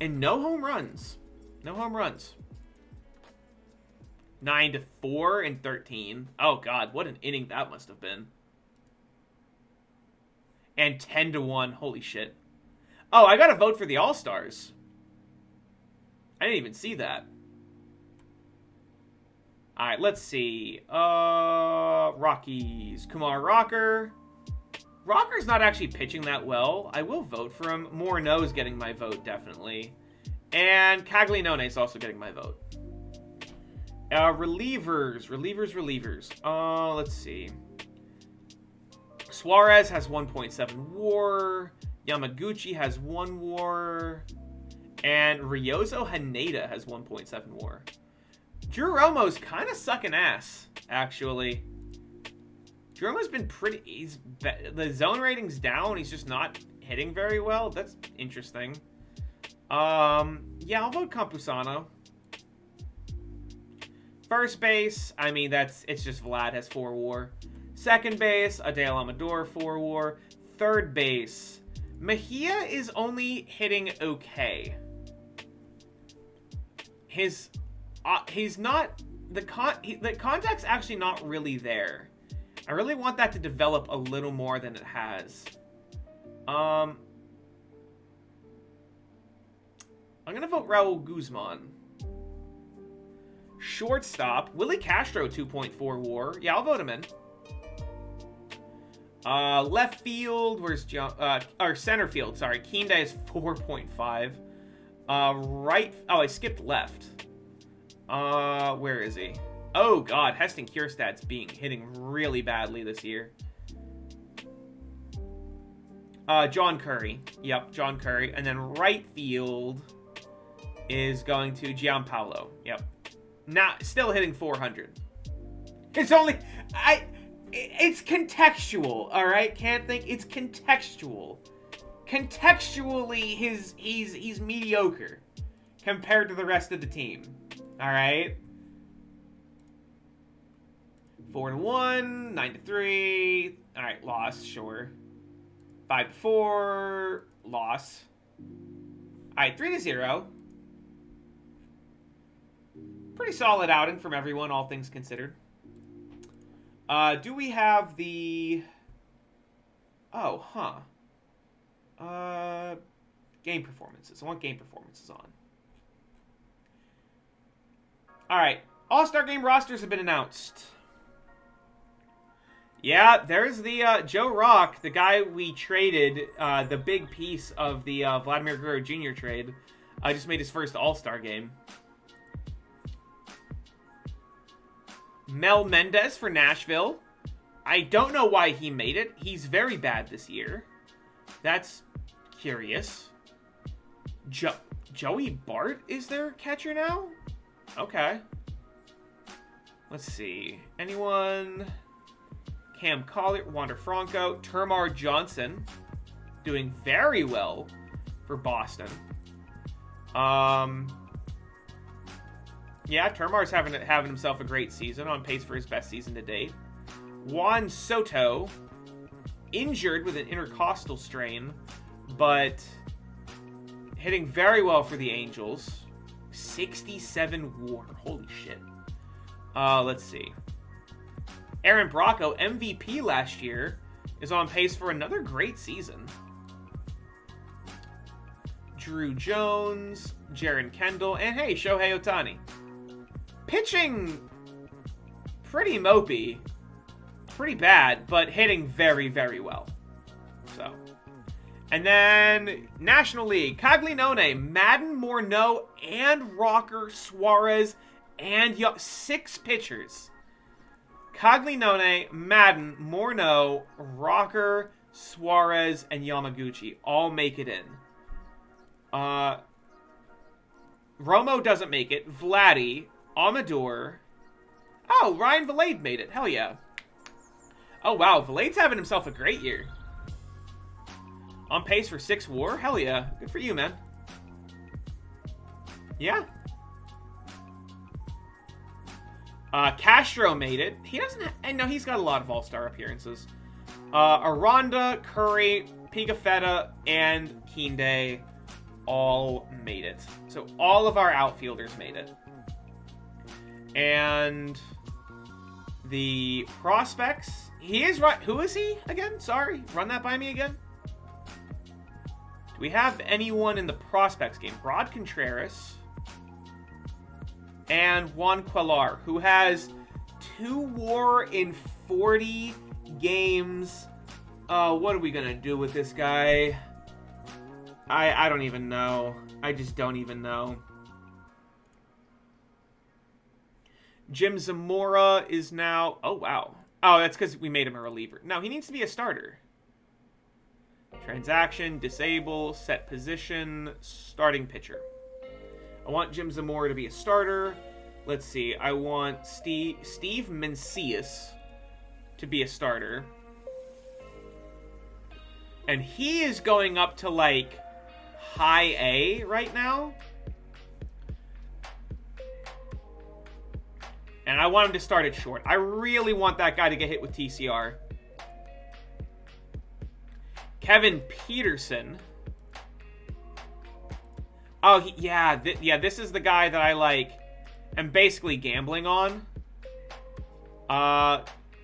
And no home runs. No home runs. 9-4 and 13. Oh god, what an inning that must have been. And 10-1. Holy shit. Oh, I gotta vote for the All-Stars. I didn't even see that. Alright, let's see. Rockies. Kumar Rocker. Rocker's not actually pitching that well. I will vote for him. Morneau's getting my vote, definitely. And Coglianone is also getting my vote. Relievers. Let's see. Suarez has 1.7 WAR. Yamaguchi has 1 WAR. And Ryozo Haneda has 1.7 WAR. Drew Romo's kind of sucking ass, actually. Drew Romo's been pretty... the zone rating's down. He's just not hitting very well. That's interesting. Yeah, I'll vote Campusano. First base, I mean, it's just Vlad has 4 WAR. Second base, Adael Amador, 4 WAR. Third base, Mejia is only hitting okay. He's not... The contact's actually not really there. I really want that to develop a little more than it has. I'm gonna vote Raul Guzman. Shortstop, Willie Castro, 2.4 WAR. Yeah, I'll vote him in. Left field, where's or center field, sorry. Kinde is 4.5. Right, oh, I skipped left. Where is he? Oh god, Heston Kjerstad's hitting really badly this year. John Curry. Yep, John Curry. And then right field is going to Giampaolo. Yep. Not still hitting 400. It's contextual, all right? Can't think. It's contextual. Contextually, he's mediocre compared to the rest of the team. All right. 4-1, 9-3. All right, loss, sure. 5-4, loss. All right, 3-0. Pretty solid outing from everyone, all things considered. Do we have the... Oh, huh. Game performances. I want game performances on. All right. All-Star Game rosters have been announced. Yeah, there's the Joe Rock, the guy we traded, the big piece of the Vladimir Guerrero Jr. trade. Just made his first All-Star Game. Mel Mendez for Nashville. I don't know why he made it. He's very bad this year. That's curious. Joey Bart is their catcher now? Okay. Let's see. Anyone? Cam Collier, Wander Franco, Termar Johnson. Doing very well for Boston. Yeah, Termar's having himself a great season, on pace for his best season to date. Juan Soto, injured with an intercostal strain, but hitting very well for the Angels. 67 WAR. Holy shit. Let's see. Aaron Bracco, MVP last year, is on pace for another great season. Drew Jones, Jaron Kendall, and hey, Shohei Ohtani. Pitching pretty mopey, pretty bad, but hitting very, very well. So, and then National League, Caglianone, Madden, Morneau, and Rocker, Suarez, and 6 pitchers. Caglianone, Madden, Morneau, Rocker, Suarez, and Yamaguchi all make it in. Romo doesn't make it. Vladdy, Amador. Oh, Ryan Valade made it. Hell yeah. Oh, wow. Valade's having himself a great year. On pace for 6 WAR? Hell yeah. Good for you, man. Yeah. Castro made it. He doesn't no, he's got a lot of all-star appearances. Aranda, Curry, Pigafetta, and Kinde all made it. So all of our outfielders made it. And the prospects, he is right. Who is he again? Sorry, run that by me again. Do we have anyone in the prospects game? Rod Contreras and Juan Quellar, who has 2 WAR in 40 games. What are we gonna do with this guy? I don't even know. I just don't even know. Jim Zamora is now... Oh, wow. Oh, that's because we made him a reliever. No, he needs to be a starter. Transaction, disable, set position, starting pitcher. I want Jim Zamora to be a starter. Let's see. I want Steve Mencius to be a starter. And he is going up to, like, high A right now. And I want him to start at short. I really want that guy to get hit with TCR. Kevin Peterson. Oh, this is the guy that I, like, am basically gambling on.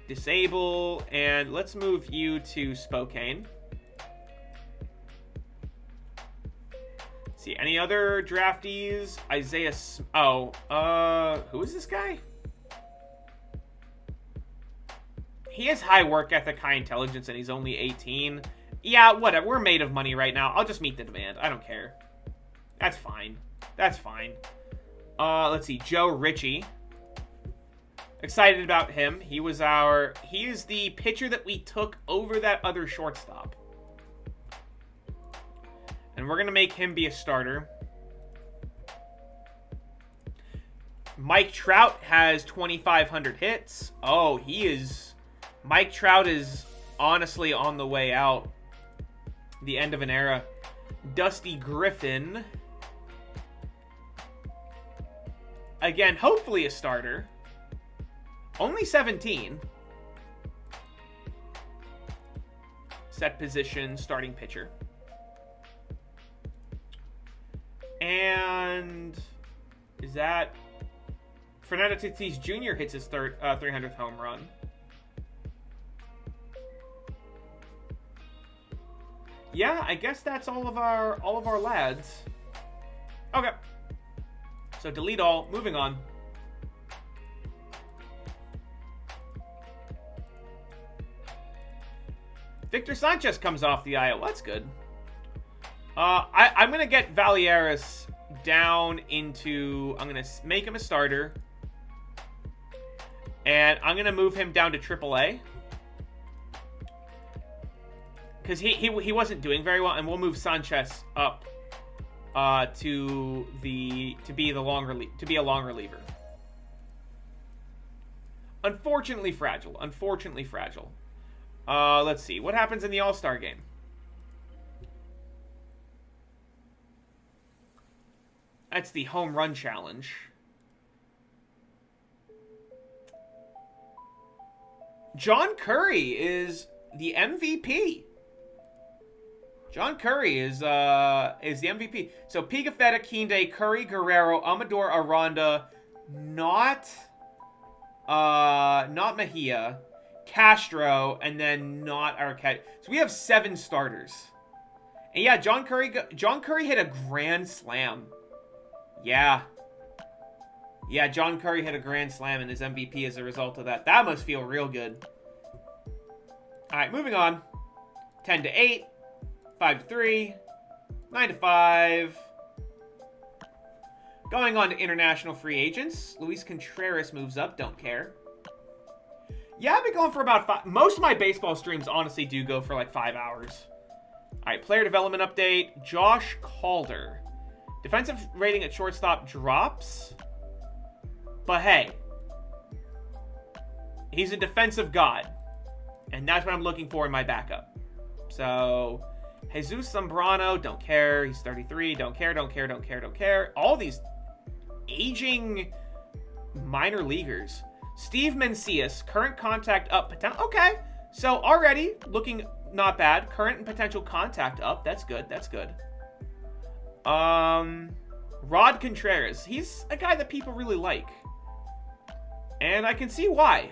Disable, and let's move you to Spokane. Let's see, any other draftees? Isaiah, who is this guy? He has high work ethic, high intelligence, and he's only 18. Yeah, whatever. We're made of money right now. I'll just meet the demand. I don't care. That's fine. That's fine. Let's see. Joe Ritchie. Excited about him. He is the pitcher that we took over that other shortstop. And we're going to make him be a starter. Mike Trout has 2,500 hits. Oh, Mike Trout is honestly on the way out. The end of an era. Dusty Griffin. Again, hopefully a starter. Only 17. Set position, starting pitcher. And is that Fernando Tatis Jr. hits his 300th home run. Yeah, I guess that's all of our lads. Okay. So delete all. Moving on. Victor Sanchez comes off the IL. That's good. I'm going to get Valieras down into... I'm going to make him a starter. And I'm going to move him down to AAA. Because he wasn't doing very well. And we'll move Sanchez up to be a long reliever. Unfortunately fragile. Unfortunately fragile. Let's see. What happens in the All-Star game? That's the home run challenge. John Curry is the MVP. John Curry is the MVP. So Pigafetta, Kinde, Curry, Guerrero, Amador, Aranda, not Mejia, Castro, and then not Arquette. So we have 7 starters. And yeah, John Curry hit a grand slam. Yeah, John Curry hit a grand slam in his MVP as a result of that. That must feel real good. All right, moving on. 10-8, 5-3, 9-5. Going on to international free agents. Luis Contreras moves up. Don't care. Yeah, I've been going for about 5. Most of my baseball streams honestly do go for like 5 hours. All right, player development update. Josh Calder. Defensive rating at shortstop drops. But hey, he's a defensive god. And that's what I'm looking for in my backup. So, Jesus Zambrano, don't care. He's 33, don't care. All these aging minor leaguers. Steve Mencius, current contact up. Okay, so already looking not bad. Current and potential contact up. That's good. Rod Contreras. He's a guy that people really like. And I can see why.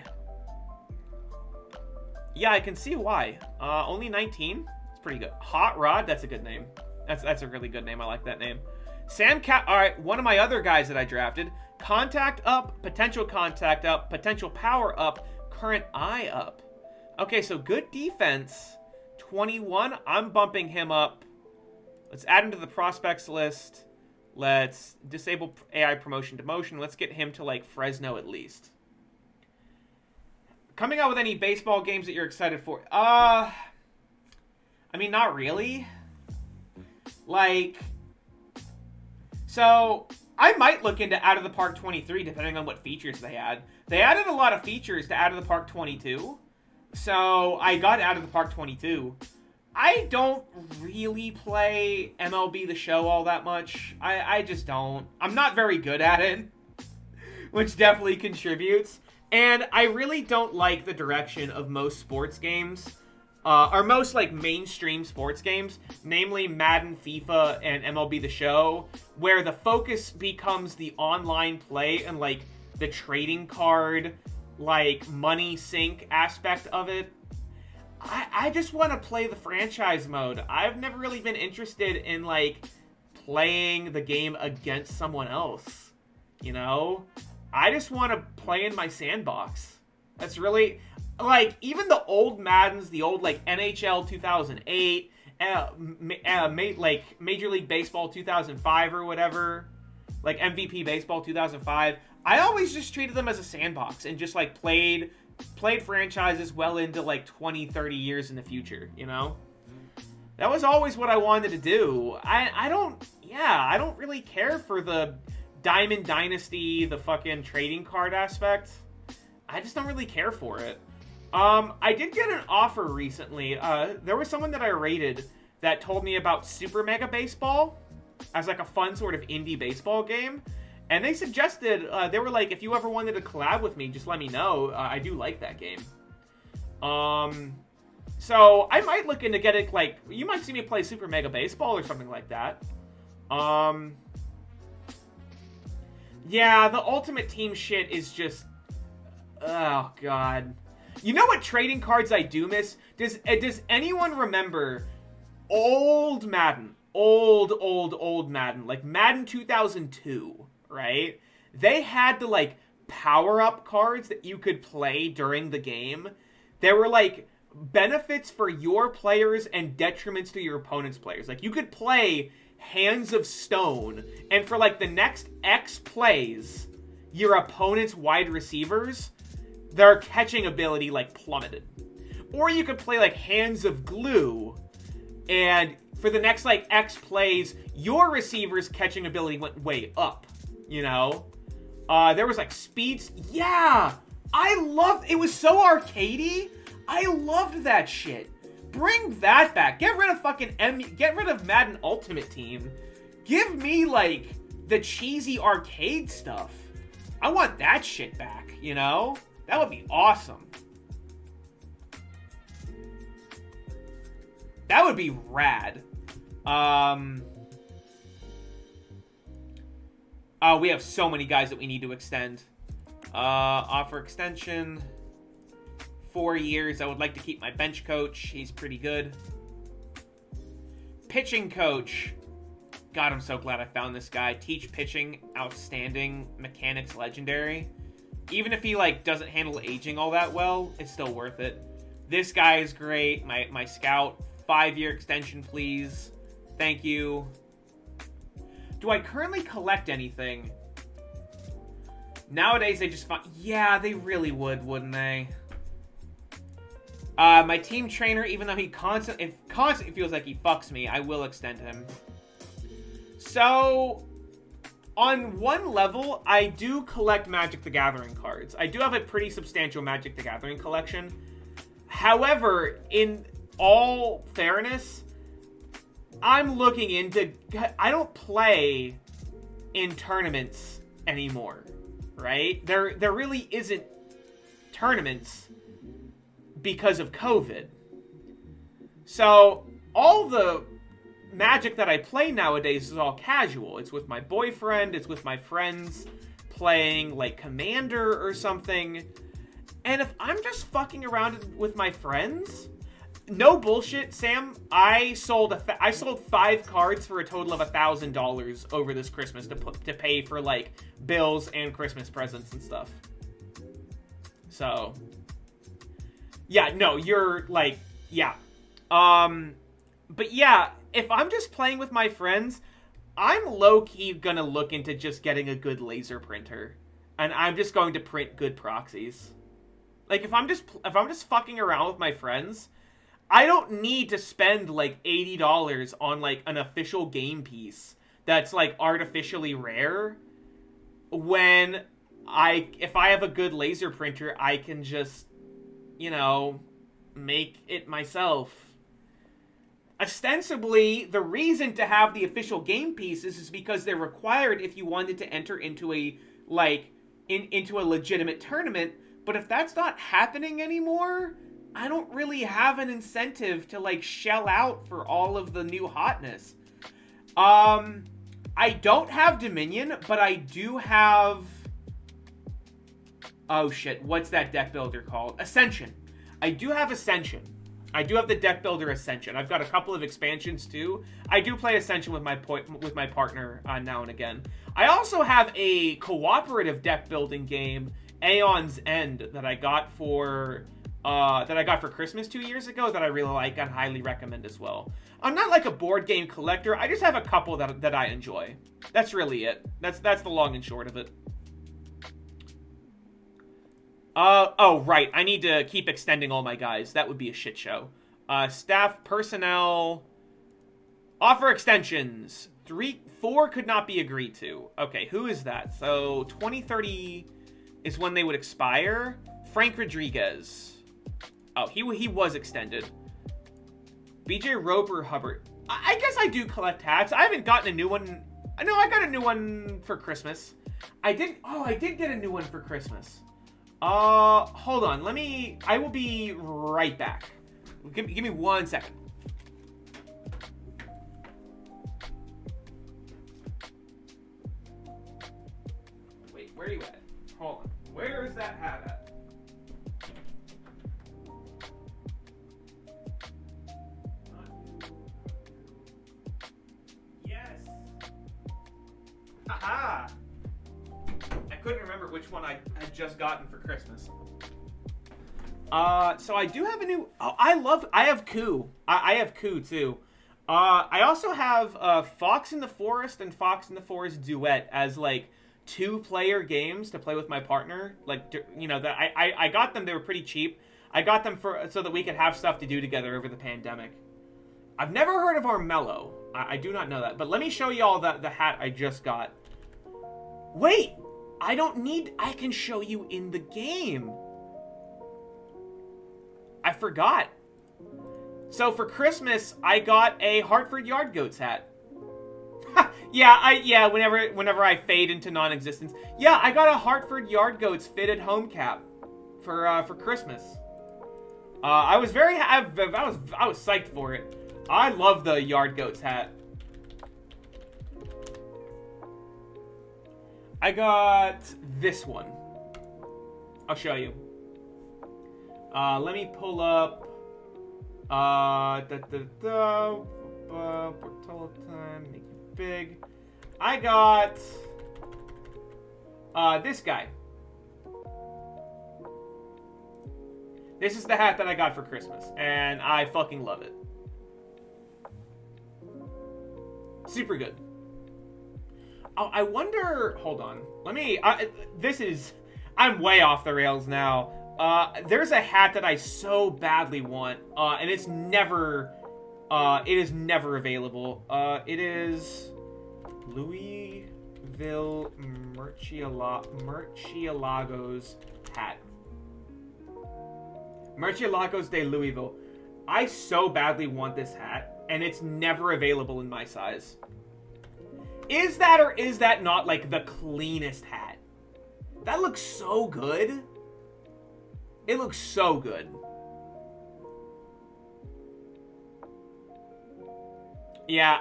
Yeah, I can see why. Only 19. It's pretty good. Hot Rod. That's a good name. That's a really good name. I like that name. All right, one of my other guys that I drafted. Contact up, potential contact up, potential power up, current eye up. Okay, so good defense. 21. I'm bumping him up. Let's add him to the prospects list. Let's disable AI promotion demotion. Let's get him to like Fresno at least. Coming out with any baseball games that you're excited for? I mean, not really. Like, so I might look into Out of the Park 23 depending on what features they add. They added a lot of features to Out of the Park 22. So I got Out of the Park 22. I don't really play MLB The Show all that much. I just don't. I'm not very good at it, which definitely contributes. And I really don't like the direction of most sports games, or most like mainstream sports games, namely Madden, FIFA, and MLB The Show, where the focus becomes the online play and like the trading card, like money sink aspect of it. I just want to play the franchise mode. I've never really been interested in like playing the game against someone else, you know? I just want to play in my sandbox. That's really, like, even the old Maddens, the old, like, NHL 2008, like, Major League Baseball 2005 or whatever, like, MVP Baseball 2005, I always just treated them as a sandbox and just, like, played franchises well into, like, 20, 30 years in the future, you know? That was always what I wanted to do. I don't really care for the Diamond Dynasty, the fucking trading card aspect, I just don't really care for it. I did get an offer recently. There was someone that I rated that told me about Super Mega Baseball as like a fun sort of indie baseball game. And they suggested, they were like, if you ever wanted to collab with me, just let me know. I do like that game. So I might look into getting, like, you might see me play Super Mega Baseball or something like that. Yeah, the Ultimate Team shit is just, oh god. You know what trading cards I do miss? Does anyone remember old Madden? Old Madden. Like Madden 2002, right? They had the, like, power-up cards that you could play during the game. There were, like, benefits for your players and detriments to your opponent's players. Like, you could play Hands of Stone, and for, like, the next X plays, your opponent's wide receivers, their catching ability, like, plummeted. Or you could play, like, Hands of Glue, and for the next, like, X plays, your receiver's catching ability went way up, you know? There was, like, speeds. Yeah! It was so arcadey. I loved that shit. Bring that back. Get rid of get rid of Madden Ultimate Team. Give me, like, the cheesy arcade stuff. I want that shit back, you know? That would be awesome. That would be rad. We have so many guys that we need to extend. Offer extension. 4 years. I would like to keep my bench coach. He's pretty good. Pitching coach. God, I'm so glad I found this guy. Teach pitching. Outstanding. Mechanics legendary. Even if he, like, doesn't handle aging all that well, it's still worth it. This guy is great. My scout. 5-year extension, please. Thank you. Do I currently collect anything? Nowadays, they just find... Yeah, they really would, wouldn't they? My team trainer, even though he constantly feels like he fucks me, I will extend him. So, on one level, I do collect Magic the Gathering cards. I do have a pretty substantial Magic the Gathering collection. However, in all fairness, I'm looking into... I don't play in tournaments anymore, right? There really isn't tournaments because of COVID. So, all the Magic that I play nowadays is all casual. It's with my boyfriend, it's with my friends playing, like, Commander or something. And if I'm just fucking around with my friends... No bullshit, Sam. I sold 5 cards for a total of $1,000 over this Christmas to pay for, like, bills and Christmas presents and stuff. So, yeah, no, you're like, yeah. But yeah, if I'm just playing with my friends, I'm low-key gonna look into just getting a good laser printer, and I'm just going to print good proxies. Like, if I'm just fucking around with my friends, I don't need to spend, like, $80 on, like, an official game piece that's, like, artificially rare. When if I have a good laser printer, I can just, you know, make it myself. Ostensibly, the reason to have the official game pieces is because they're required if you wanted to enter into a, like, into a legitimate tournament. But if that's not happening anymore, I don't really have an incentive to, like, shell out for all of the new hotness. I don't have Dominion, but I do have... Oh, shit. What's that deck builder called? Ascension. I do have Ascension. I do have the deck builder Ascension. I've got a couple of expansions, too. I do play Ascension with my partner now and again. I also have a cooperative deck building game, Aeon's End, that I got for Christmas 2 years ago that I really like and highly recommend as well. I'm not like a board game collector. I just have a couple that I enjoy. That's really it. That's the long and short of it. Oh, right. I need to keep extending all my guys. That would be a shit show. Staff, personnel, offer extensions. 4 could not be agreed to. Okay, who is that? So 2030 is when they would expire. Frank Rodriguez. Oh, he was extended. BJ Roper Hubbard. I guess I do collect hats. I haven't gotten a new one. I know I got a new one for Christmas. I did get a new one for Christmas. Hold on. I will be right back. Give me 1 second. Wait, where are you at? Hold on. Where is that hat at? Yes. Haha. I couldn't remember which one I had just gotten for Christmas. So I do have a new... Oh, I have Coup. I have Coup, too. I also have Fox in the Forest and Fox in the Forest Duet as, like, 2-player games to play with my partner. Like, you know, that I got them. They were pretty cheap. I got them so that we could have stuff to do together over the pandemic. I've never heard of Armello. I do not know that. But let me show you all the hat I just got. Wait! I can show you in the game. I forgot. So for Christmas, I got a Hartford Yard Goats hat. Yeah, whenever I fade into non-existence. Yeah, I got a Hartford Yard Goats fitted home cap for Christmas. I was psyched for it. I love the Yard Goats hat. I got this one. I'll show you. Let me pull up. Portola time, make it big. I got this guy. This is the hat that I got for Christmas, and I fucking love it. Super good. Oh, I wonder... Hold on. Let me... I'm way off the rails now. There's a hat that I so badly want, and it is never available. It is Louisville Murciélagos hat. Murciélagos de Louisville. I so badly want this hat, and it's never available in my size. Is that or is that not, like, the cleanest hat? That looks so good. It looks so good. Yeah,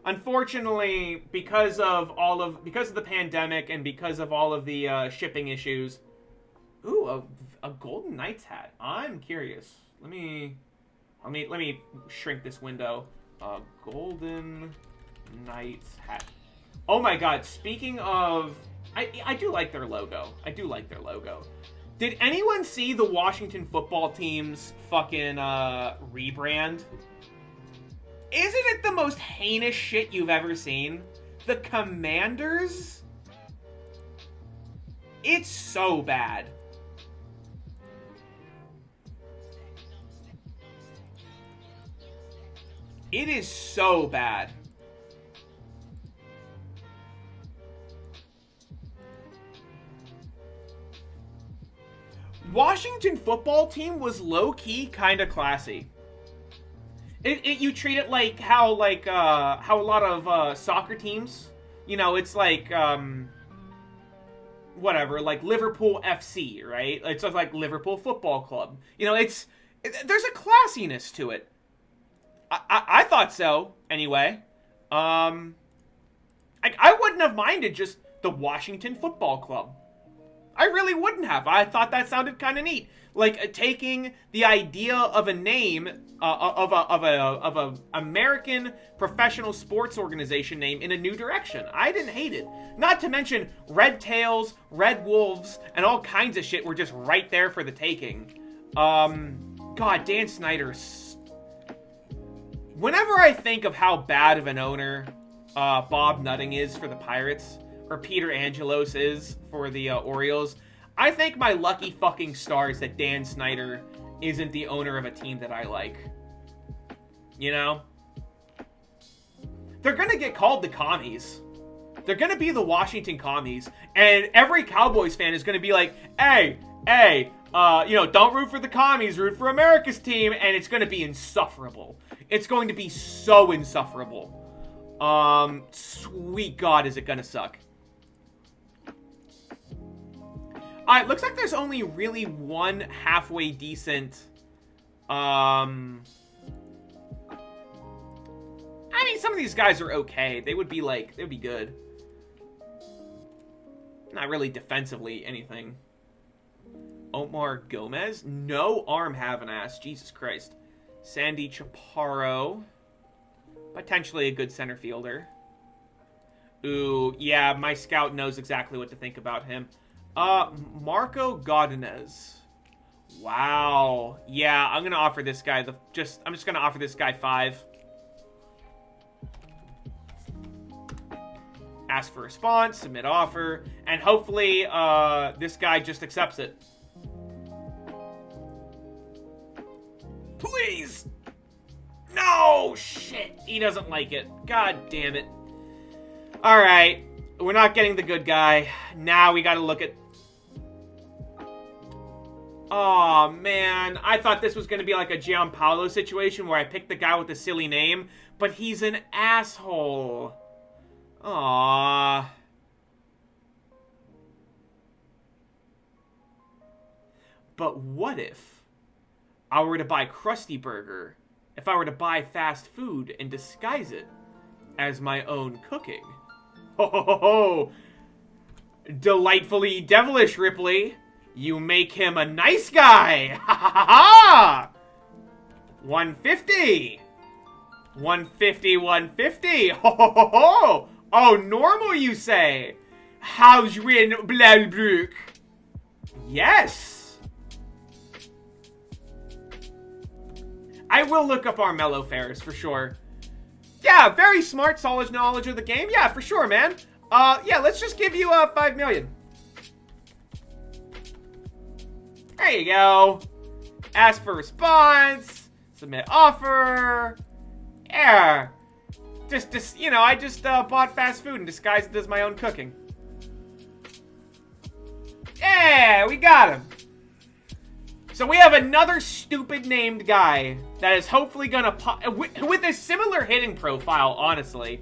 unfortunately, because of the pandemic and because of all of the shipping issues. Ooh, a Golden Knights hat. I'm curious. Let me shrink this window. Golden Knights hat. Oh my God! Speaking of, I do like their logo. Did anyone see the Washington football team's fucking rebrand? Isn't it the most heinous shit you've ever seen? The Commanders? It's so bad. It is so bad. Washington football team was low-key kind of classy. You treat it like how a lot of soccer teams, you know, it's like whatever, like Liverpool FC, right? It's just like Liverpool Football Club. You know, there's a classiness to it. I thought so, anyway. I wouldn't have minded just the Washington Football Club. I really wouldn't have. I thought that sounded kind of neat. Like, taking the idea of a name, of a American professional sports organization name in a new direction. I didn't hate it. Not to mention, Red Tails, Red Wolves, and all kinds of shit were just right there for the taking. God, Dan Snyder. Whenever I think of how bad of an owner Bob Nutting is for the Pirates, or Peter Angelos is for the Orioles, I thank my lucky fucking stars that Dan Snyder isn't the owner of a team that I like. You know? they're going to get called the commies. They're going to be the Washington commies. And every Cowboys fan is going to be like, hey, don't root for the commies, root for America's team. And it's going to be insufferable. It's going to be so insufferable. Sweet God, is it going to suck. Alright, looks like there's only really one halfway decent, I mean, some of these guys are okay. They would be good. Not really defensively anything. Omar Gomez? No arm have an ass. Jesus Christ. Sandy Chaparro. Potentially a good center fielder. Ooh, yeah, my scout knows exactly what to think about him. Marco Godinez. Wow. Yeah, I'm gonna offer this guy I'm just gonna offer this guy 5. Ask for response, submit offer, and hopefully, this guy just accepts it. Please! No! Shit! He doesn't like it. God damn it. Alright. We're not getting the good guy. Now we gotta look at... Oh man, I thought this was going to be like a Giampaolo situation where I picked the guy with the silly name, but he's an asshole. Aww. But what if I were to buy Krusty Burger, if I were to buy fast food and disguise it as my own cooking? Ho ho ho ho! Delightfully devilish, Ripley. You make him a nice guy! Ha ha ha ha! 150! 150, 150! Ho ho ho ho! Oh, normal, you say? How's win Blaubrück? Yes! I will look up Armello Ferris for sure. Yeah, very smart, solid knowledge of the game. Yeah, for sure, man. Yeah, let's just give you 5 million. There you go. Ask for response. Submit offer. Yeah. Just you know, I just bought fast food and disguised it as my own cooking. Yeah, we got him. So we have another stupid named guy that is hopefully gonna pop with a similar hitting profile, honestly,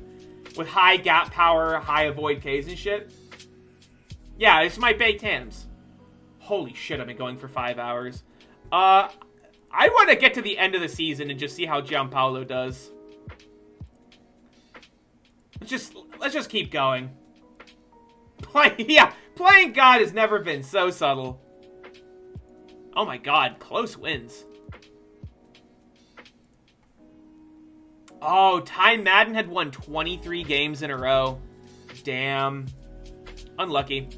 with high gap power, high avoid Ks and shit. Yeah, this is my baked hams. Holy shit, I've been going for 5 hours. I want to get to the end of the season and just see how Giampaolo does. Let's just keep going. Playing God has never been so subtle. Oh my god, close wins. Oh, Ty Madden had won 23 games in a row. Damn. Unlucky.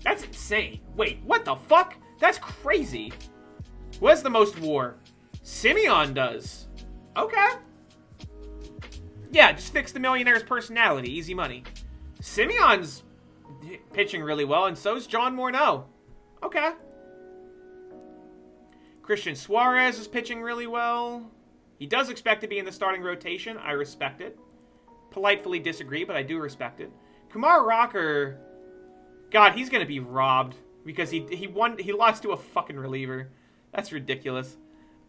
That's insane. Wait, what the fuck? That's crazy. Who has the most WAR? Simeon does. Okay. Yeah, just fix the millionaire's personality. Easy money. Simeon's pitching really well, and so's John Morneau. Okay. Christian Suarez is pitching really well. He does expect to be in the starting rotation. I respect it. Politely disagree, but I do respect it. Kumar Rocker... God, he's gonna be robbed because he lost to a fucking reliever. That's ridiculous.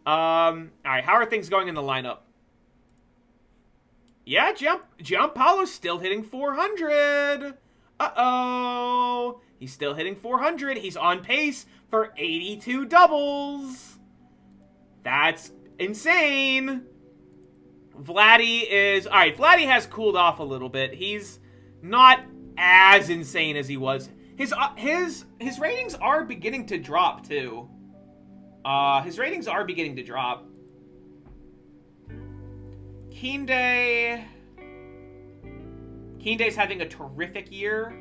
Alright, how are things going in the lineup? Yeah, Giampaolo's still hitting 400. Uh-oh. He's still hitting 400. He's on pace for 82 doubles. That's insane. Vladdy is... Alright, Vladdy has cooled off a little bit. He's not as insane as he was. His ratings are beginning to drop, too. His ratings are beginning to drop. Keenday... Keenday's having a terrific year.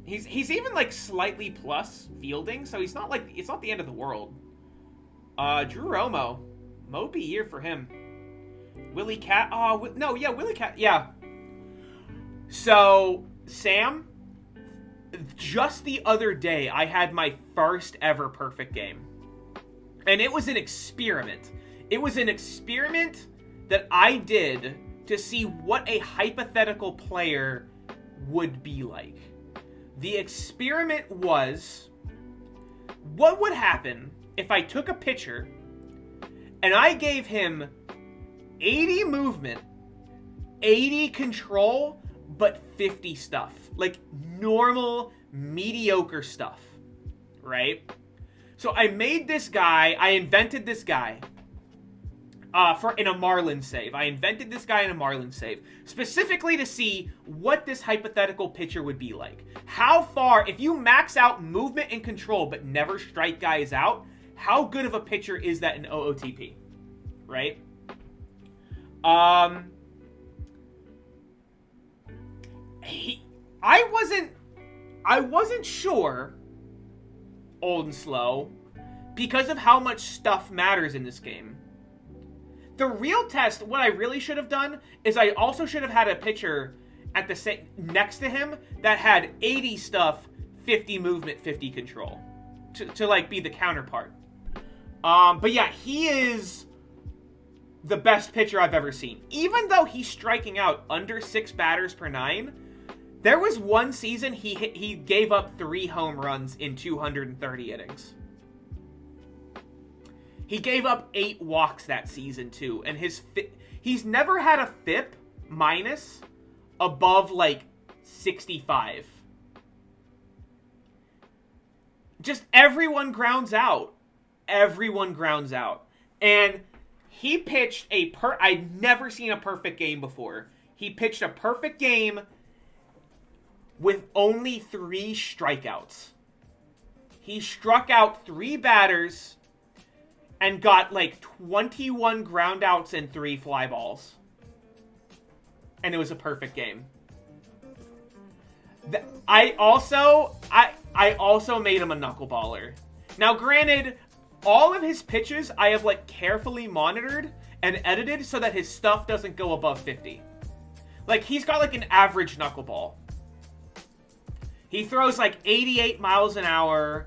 He's even like slightly plus fielding, so he's not like, it's not the end of the world. Drew Romo, mopey year for him. Willie Cat, no, yeah, Willie Cat, yeah. So Sam, just the other day I had my first ever perfect game. And it was an experiment. It was an experiment that I did to see what a hypothetical player would be like. The experiment was, what would happen if I took a pitcher and I gave him 80 movement, 80 control, but 50 stuff. Like normal, mediocre stuff, right? So I made this guy, I invented this guy in a Marlin save. I invented this guy in a Marlin save, specifically to see what this hypothetical pitcher would be like. How far, if you max out movement and control but never strike guys out, how good of a pitcher is that in OOTP, right? I wasn't sure, old and slow, because of how much stuff matters in this game. The real test, what I really should have done, is I also should have had a pitcher at the next to him that had 80 stuff, 50 movement, 50 control, to like be the counterpart. But yeah, he is the best pitcher I've ever seen. Even though he's striking out under 6 batters per 9, there was one season he gave up 3 home runs in 230 innings. He gave up 8 walks that season too, and he's never had a FIP minus above like 65. Just everyone grounds out. Everyone grounds out. And he pitched I'd never seen a perfect game before. He pitched a perfect game with only 3 strikeouts. He struck out 3 batters and got like 21 groundouts and 3 fly balls. And it was a perfect game. I also made him a knuckleballer. Now granted, all of his pitches I have like carefully monitored and edited so that his stuff doesn't go above 50. Like he's got like an average knuckleball. He throws like 88 miles an hour.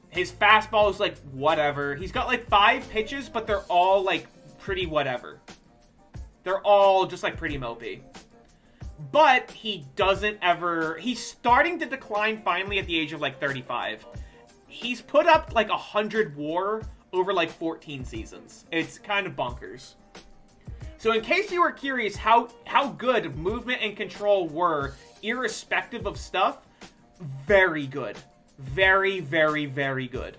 His fastball is like whatever. He's got like 5 pitches, but they're all like pretty whatever. They're all just like pretty mopey. But he's starting to decline finally at the age of like 35. He's put up like 100 WAR over like 14 seasons. It's kind of bonkers. So in case you were curious how good movement and control were, irrespective of stuff, very good. Very, very, very good.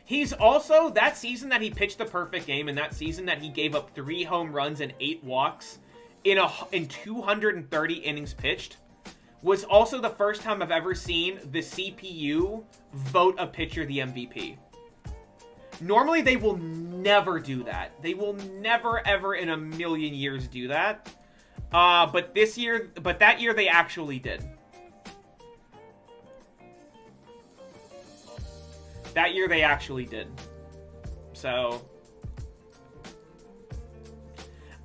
He's also, that season that he pitched the perfect game, and that season that he gave up 3 home runs and 8 walks in 230 innings pitched, was also the first time I've ever seen the CPU vote a pitcher the MVP. Normally, they will never do that. They will never, ever in a million years do that. But that year they actually did. That year they actually did. So,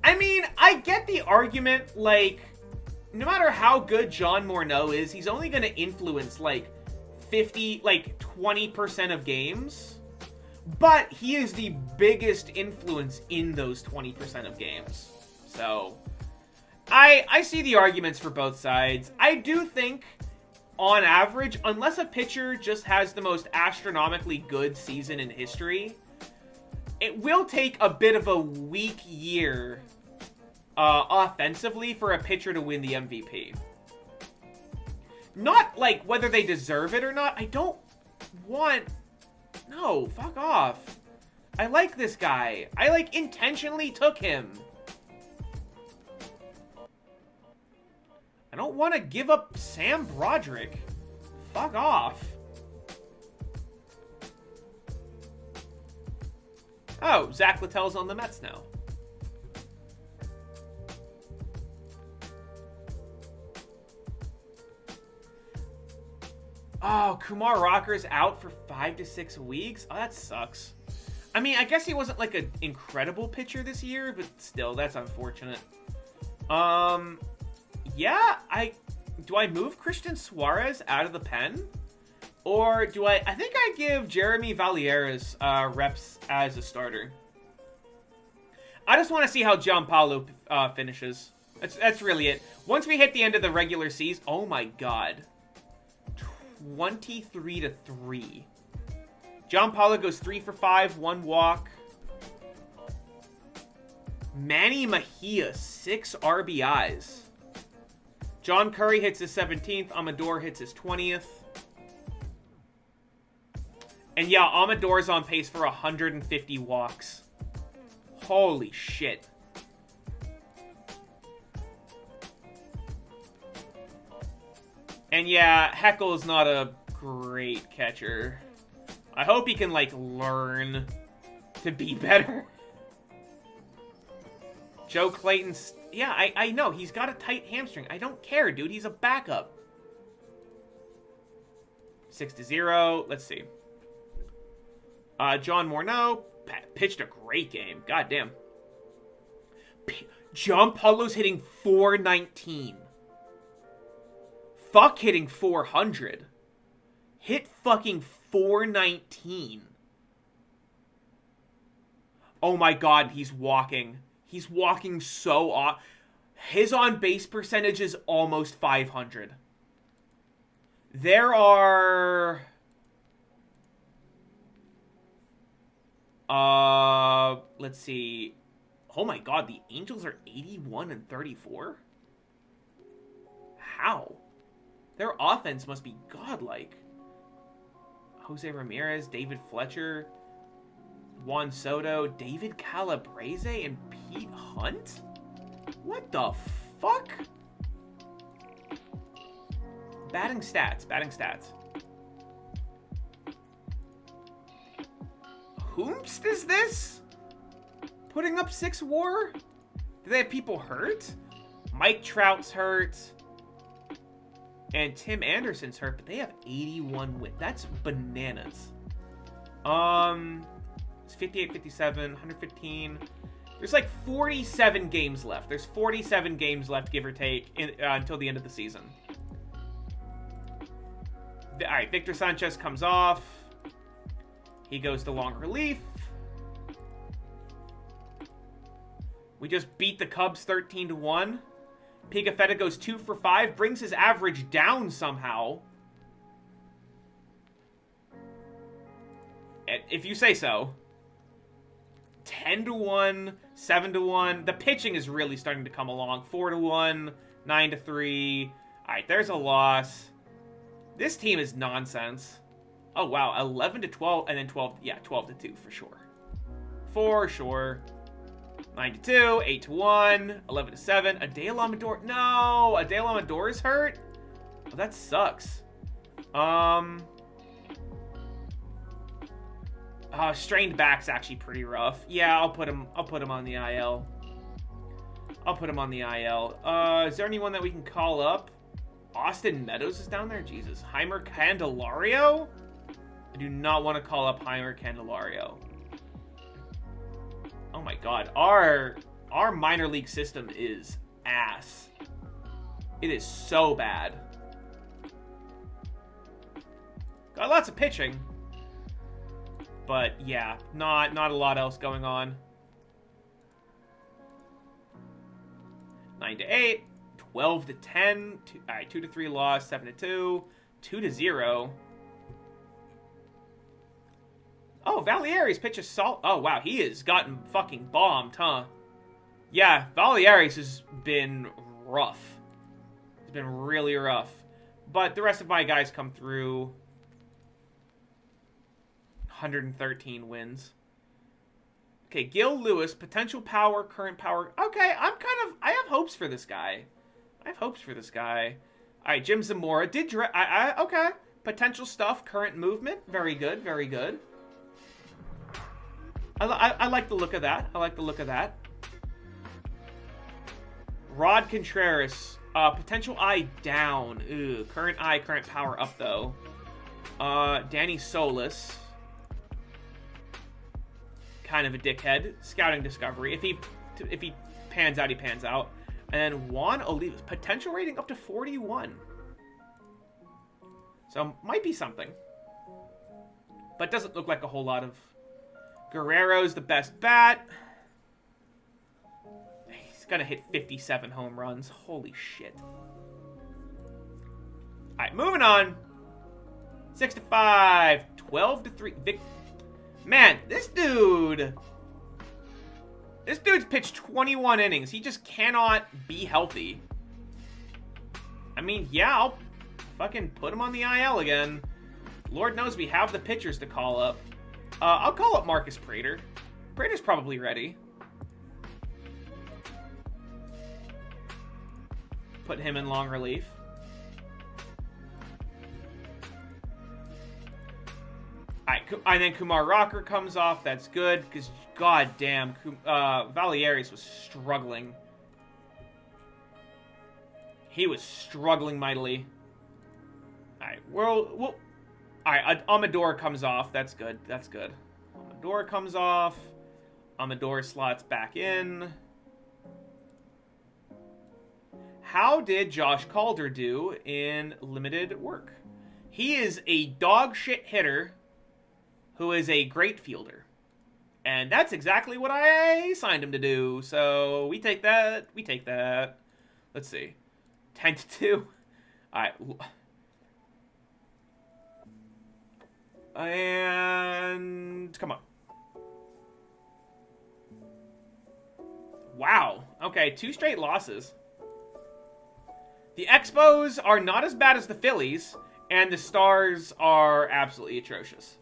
I mean, I get the argument, like, no matter how good John Morneau is, he's only going to influence, like, 20% of games. But he is the biggest influence in those 20% of games. So, I see the arguments for both sides. I do think, on average, unless a pitcher just has the most astronomically good season in history, it will take a bit of a weak year offensively for a pitcher to win the MVP. Not, like, whether they deserve it or not. I don't want... No, fuck off. I like this guy. I, like, intentionally took him. I don't want to give up Sam Broderick. Fuck off. Oh, Zach Littell's on the Mets now. Oh, Kumar Rocker's out for 5 to 6 weeks? Oh, that sucks. I mean, I guess he wasn't like an incredible pitcher this year, but still, that's unfortunate. Yeah, do I move Christian Suarez out of the pen? Or do I think I give Jeremy Valieras reps as a starter. I just want to see how Giampaolo finishes. That's really it. Once we hit the end of the regular season, oh my god. 23-3. Giampaolo goes 3 for 5, 1 walk. Manny Mejia, 6 RBIs. John Curry hits his 17th. Amador hits his 20th. And yeah, Amador's on pace for 150 walks. Holy shit. And yeah, Heckle's not a great catcher. I hope he can, like, learn to be better. Joe Clayton's... Yeah, I know. He's got a tight hamstring. I don't care, dude. He's a backup. 6-0. Let's see. John Morneau pitched a great game. Goddamn. Giampaolo's hitting 419. Fuck hitting 400. Hit fucking 419. Oh my god, he's walking. He's walking so off. His on-base percentage is almost 500. There are... let's see. Oh my god, the Angels are 81-34? How? Their offense must be godlike. Jose Ramirez, David Fletcher, Juan Soto, David Calabrese, and Pete Hunt? What the fuck? Batting stats. Whomst is this? Putting up 6 WAR? Do they have people hurt? Mike Trout's hurt. And Tim Anderson's hurt, but they have 81 wins. That's bananas. It's 58, 57, 115. There's like 47 games left. There's 47 games left, give or take, until the end of the season. All right, Victor Sanchez comes off. He goes to long relief. We just beat the Cubs 13-1. Pigafetta goes 2 for 5, brings his average down somehow. If you say so. 10-1, 7-1. The pitching is really starting to come along. 4-1, 9-3. Alright, there's a loss. This team is nonsense. Oh, wow. 11-12, and then 12. Yeah, 12-2 for sure. For sure. 9-2, 8-1, 11-7. Adael Amador. No! Adael Amador is hurt? Oh, that sucks. Strained back's actually pretty rough. Yeah, I'll put him on the IL. I'll put him on the IL. Is there anyone that we can call up? Austin Meadows is down there? Jesus. Heimer Candelario? I do not want to call up Heimer Candelario. Oh my god. Our minor league system is ass. It is so bad. Got lots of pitching. But yeah, not a lot else going on. 9-8, 12-10, 2-3 loss, 7-2, 2-0. Oh, Valieris pitches salt. Oh wow, he has gotten fucking bombed, huh? Yeah, Valieris has been rough. It's been really rough. But the rest of my guys come through. 113 wins. Okay, Gil Lewis, potential power, current power. Okay, I have hopes for this guy. Alright, Jim Zamora did okay. Potential stuff, current movement. Very good, very good. I like the look of that. Rod Contreras, potential eye down. Ew, current eye, current power up though. Danny Solis. Kind of a dickhead. Scouting discovery. If he pans out, he pans out. And then Juan Oliva's potential rating up to 41. So might be something. But doesn't look like a whole lot of... Guerrero's the best bat. He's gonna hit 57 home runs. Holy shit. Alright, moving on. 6-5. 12-3. Man, this dude's pitched 21 innings. He just cannot be healthy. I mean, yeah, I'll fucking put him on the IL again. Lord knows we have the pitchers to call up. I'll call up Marcus Prater. Prater's probably ready. Put him in long relief. Alright, and then Kumar Rocker comes off. That's good, because goddamn, Valieris was struggling. He was struggling mightily. Alright, alright, Amador comes off. That's good. That's good. Amador comes off. Amador slots back in. How did Josh Calder do in limited work? He is a dog shit hitter who is a great fielder. And that's exactly what I signed him to do. So we take that. We take that. Let's see. 10-2. Alright. And come on. Wow. Okay, 2 straight losses. The Expos are not as bad as the Phillies, and the Stars are absolutely atrocious.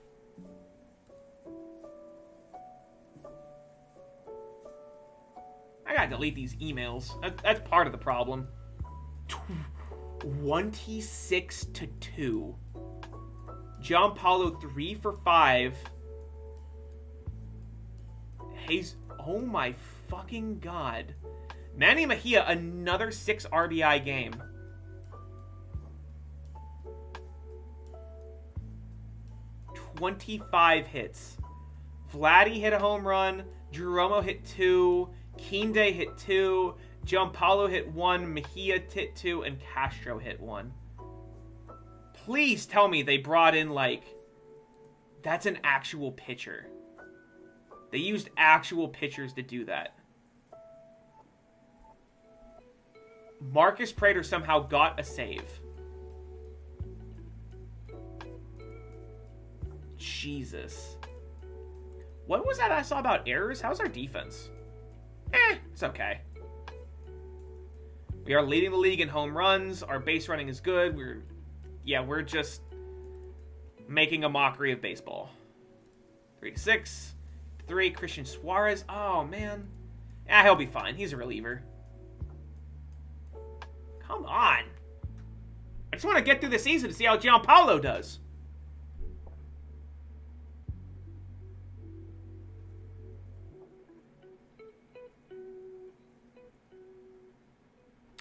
I gotta delete these emails. That's part of the problem. 26-2. Giampaolo 3 for 5. Hayes, oh my fucking god. Manny Mejia, another 6 RBI game. $25 hits. Vladdy hit a home run. Jeromo hit 2. Kinde hit 2. Giampaolo hit 1. Mejia hit 2. And Castro hit 1. Please tell me they brought in, like... That's an actual pitcher. They used actual pitchers to do that. Marcus Prater somehow got a save. Jesus. What was that I saw about errors? How's our defense? It's okay. We are leading the league in home runs. Our base running is good. We're just making a mockery of baseball. 3-6. 3, Christian Suarez. Oh, man. He'll be fine. He's a reliever. Come on. I just want to get through the season to see how Giampaolo does.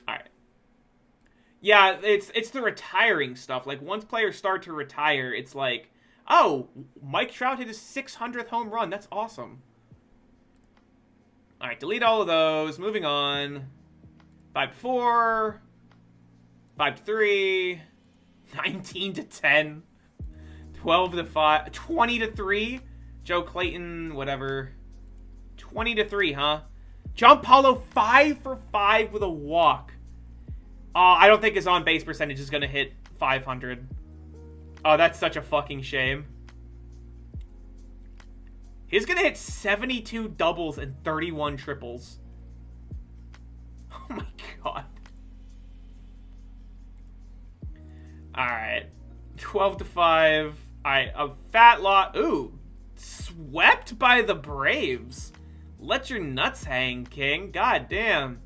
Alright. Yeah, it's the retiring stuff. Like, once players start to retire, it's like, oh, Mike Trout hit his 600th home run. That's awesome. Alright, delete all of those. Moving on. 5-4. 5-3, 19-10, 12-5, 20-3. Joe Clayton, whatever. 20-3, huh? Giampaolo 5 for 5 with a walk. I don't think his on base percentage is gonna hit 500. Oh, that's such a fucking shame. He's gonna hit 72 doubles and 31 triples. Oh my god. Alright. 12-5. Alright, a fat lot. Ooh. Swept by the Braves. Let your nuts hang, King. God damn.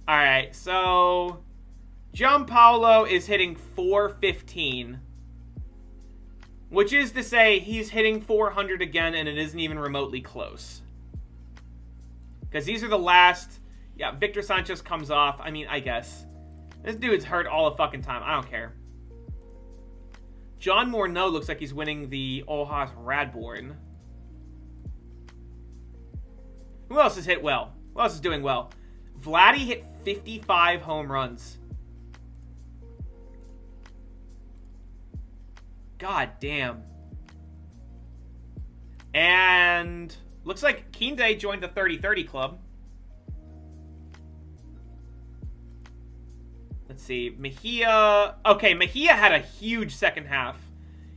Alright, so Giampaolo is hitting 415. Which is to say, he's hitting 400 again, and it isn't even remotely close. Because these are the last... Yeah, Victor Sanchez comes off. I mean, I guess. This dude's hurt all the fucking time. I don't care. John Morneau looks like he's winning the Ojos Radborn. Who else has hit well? Who else is doing well? Vladdy hit 55 home runs. God damn. And looks like Kinde joined the 30-30 club. Let's see. Mejia. Okay, Mejia had a huge second half.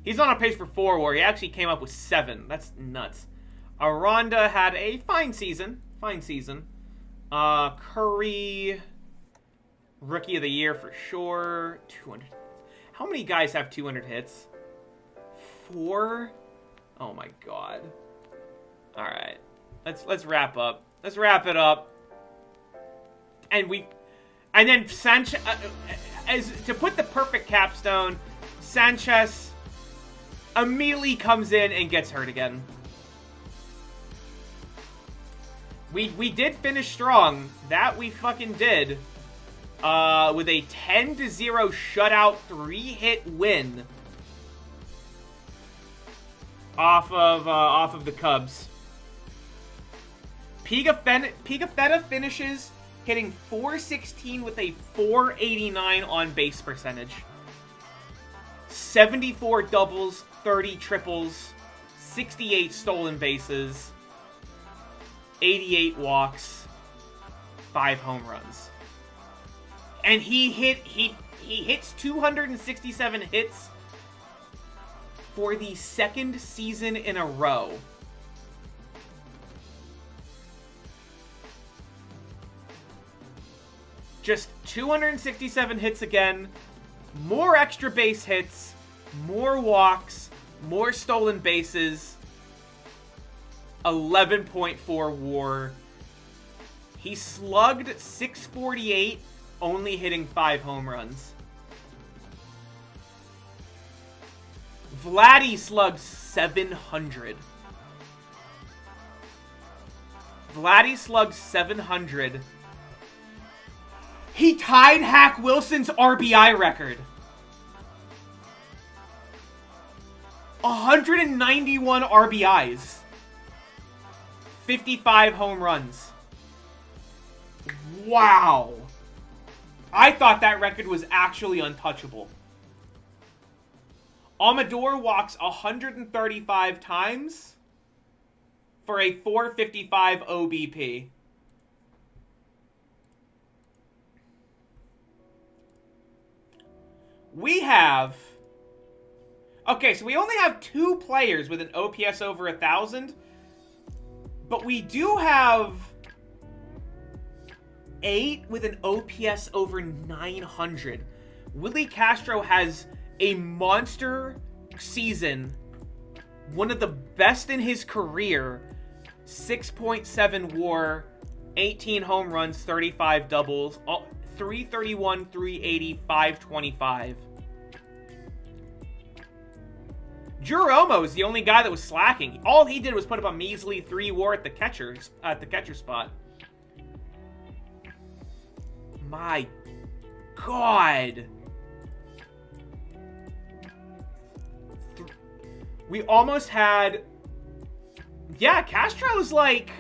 He's on a pace for 4 WAR. He actually came up with 7. That's nuts. Aranda had a fine season. Fine season. Curry, Rookie of the Year for sure. 200. How many guys have 200 hits? 4? Oh my god. All right. Let's wrap up. Let's wrap it up. And then Sanchez, as to put the perfect capstone, Sanchez immediately comes in and gets hurt again. We did finish strong. That we fucking did. With a 10-0 shutout 3-hit win off of the Cubs. Pigafetta finishes hitting .416 with a .489 on base percentage. 74 doubles, 30 triples, 68 stolen bases, 88 walks, 5 home runs. And he hits 267 hits for the 2nd season in a row. Just 267 hits again, more extra base hits, more walks, more stolen bases, 11.4 WAR. He slugged .648, only hitting 5 home runs. Vladdy slugged .700. Vladdy slugged .700. He tied Hack Wilson's RBI record. 191 RBIs. 55 home runs. Wow. I thought that record was actually untouchable. Amador walks 135 times for a .455 OBP. We have... Okay, so we only have 2 players with an OPS over 1,000. But we do have 8 with an OPS over 900. Willie Castro has a monster season. One of the best in his career. 6.7 WAR, 18 home runs, 35 doubles, 331, 380, 525. Giampaolo is the only guy that was slacking. All he did was put up a measly 3 WAR at the catcher spot. My God. We almost had... Yeah, Castro's like...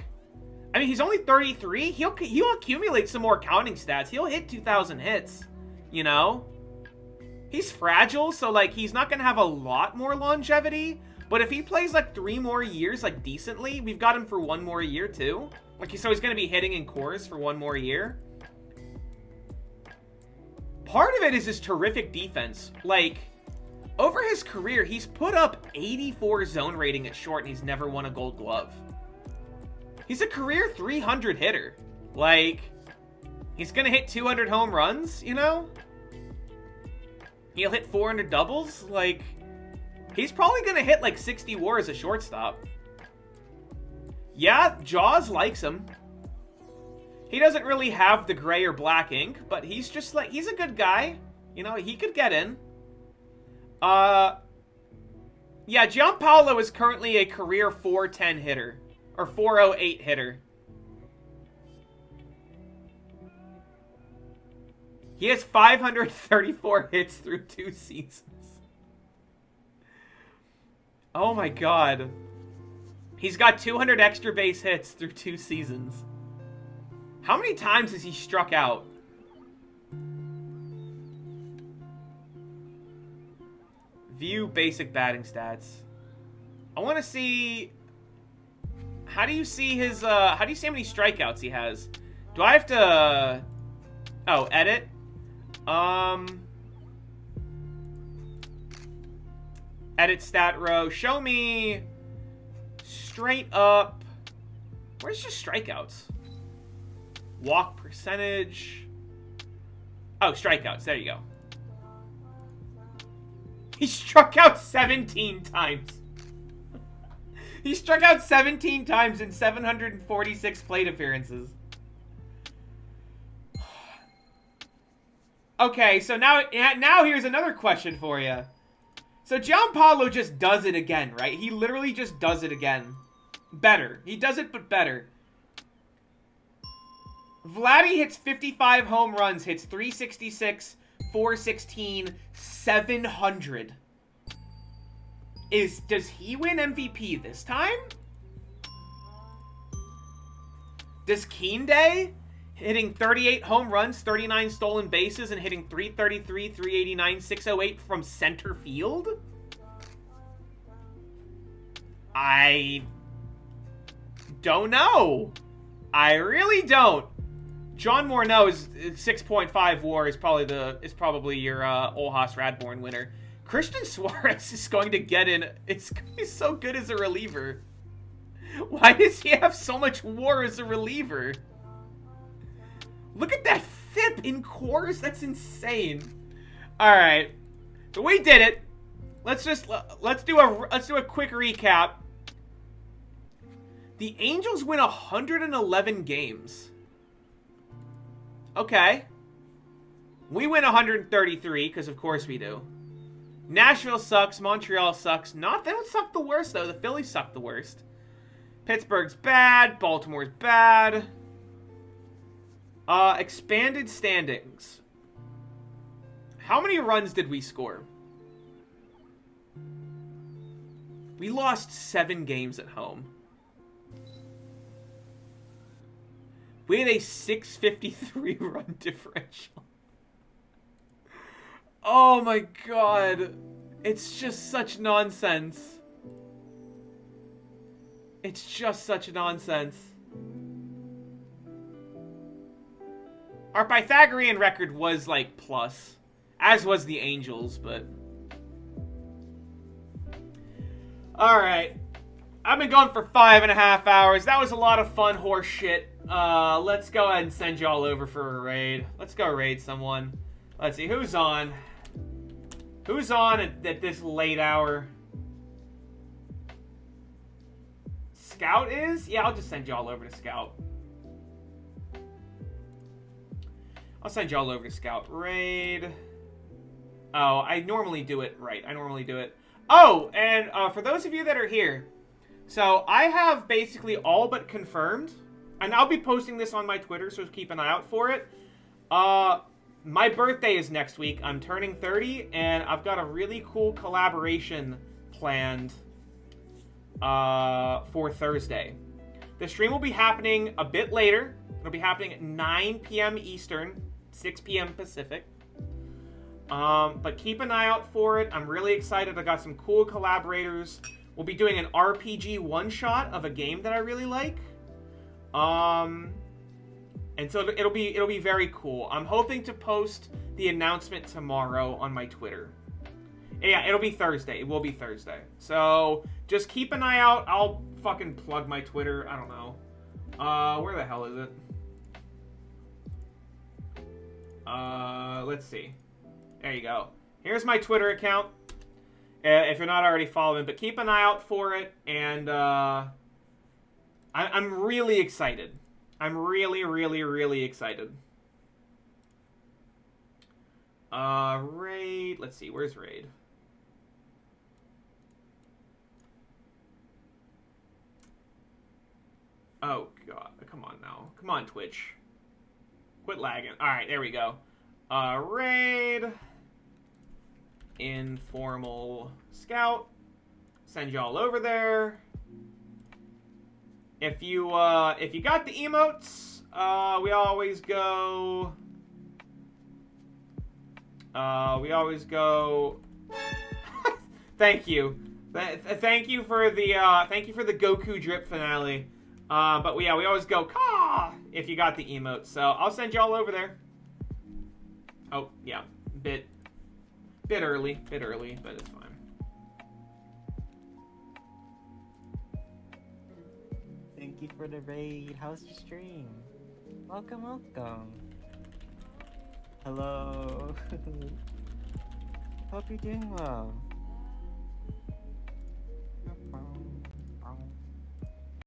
I mean, he's only 33. He'll accumulate some more counting stats. He'll hit 2,000 hits, you know? He's fragile, so, like, he's not going to have a lot more longevity. But if he plays, like, 3 more years, like, decently, we've got him for 1 more year, too. Like, so he's going to be hitting in cores for 1 more year. Part of it is his terrific defense. Like, over his career, he's put up 84 zone rating at short, and he's never won a Gold Glove. He's a career 300 hitter. Like, he's going to hit 200 home runs, you know? He'll hit 400 doubles. Like, he's probably going to hit like 60 WAR as a shortstop. Yeah, Jaws likes him. He doesn't really have the gray or black ink, but he's just like, he's a good guy. You know, he could get in. Yeah, Giampaolo is currently a career 410 hitter. Or 408 hitter. He has 534 hits through 2 seasons. Oh my God. He's got 200 extra base hits through 2 seasons. How many times has he struck out? View basic batting stats. I want to see... How do you see his, how do you see how many strikeouts he has? Do I have to... Oh, edit? Edit stat row. Show me straight up. Where's just strikeouts? Walk percentage. Oh, strikeouts. There you go. He struck out 17 times. He struck out 17 times in 746 plate appearances. Okay, so now here's another question for you. So Giampaolo just does it again, right? He literally just does it again. Better. He does it, but better. Vladdy hits 55 home runs, hits 366, 416, 700. Does he win MVP this time? Does Keenday, hitting 38 home runs, 39 stolen bases, and hitting 333, 389, 608 from center field? I don't know. I really don't. John Morneau's 6.5 WAR is probably your Olhas Radborn winner. Christian Suarez is going to get in. He's so good as a reliever. Why does he have so much WAR as a reliever? Look at that FIP in cores. That's insane. All right, so we did it. Let's do a quick recap. The Angels win 111 games. Okay. We win 133 because of course we do. Nashville sucks. Montreal sucks. They don't suck the worst though. The Phillies suck the worst. Pittsburgh's bad. Baltimore's bad. Expanded standings. How many runs did we score? We lost 7 games at home. We had a 653 run differential. Oh my god. It's just such nonsense. It's just such nonsense. Our Pythagorean record was like plus, as was the Angels, but... Alright. I've been going for 5.5 hours. That was a lot of fun horse shit. Let's go ahead and send y'all over for a raid. Let's go raid someone. Let's see, who's on? Who's on at this late hour? Scout is? Yeah, I'll just send y'all over to Scout. I'll send y'all over to Scout. Raid. Oh, I normally do it right. I normally do it. Oh, and for those of you that are here, so I have basically all but confirmed, and I'll be posting this on my Twitter, so keep an eye out for it. My birthday is next week. I'm turning 30, and I've got a really cool collaboration planned for Thursday. The stream will be happening a bit later. It'll be happening at 9 p.m. Eastern, 6 p.m. Pacific. But keep an eye out for it. I'm really excited. I got some cool collaborators. We'll be doing an RPG one-shot of a game that I really like. And so it'll be very cool. I'm hoping to post the announcement tomorrow on my Twitter. Yeah, it'll be Thursday. It will be Thursday. So just keep an eye out. I'll fucking plug my Twitter. I don't know. Where the hell is it? Let's see. There you go. Here's my Twitter account. If you're not already following, but keep an eye out for it. And I'm really excited. I'm really, really, really excited. Raid. Let's see. Where's Raid? Oh, God. Come on now. Come on, Twitch. Quit lagging. Alright, there we go. Raid. Informal Scout. Send y'all over there. If you got the emotes, We always go. Thank you. Thank you for the Goku drip finale. But yeah, we always go Ka if you got the emote. So I'll send y'all over there. Oh yeah, bit early, but it's fine. Thank you for the raid. How's your stream? Welcome. Hello. Hope you're doing well.